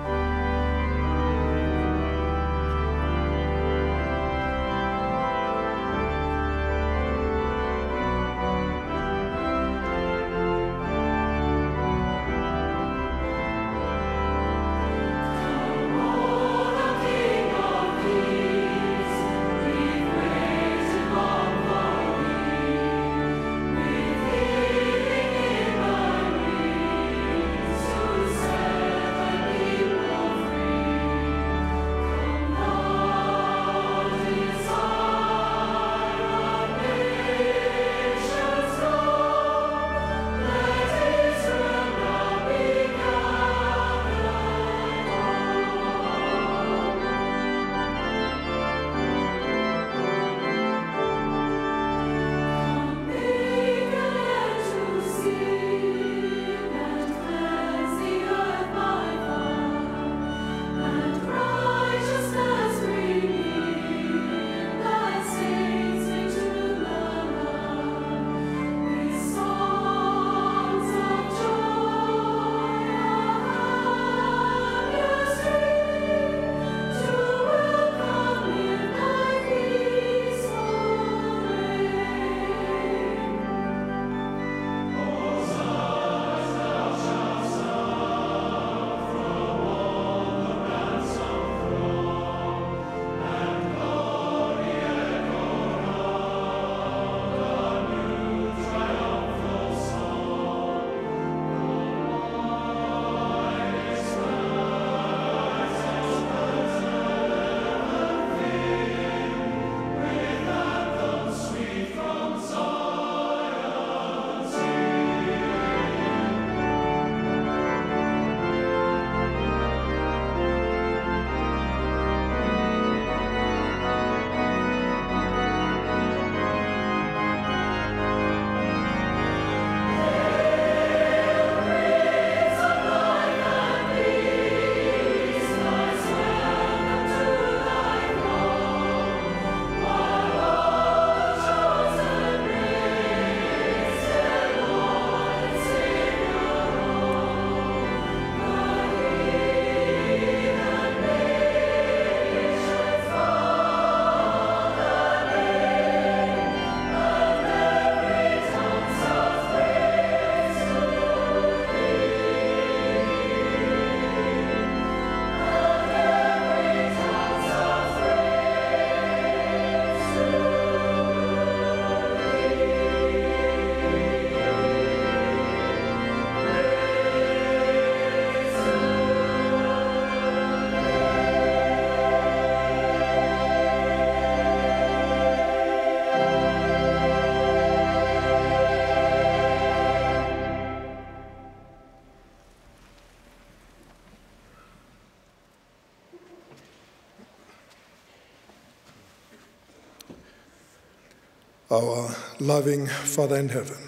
our loving Father in heaven,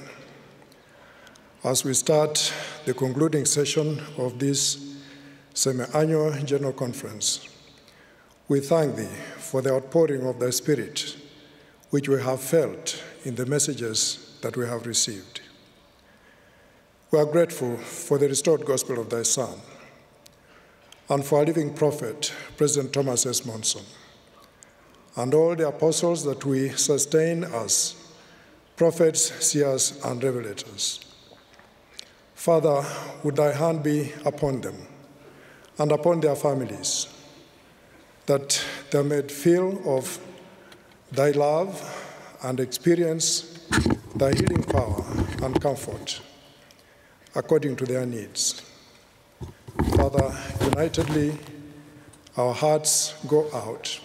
as we start the concluding session of this semi-annual General Conference, we thank Thee for the outpouring of Thy Spirit, which we have felt in the messages that we have received. We are grateful for the restored gospel of Thy Son, and for our living prophet, President Thomas S. Monson, and all the apostles that we sustain as prophets, seers, and revelators. Father, would Thy hand be upon them and upon their families, that they may feel of Thy love and experience Thy healing power and comfort according to their needs. Father, unitedly, our hearts go out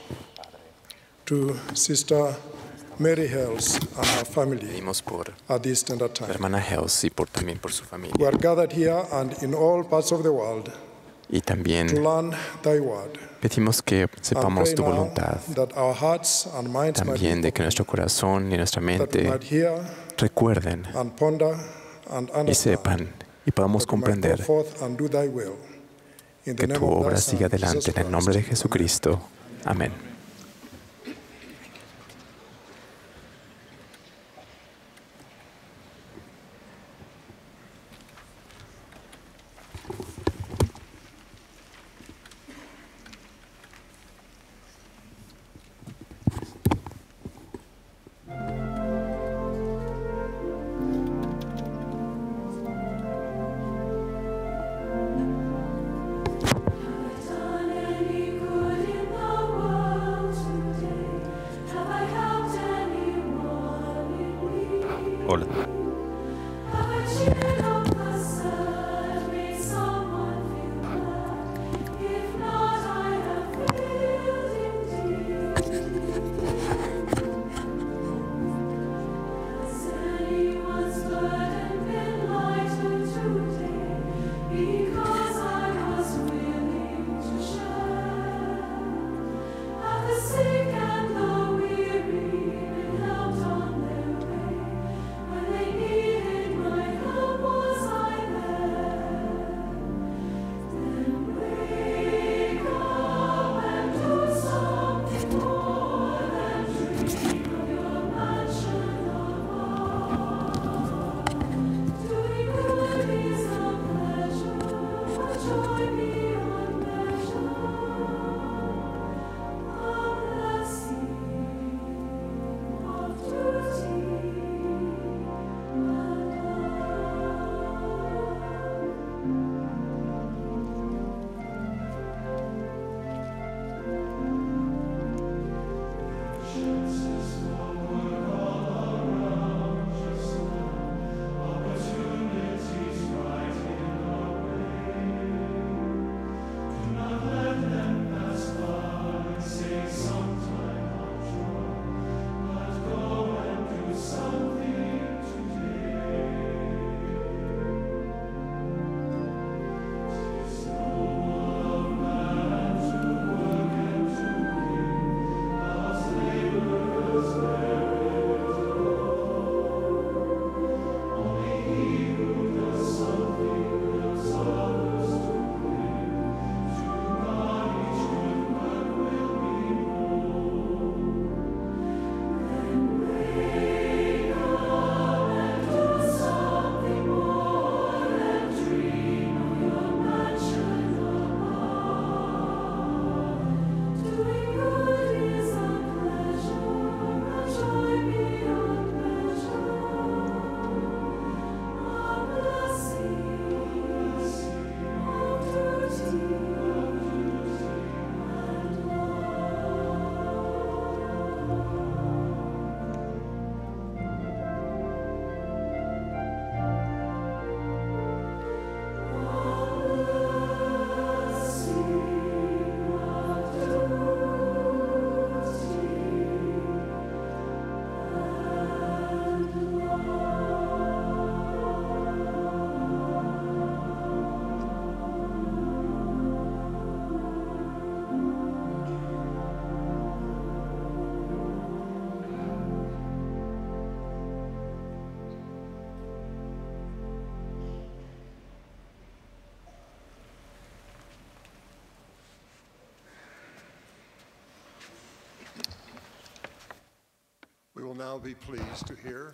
to Sister Mary Hales and her family at this tender time. Hermana Hales y también por su familia. We are gathered here and in all parts of the world Y también to learn Thy word. pedimos que sepamos tu voluntad, That our hearts and minds también de que nuestro corazón y nuestra might mente hear recuerden and ponder and y understand sepan y podamos that we might go comprender forth and do Thy will. In the que name tu of Thy obra Son, siga adelante Jesus en el nombre de Christ. Jesucristo. Amén. Hola. When they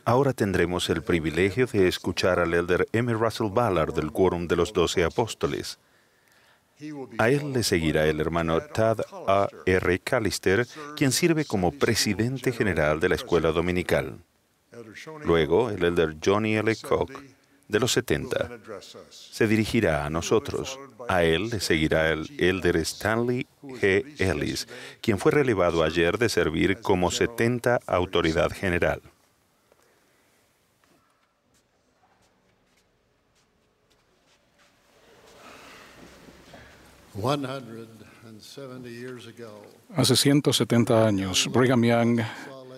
Ahora tendremos el privilegio de escuchar al elder M. Russell Ballard del Quórum de los 12 Apóstoles. A él le seguirá el hermano Tad A. R. Callister, quien sirve como presidente general de la escuela dominical. Luego, el elder Johnny L. Koch, de los 70, se dirigirá a nosotros. A él le seguirá el elder Stanley G. Ellis, quien fue relevado ayer de servir como 70 autoridad general. Hace 170 años, Brigham Young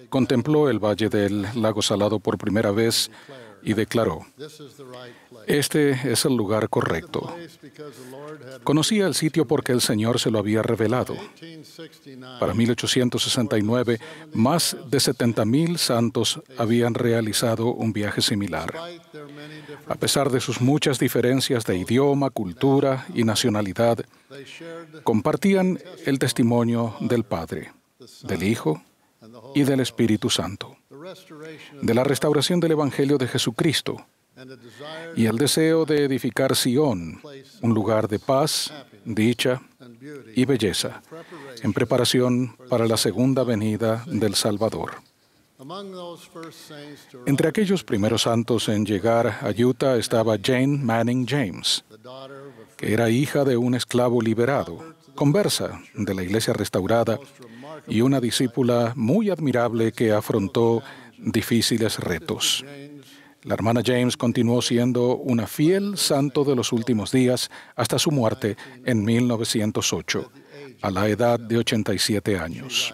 contempló el Valle del Lago Salado por primera vez y declaró: "Este es el lugar correcto". Conocía el sitio porque el Señor se lo había revelado. Para 1869, más de 70,000 santos habían realizado un viaje similar. A pesar de sus muchas diferencias de idioma, cultura y nacionalidad, compartían el testimonio del Padre, del Hijo y del Espíritu Santo, de la restauración del Evangelio de Jesucristo y el deseo de edificar Sion, un lugar de paz, dicha y belleza, en preparación para la segunda venida del Salvador. Entre aquellos primeros santos en llegar a Utah estaba Jane Manning James, que era hija de un esclavo liberado, conversa de la Iglesia restaurada y una discípula muy admirable que afrontó difíciles retos. La hermana James continuó siendo una fiel santo de los últimos días hasta su muerte en 1908, a la edad de 87 años.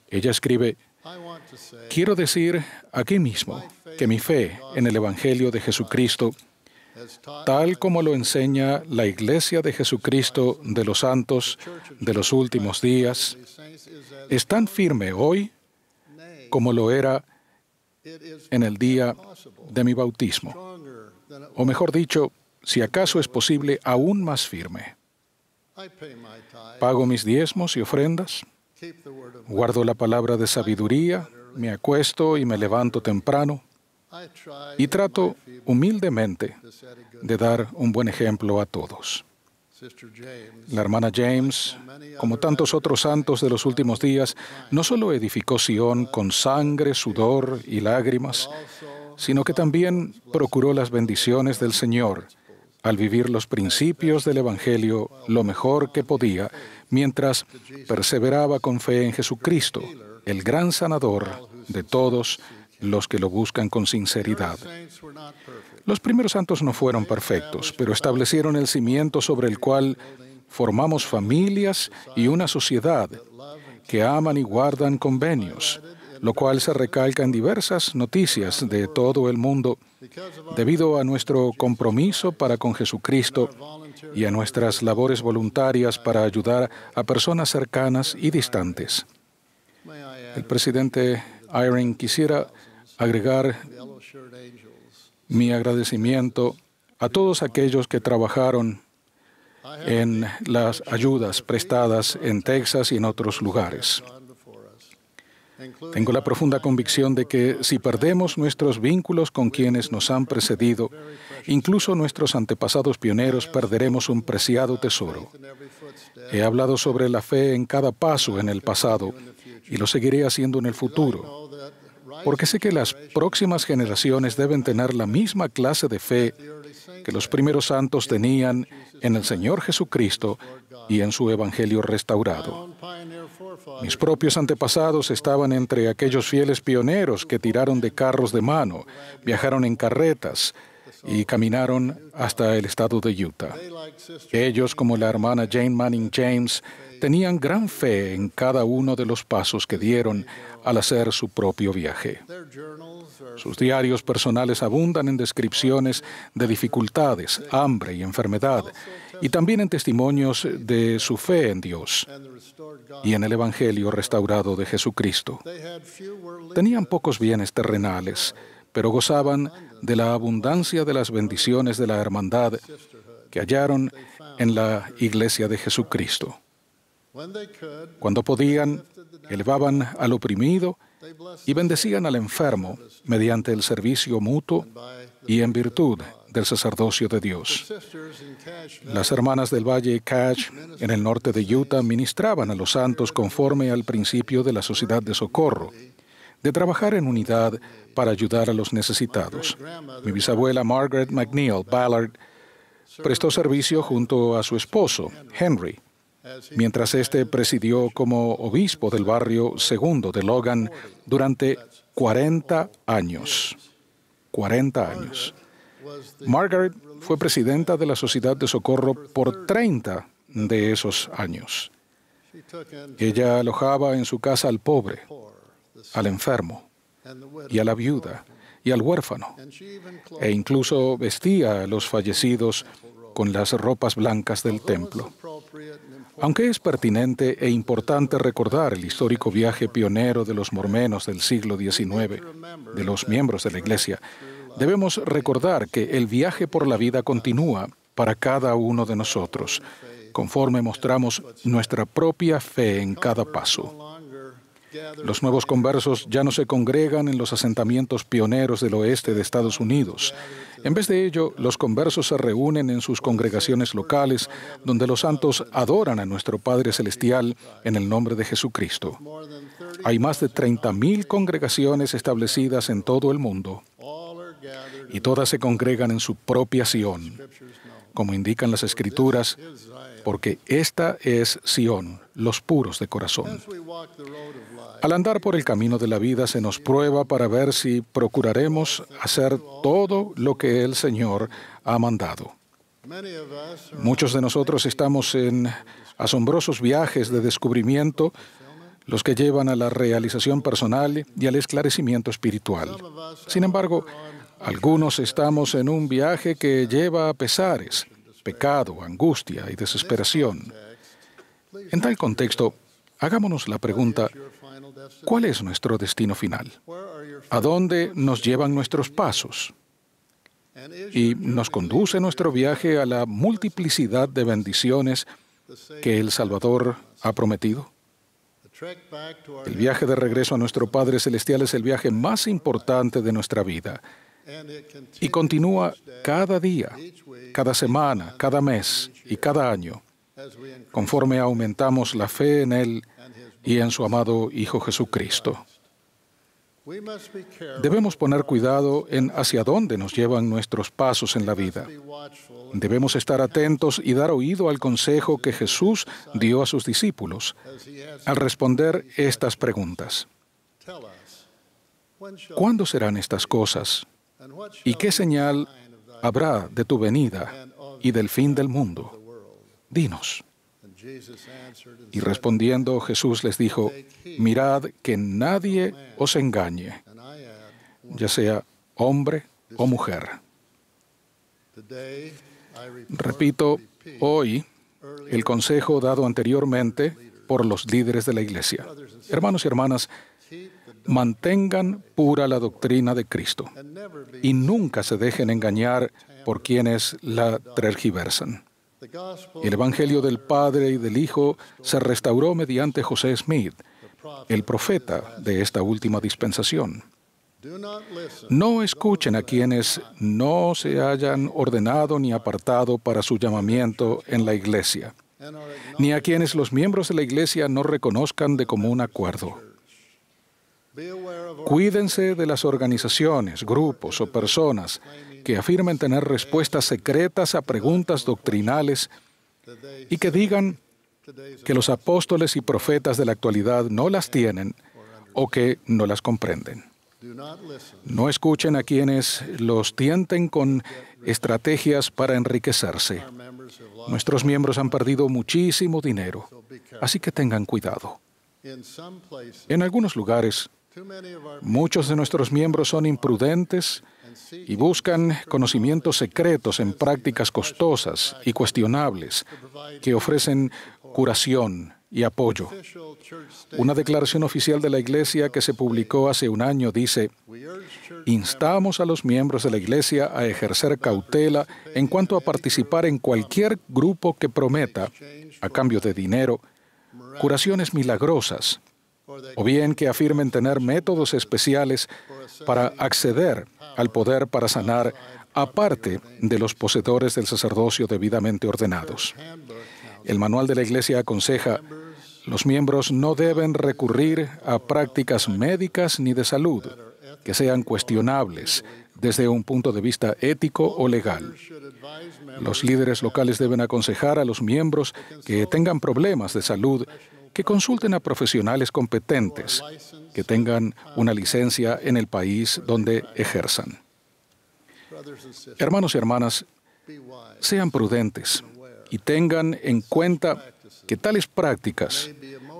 Ella escribe: "Quiero decir aquí mismo que mi fe en el Evangelio de Jesucristo, tal como lo enseña la Iglesia de Jesucristo de los Santos de los últimos días, es tan firme hoy como lo era en el día de mi bautismo. O mejor dicho, si acaso es posible, aún más firme. Pago mis diezmos y ofrendas, guardo la palabra de sabiduría, me acuesto y me levanto temprano, y trato humildemente de dar un buen ejemplo a todos". La hermana James, como tantos otros santos de los últimos días, no solo edificó Sion con sangre, sudor y lágrimas, sino que también procuró las bendiciones del Señor al vivir los principios del Evangelio lo mejor que podía, mientras perseveraba con fe en Jesucristo, el gran sanador de todos los que lo buscan con sinceridad. Los primeros santos no fueron perfectos, pero establecieron el cimiento sobre el cual formamos familias y una sociedad que aman y guardan convenios, lo cual se recalca en diversas noticias de todo el mundo debido a nuestro compromiso para con Jesucristo y a nuestras labores voluntarias para ayudar a personas cercanas y distantes. El presidente Eyring quisiera agregar mi agradecimiento a todos aquellos que trabajaron en las ayudas prestadas en Texas y en otros lugares. Tengo la profunda convicción de que si perdemos nuestros vínculos con quienes nos han precedido, incluso nuestros antepasados pioneros, perderemos un preciado tesoro. He hablado sobre la fe en cada paso en el pasado y lo seguiré haciendo en el futuro, porque sé que las próximas generaciones deben tener la misma clase de fe que los primeros santos tenían en el Señor Jesucristo y en su Evangelio restaurado. Mis propios antepasados estaban entre aquellos fieles pioneros que tiraron de carros de mano, viajaron en carretas y caminaron hasta el estado de Utah. Ellos, como la hermana Jane Manning James, tenían gran fe en cada uno de los pasos que dieron al hacer su propio viaje. Sus diarios personales abundan en descripciones de dificultades, hambre y enfermedad, y también en testimonios de su fe en Dios y en el Evangelio restaurado de Jesucristo. Tenían pocos bienes terrenales, pero gozaban de la abundancia de las bendiciones de la hermandad que hallaron en la Iglesia de Jesucristo. Cuando podían, elevaban al oprimido y bendecían al enfermo mediante el servicio mutuo y en virtud del sacerdocio de Dios. Las hermanas del Valle Cache, en el norte de Utah, ministraban a los santos conforme al principio de la sociedad de socorro, de trabajar en unidad para ayudar a los necesitados. Mi bisabuela Margaret McNeil Ballard prestó servicio junto a su esposo, Henry, mientras éste presidió como obispo del barrio segundo de Logan durante 40 años. 40 años. Margaret fue presidenta de la Sociedad de Socorro por 30 de esos años. Ella alojaba en su casa al pobre, al enfermo, y a la viuda, y al huérfano, e incluso vestía a los fallecidos con las ropas blancas del templo. Aunque es pertinente e importante recordar el histórico viaje pionero de los mormones del siglo XIX, de los miembros de la Iglesia, debemos recordar que el viaje por la vida continúa para cada uno de nosotros, conforme mostramos nuestra propia fe en cada paso. Los nuevos conversos ya no se congregan en los asentamientos pioneros del oeste de Estados Unidos. En vez de ello, los conversos se reúnen en sus congregaciones locales, donde los santos adoran a nuestro Padre Celestial en el nombre de Jesucristo. Hay más de 30,000 congregaciones establecidas en todo el mundo, y todas se congregan en su propia Sión, como indican las Escrituras, porque esta es Sión, los puros de corazón. Al andar por el camino de la vida se nos prueba para ver si procuraremos hacer todo lo que el Señor ha mandado. Muchos de nosotros estamos en asombrosos viajes de descubrimiento, los que llevan a la realización personal y al esclarecimiento espiritual. Sin embargo, algunos estamos en un viaje que lleva a pesares, pecado, angustia y desesperación. En tal contexto, hagámonos la pregunta, ¿cuál es nuestro destino final? ¿A dónde nos llevan nuestros pasos? ¿Y nos conduce nuestro viaje a la multiplicidad de bendiciones que el Salvador ha prometido? El viaje de regreso a nuestro Padre Celestial es el viaje más importante de nuestra vida y continúa cada día, cada semana, cada mes y cada año, conforme aumentamos la fe en Él y en su amado Hijo Jesucristo. Debemos poner cuidado en hacia dónde nos llevan nuestros pasos en la vida. Debemos estar atentos y dar oído al consejo que Jesús dio a sus discípulos al responder estas preguntas. ¿Cuándo serán estas cosas? ¿Y qué señal habrá de tu venida y del fin del mundo? Dinos. Y respondiendo, Jesús les dijo, mirad que nadie os engañe, ya sea hombre o mujer. Repito hoy el consejo dado anteriormente por los líderes de la Iglesia. Hermanos y hermanas, mantengan pura la doctrina de Cristo y nunca se dejen engañar por quienes la tergiversan. El Evangelio del Padre y del Hijo se restauró mediante José Smith, el profeta de esta última dispensación. No escuchen a quienes no se hayan ordenado ni apartado para su llamamiento en la Iglesia, ni a quienes los miembros de la Iglesia no reconozcan de común acuerdo. Cuídense de las organizaciones, grupos o personas que afirmen tener respuestas secretas a preguntas doctrinales y que digan que los apóstoles y profetas de la actualidad no las tienen o que no las comprenden. No escuchen a quienes los tienten con estrategias para enriquecerse. Nuestros miembros han perdido muchísimo dinero, así que tengan cuidado. En algunos lugares, muchos de nuestros miembros son imprudentes y buscan conocimientos secretos en prácticas costosas y cuestionables que ofrecen curación y apoyo. Una declaración oficial de la Iglesia que se publicó hace un año dice: instamos a los miembros de la Iglesia a ejercer cautela en cuanto a participar en cualquier grupo que prometa, a cambio de dinero, curaciones milagrosas o bien que afirmen tener métodos especiales para acceder al poder para sanar, aparte de los poseedores del sacerdocio debidamente ordenados. El manual de la Iglesia aconseja: los miembros no deben recurrir a prácticas médicas ni de salud que sean cuestionables desde un punto de vista ético o legal. Los líderes locales deben aconsejar a los miembros que tengan problemas de salud que consulten a profesionales competentes, que tengan una licencia en el país donde ejerzan. Hermanos y hermanas, sean prudentes y tengan en cuenta que tales prácticas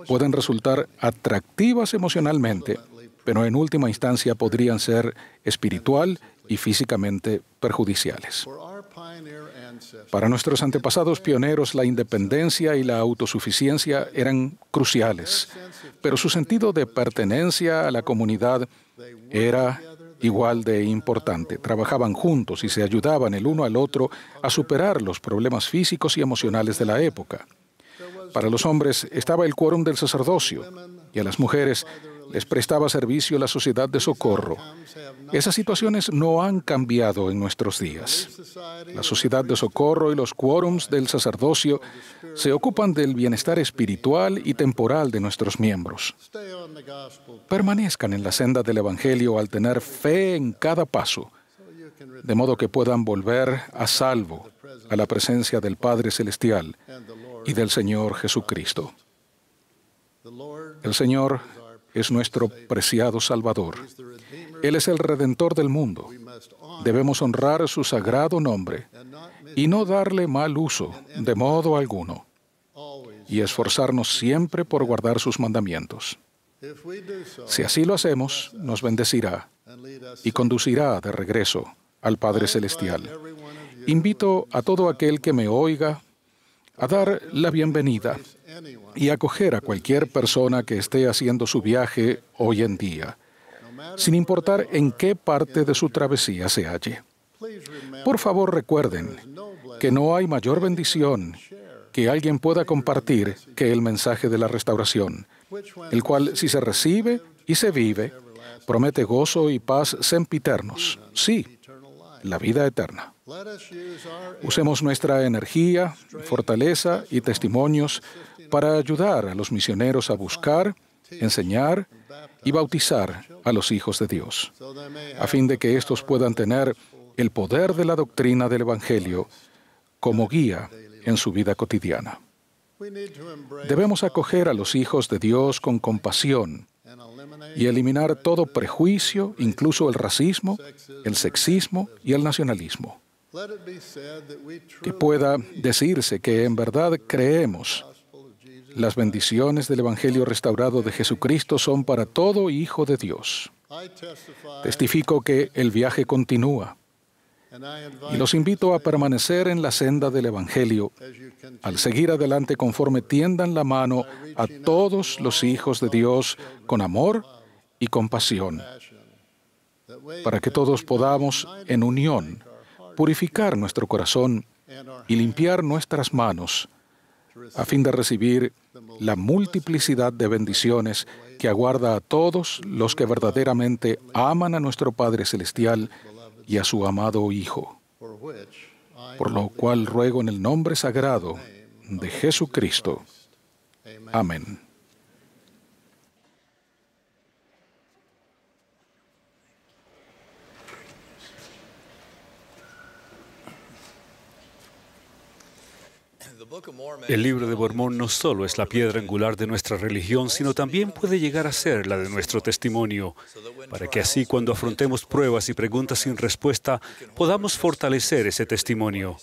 pueden resultar atractivas emocionalmente, pero en última instancia podrían ser espiritual y físicamente perjudiciales. Para nuestros antepasados pioneros, la independencia y la autosuficiencia eran cruciales, pero su sentido de pertenencia a la comunidad era igual de importante. Trabajaban juntos y se ayudaban el uno al otro a superar los problemas físicos y emocionales de la época. Para los hombres estaba el quórum del sacerdocio y a las mujeres les prestaba servicio la sociedad de socorro. Esas situaciones no han cambiado en nuestros días. La sociedad de socorro y los quórums del sacerdocio se ocupan del bienestar espiritual y temporal de nuestros miembros. Permanezcan en la senda del Evangelio al tener fe en cada paso, de modo que puedan volver a salvo a la presencia del Padre Celestial y del Señor Jesucristo. El Señor es nuestro preciado Salvador. Él es el Redentor del mundo. Debemos honrar su sagrado nombre y no darle mal uso de modo alguno, y esforzarnos siempre por guardar sus mandamientos. Si así lo hacemos, nos bendecirá y conducirá de regreso al Padre Celestial. Invito a todo aquel que me oiga a dar la bienvenida y acoger a cualquier persona que esté haciendo su viaje hoy en día, sin importar en qué parte de su travesía se halle. Por favor, recuerden que no hay mayor bendición que alguien pueda compartir que el mensaje de la restauración, el cual, si se recibe y se vive, promete gozo y paz sempiternos. Sí, la vida eterna. Usemos nuestra energía, fortaleza y testimonios para ayudar a los misioneros a buscar, enseñar y bautizar a los hijos de Dios, a fin de que éstos puedan tener el poder de la doctrina del Evangelio como guía en su vida cotidiana. Debemos acoger a los hijos de Dios con compasión y eliminar todo prejuicio, incluso el racismo, el sexismo y el nacionalismo. Que pueda decirse que en verdad creemos las bendiciones del Evangelio restaurado de Jesucristo son para todo hijo de Dios. Testifico que el viaje continúa y los invito a permanecer en la senda del Evangelio al seguir adelante conforme tiendan la mano a todos los hijos de Dios con amor y compasión, para que todos podamos, en unión, purificar nuestro corazón y limpiar nuestras manos, a fin de recibir la multiplicidad de bendiciones que aguarda a todos los que verdaderamente aman a nuestro Padre Celestial y a su amado Hijo. Por lo cual ruego en el nombre sagrado de Jesucristo. Amén. El libro de Mormón no solo es la piedra angular de nuestra religión, sino también puede llegar a ser la de nuestro testimonio, para que así cuando afrontemos pruebas y preguntas sin respuesta, podamos fortalecer ese testimonio.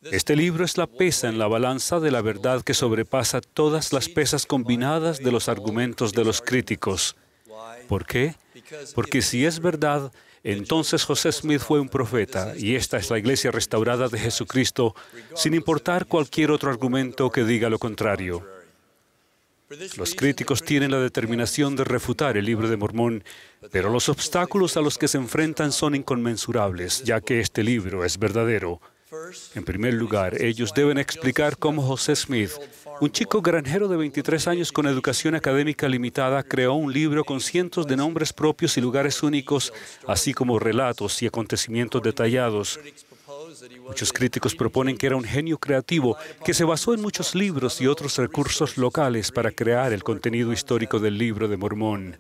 Este libro es la pesa en la balanza de la verdad que sobrepasa todas las pesas combinadas de los argumentos de los críticos. ¿Por qué? Porque si es verdad, entonces José Smith fue un profeta y esta es la iglesia restaurada de Jesucristo, sin importar cualquier otro argumento que diga lo contrario. Los críticos tienen la determinación de refutar el libro de Mormón, pero los obstáculos a los que se enfrentan son inconmensurables, ya que este libro es verdadero. En primer lugar, ellos deben explicar cómo José Smith, un chico granjero de 23 años con educación académica limitada, creó un libro con cientos de nombres propios y lugares únicos, así como relatos y acontecimientos detallados. Muchos críticos proponen que era un genio creativo que se basó en muchos libros y otros recursos locales para crear el contenido histórico del Libro de Mormón.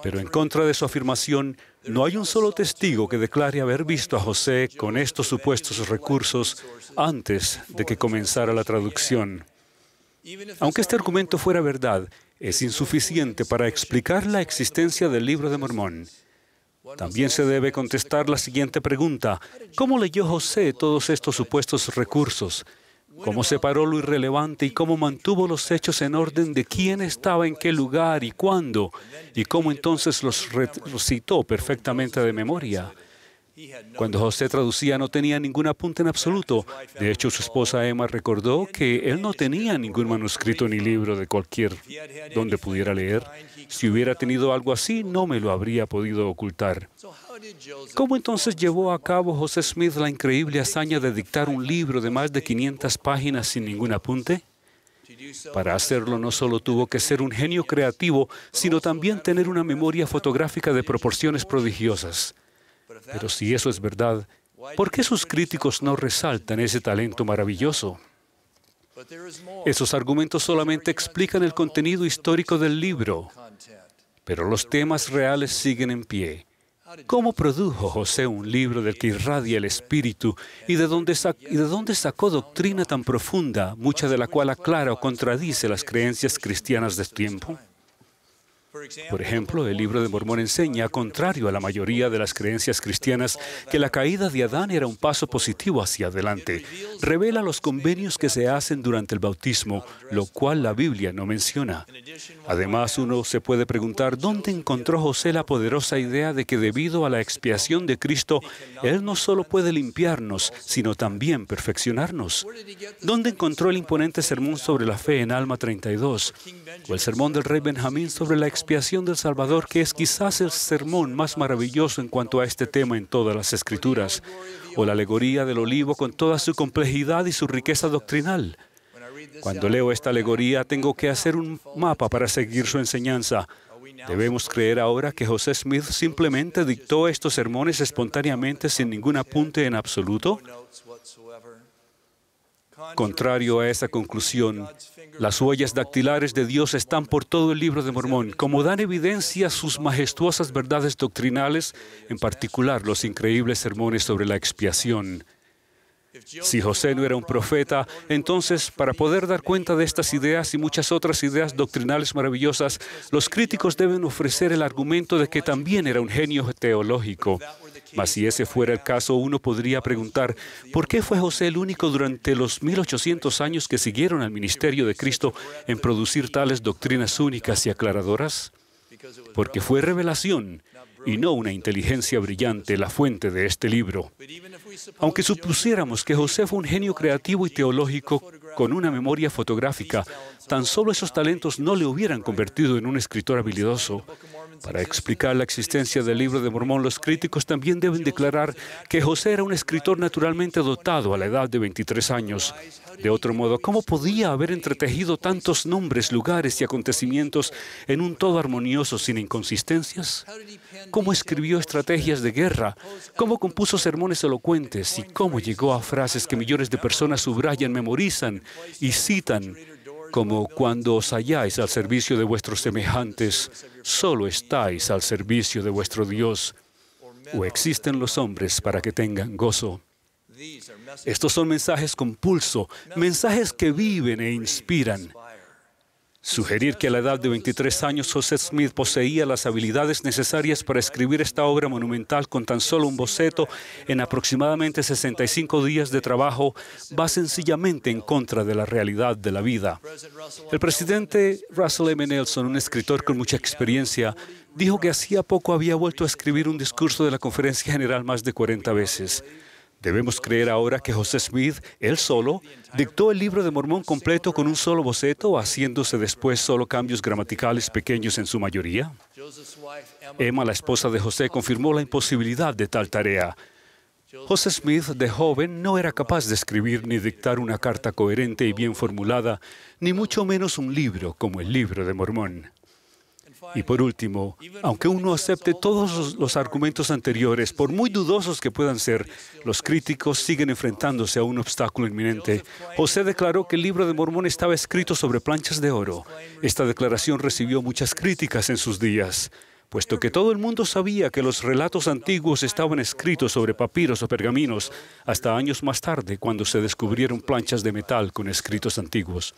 Pero en contra de su afirmación, no hay un solo testigo que declare haber visto a José con estos supuestos recursos antes de que comenzara la traducción. Aunque este argumento fuera verdad, es insuficiente para explicar la existencia del Libro de Mormón. También se debe contestar la siguiente pregunta: ¿cómo leyó José todos estos supuestos recursos? ¿Cómo separó lo irrelevante y cómo mantuvo los hechos en orden de quién estaba en qué lugar y cuándo? ¿Y cómo entonces los citó perfectamente de memoria? Cuando José traducía no tenía ningún apunte en absoluto. De hecho, su esposa Emma recordó que él no tenía ningún manuscrito ni libro de cualquier donde pudiera leer. Si hubiera tenido algo así, no me lo habría podido ocultar. ¿Cómo entonces llevó a cabo José Smith la increíble hazaña de dictar un libro de más de 500 páginas sin ningún apunte? Para hacerlo no solo tuvo que ser un genio creativo, sino también tener una memoria fotográfica de proporciones prodigiosas. Pero si eso es verdad, ¿por qué sus críticos no resaltan ese talento maravilloso? Esos argumentos solamente explican el contenido histórico del libro, pero los temas reales siguen en pie. ¿Cómo produjo José un libro del que irradia el espíritu y de dónde sacó doctrina tan profunda, mucha de la cual aclara o contradice las creencias cristianas de su tiempo? Por ejemplo, el Libro de Mormón enseña, contrario a la mayoría de las creencias cristianas, que la caída de Adán era un paso positivo hacia adelante. Revela los convenios que se hacen durante el bautismo, lo cual la Biblia no menciona. Además, uno se puede preguntar, ¿dónde encontró José la poderosa idea de que debido a la expiación de Cristo, Él no solo puede limpiarnos, sino también perfeccionarnos? ¿Dónde encontró el imponente sermón sobre la fe en Alma 32? ¿O el sermón del rey Benjamín sobre la expiación del Salvador, que es quizás el sermón más maravilloso en cuanto a este tema en todas las Escrituras? ¿O la alegoría del olivo con toda su complejidad y su riqueza doctrinal? Cuando leo esta alegoría, tengo que hacer un mapa para seguir su enseñanza. ¿Debemos creer ahora que José Smith simplemente dictó estos sermones espontáneamente sin ningún apunte en absoluto? Contrario a esa conclusión, las huellas dactilares de Dios están por todo el Libro de Mormón, como dan evidencia sus majestuosas verdades doctrinales, en particular los increíbles sermones sobre la expiación. Si José no era un profeta, entonces, para poder dar cuenta de estas ideas y muchas otras ideas doctrinales maravillosas, los críticos deben ofrecer el argumento de que también era un genio teológico. Mas si ese fuera el caso, uno podría preguntar, ¿por qué fue José el único durante los 1800 años que siguieron al ministerio de Cristo en producir tales doctrinas únicas y aclaradoras? Porque fue revelación y no una inteligencia brillante la fuente de este libro. Aunque supusiéramos que José fue un genio creativo y teológico con una memoria fotográfica, tan solo esos talentos no le hubieran convertido en un escritor habilidoso. Para explicar la existencia del Libro de Mormón, los críticos también deben declarar que José era un escritor naturalmente dotado a la edad de 23 años. De otro modo, ¿cómo podía haber entretejido tantos nombres, lugares y acontecimientos en un todo armonioso sin inconsistencias? ¿Cómo escribió estrategias de guerra? ¿Cómo compuso sermones elocuentes? ¿Y cómo llegó a frases que millones de personas subrayan, memorizan y citan? Como cuando os halláis al servicio de vuestros semejantes, solo estáis al servicio de vuestro Dios. O existen los hombres para que tengan gozo. Estos son mensajes con pulso, mensajes que viven e inspiran. Sugerir que a la edad de 23 años José Smith poseía las habilidades necesarias para escribir esta obra monumental con tan solo un boceto en aproximadamente 65 días de trabajo va sencillamente en contra de la realidad de la vida. El presidente Russell M. Nelson, un escritor con mucha experiencia, dijo que hacía poco había vuelto a escribir un discurso de la Conferencia General más de 40 veces. ¿Debemos creer ahora que José Smith, él solo, dictó el Libro de Mormón completo con un solo boceto, haciéndose después solo cambios gramaticales pequeños en su mayoría? Emma, la esposa de José, confirmó la imposibilidad de tal tarea. José Smith, de joven, no era capaz de escribir ni dictar una carta coherente y bien formulada, ni mucho menos un libro como el Libro de Mormón. Y por último, aunque uno acepte todos los argumentos anteriores, por muy dudosos que puedan ser, los críticos siguen enfrentándose a un obstáculo inminente. José declaró que el Libro de Mormón estaba escrito sobre planchas de oro. Esta declaración recibió muchas críticas en sus días, puesto que todo el mundo sabía que los relatos antiguos estaban escritos sobre papiros o pergaminos, hasta años más tarde, cuando se descubrieron planchas de metal con escritos antiguos.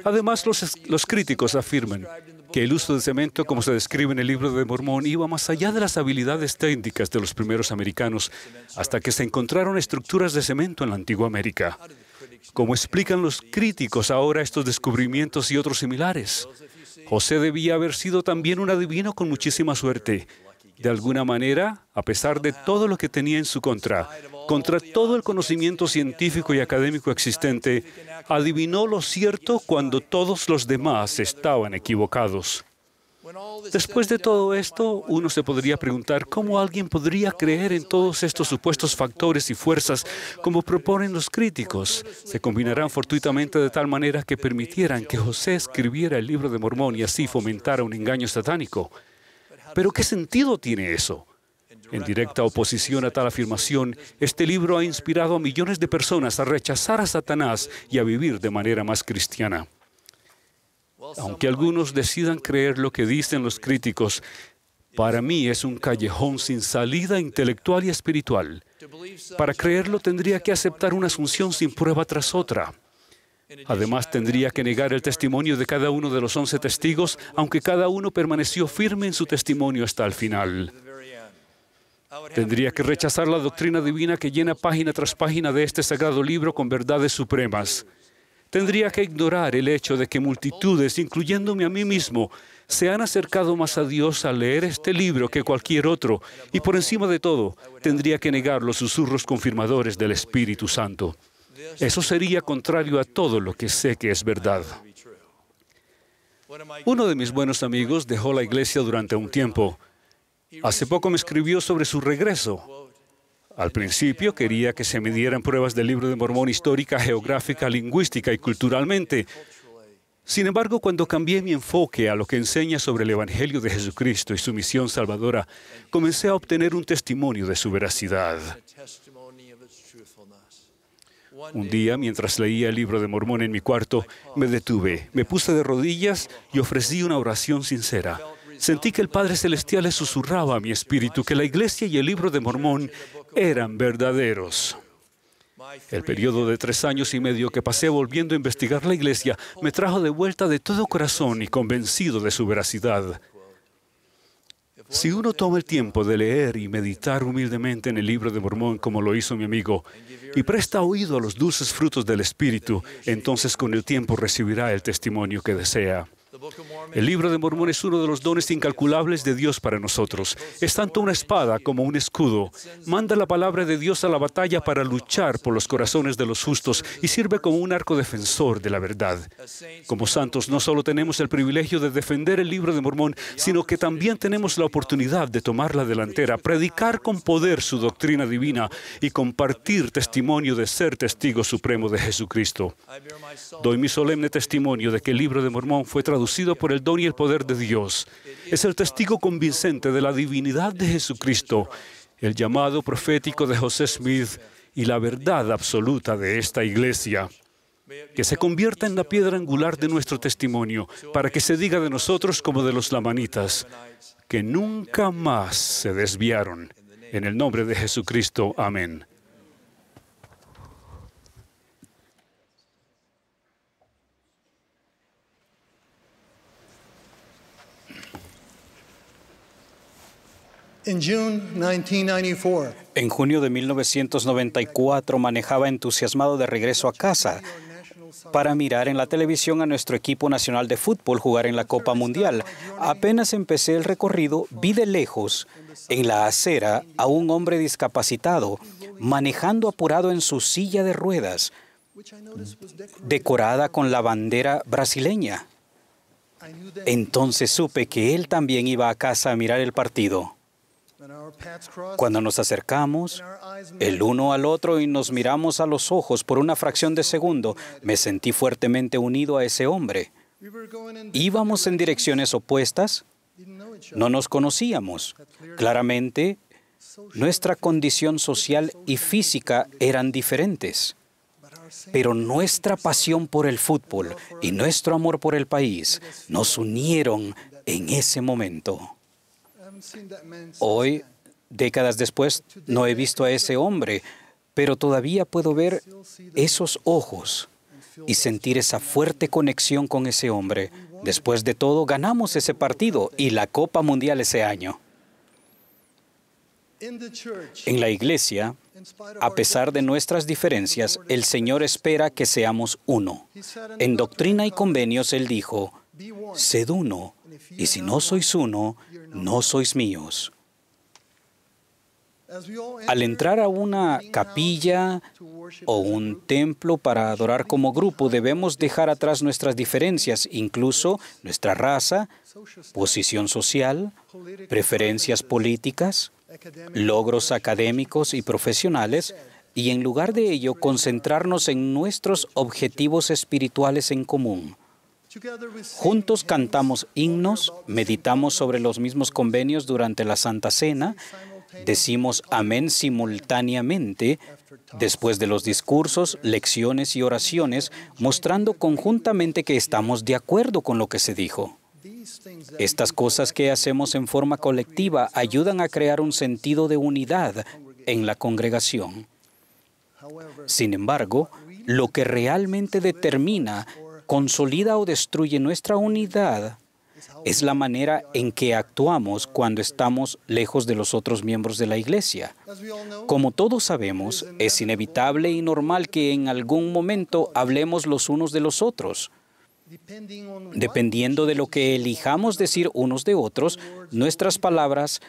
Además, los críticos afirman que el uso de cemento, como se describe en el Libro de Mormón, iba más allá de las habilidades técnicas de los primeros americanos, hasta que se encontraron estructuras de cemento en la antigua América. ¿Cómo explican los críticos ahora estos descubrimientos y otros similares? José debía haber sido también un adivino con muchísima suerte. De alguna manera, a pesar de todo lo que tenía en su contra todo el conocimiento científico y académico existente, adivinó lo cierto cuando todos los demás estaban equivocados. Después de todo esto, uno se podría preguntar cómo alguien podría creer en todos estos supuestos factores y fuerzas como proponen los críticos. Se combinarán fortuitamente de tal manera que permitieran que José escribiera el Libro de Mormón y así fomentara un engaño satánico. ¿Pero qué sentido tiene eso? En directa oposición a tal afirmación, este libro ha inspirado a millones de personas a rechazar a Satanás y a vivir de manera más cristiana. Aunque algunos decidan creer lo que dicen los críticos, para mí es un callejón sin salida intelectual y espiritual. Para creerlo tendría que aceptar una asunción sin prueba tras otra. Además, tendría que negar el testimonio de cada uno de los 11 testigos, aunque cada uno permaneció firme en su testimonio hasta el final. Tendría que rechazar la doctrina divina que llena página tras página de este sagrado libro con verdades supremas. Tendría que ignorar el hecho de que multitudes, incluyéndome a mí mismo, se han acercado más a Dios al leer este libro que cualquier otro, y por encima de todo, tendría que negar los susurros confirmadores del Espíritu Santo. Eso sería contrario a todo lo que sé que es verdad. Uno de mis buenos amigos dejó la iglesia durante un tiempo. Hace poco me escribió sobre su regreso. Al principio quería que se me dieran pruebas del Libro de Mormón histórica, geográfica, lingüística y culturalmente. Sin embargo, cuando cambié mi enfoque a lo que enseña sobre el Evangelio de Jesucristo y su misión salvadora, comencé a obtener un testimonio de su veracidad. Un día, mientras leía el Libro de Mormón en mi cuarto, me detuve, me puse de rodillas y ofrecí una oración sincera. Sentí que el Padre Celestial le susurraba a mi espíritu que la Iglesia y el Libro de Mormón eran verdaderos. El periodo de 3 años y medio que pasé volviendo a investigar la Iglesia me trajo de vuelta de todo corazón y convencido de su veracidad. Si uno toma el tiempo de leer y meditar humildemente en el Libro de Mormón como lo hizo mi amigo, y presta oído a los dulces frutos del Espíritu, entonces con el tiempo recibirá el testimonio que desea. El Libro de Mormón es uno de los dones incalculables de Dios para nosotros. Es tanto una espada como un escudo. Manda la palabra de Dios a la batalla para luchar por los corazones de los justos y sirve como un arco defensor de la verdad. Como santos, no solo tenemos el privilegio de defender el Libro de Mormón, sino que también tenemos la oportunidad de tomar la delantera, predicar con poder su doctrina divina y compartir testimonio de ser testigo supremo de Jesucristo. Doy mi solemne testimonio de que el Libro de Mormón fue traducido por el don y el poder de Dios. Es el testigo convincente de la divinidad de Jesucristo, el llamado profético de José Smith y la verdad absoluta de esta iglesia. Que se convierta en la piedra angular de nuestro testimonio, para que se diga de nosotros como de los lamanitas, que nunca más se desviaron. En el nombre de Jesucristo. Amén. En junio de 1994 manejaba entusiasmado de regreso a casa para mirar en la televisión a nuestro equipo nacional de fútbol jugar en la Copa Mundial. Apenas empecé el recorrido, vi de lejos, en la acera, a un hombre discapacitado, manejando apurado en su silla de ruedas, decorada con la bandera brasileña. Entonces supe que él también iba a casa a mirar el partido. Cuando nos acercamos el uno al otro y nos miramos a los ojos por una fracción de segundo, me sentí fuertemente unido a ese hombre. Íbamos en direcciones opuestas, no nos conocíamos. Claramente, nuestra condición social y física eran diferentes. Pero nuestra pasión por el fútbol y nuestro amor por el país nos unieron en ese momento. Hoy, décadas después, no he visto a ese hombre, pero todavía puedo ver esos ojos y sentir esa fuerte conexión con ese hombre. Después de todo, ganamos ese partido y la Copa Mundial ese año. En la iglesia, a pesar de nuestras diferencias, el Señor espera que seamos uno. En Doctrina y Convenios Él dijo, «Sed uno, y si no sois uno, no sois míos». Al entrar a una capilla o un templo para adorar como grupo, debemos dejar atrás nuestras diferencias, incluso nuestra raza, posición social, preferencias políticas, logros académicos y profesionales, y en lugar de ello concentrarnos en nuestros objetivos espirituales en común. Juntos cantamos himnos, meditamos sobre los mismos convenios durante la Santa Cena, decimos amén simultáneamente después de los discursos, lecciones y oraciones, mostrando conjuntamente que estamos de acuerdo con lo que se dijo. Estas cosas que hacemos en forma colectiva ayudan a crear un sentido de unidad en la congregación. Sin embargo, lo que realmente determina, consolida o destruye nuestra unidad es la manera en que actuamos cuando estamos lejos de los otros miembros de la iglesia. Como todos sabemos, es inevitable y normal que en algún momento hablemos los unos de los otros. Dependiendo de lo que elijamos decir unos de otros, nuestras palabras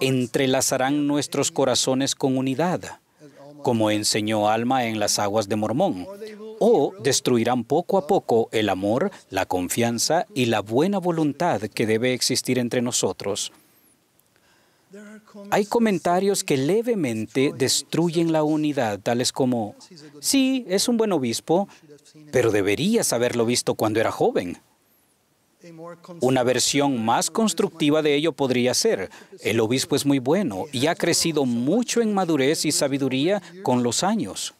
entrelazarán nuestros corazones con unidad, como enseñó Alma en las aguas de Mormón, o destruirán poco a poco el amor, la confianza y la buena voluntad que debe existir entre nosotros. Hay comentarios que levemente destruyen la unidad, tales como, sí, es un buen obispo, pero deberías haberlo visto cuando era joven. Una versión más constructiva de ello podría ser, el obispo es muy bueno y ha crecido mucho en madurez y sabiduría con los años.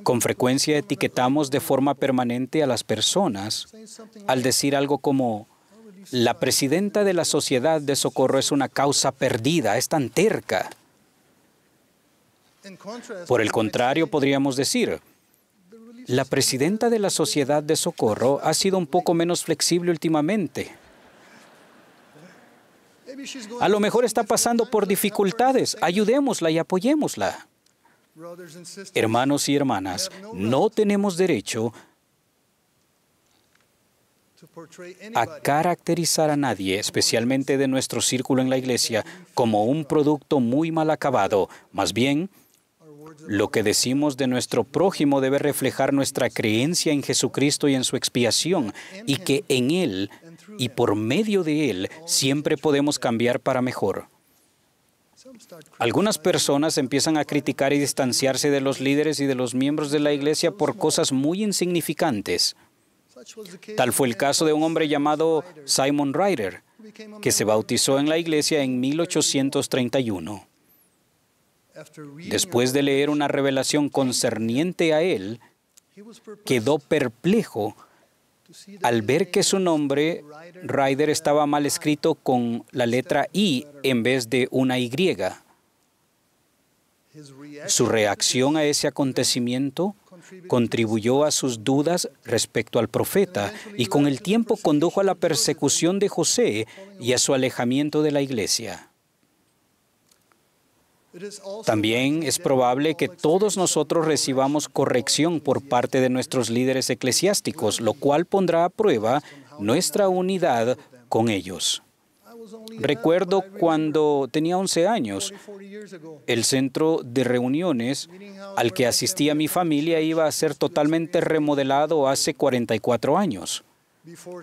Con frecuencia etiquetamos de forma permanente a las personas al decir algo como, la presidenta de la Sociedad de Socorro es una causa perdida, es tan terca. Por el contrario, podríamos decir, la presidenta de la Sociedad de Socorro ha sido un poco menos flexible últimamente. A lo mejor está pasando por dificultades. Ayudémosla y apoyémosla. Hermanos y hermanas, no tenemos derecho a caracterizar a nadie, especialmente de nuestro círculo en la iglesia, como un producto muy mal acabado. Más bien, lo que decimos de nuestro prójimo debe reflejar nuestra creencia en Jesucristo y en su expiación, y que en Él y por medio de Él siempre podemos cambiar para mejor. Algunas personas empiezan a criticar y distanciarse de los líderes y de los miembros de la iglesia por cosas muy insignificantes. Tal fue el caso de un hombre llamado Simon Ryder, que se bautizó en la iglesia en 1831. Después de leer una revelación concerniente a él, quedó perplejo al ver que su nombre, Ryder, estaba mal escrito con la letra I en vez de una Y. Su reacción a ese acontecimiento contribuyó a sus dudas respecto al profeta y con el tiempo condujo a la persecución de José y a su alejamiento de la iglesia. También es probable que todos nosotros recibamos corrección por parte de nuestros líderes eclesiásticos, lo cual pondrá a prueba nuestra unidad con ellos. Recuerdo cuando tenía 11 años, el centro de reuniones al que asistía mi familia iba a ser totalmente remodelado hace 44 años.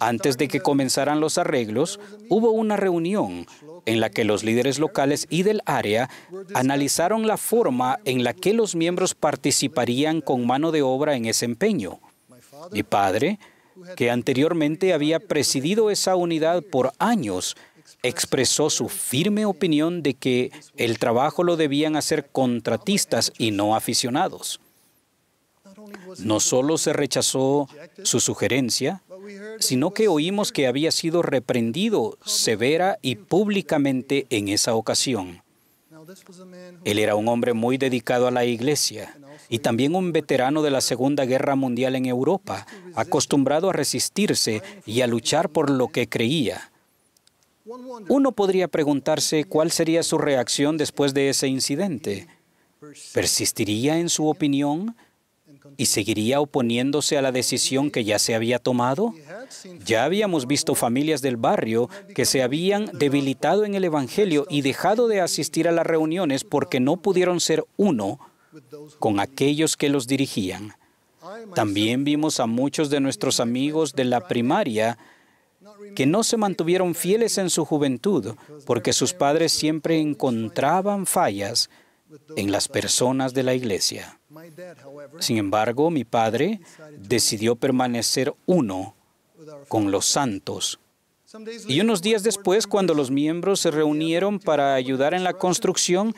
Antes de que comenzaran los arreglos, hubo una reunión en la que los líderes locales y del área analizaron la forma en la que los miembros participarían con mano de obra en ese empeño. Mi padre, que anteriormente había presidido esa unidad por años, expresó su firme opinión de que el trabajo lo debían hacer contratistas y no aficionados. No solo se rechazó su sugerencia, sino que oímos que había sido reprendido severa y públicamente en esa ocasión. Él era un hombre muy dedicado a la iglesia y también un veterano de la Segunda Guerra Mundial en Europa, acostumbrado a resistirse y a luchar por lo que creía. Uno podría preguntarse cuál sería su reacción después de ese incidente. ¿Persistiría en su opinión y seguiría oponiéndose a la decisión que ya se había tomado? Ya habíamos visto familias del barrio que se habían debilitado en el Evangelio y dejado de asistir a las reuniones porque no pudieron ser uno con aquellos que los dirigían. También vimos a muchos de nuestros amigos de la primaria que no se mantuvieron fieles en su juventud porque sus padres siempre encontraban fallas en las personas de la iglesia. Sin embargo, mi padre decidió permanecer uno con los santos. Y unos días después, cuando los miembros se reunieron para ayudar en la construcción,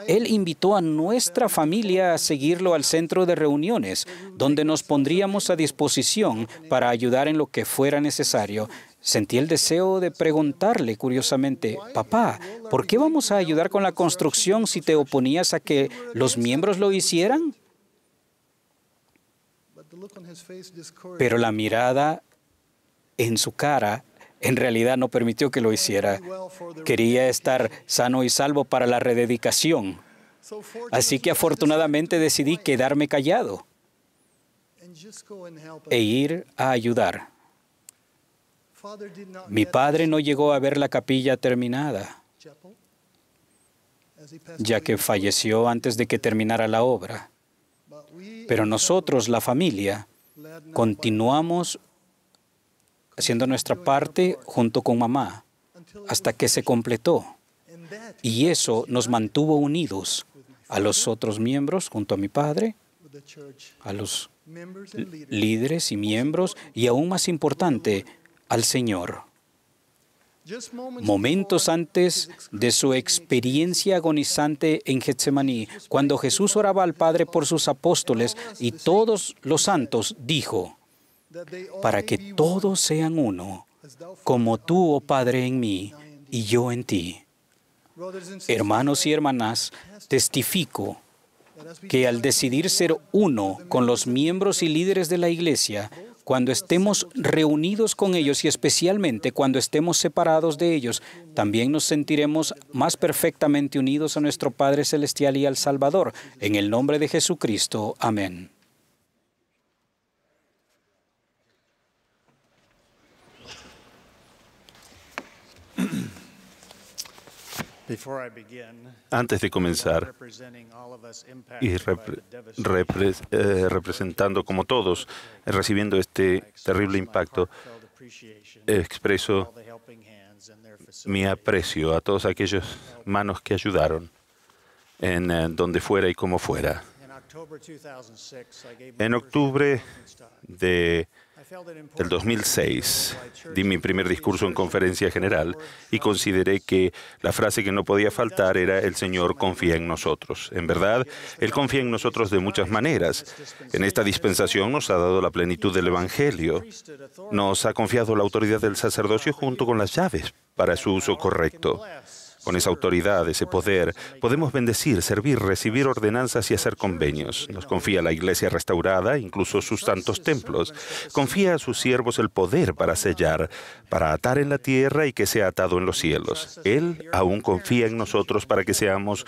él invitó a nuestra familia a seguirlo al centro de reuniones, donde nos pondríamos a disposición para ayudar en lo que fuera necesario. Sentí el deseo de preguntarle curiosamente, papá, ¿por qué vamos a ayudar con la construcción si te oponías a que los miembros lo hicieran? Pero la mirada en su cara en realidad no permitió que lo hiciera. Quería estar sano y salvo para la rededicación. Así que afortunadamente decidí quedarme callado e ir a ayudar. Mi padre no llegó a ver la capilla terminada, ya que falleció antes de que terminara la obra. Pero nosotros, la familia, continuamos haciendo nuestra parte junto con mamá hasta que se completó. Y eso nos mantuvo unidos a los otros miembros, junto a mi padre, a los líderes y miembros, y aún más importante, al Señor. Momentos antes de su experiencia agonizante en Getsemaní, cuando Jesús oraba al Padre por sus apóstoles y todos los santos, dijo, para que todos sean uno, como tú, oh Padre, en mí y yo en ti. Hermanos y hermanas, testifico que al decidir ser uno con los miembros y líderes de la iglesia, cuando estemos reunidos con ellos y especialmente cuando estemos separados de ellos, también nos sentiremos más perfectamente unidos a nuestro Padre Celestial y al Salvador. En el nombre de Jesucristo. Amén. Antes de comenzar, y representando como todos, recibiendo este terrible impacto, expreso mi aprecio a todas aquellas manos que ayudaron en donde fuera y como fuera. En octubre del 2006 di mi primer discurso en conferencia general y consideré que la frase que no podía faltar era «El Señor confía en nosotros». En verdad, Él confía en nosotros de muchas maneras. En esta dispensación nos ha dado la plenitud del Evangelio. Nos ha confiado la autoridad del sacerdocio junto con las llaves para su uso correcto. Con esa autoridad, ese poder, podemos bendecir, servir, recibir ordenanzas y hacer convenios. Nos confía la iglesia restaurada, incluso sus santos templos. Confía a sus siervos el poder para sellar, para atar en la tierra y que sea atado en los cielos. Él aún confía en nosotros para que seamos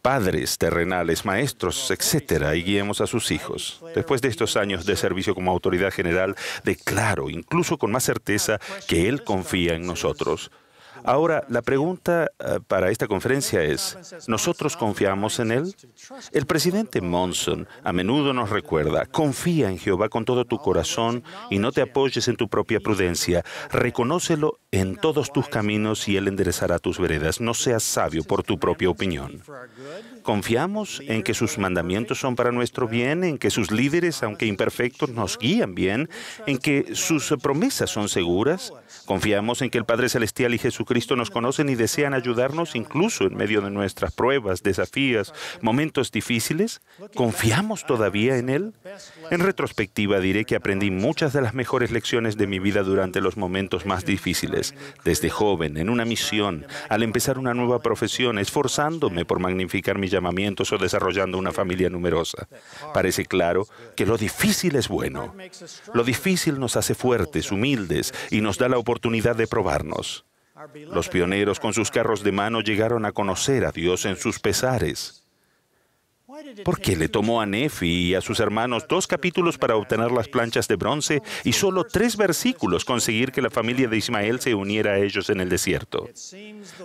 padres terrenales, maestros, etcétera, y guiemos a sus hijos. Después de estos años de servicio como autoridad general, declaro, incluso con más certeza, que Él confía en nosotros. Ahora, la pregunta para esta conferencia es, ¿nosotros confiamos en Él? El presidente Monson a menudo nos recuerda, confía en Jehová con todo tu corazón y no te apoyes en tu propia prudencia. Reconócelo en todos tus caminos y Él enderezará tus veredas. No seas sabio por tu propia opinión. ¿Confiamos en que sus mandamientos son para nuestro bien, en que sus líderes, aunque imperfectos, nos guían bien, en que sus promesas son seguras? ¿Confiamos en que el Padre Celestial y Jesucristo nos conocen y desean ayudarnos incluso en medio de nuestras pruebas, desafíos, momentos difíciles? ¿Confiamos todavía en Él? En retrospectiva diré que aprendí muchas de las mejores lecciones de mi vida durante los momentos más difíciles. Desde joven, en una misión, al empezar una nueva profesión, esforzándome por magnificar mis llamamientos o desarrollando una familia numerosa. Parece claro que lo difícil es bueno. Lo difícil nos hace fuertes, humildes y nos da la oportunidad de probarnos. Los pioneros con sus carros de mano llegaron a conocer a Dios en sus pesares. ¿Por qué le tomó a Nefi y a sus hermanos 2 capítulos para obtener las planchas de bronce y solo 3 versículos conseguir que la familia de Ismael se uniera a ellos en el desierto?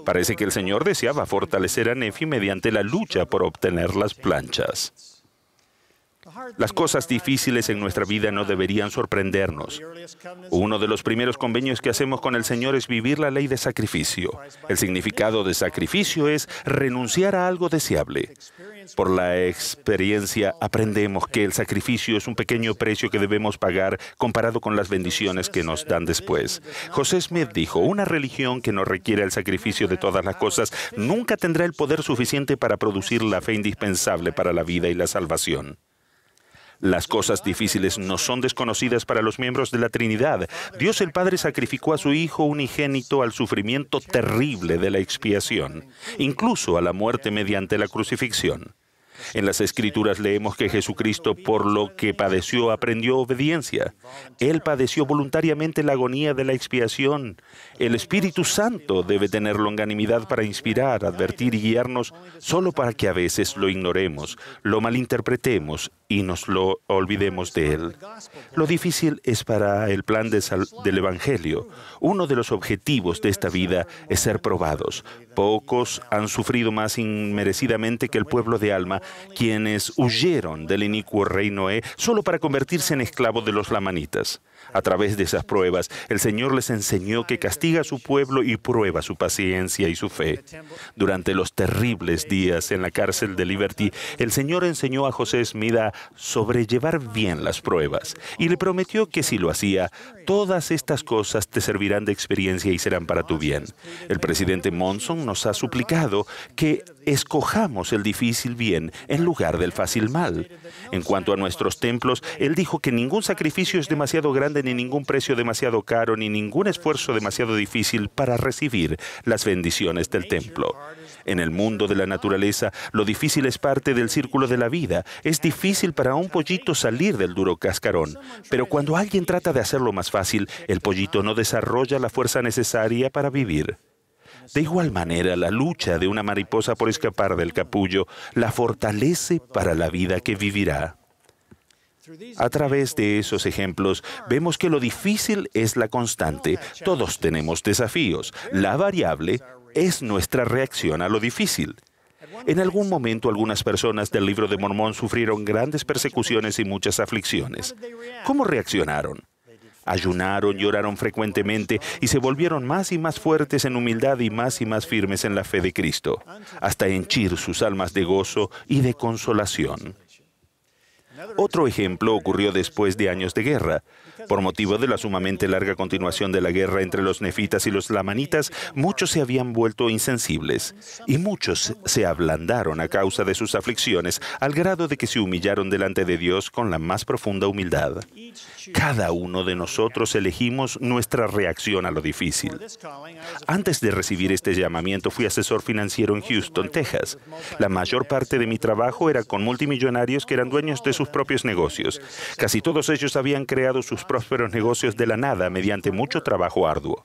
Parece que el Señor deseaba fortalecer a Nefi mediante la lucha por obtener las planchas. Las cosas difíciles en nuestra vida no deberían sorprendernos. Uno de los primeros convenios que hacemos con el Señor es vivir la ley de sacrificio. El significado de sacrificio es renunciar a algo deseable. Por la experiencia aprendemos que el sacrificio es un pequeño precio que debemos pagar comparado con las bendiciones que nos dan después. José Smith dijo, una religión que no requiere el sacrificio de todas las cosas nunca tendrá el poder suficiente para producir la fe indispensable para la vida y la salvación. Las cosas difíciles no son desconocidas para los miembros de la Trinidad. Dios el Padre sacrificó a su Hijo unigénito al sufrimiento terrible de la expiación, incluso a la muerte mediante la crucifixión. En las Escrituras leemos que Jesucristo, por lo que padeció, aprendió obediencia. Él padeció voluntariamente la agonía de la expiación. El Espíritu Santo debe tener longanimidad para inspirar, advertir y guiarnos, solo para que a veces lo ignoremos, lo malinterpretemos y nos lo olvidemos de Él. Lo difícil es para el plan del Evangelio. Uno de los objetivos de esta vida es ser probados. Pocos han sufrido más inmerecidamente que el pueblo de Alma, quienes huyeron del inicuo rey Noé solo para convertirse en esclavos de los lamanitas. A través de esas pruebas, el Señor les enseñó que castiga a su pueblo y prueba su paciencia y su fe. Durante los terribles días en la cárcel de Liberty, el Señor enseñó a José Smith a sobrellevar bien las pruebas y le prometió que si lo hacía, todas estas cosas te servirán de experiencia y serán para tu bien. El presidente Monson nos ha suplicado que escojamos el difícil bien en lugar del fácil mal. En cuanto a nuestros templos, él dijo que ningún sacrificio es demasiado grande, ni ningún precio demasiado caro, ni ningún esfuerzo demasiado difícil para recibir las bendiciones del templo. En el mundo de la naturaleza, lo difícil es parte del círculo de la vida. Es difícil para un pollito salir del duro cascarón, pero cuando alguien trata de hacerlo más fácil, el pollito no desarrolla la fuerza necesaria para vivir. De igual manera, la lucha de una mariposa por escapar del capullo la fortalece para la vida que vivirá. A través de esos ejemplos, vemos que lo difícil es la constante. Todos tenemos desafíos. La variable es nuestra reacción a lo difícil. En algún momento, algunas personas del Libro de Mormón sufrieron grandes persecuciones y muchas aflicciones. ¿Cómo reaccionaron? Ayunaron, lloraron frecuentemente y se volvieron más y más fuertes en humildad y más firmes en la fe de Cristo, hasta henchir sus almas de gozo y de consolación. Otro ejemplo ocurrió después de años de guerra. Por motivo de la sumamente larga continuación de la guerra entre los nefitas y los lamanitas, muchos se habían vuelto insensibles y muchos se ablandaron a causa de sus aflicciones, al grado de que se humillaron delante de Dios con la más profunda humildad. Cada uno de nosotros elegimos nuestra reacción a lo difícil. Antes de recibir este llamamiento, fui asesor financiero en Houston, Texas. La mayor parte de mi trabajo era con multimillonarios que eran dueños de sus propios negocios. Casi todos ellos habían creado sus prósperos negocios de la nada mediante mucho trabajo arduo.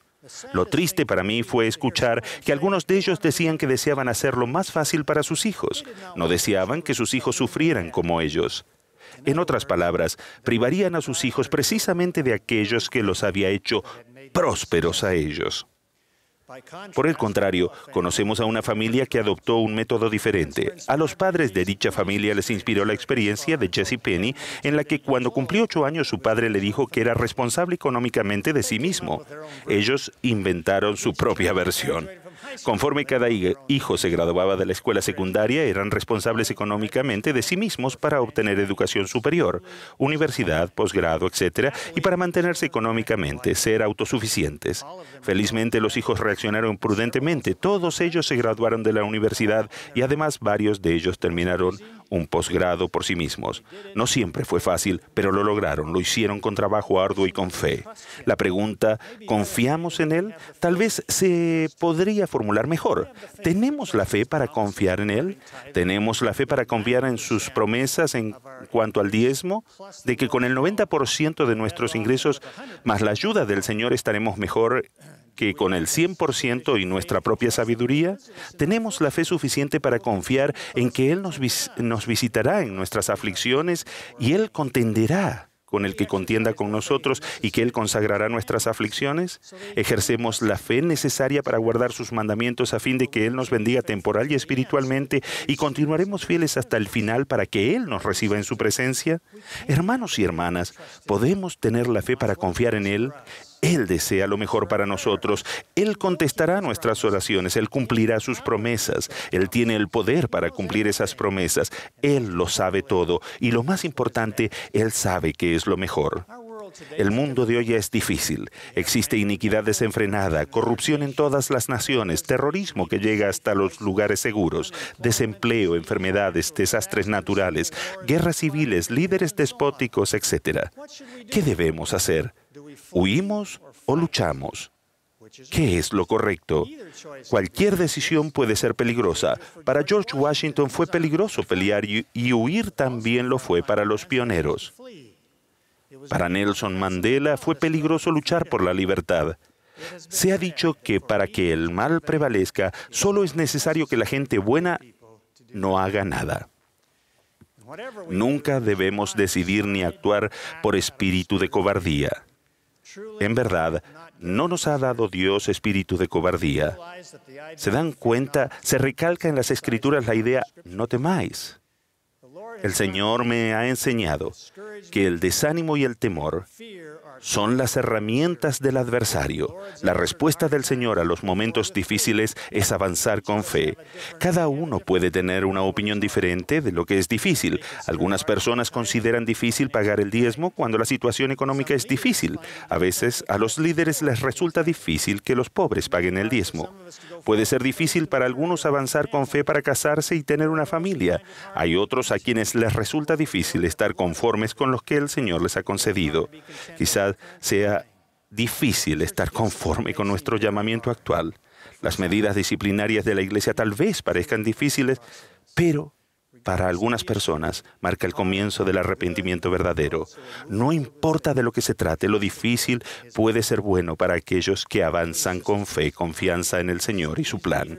Lo triste para mí fue escuchar que algunos de ellos decían que deseaban hacerlo más fácil para sus hijos. No deseaban que sus hijos sufrieran como ellos. En otras palabras, privarían a sus hijos precisamente de aquellos que los había hecho prósperos a ellos. Por el contrario, conocemos a una familia que adoptó un método diferente. A los padres de dicha familia les inspiró la experiencia de Jesse Penny, en la que cuando cumplió 8 años su padre le dijo que era responsable económicamente de sí mismo. Ellos inventaron su propia versión. Conforme cada hijo se graduaba de la escuela secundaria, eran responsables económicamente de sí mismos para obtener educación superior, universidad, posgrado, etc., y para mantenerse económicamente, ser autosuficientes. Felizmente, los hijos reaccionaron prudentemente. Todos ellos se graduaron de la universidad y además varios de ellos terminaron un posgrado por sí mismos. No siempre fue fácil, pero lo lograron. Lo hicieron con trabajo arduo y con fe. La pregunta, ¿confiamos en Él? Tal vez se podría formular mejor. ¿Tenemos la fe para confiar en Él? ¿Tenemos la fe para confiar en sus promesas en cuanto al diezmo? ¿De que con el 90% de nuestros ingresos, más la ayuda del Señor, estaremos mejor que con el 100% y nuestra propia sabiduría? ¿Tenemos la fe suficiente para confiar en que Él nos visitará en nuestras aflicciones y Él contenderá con el que contienda con nosotros y que Él consagrará nuestras aflicciones? ¿Ejercemos la fe necesaria para guardar sus mandamientos a fin de que Él nos bendiga temporal y espiritualmente y continuaremos fieles hasta el final para que Él nos reciba en su presencia? Hermanos y hermanas, ¿podemos tener la fe para confiar en Él? Él desea lo mejor para nosotros. Él contestará nuestras oraciones. Él cumplirá sus promesas. Él tiene el poder para cumplir esas promesas. Él lo sabe todo. Y lo más importante, Él sabe qué es lo mejor. El mundo de hoy es difícil. Existe iniquidad desenfrenada, corrupción en todas las naciones, terrorismo que llega hasta los lugares seguros, desempleo, enfermedades, desastres naturales, guerras civiles, líderes despóticos, etc. ¿Qué debemos hacer? ¿Huimos o luchamos? ¿Qué es lo correcto? Cualquier decisión puede ser peligrosa. Para George Washington fue peligroso pelear y huir también lo fue para los pioneros. Para Nelson Mandela fue peligroso luchar por la libertad. Se ha dicho que para que el mal prevalezca, solo es necesario que la gente buena no haga nada. Nunca debemos decidir ni actuar por espíritu de cobardía. En verdad, no nos ha dado Dios espíritu de cobardía. ¿Se dan cuenta? Se recalca en las Escrituras la idea, no temáis. El Señor me ha enseñado que el desánimo y el temor son las herramientas del adversario. La respuesta del Señor a los momentos difíciles es avanzar con fe. Cada uno puede tener una opinión diferente de lo que es difícil. Algunas personas consideran difícil pagar el diezmo cuando la situación económica es difícil. A veces a los líderes les resulta difícil que los pobres paguen el diezmo. Puede ser difícil para algunos avanzar con fe para casarse y tener una familia. Hay otros a quienes les resulta difícil estar conformes con lo que el Señor les ha concedido. Quizás sea difícil estar conforme con nuestro llamamiento actual. Las medidas disciplinarias de la Iglesia tal vez parezcan difíciles, pero para algunas personas marca el comienzo del arrepentimiento verdadero. No importa de lo que se trate, lo difícil puede ser bueno para aquellos que avanzan con fe y confianza en el Señor y su plan.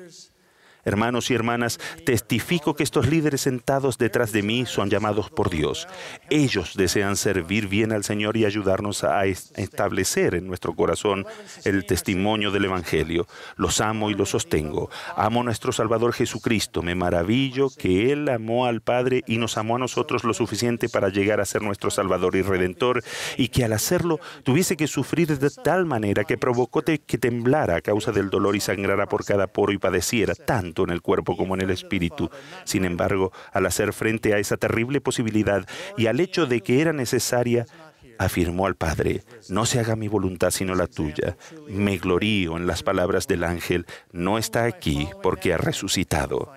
Hermanos y hermanas, testifico que estos líderes sentados detrás de mí son llamados por Dios. Ellos desean servir bien al Señor y ayudarnos a establecer en nuestro corazón el testimonio del Evangelio. Los amo y los sostengo. Amo a nuestro Salvador Jesucristo. Me maravillo que Él amó al Padre y nos amó a nosotros lo suficiente para llegar a ser nuestro Salvador y Redentor, y que al hacerlo tuviese que sufrir de tal manera que provocó que temblara a causa del dolor y sangrara por cada poro y padeciera tanto en el cuerpo como en el espíritu. Sin embargo, al hacer frente a esa terrible posibilidad y al hecho de que era necesaria, afirmó al Padre, no se haga mi voluntad sino la tuya. Me glorío en las palabras del ángel, no está aquí porque ha resucitado.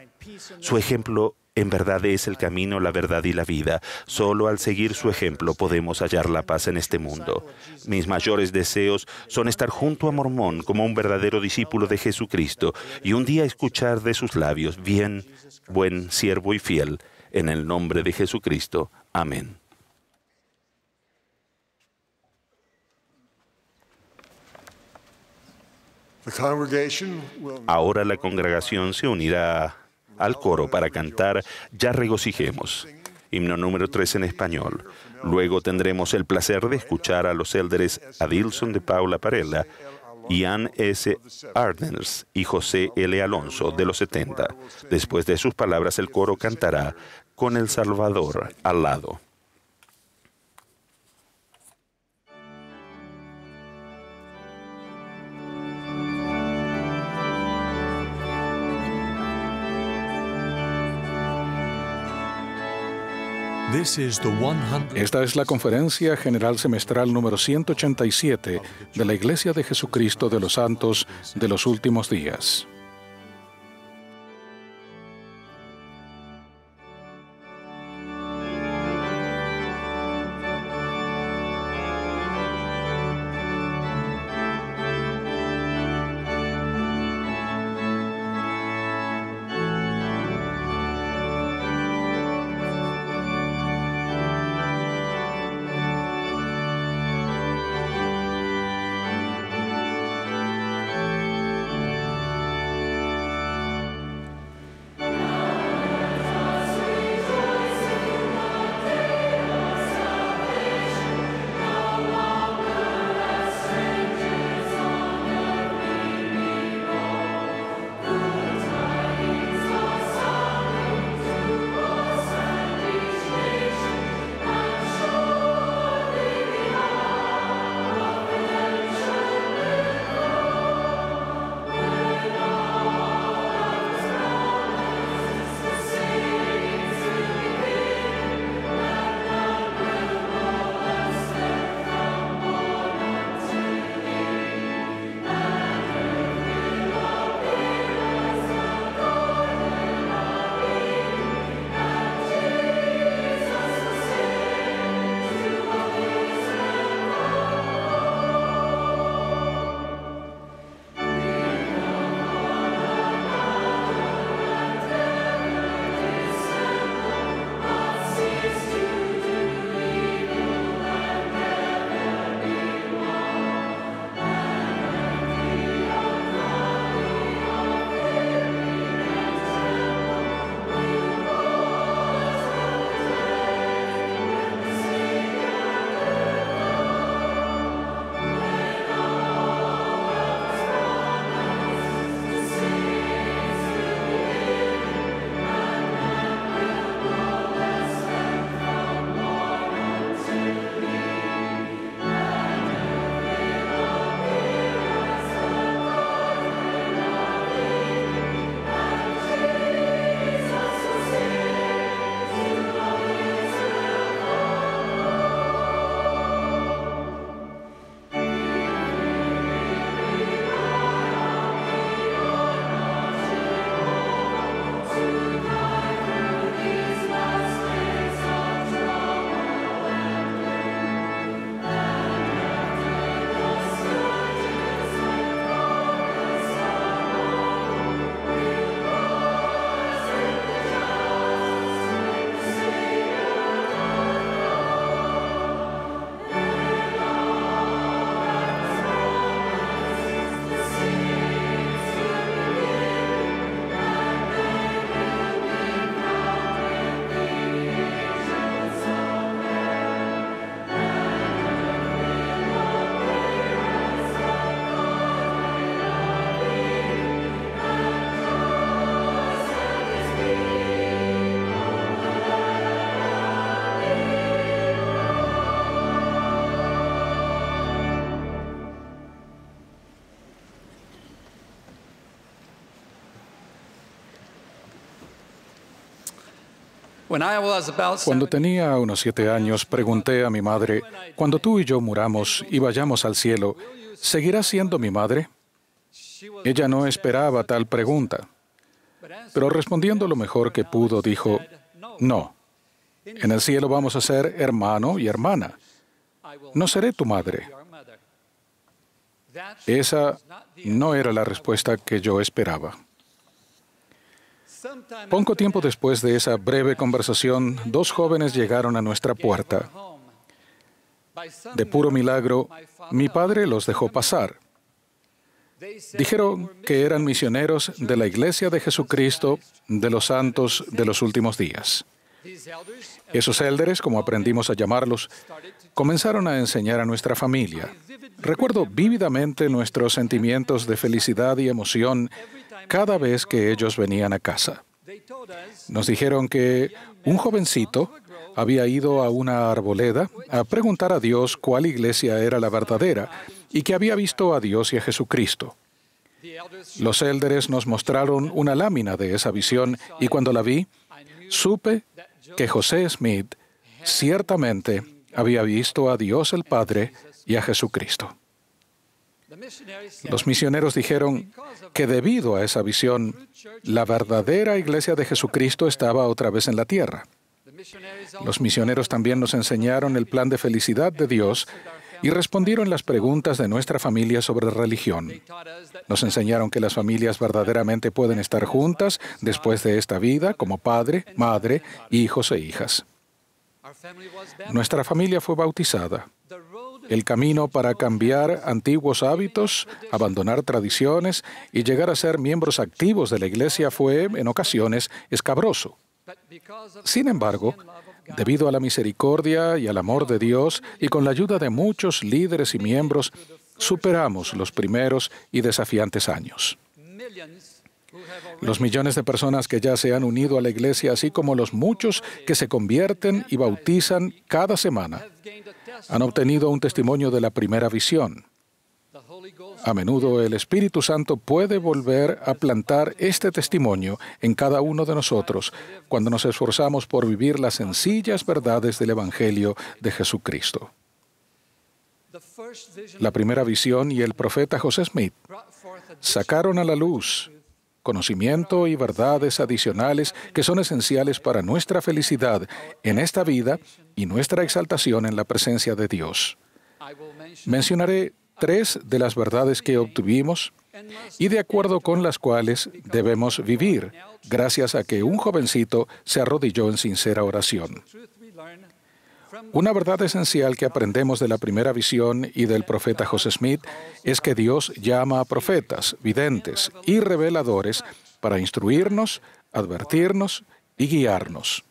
Su ejemplo en verdad es el camino, la verdad y la vida. Solo al seguir su ejemplo podemos hallar la paz en este mundo. Mis mayores deseos son estar junto a Mormón como un verdadero discípulo de Jesucristo y un día escuchar de sus labios, bien, buen siervo y fiel, en el nombre de Jesucristo. Amén. Ahora la congregación se unirá al coro para cantar Ya regocijemos, himno número 3 en español. Luego tendremos el placer de escuchar a los élderes Adilson de Paula Parella Ian S. Ardners y José L. Alonso, de los 70. Después de sus palabras, el coro cantará Con el Salvador al lado. Esta es la Conferencia General Semestral número 187 de la Iglesia de Jesucristo de los Santos de los Últimos Días. Cuando tenía unos 7 años, pregunté a mi madre, cuando tú y yo muramos y vayamos al cielo, ¿seguirás siendo mi madre? Ella no esperaba tal pregunta, pero respondiendo lo mejor que pudo, dijo, no, en el cielo vamos a ser hermano y hermana. No seré tu madre. Esa no era la respuesta que yo esperaba. Poco tiempo después de esa breve conversación, 2 jóvenes llegaron a nuestra puerta. De puro milagro, mi padre los dejó pasar. Dijeron que eran misioneros de la Iglesia de Jesucristo de los Santos de los Últimos Días. Esos élderes, como aprendimos a llamarlos, comenzaron a enseñar a nuestra familia. Recuerdo vívidamente nuestros sentimientos de felicidad y emoción cada vez que ellos venían a casa. Nos dijeron que un jovencito había ido a una arboleda a preguntar a Dios cuál iglesia era la verdadera y que había visto a Dios y a Jesucristo. Los élderes nos mostraron una lámina de esa visión y cuando la vi, supe que José Smith ciertamente había visto a Dios el Padre y a Jesucristo. Los misioneros dijeron que debido a esa visión, la verdadera iglesia de Jesucristo estaba otra vez en la tierra. Los misioneros también nos enseñaron el plan de felicidad de Dios y respondieron las preguntas de nuestra familia sobre religión. Nos enseñaron que las familias verdaderamente pueden estar juntas después de esta vida como padre, madre, hijos e hijas. Nuestra familia fue bautizada. El camino para cambiar antiguos hábitos, abandonar tradiciones y llegar a ser miembros activos de la iglesia fue, en ocasiones, escabroso. Sin embargo, debido a la misericordia y al amor de Dios y con la ayuda de muchos líderes y miembros, superamos los primeros y desafiantes años. Los millones de personas que ya se han unido a la iglesia, así como los muchos que se convierten y bautizan cada semana, han obtenido un testimonio de la primera visión. A menudo el Espíritu Santo puede volver a plantar este testimonio en cada uno de nosotros cuando nos esforzamos por vivir las sencillas verdades del Evangelio de Jesucristo. La primera visión y el profeta José Smith sacaron a la luz conocimiento y verdades adicionales que son esenciales para nuestra felicidad en esta vida y nuestra exaltación en la presencia de Dios. Mencionaré 3 de las verdades que obtuvimos y de acuerdo con las cuales debemos vivir, gracias a que un jovencito se arrodilló en sincera oración. Una verdad esencial que aprendemos de la primera visión y del profeta José Smith es que Dios llama a profetas, videntes y reveladores para instruirnos, advertirnos y guiarnos.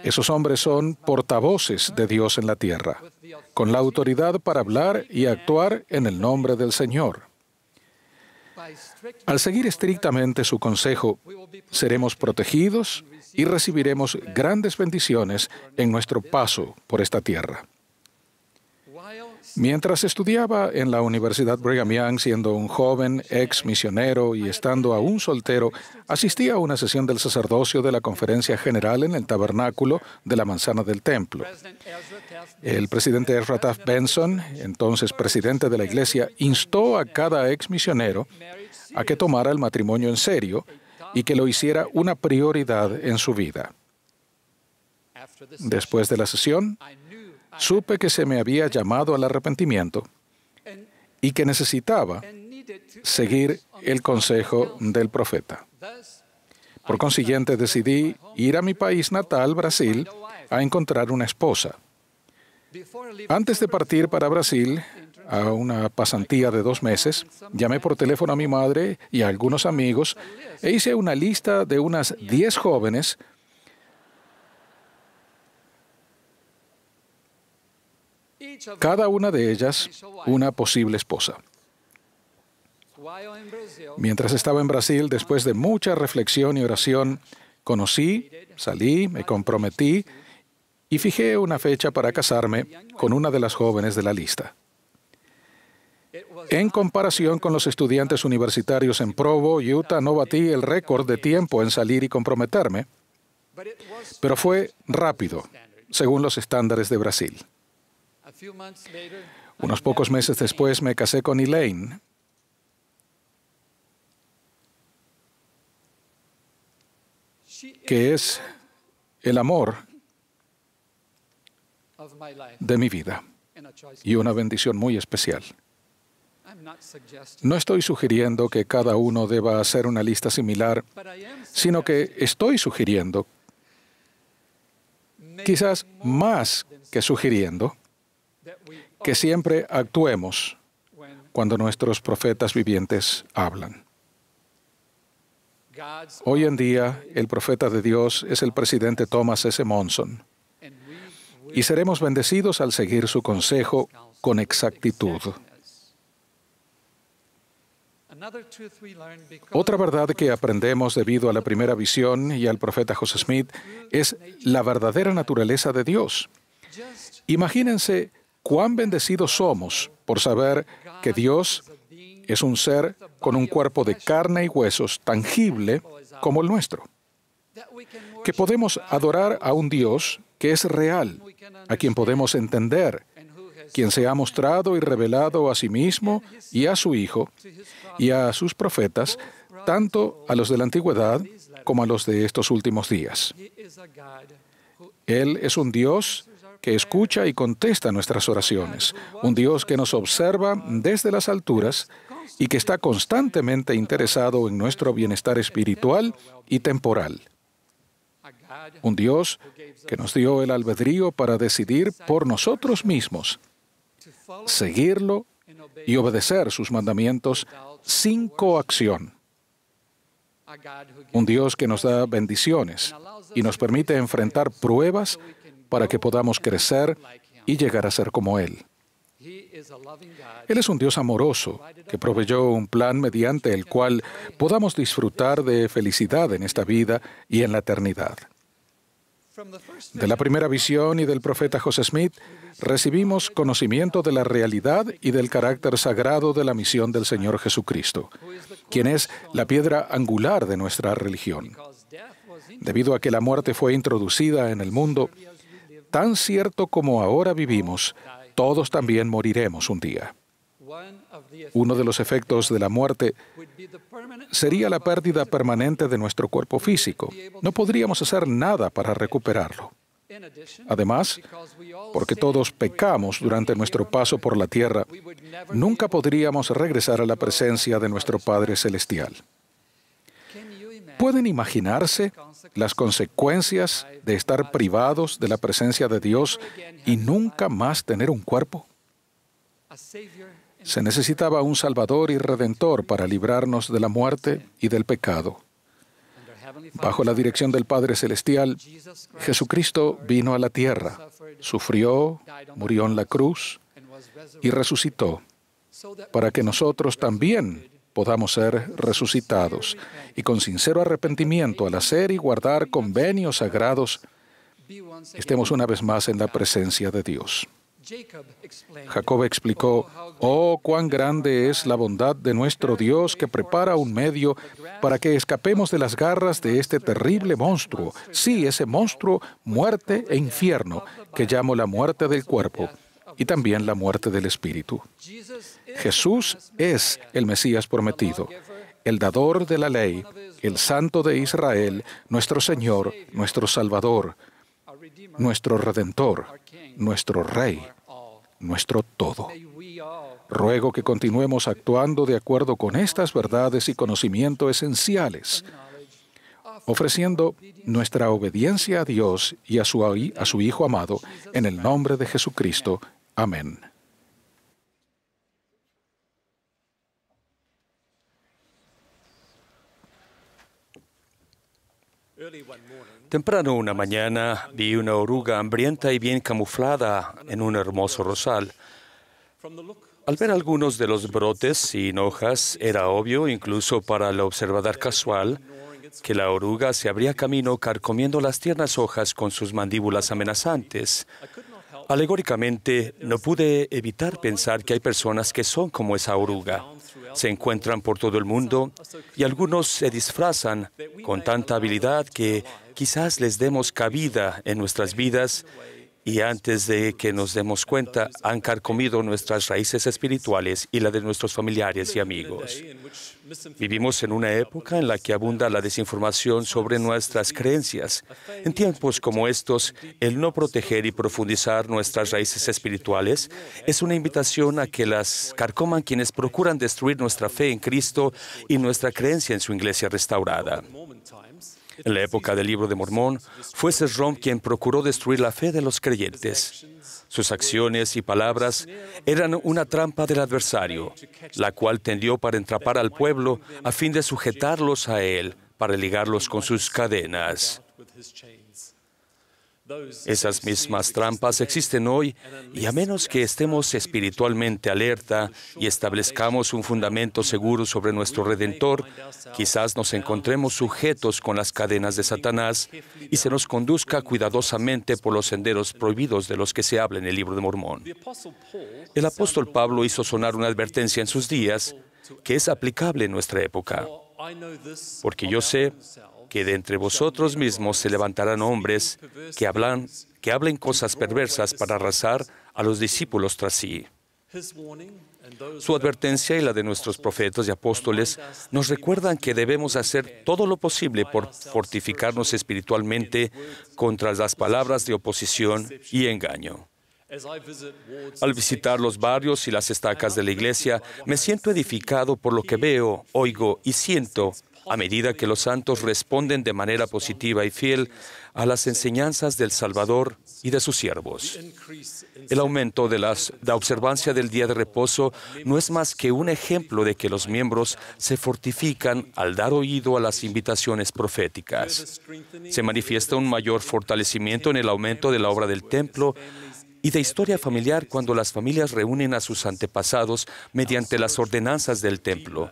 Esos hombres son portavoces de Dios en la tierra, con la autoridad para hablar y actuar en el nombre del Señor. Al seguir estrictamente su consejo, seremos protegidos y recibiremos grandes bendiciones en nuestro paso por esta tierra. Mientras estudiaba en la Universidad Brigham Young, siendo un joven ex misionero y estando aún soltero, asistí a una sesión del sacerdocio de la Conferencia General en el Tabernáculo de la Manzana del Templo. El presidente Ezra Taft Benson, entonces presidente de la Iglesia, instó a cada ex misionero a que tomara el matrimonio en serio y que lo hiciera una prioridad en su vida. Después de la sesión, supe que se me había llamado al arrepentimiento y que necesitaba seguir el consejo del profeta. Por consiguiente, decidí ir a mi país natal, Brasil, a encontrar una esposa. Antes de partir para Brasil, a una pasantía de 2 meses, llamé por teléfono a mi madre y a algunos amigos e hice una lista de unas 10 jóvenes cada una de ellas una posible esposa. Mientras estaba en Brasil, después de mucha reflexión y oración, conocí, salí, me comprometí y fijé una fecha para casarme con una de las jóvenes de la lista. En comparación con los estudiantes universitarios en Provo, Utah, no batí el récord de tiempo en salir y comprometerme, pero fue rápido, según los estándares de Brasil. Unos pocos meses después me casé con Elaine. Que es el amor de mi vida y una bendición muy especial. No estoy sugiriendo que cada uno deba hacer una lista similar, sino que estoy sugiriendo, quizás más que sugiriendo, que siempre actuemos cuando nuestros profetas vivientes hablan. Hoy en día, el profeta de Dios es el presidente Thomas S. Monson. Y seremos bendecidos al seguir su consejo con exactitud. Otra verdad que aprendemos debido a la primera visión y al profeta José Smith es la verdadera naturaleza de Dios. Imagínense cuán bendecidos somos por saber que Dios es un ser con un cuerpo de carne y huesos tangible como el nuestro. Que podemos adorar a un Dios que es real, a quien podemos entender, quien se ha mostrado y revelado a sí mismo y a su Hijo y a sus profetas, tanto a los de la antigüedad como a los de estos últimos días. Él es un Dios que escucha y contesta nuestras oraciones, un Dios que nos observa desde las alturas y que está constantemente interesado en nuestro bienestar espiritual y temporal. Un Dios que nos dio el albedrío para decidir por nosotros mismos, seguirlo y obedecer sus mandamientos sin coacción. Un Dios que nos da bendiciones y nos permite enfrentar pruebas para que podamos crecer y llegar a ser como Él. Él es un Dios amoroso que proveyó un plan mediante el cual podamos disfrutar de felicidad en esta vida y en la eternidad. De la primera visión y del profeta José Smith, recibimos conocimiento de la realidad y del carácter sagrado de la misión del Señor Jesucristo, quien es la piedra angular de nuestra religión. Debido a que la muerte fue introducida en el mundo, tan cierto como ahora vivimos, todos también moriremos un día. Uno de los efectos de la muerte sería la pérdida permanente de nuestro cuerpo físico. No podríamos hacer nada para recuperarlo. Además, porque todos pecamos durante nuestro paso por la tierra, nunca podríamos regresar a la presencia de nuestro Padre Celestial. ¿Pueden imaginarse las consecuencias de estar privados de la presencia de Dios y nunca más tener un cuerpo? Se necesitaba un Salvador y Redentor para librarnos de la muerte y del pecado. Bajo la dirección del Padre Celestial, Jesucristo vino a la tierra, sufrió, murió en la cruz y resucitó, para que nosotros también podamos ser resucitados y con sincero arrepentimiento al hacer y guardar convenios sagrados, estemos una vez más en la presencia de Dios. Jacob explicó, «Oh, cuán grande es la bondad de nuestro Dios que prepara un medio para que escapemos de las garras de este terrible monstruo, sí, ese monstruo, muerte e infierno, que llamo la muerte del cuerpo y también la muerte del espíritu». Jesús es el Mesías prometido, el dador de la ley, el Santo de Israel, nuestro Señor, nuestro Salvador, nuestro Redentor, nuestro Rey, nuestro todo. Ruego que continuemos actuando de acuerdo con estas verdades y conocimiento esenciales, ofreciendo nuestra obediencia a Dios y a su Hijo amado, en el nombre de Jesucristo. Amén. Temprano una mañana vi una oruga hambrienta y bien camuflada en un hermoso rosal. Al ver algunos de los brotes sin hojas, era obvio, incluso para el observador casual, que la oruga se abría camino carcomiendo las tiernas hojas con sus mandíbulas amenazantes. Alegóricamente, no pude evitar pensar que hay personas que son como esa oruga. Se encuentran por todo el mundo y algunos se disfrazan con tanta habilidad que quizás les demos cabida en nuestras vidas y antes de que nos demos cuenta han carcomido nuestras raíces espirituales y la de nuestros familiares y amigos. Vivimos en una época en la que abunda la desinformación sobre nuestras creencias. En tiempos como estos, el no proteger y profundizar nuestras raíces espirituales es una invitación a que las carcoman quienes procuran destruir nuestra fe en Cristo y nuestra creencia en su iglesia restaurada. En la época del Libro de Mormón, fue Sesrom quien procuró destruir la fe de los creyentes. Sus acciones y palabras eran una trampa del adversario, la cual tendió para entrapar al pueblo a fin de sujetarlos a él, para ligarlos con sus cadenas. Esas mismas trampas existen hoy y a menos que estemos espiritualmente alerta y establezcamos un fundamento seguro sobre nuestro Redentor, quizás nos encontremos sujetos con las cadenas de Satanás y se nos conduzca cuidadosamente por los senderos prohibidos de los que se habla en el Libro de Mormón. El apóstol Pablo hizo sonar una advertencia en sus días que es aplicable en nuestra época. Porque yo sé que de entre vosotros mismos se levantarán hombres que hablen cosas perversas para arrasar a los discípulos tras sí. Su advertencia y la de nuestros profetas y apóstoles nos recuerdan que debemos hacer todo lo posible por fortificarnos espiritualmente contra las palabras de oposición y engaño. Al visitar los barrios y las estacas de la iglesia, me siento edificado por lo que veo, oigo y siento a medida que los santos responden de manera positiva y fiel a las enseñanzas del Salvador y de sus siervos. El aumento de la observancia del día de reposo no es más que un ejemplo de que los miembros se fortifican al dar oído a las invitaciones proféticas. Se manifiesta un mayor fortalecimiento en el aumento de la obra del templo y de historia familiar cuando las familias reúnen a sus antepasados mediante las ordenanzas del templo.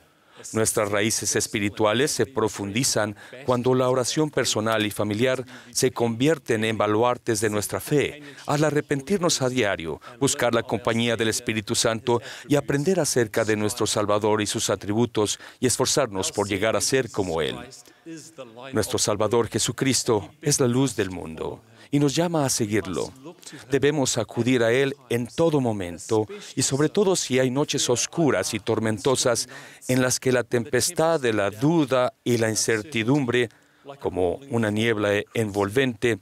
Nuestras raíces espirituales se profundizan cuando la oración personal y familiar se convierten en baluartes de nuestra fe. Al arrepentirnos a diario, buscar la compañía del Espíritu Santo y aprender acerca de nuestro Salvador y sus atributos y esforzarnos por llegar a ser como Él. Nuestro Salvador Jesucristo es la luz del mundo y nos llama a seguirlo. Debemos acudir a Él en todo momento y sobre todo si hay noches oscuras y tormentosas en las que la tempestad de la duda y la incertidumbre, como una niebla envolvente,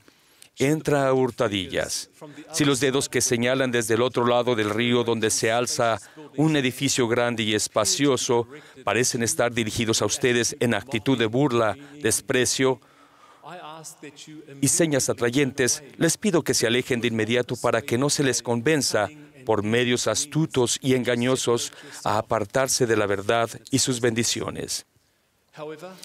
entra a hurtadillas. Si los dedos que señalan desde el otro lado del río donde se alza un edificio grande y espacioso parecen estar dirigidos a ustedes en actitud de burla, desprecio y señas atrayentes, les pido que se alejen de inmediato para que no se les convenza por medios astutos y engañosos a apartarse de la verdad y sus bendiciones.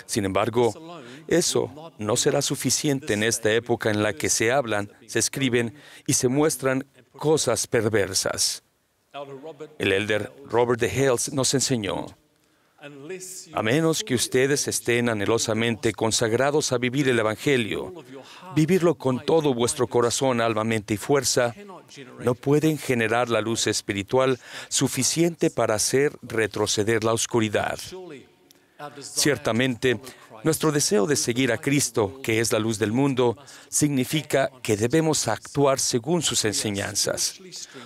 Sin embargo, eso no será suficiente en esta época en la que se hablan, se escriben y se muestran cosas perversas. El elder Robert de Hales nos enseñó: a menos que ustedes estén anhelosamente consagrados a vivir el Evangelio, vivirlo con todo vuestro corazón, alma, mente y fuerza, no pueden generar la luz espiritual suficiente para hacer retroceder la oscuridad. Ciertamente, nuestro deseo de seguir a Cristo, que es la luz del mundo, significa que debemos actuar según sus enseñanzas.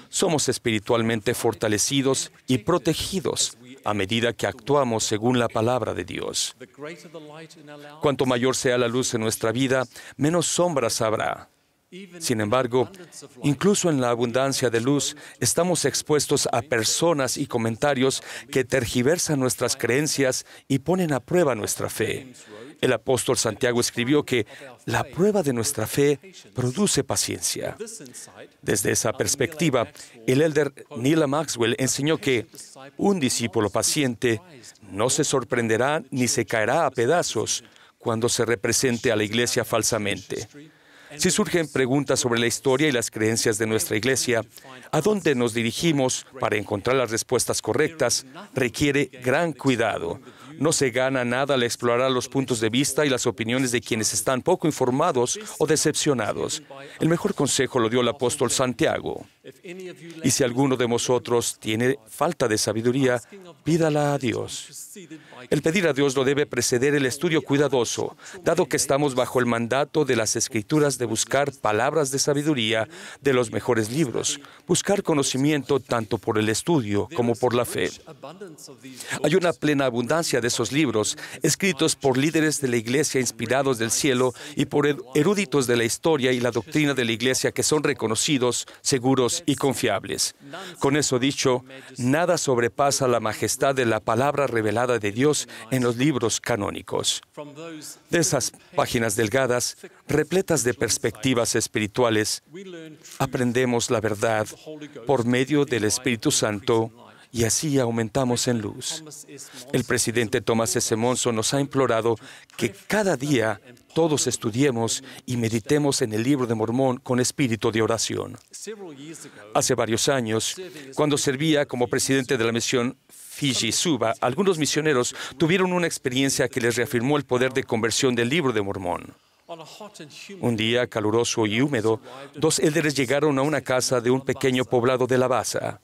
Somos espiritualmente fortalecidos y protegidos a medida que actuamos según la palabra de Dios. Cuanto mayor sea la luz en nuestra vida, menos sombras habrá. Sin embargo, incluso en la abundancia de luz, estamos expuestos a personas y comentarios que tergiversan nuestras creencias y ponen a prueba nuestra fe. El apóstol Santiago escribió que la prueba de nuestra fe produce paciencia. Desde esa perspectiva, el elder Neil Maxwell enseñó que un discípulo paciente no se sorprenderá ni se caerá a pedazos cuando se represente a la iglesia falsamente. Si surgen preguntas sobre la historia y las creencias de nuestra iglesia, a dónde nos dirigimos para encontrar las respuestas correctas requiere gran cuidado. No se gana nada al explorar los puntos de vista y las opiniones de quienes están poco informados o decepcionados. El mejor consejo lo dio el apóstol Santiago. Y si alguno de vosotros tiene falta de sabiduría, pídala a Dios. El pedir a Dios lo debe preceder el estudio cuidadoso, dado que estamos bajo el mandato de las Escrituras de buscar palabras de sabiduría de los mejores libros, buscar conocimiento tanto por el estudio como por la fe. Hay una plena abundancia de esos libros, escritos por líderes de la iglesia inspirados del cielo y por eruditos de la historia y la doctrina de la iglesia que son reconocidos, seguros y confiables. Con eso dicho, nada sobrepasa la majestad de la palabra revelada de Dios en los libros canónicos. De esas páginas delgadas, repletas de perspectivas espirituales, aprendemos la verdad por medio del Espíritu Santo y así aumentamos en luz. El presidente Thomas S. Monson nos ha implorado que cada día todos estudiemos y meditemos en el Libro de Mormón con espíritu de oración. Hace varios años, cuando servía como presidente de la misión Fiji-Suba, algunos misioneros tuvieron una experiencia que les reafirmó el poder de conversión del Libro de Mormón. Un día caluroso y húmedo, dos élderes llegaron a una casa de un pequeño poblado de la Basa.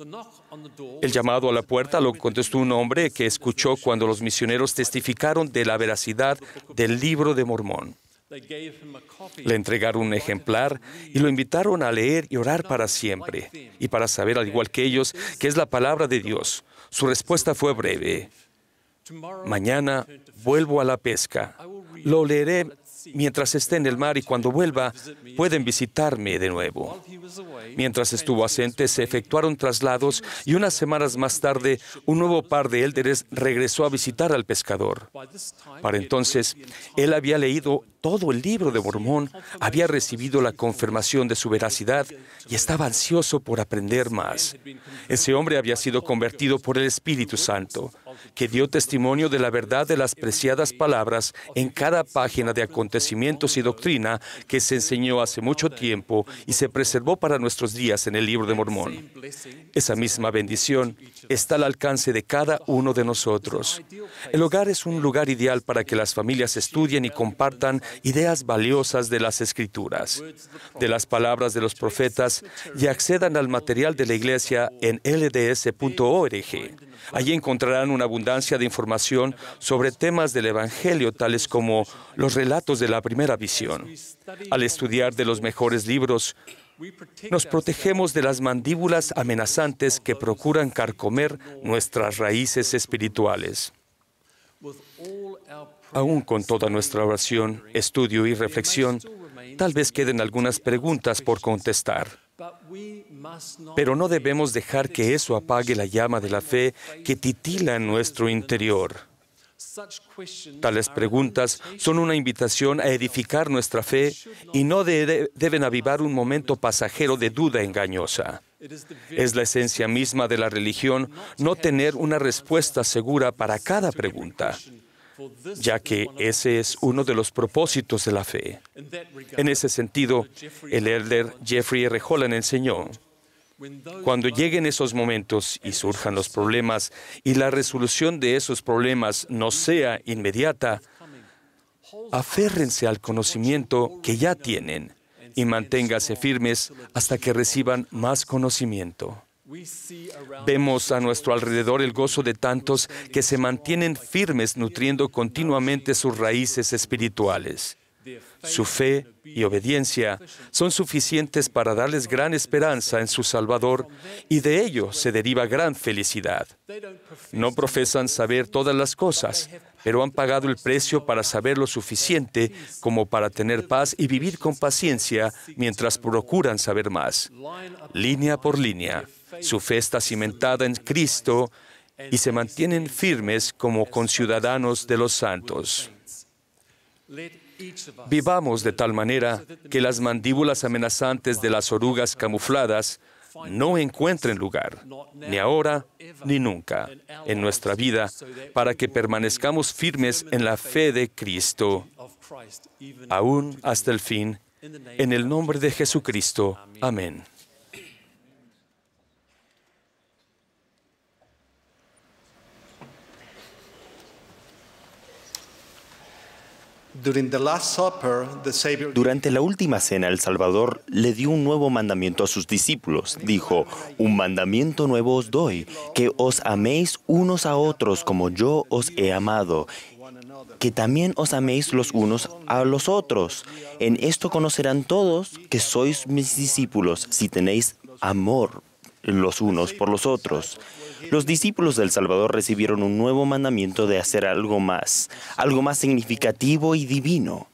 El llamado a la puerta lo contestó un hombre que escuchó cuando los misioneros testificaron de la veracidad del Libro de Mormón. Le entregaron un ejemplar y lo invitaron a leer y orar para siempre, y para saber, al igual que ellos, qué es la palabra de Dios. Su respuesta fue breve: mañana vuelvo a la pesca. Lo leeré mientras esté en el mar y cuando vuelva pueden visitarme de nuevo. Mientras estuvo ausente, se efectuaron traslados y unas semanas más tarde, un nuevo par de élderes regresó a visitar al pescador. Para entonces, él había leído todo el Libro de Mormón, había recibido la confirmación de su veracidad y estaba ansioso por aprender más. Ese hombre había sido convertido por el Espíritu Santo, que dio testimonio de la verdad de las preciadas palabras en cada página de acontecimientos y doctrina que se enseñó hace mucho tiempo y se preservó para nuestros días en el Libro de Mormón. Esa misma bendición está al alcance de cada uno de nosotros. El hogar es un lugar ideal para que las familias estudien y compartan ideas valiosas de las Escrituras, de las palabras de los profetas, y accedan al material de la iglesia en lds.org. Allí encontrarán una abundancia de información sobre temas del Evangelio, tales como los relatos de la primera visión. Al estudiar de los mejores libros, nos protegemos de las mandíbulas amenazantes que procuran carcomer nuestras raíces espirituales. Aún con toda nuestra oración, estudio y reflexión, tal vez queden algunas preguntas por contestar. Pero no debemos dejar que eso apague la llama de la fe que titila en nuestro interior. Tales preguntas son una invitación a edificar nuestra fe y no deben avivar un momento pasajero de duda engañosa. Es la esencia misma de la religión no tener una respuesta segura para cada pregunta, ya que ese es uno de los propósitos de la fe. En ese sentido, el elder Jeffrey R. Holland enseñó: cuando lleguen esos momentos y surjan los problemas y la resolución de esos problemas no sea inmediata, aférrense al conocimiento que ya tienen y manténganse firmes hasta que reciban más conocimiento. Vemos a nuestro alrededor el gozo de tantos que se mantienen firmes nutriendo continuamente sus raíces espirituales. Su fe y obediencia son suficientes para darles gran esperanza en su Salvador y de ello se deriva gran felicidad. No profesan saber todas las cosas, pero han pagado el precio para saber lo suficiente como para tener paz y vivir con paciencia mientras procuran saber más. Línea por línea, su fe está cimentada en Cristo y se mantienen firmes como conciudadanos de los santos. Vivamos de tal manera que las mandíbulas amenazantes de las orugas camufladas no encuentren lugar, ni ahora ni nunca, en nuestra vida, para que permanezcamos firmes en la fe de Cristo, aún hasta el fin, en el nombre de Jesucristo. Amén. Durante la última cena, el Salvador le dio un nuevo mandamiento a sus discípulos. Dijo: un mandamiento nuevo os doy, que os améis unos a otros como yo os he amado, que también os améis los unos a los otros. En esto conocerán todos que sois mis discípulos, si tenéis amor los unos por los otros. Los discípulos del Salvador recibieron un nuevo mandamiento de hacer algo más significativo y divino.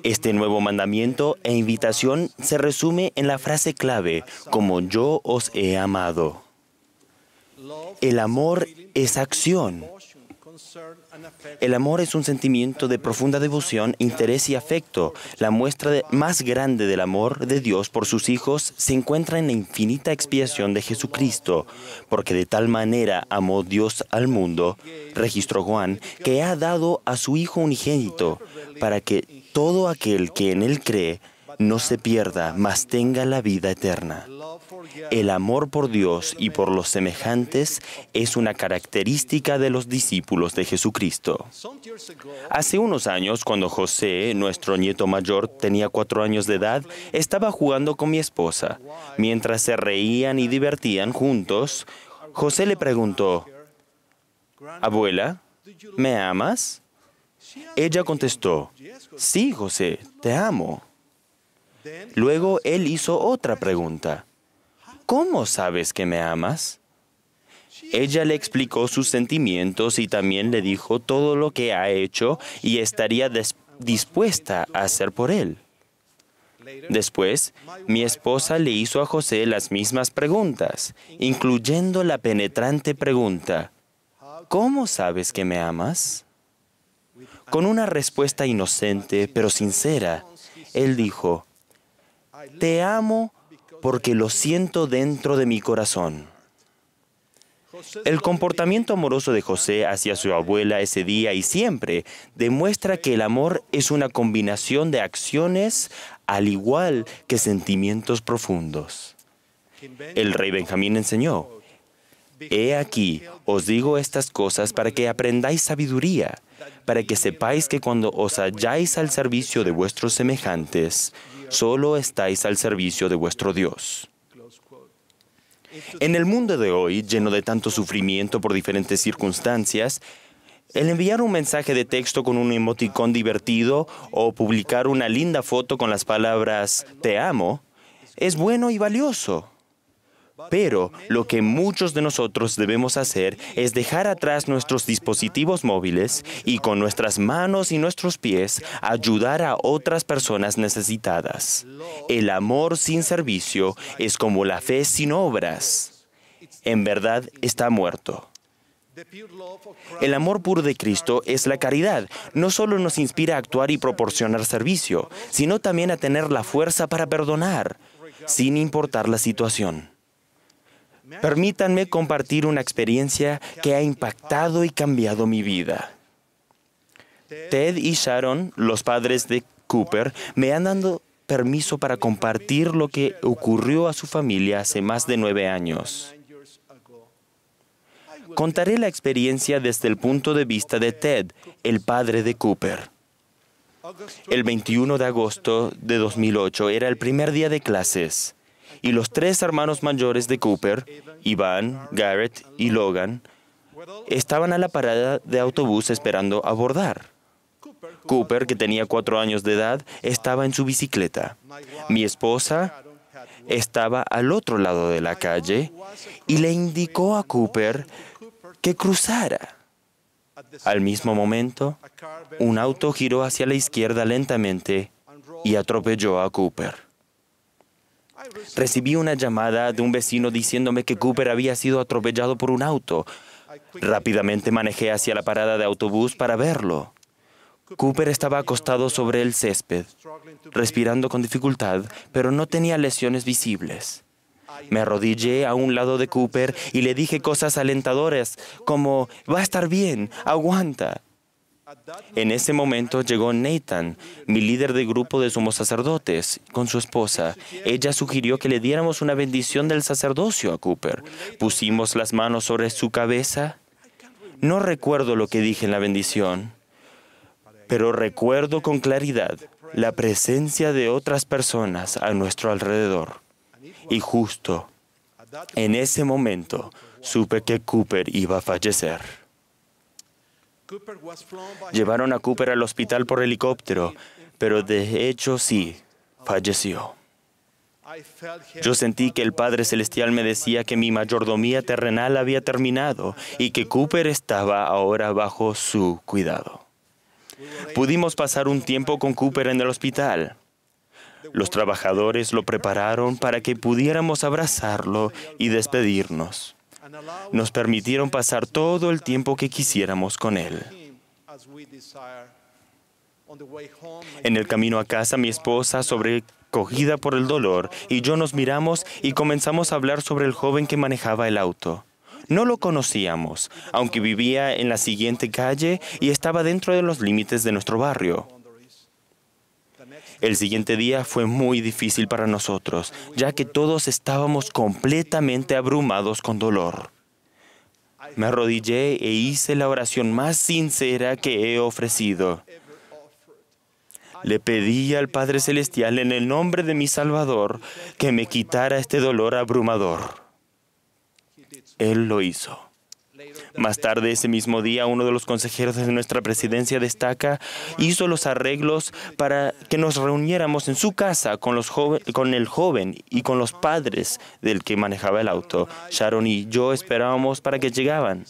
Este nuevo mandamiento e invitación se resume en la frase clave: como yo os he amado. El amor es acción. El amor es un sentimiento de profunda devoción, interés y afecto. La muestra más grande del amor de Dios por sus hijos se encuentra en la infinita expiación de Jesucristo, porque de tal manera amó Dios al mundo, registró Juan, que ha dado a su Hijo unigénito, para que todo aquel que en Él cree no se pierda, mas tenga la vida eterna. El amor por Dios y por los semejantes es una característica de los discípulos de Jesucristo. Hace unos años, cuando José, nuestro nieto mayor, tenía 4 años de edad, estaba jugando con mi esposa. Mientras se reían y divertían juntos, José le preguntó, «Abuela, ¿me amas?» Ella contestó, «Sí, José, te amo». Luego él hizo otra pregunta. ¿Cómo sabes que me amas? Ella le explicó sus sentimientos y también le dijo todo lo que ha hecho y estaría dispuesta a hacer por él. Después, mi esposa le hizo a José las mismas preguntas, incluyendo la penetrante pregunta, ¿cómo sabes que me amas? Con una respuesta inocente pero sincera, él dijo, «Te amo porque lo siento dentro de mi corazón». El comportamiento amoroso de José hacia su abuela ese día y siempre demuestra que el amor es una combinación de acciones al igual que sentimientos profundos. El rey Benjamín enseñó, «He aquí, os digo estas cosas para que aprendáis sabiduría, para que sepáis que cuando os halláis al servicio de vuestros semejantes, solo estáis al servicio de vuestro Dios». En el mundo de hoy, lleno de tanto sufrimiento por diferentes circunstancias, el enviar un mensaje de texto con un emoticón divertido o publicar una linda foto con las palabras «te amo» es bueno y valioso. Pero lo que muchos de nosotros debemos hacer es dejar atrás nuestros dispositivos móviles y con nuestras manos y nuestros pies ayudar a otras personas necesitadas. El amor sin servicio es como la fe sin obras. En verdad está muerto. El amor puro de Cristo es la caridad. No solo nos inspira a actuar y proporcionar servicio, sino también a tener la fuerza para perdonar, sin importar la situación. Permítanme compartir una experiencia que ha impactado y cambiado mi vida. Ted y Sharon, los padres de Cooper, me han dado permiso para compartir lo que ocurrió a su familia hace más de 9 años. Contaré la experiencia desde el punto de vista de Ted, el padre de Cooper. El 21 de agosto de 2008 era el primer día de clases. Y los 3 hermanos mayores de Cooper, Ivan, Garrett y Logan, estaban a la parada de autobús esperando abordar. Cooper, que tenía 4 años de edad, estaba en su bicicleta. Mi esposa estaba al otro lado de la calle y le indicó a Cooper que cruzara. Al mismo momento, un auto giró hacia la izquierda lentamente y atropelló a Cooper. Recibí una llamada de un vecino diciéndome que Cooper había sido atropellado por un auto. Rápidamente manejé hacia la parada de autobús para verlo. Cooper estaba acostado sobre el césped, respirando con dificultad, pero no tenía lesiones visibles. Me arrodillé a un lado de Cooper y le dije cosas alentadoras como, «Va a estar bien, aguanta». En ese momento llegó Nathan, mi líder de grupo de sumos sacerdotes, con su esposa. Ella sugirió que le diéramos una bendición del sacerdocio a Cooper. Pusimos las manos sobre su cabeza. No recuerdo lo que dije en la bendición, pero recuerdo con claridad la presencia de otras personas a nuestro alrededor. Y justo en ese momento supe que Cooper iba a fallecer. Llevaron a Cooper al hospital por helicóptero, pero de hecho sí, falleció. Yo sentí que el Padre Celestial me decía que mi mayordomía terrenal había terminado y que Cooper estaba ahora bajo su cuidado. Pudimos pasar un tiempo con Cooper en el hospital. Los trabajadores lo prepararon para que pudiéramos abrazarlo y despedirnos. Nos permitieron pasar todo el tiempo que quisiéramos con él. En el camino a casa, mi esposa, sobrecogida por el dolor, y yo nos miramos y comenzamos a hablar sobre el joven que manejaba el auto. No lo conocíamos, aunque vivía en la siguiente calle y estaba dentro de los límites de nuestro barrio. El siguiente día fue muy difícil para nosotros, ya que todos estábamos completamente abrumados con dolor. Me arrodillé e hice la oración más sincera que he ofrecido. Le pedí al Padre Celestial en el nombre de mi Salvador que me quitara este dolor abrumador. Él lo hizo. Más tarde ese mismo día, uno de los consejeros de nuestra presidencia de estaca hizo los arreglos para que nos reuniéramos en su casa con el joven y con los padres del que manejaba el auto. Sharon y yo esperábamos para que llegaran.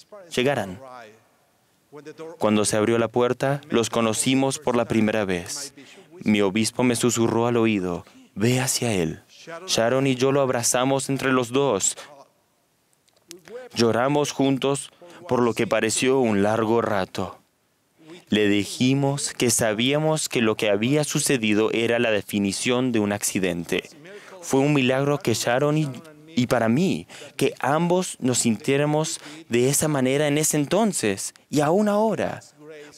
Cuando se abrió la puerta, los conocimos por la primera vez. Mi obispo me susurró al oído, «Ve hacia él». Sharon y yo lo abrazamos entre los dos. Lloramos juntos por lo que pareció un largo rato. Le dijimos que sabíamos que lo que había sucedido era la definición de un accidente. Fue un milagro que Sharon y para mí, que ambos nos sintiéramos de esa manera en ese entonces y aún ahora.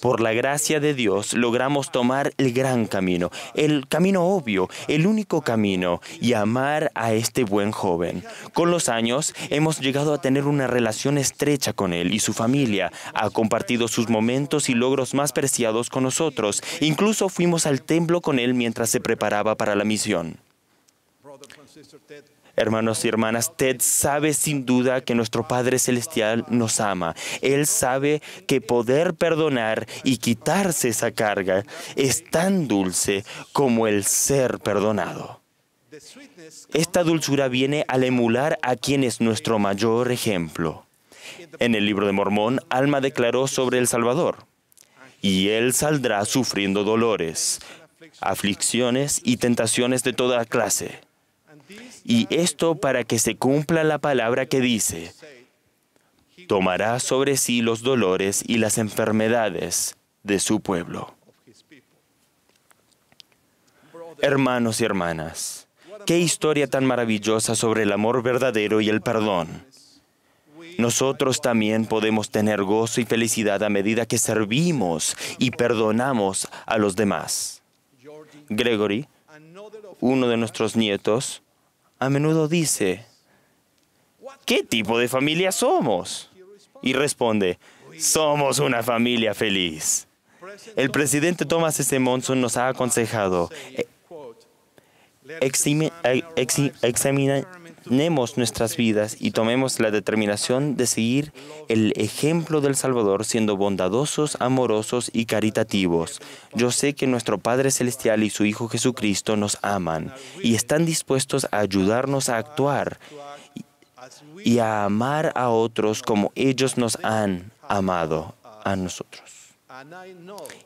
Por la gracia de Dios logramos tomar el gran camino, el camino obvio, el único camino, y amar a este buen joven. Con los años hemos llegado a tener una relación estrecha con él y su familia. Ha compartido sus momentos y logros más preciados con nosotros. Incluso fuimos al templo con él mientras se preparaba para la misión. Hermanos y hermanas, Ted sabe sin duda que nuestro Padre Celestial nos ama. Él sabe que poder perdonar y quitarse esa carga es tan dulce como el ser perdonado. Esta dulzura viene al emular a quien es nuestro mayor ejemplo. En el libro de Mormón, Alma declaró sobre el Salvador: «Y él saldrá sufriendo dolores, aflicciones y tentaciones de toda clase. Y esto para que se cumpla la palabra que dice, tomará sobre sí los dolores y las enfermedades de su pueblo». Hermanos y hermanas, qué historia tan maravillosa sobre el amor verdadero y el perdón. Nosotros también podemos tener gozo y felicidad a medida que servimos y perdonamos a los demás. Gregory, uno de nuestros nietos, a menudo dice, ¿qué tipo de familia somos? Y responde, somos una familia feliz. El presidente Thomas S. Monson nos ha aconsejado, examinemos nuestras vidas y tomemos la determinación de seguir el ejemplo del Salvador siendo bondadosos, amorosos y caritativos. Yo sé que nuestro Padre Celestial y su Hijo Jesucristo nos aman y están dispuestos a ayudarnos a actuar y a amar a otros como ellos nos han amado a nosotros.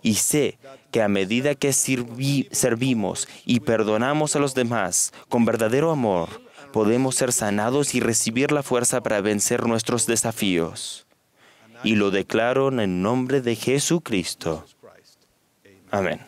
Y sé que a medida que servimos y perdonamos a los demás con verdadero amor, podemos ser sanados y recibir la fuerza para vencer nuestros desafíos. Y lo declaro en el nombre de Jesucristo. Amén.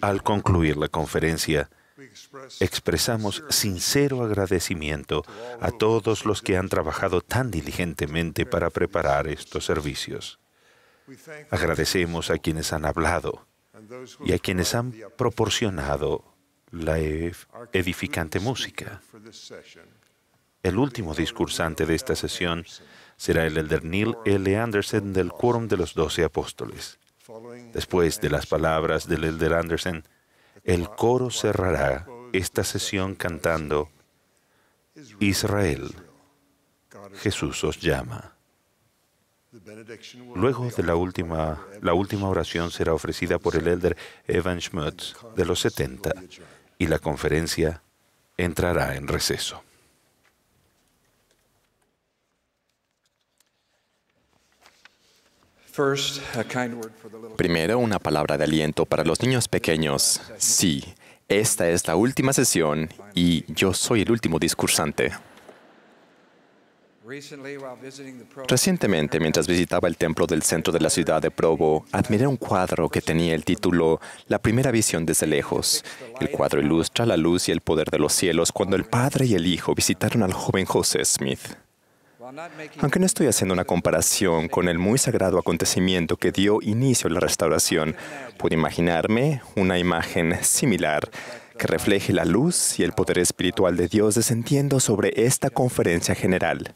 Al concluir la conferencia, expresamos sincero agradecimiento a todos los que han trabajado tan diligentemente para preparar estos servicios. Agradecemos a quienes han hablado y a quienes han proporcionado la edificante música. El último discursante de esta sesión será el elder Neil L. Anderson del Quórum de los 12 Apóstoles. Después de las palabras del elder Anderson, el coro cerrará esta sesión cantando Israel, Jesús os llama. Luego de la última oración será ofrecida por el elder Evan Schmutz de los 70 y la conferencia entrará en receso. Primero, una palabra de aliento para los niños pequeños. Sí, esta es la última sesión y yo soy el último discursante. Recientemente, mientras visitaba el templo del centro de la ciudad de Provo, admiré un cuadro que tenía el título La primera visión desde lejos. El cuadro ilustra la luz y el poder de los cielos cuando el padre y el hijo visitaron al joven José Smith. Aunque no estoy haciendo una comparación con el muy sagrado acontecimiento que dio inicio a la restauración, puedo imaginarme una imagen similar que refleje la luz y el poder espiritual de Dios descendiendo sobre esta conferencia general.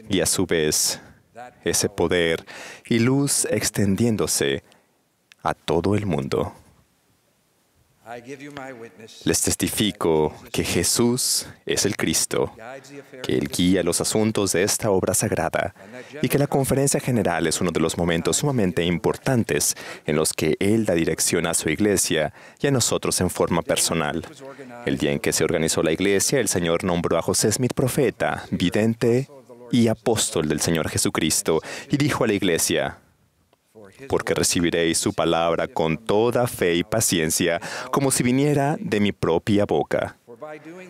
Y a su vez, ese poder y luz extendiéndose a todo el mundo. Les testifico que Jesús es el Cristo, que Él guía los asuntos de esta obra sagrada y que la conferencia general es uno de los momentos sumamente importantes en los que Él da dirección a su iglesia y a nosotros en forma personal. El día en que se organizó la iglesia, el Señor nombró a José Smith profeta, vidente y apóstol del Señor Jesucristo y dijo a la iglesia: porque recibiréis su palabra con toda fe y paciencia, como si viniera de mi propia boca.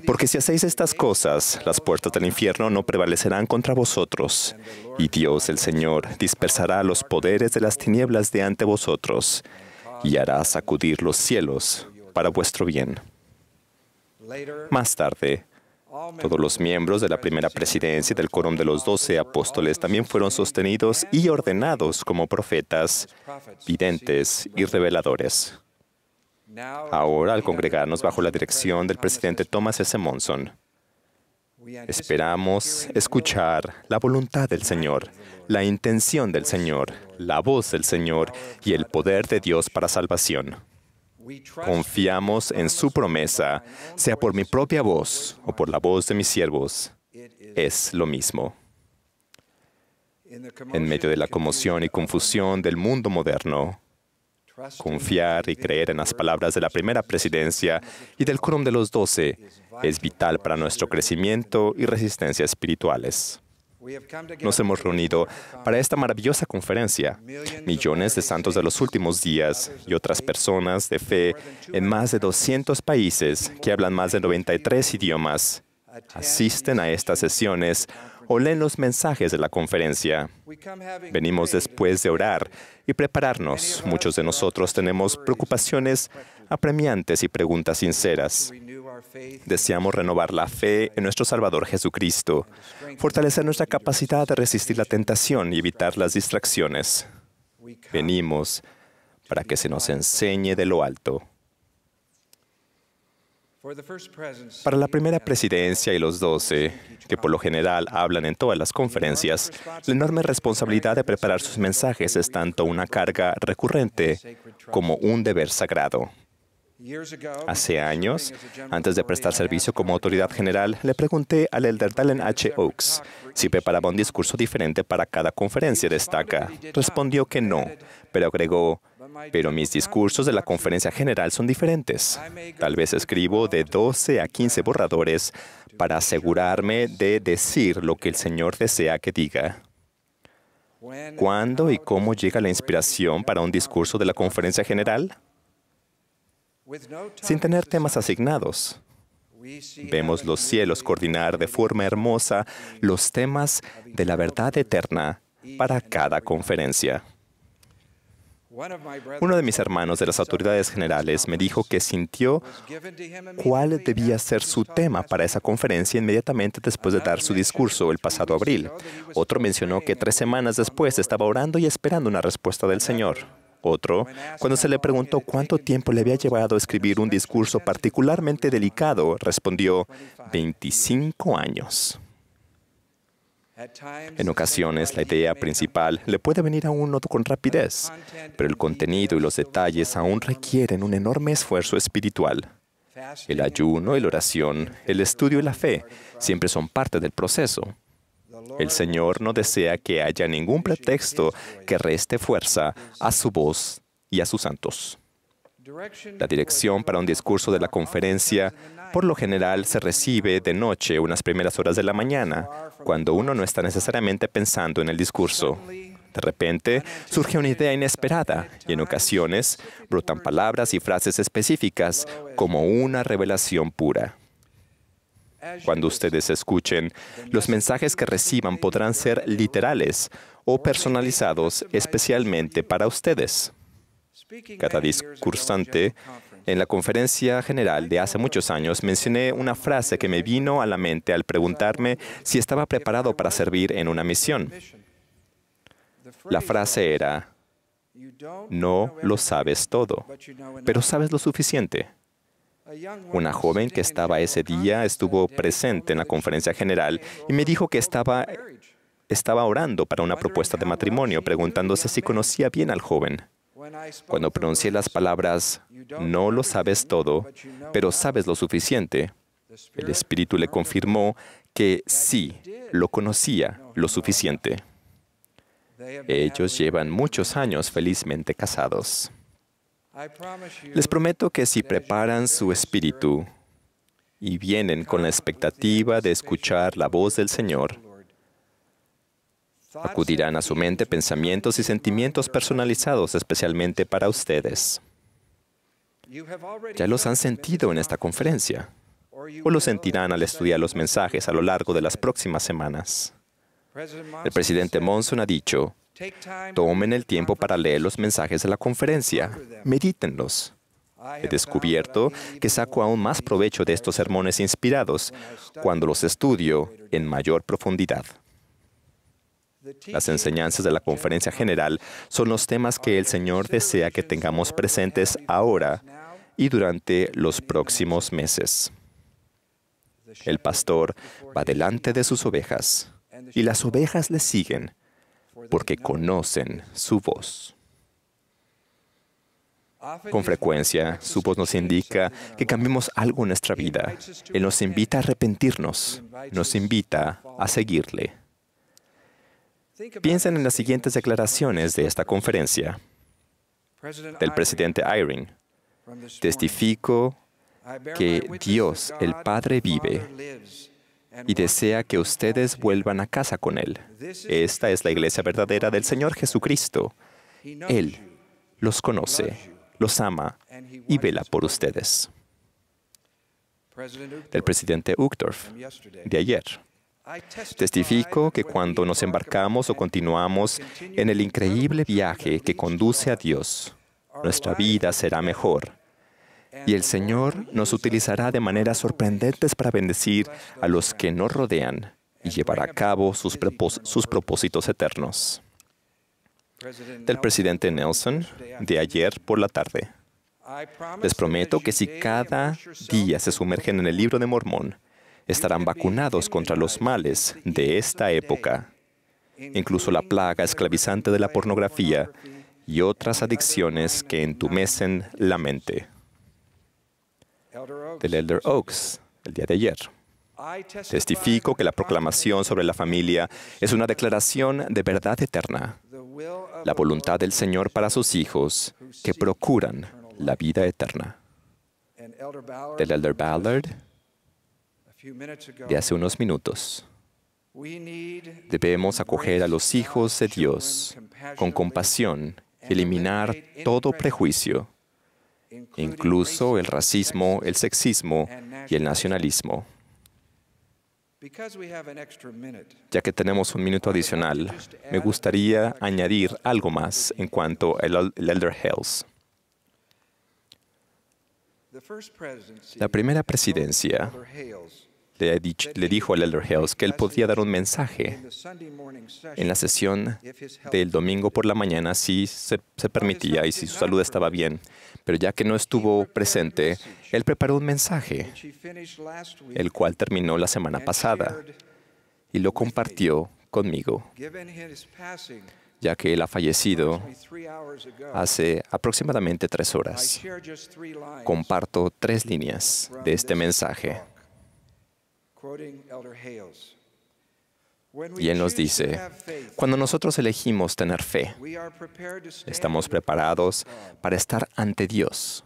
Porque si hacéis estas cosas, las puertas del infierno no prevalecerán contra vosotros, y Dios el Señor dispersará los poderes de las tinieblas de ante vosotros, y hará sacudir los cielos para vuestro bien. Más tarde, todos los miembros de la primera presidencia del Quórum de los 12 Apóstoles también fueron sostenidos y ordenados como profetas, videntes y reveladores. Ahora, al congregarnos bajo la dirección del presidente Thomas S. Monson, esperamos escuchar la voluntad del Señor, la intención del Señor, la voz del Señor y el poder de Dios para salvación. Confiamos en su promesa, sea por mi propia voz o por la voz de mis siervos. Es lo mismo. En medio de la conmoción y confusión del mundo moderno, confiar y creer en las palabras de la primera presidencia y del Quórum de los 12 es vital para nuestro crecimiento y resistencia espirituales. Nos hemos reunido para esta maravillosa conferencia. Millones de santos de los últimos días y otras personas de fe en más de 200 países que hablan más de 93 idiomas asisten a estas sesiones o leen los mensajes de la conferencia. Venimos después de orar y prepararnos. Muchos de nosotros tenemos preocupaciones apremiantes y preguntas sinceras. Deseamos renovar la fe en nuestro Salvador Jesucristo, fortalecer nuestra capacidad de resistir la tentación y evitar las distracciones. Venimos para que se nos enseñe de lo alto. Para la primera presidencia y los 12, que por lo general hablan en todas las conferencias, la enorme responsabilidad de preparar sus mensajes es tanto una carga recurrente como un deber sagrado. Hace años, antes de prestar servicio como autoridad general, le pregunté al elder Dallin H. Oaks si preparaba un discurso diferente para cada conferencia destaca. Respondió que no, pero agregó: pero mis discursos de la conferencia general son diferentes. Tal vez escribo de 12 a 15 borradores para asegurarme de decir lo que el Señor desea que diga. ¿Cuándo y cómo llega la inspiración para un discurso de la conferencia general? Sin tener temas asignados. Vemos los cielos coordinar de forma hermosa los temas de la verdad eterna para cada conferencia. Uno de mis hermanos de las autoridades generales me dijo que sintió cuál debía ser su tema para esa conferencia inmediatamente después de dar su discurso el pasado abril. Otro mencionó que 3 semanas después estaba orando y esperando una respuesta del Señor. Otro, cuando se le preguntó cuánto tiempo le había llevado a escribir un discurso particularmente delicado, respondió 25 años. En ocasiones, la idea principal le puede venir a uno con rapidez, pero el contenido y los detalles aún requieren un enorme esfuerzo espiritual. El ayuno y la oración, el estudio y la fe siempre son parte del proceso. El Señor no desea que haya ningún pretexto que reste fuerza a su voz y a sus santos. La dirección para un discurso de la conferencia, por lo general, se recibe de noche, unas primeras horas de la mañana, cuando uno no está necesariamente pensando en el discurso. De repente, surge una idea inesperada y en ocasiones brotan palabras y frases específicas como una revelación pura. Cuando ustedes escuchen, los mensajes que reciban podrán ser literales o personalizados especialmente para ustedes. Cada discursante en la conferencia general de hace muchos años mencioné una frase que me vino a la mente al preguntarme si estaba preparado para servir en una misión. La frase era, no lo sabes todo, pero sabes lo suficiente. Una joven que estaba ese día estuvo presente en la conferencia general y me dijo que estaba orando para una propuesta de matrimonio, preguntándose si conocía bien al joven. Cuando pronuncié las palabras, no lo sabes todo, pero sabes lo suficiente, el Espíritu le confirmó que sí, lo conocía lo suficiente. Ellos llevan muchos años felizmente casados. Les prometo que si preparan su espíritu y vienen con la expectativa de escuchar la voz del Señor, acudirán a su mente pensamientos y sentimientos personalizados especialmente para ustedes. Ya los han sentido en esta conferencia, o los sentirán al estudiar los mensajes a lo largo de las próximas semanas. El presidente Monson ha dicho, tomen el tiempo para leer los mensajes de la conferencia, medítenlos. He descubierto que saco aún más provecho de estos sermones inspirados cuando los estudio en mayor profundidad. Las enseñanzas de la conferencia general son los temas que el Señor desea que tengamos presentes ahora y durante los próximos meses. El pastor va delante de sus ovejas y las ovejas le siguen porque conocen su voz. Con frecuencia, su voz nos indica que cambiemos algo en nuestra vida. Él nos invita a arrepentirnos, nos invita a seguirle. Piensen en las siguientes declaraciones de esta conferencia. Del presidente Eyring, testifico que Dios, el Padre, vive y desea que ustedes vuelvan a casa con Él. Esta es la iglesia verdadera del Señor Jesucristo. Él los conoce, los ama y vela por ustedes. Del presidente Uchtdorf, de ayer. Testifico que cuando nos embarcamos o continuamos en el increíble viaje que conduce a Dios, nuestra vida será mejor. Y el Señor nos utilizará de maneras sorprendentes para bendecir a los que nos rodean y llevar a cabo sus propósitos eternos. Del presidente Nelson, de ayer por la tarde. Les prometo que si cada día se sumergen en el libro de Mormón, estarán vacunados contra los males de esta época, incluso la plaga esclavizante de la pornografía y otras adicciones que entumecen la mente. Del Elder Oaks, el día de ayer. Testifico que la proclamación sobre la familia es una declaración de verdad eterna, la voluntad del Señor para sus hijos que procuran la vida eterna. Del Elder Ballard, de hace unos minutos. Debemos acoger a los hijos de Dios con compasión y eliminar todo prejuicio, incluso el racismo, el sexismo y el nacionalismo. Ya que tenemos un minuto adicional, me gustaría añadir algo más en cuanto al Elder Hales. La primera presidencia le dijo al Elder Hales que él podía dar un mensaje en la sesión del domingo por la mañana si se permitía y si su salud estaba bien. Pero ya que no estuvo presente, él preparó un mensaje, el cual terminó la semana pasada, y lo compartió conmigo, ya que él ha fallecido hace aproximadamente 3 horas. Comparto 3 líneas de este mensaje. Y él nos dice, cuando nosotros elegimos tener fe, estamos preparados para estar ante Dios.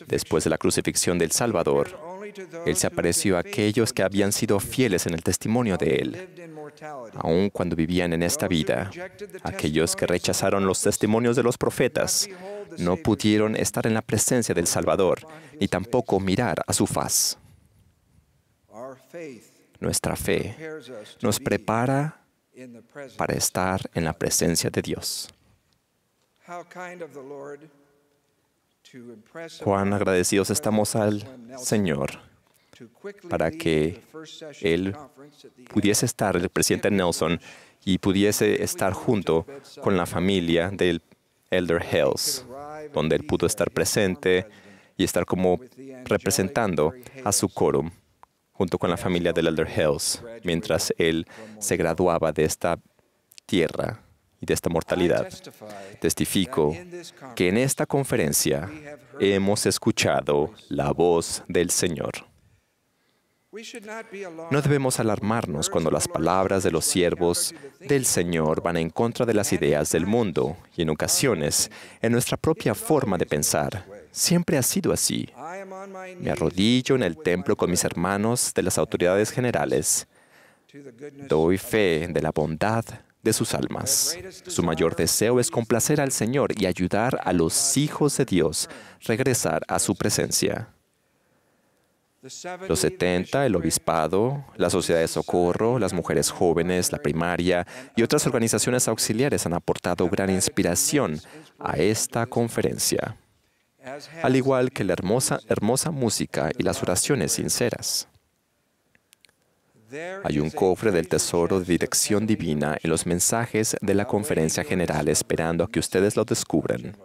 Después de la crucifixión del Salvador, Él se apareció a aquellos que habían sido fieles en el testimonio de Él, aun cuando vivían en esta vida. Aquellos que rechazaron los testimonios de los profetas no pudieron estar en la presencia del Salvador, ni tampoco mirar a su faz. Nuestra fe nos prepara para estar en la presencia de Dios. Cuán agradecidos estamos al Señor para que Él pudiese estar, el presidente Nelson, y pudiese estar junto con la familia del Elder Hales, donde él pudo estar presente y estar como representando a su quórum, junto con la familia del Elder Hales, mientras él se graduaba de esta tierra y de esta mortalidad. Testifico que en esta conferencia hemos escuchado la voz del Señor. No debemos alarmarnos cuando las palabras de los siervos del Señor van en contra de las ideas del mundo y en ocasiones en nuestra propia forma de pensar. Siempre ha sido así. Me arrodillo en el templo con mis hermanos de las autoridades generales. Doy fe de la bondad de sus almas. Su mayor deseo es complacer al Señor y ayudar a los hijos de Dios a regresar a su presencia. Los 70, el obispado, la sociedad de socorro, las mujeres jóvenes, la primaria y otras organizaciones auxiliares han aportado gran inspiración a esta conferencia, al igual que la hermosa música y las oraciones sinceras. Hay un cofre del tesoro de dirección divina en los mensajes de la conferencia general esperando a que ustedes lo descubran.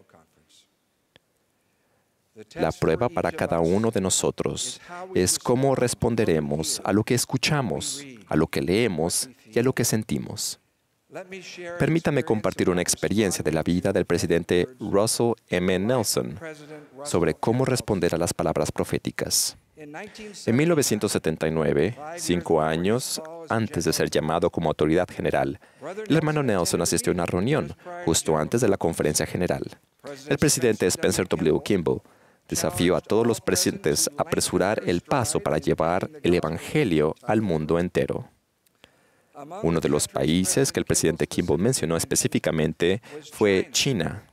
La prueba para cada uno de nosotros es cómo responderemos a lo que escuchamos, a lo que leemos y a lo que sentimos. Permítame compartir una experiencia de la vida del presidente Russell M. Nelson sobre cómo responder a las palabras proféticas. En 1979, 5 años antes de ser llamado como autoridad general, el hermano Nelson asistió a una reunión justo antes de la conferencia general. El presidente Spencer W. Kimball desafió a todos los presentes a apresurar el paso para llevar el Evangelio al mundo entero. Uno de los países que el presidente Kimball mencionó específicamente fue China,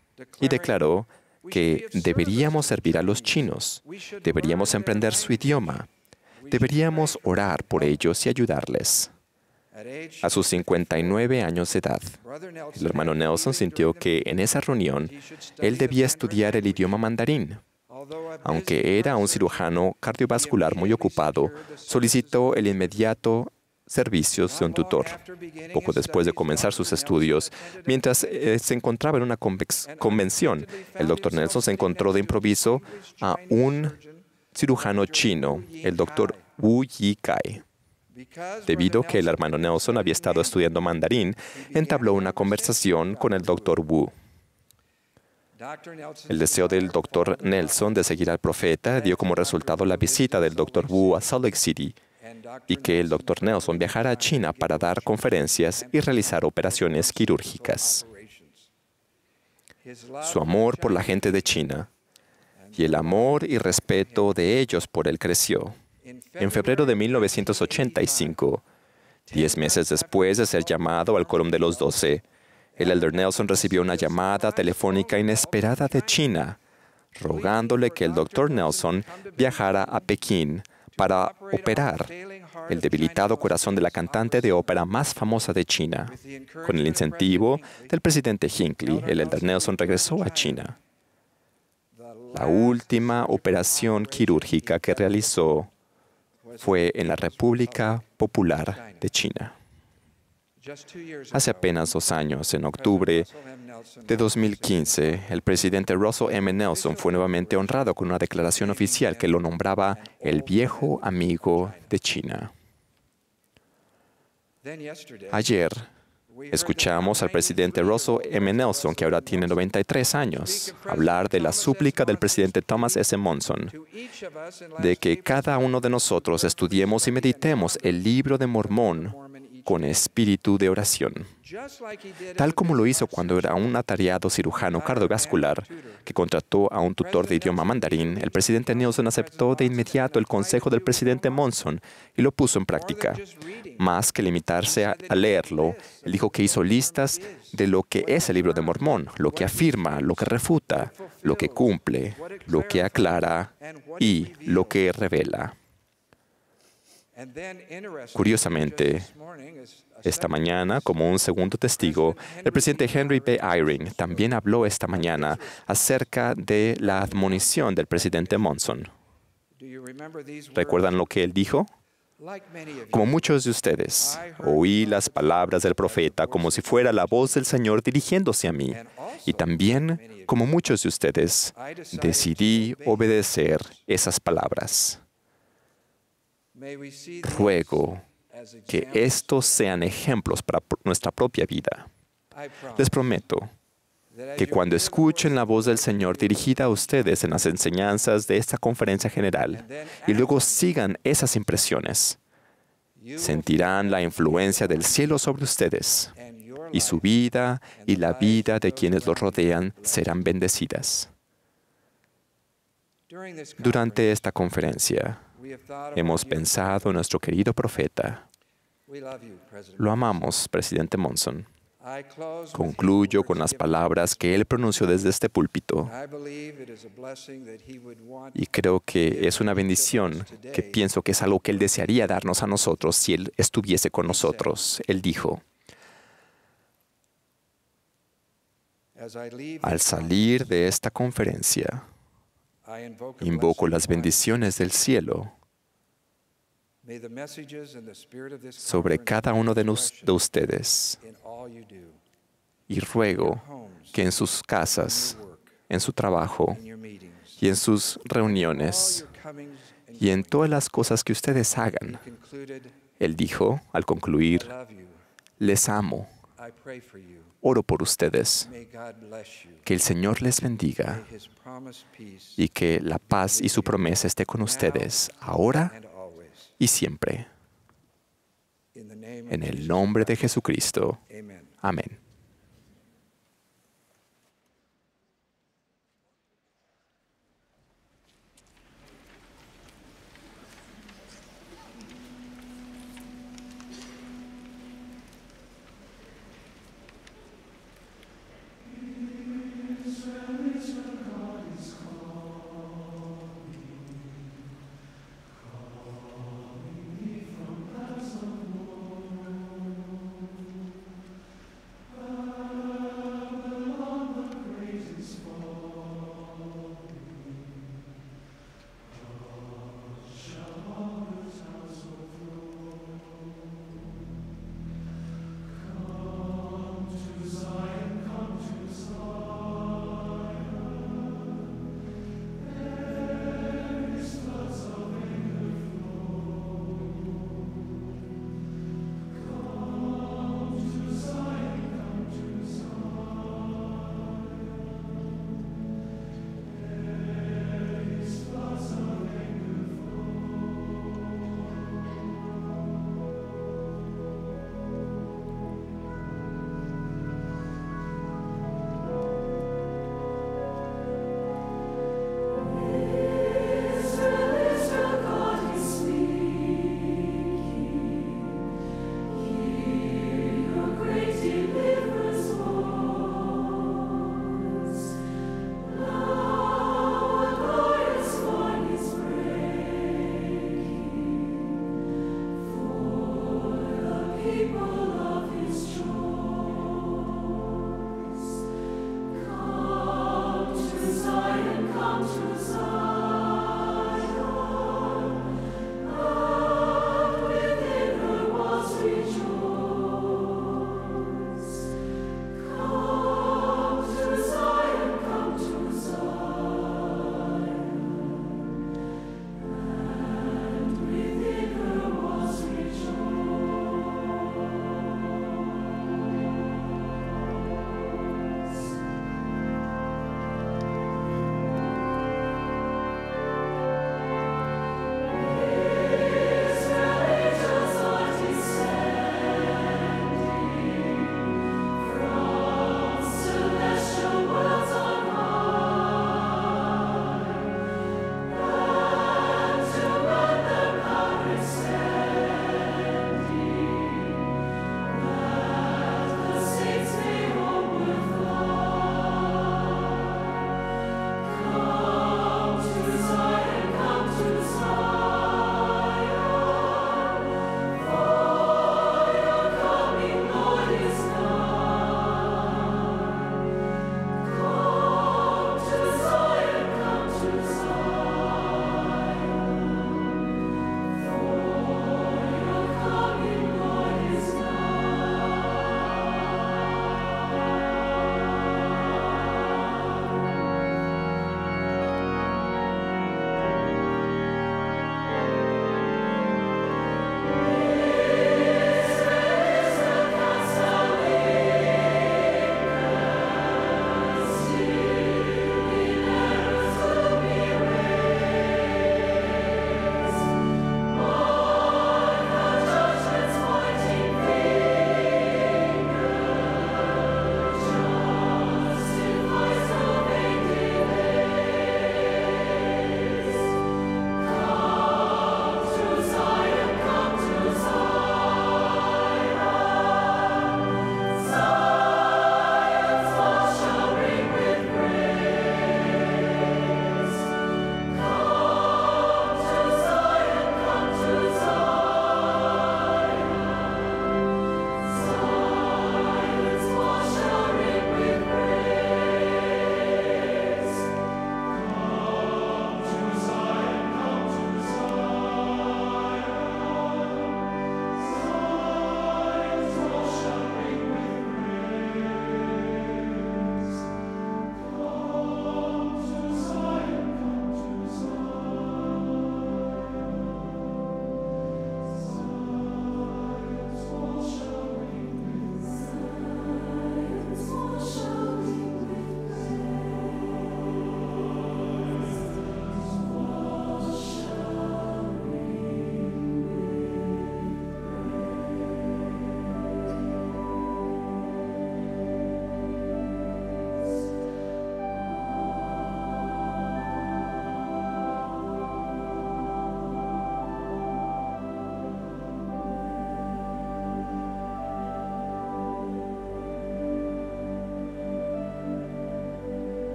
y declaró que deberíamos servir a los chinos, deberíamos emprender su idioma, deberíamos orar por ellos y ayudarles. A sus 59 años de edad, el hermano Nelson sintió que en esa reunión él debía estudiar el idioma mandarín. Aunque era un cirujano cardiovascular muy ocupado, solicitó el inmediato servicios de un tutor. Poco después de comenzar sus estudios, mientras se encontraba en una convención, el Dr. Nelson se encontró de improviso a un cirujano chino, el Dr. Wu Yi-kai. Debido a que el hermano Nelson había estado estudiando mandarín, entabló una conversación con el Dr. Wu. El deseo del Dr. Nelson de seguir al profeta dio como resultado la visita del Dr. Wu a Salt Lake City y que el Dr. Nelson viajara a China para dar conferencias y realizar operaciones quirúrgicas. Su amor por la gente de China y el amor y respeto de ellos por él creció. En febrero de 1985, 10 meses después de ser llamado al quórum de los 12, el Elder Nelson recibió una llamada telefónica inesperada de China, rogándole que el Dr. Nelson viajara a Pekín para operar el debilitado corazón de la cantante de ópera más famosa de China. Con el incentivo del presidente Hinckley, el elder Nelson regresó a China. La última operación quirúrgica que realizó fue en la República Popular de China. Hace apenas 2 años, en octubre de 2015, el presidente Russell M. Nelson fue nuevamente honrado con una declaración oficial que lo nombraba el viejo amigo de China. Ayer, escuchamos al presidente Russell M. Nelson, que ahora tiene 93 años, hablar de la súplica del presidente Thomas S. Monson, de que cada uno de nosotros estudiemos y meditemos el libro de Mormón con espíritu de oración. Tal como lo hizo cuando era un atareado cirujano cardiovascular que contrató a un tutor de idioma mandarín, el presidente Nelson aceptó de inmediato el consejo del presidente Monson y lo puso en práctica. Más que limitarse a leerlo, él dijo que hizo listas de lo que es el libro de Mormón, lo que afirma, lo que refuta, lo que cumple, lo que aclara y lo que revela. Curiosamente, esta mañana, como un segundo testigo, el presidente Henry B. Eyring también habló esta mañana acerca de la admonición del presidente Monson. ¿Recuerdan lo que él dijo? Como muchos de ustedes, oí las palabras del profeta como si fuera la voz del Señor dirigiéndose a mí. Y también, como muchos de ustedes, decidí obedecer esas palabras. Ruego que estos sean ejemplos para nuestra propia vida. Les prometo que cuando escuchen la voz del Señor dirigida a ustedes en las enseñanzas de esta conferencia general y luego sigan esas impresiones, sentirán la influencia del cielo sobre ustedes y su vida y la vida de quienes los rodean serán bendecidas. Durante esta conferencia, hemos pensado en nuestro querido profeta. Lo amamos, presidente Monson. Concluyo con las palabras que él pronunció desde este púlpito. Y creo que es una bendición, que pienso que es algo que él desearía darnos a nosotros si él estuviese con nosotros. Él dijo: al salir de esta conferencia, invoco las bendiciones del cielo sobre cada uno de ustedes y ruego que en sus casas, en su trabajo y en sus reuniones y en todas las cosas que ustedes hagan, él dijo al concluir: les amo, oro por ustedes, que el Señor les bendiga y que la paz y su promesa esté con ustedes ahora y siempre. En el nombre de Jesucristo. Amén.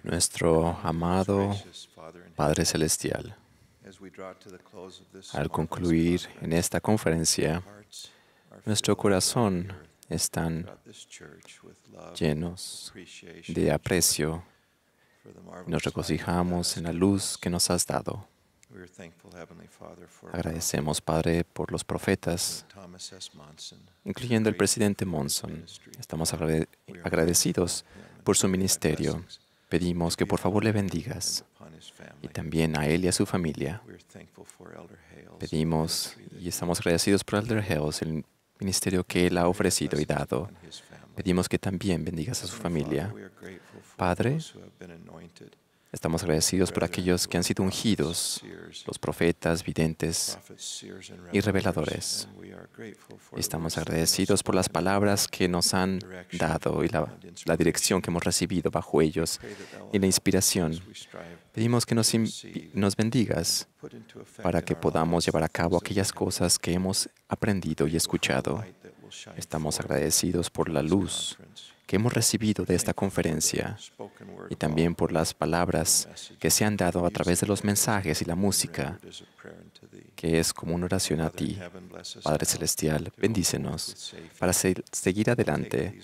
Nuestro amado Padre Celestial, al concluir en esta conferencia, nuestro corazón están llenos de aprecio. Nos regocijamos en la luz que nos has dado. Agradecemos, Padre, por los profetas, incluyendo el presidente Monson. Estamos agradecidos por su ministerio. Pedimos que por favor le bendigas y también a él y a su familia. Pedimos y estamos agradecidos por Elder Hales, el ministerio que él ha ofrecido y dado. Pedimos que también bendigas a su familia. Padre, estamos agradecidos por aquellos que han sido ungidos, los profetas, videntes y reveladores. Estamos agradecidos por las palabras que nos han dado y la dirección que hemos recibido bajo ellos y la inspiración. Pedimos que nos bendigas para que podamos llevar a cabo aquellas cosas que hemos aprendido y escuchado. Estamos agradecidos por la luz que hemos recibido de esta conferencia y también por las palabras que se han dado a través de los mensajes y la música, que es como una oración a ti. Padre Celestial, bendícenos para seguir adelante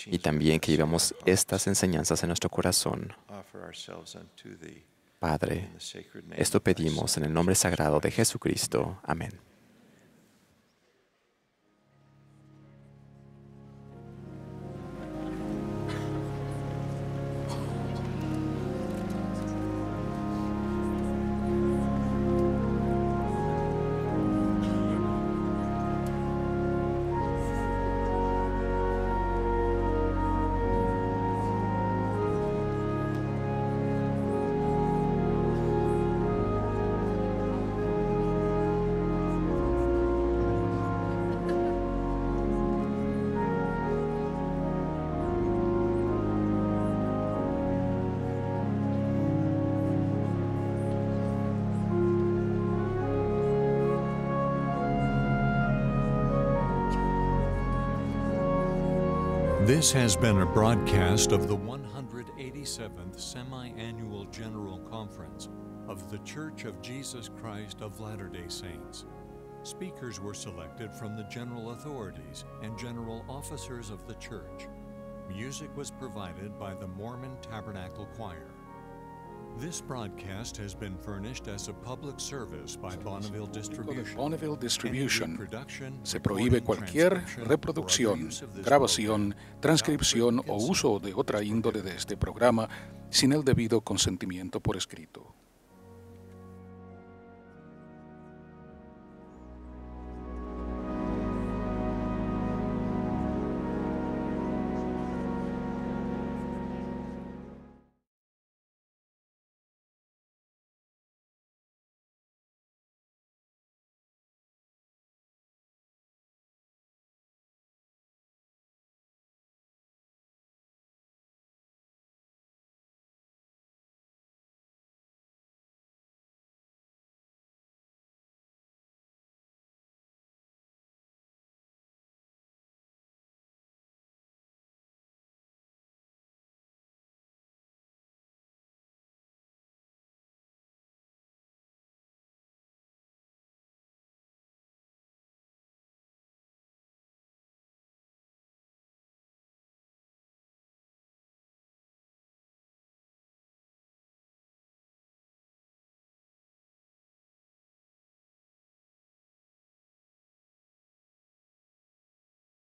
y también que llevemos estas enseñanzas en nuestro corazón. Padre, esto pedimos en el nombre sagrado de Jesucristo. Amén. This has been a broadcast of the 187th Semi-Annual General Conference of The Church of Jesus Christ of Latter-day Saints. Speakers were selected from the general authorities and general officers of the church. Music was provided by the Mormon Tabernacle Choir. This broadcast has been furnished as a public service by Bonneville Distribution. Se prohíbe cualquier reproducción, grabación, transcripción o uso de otra índole de este programa sin el debido consentimiento por escrito.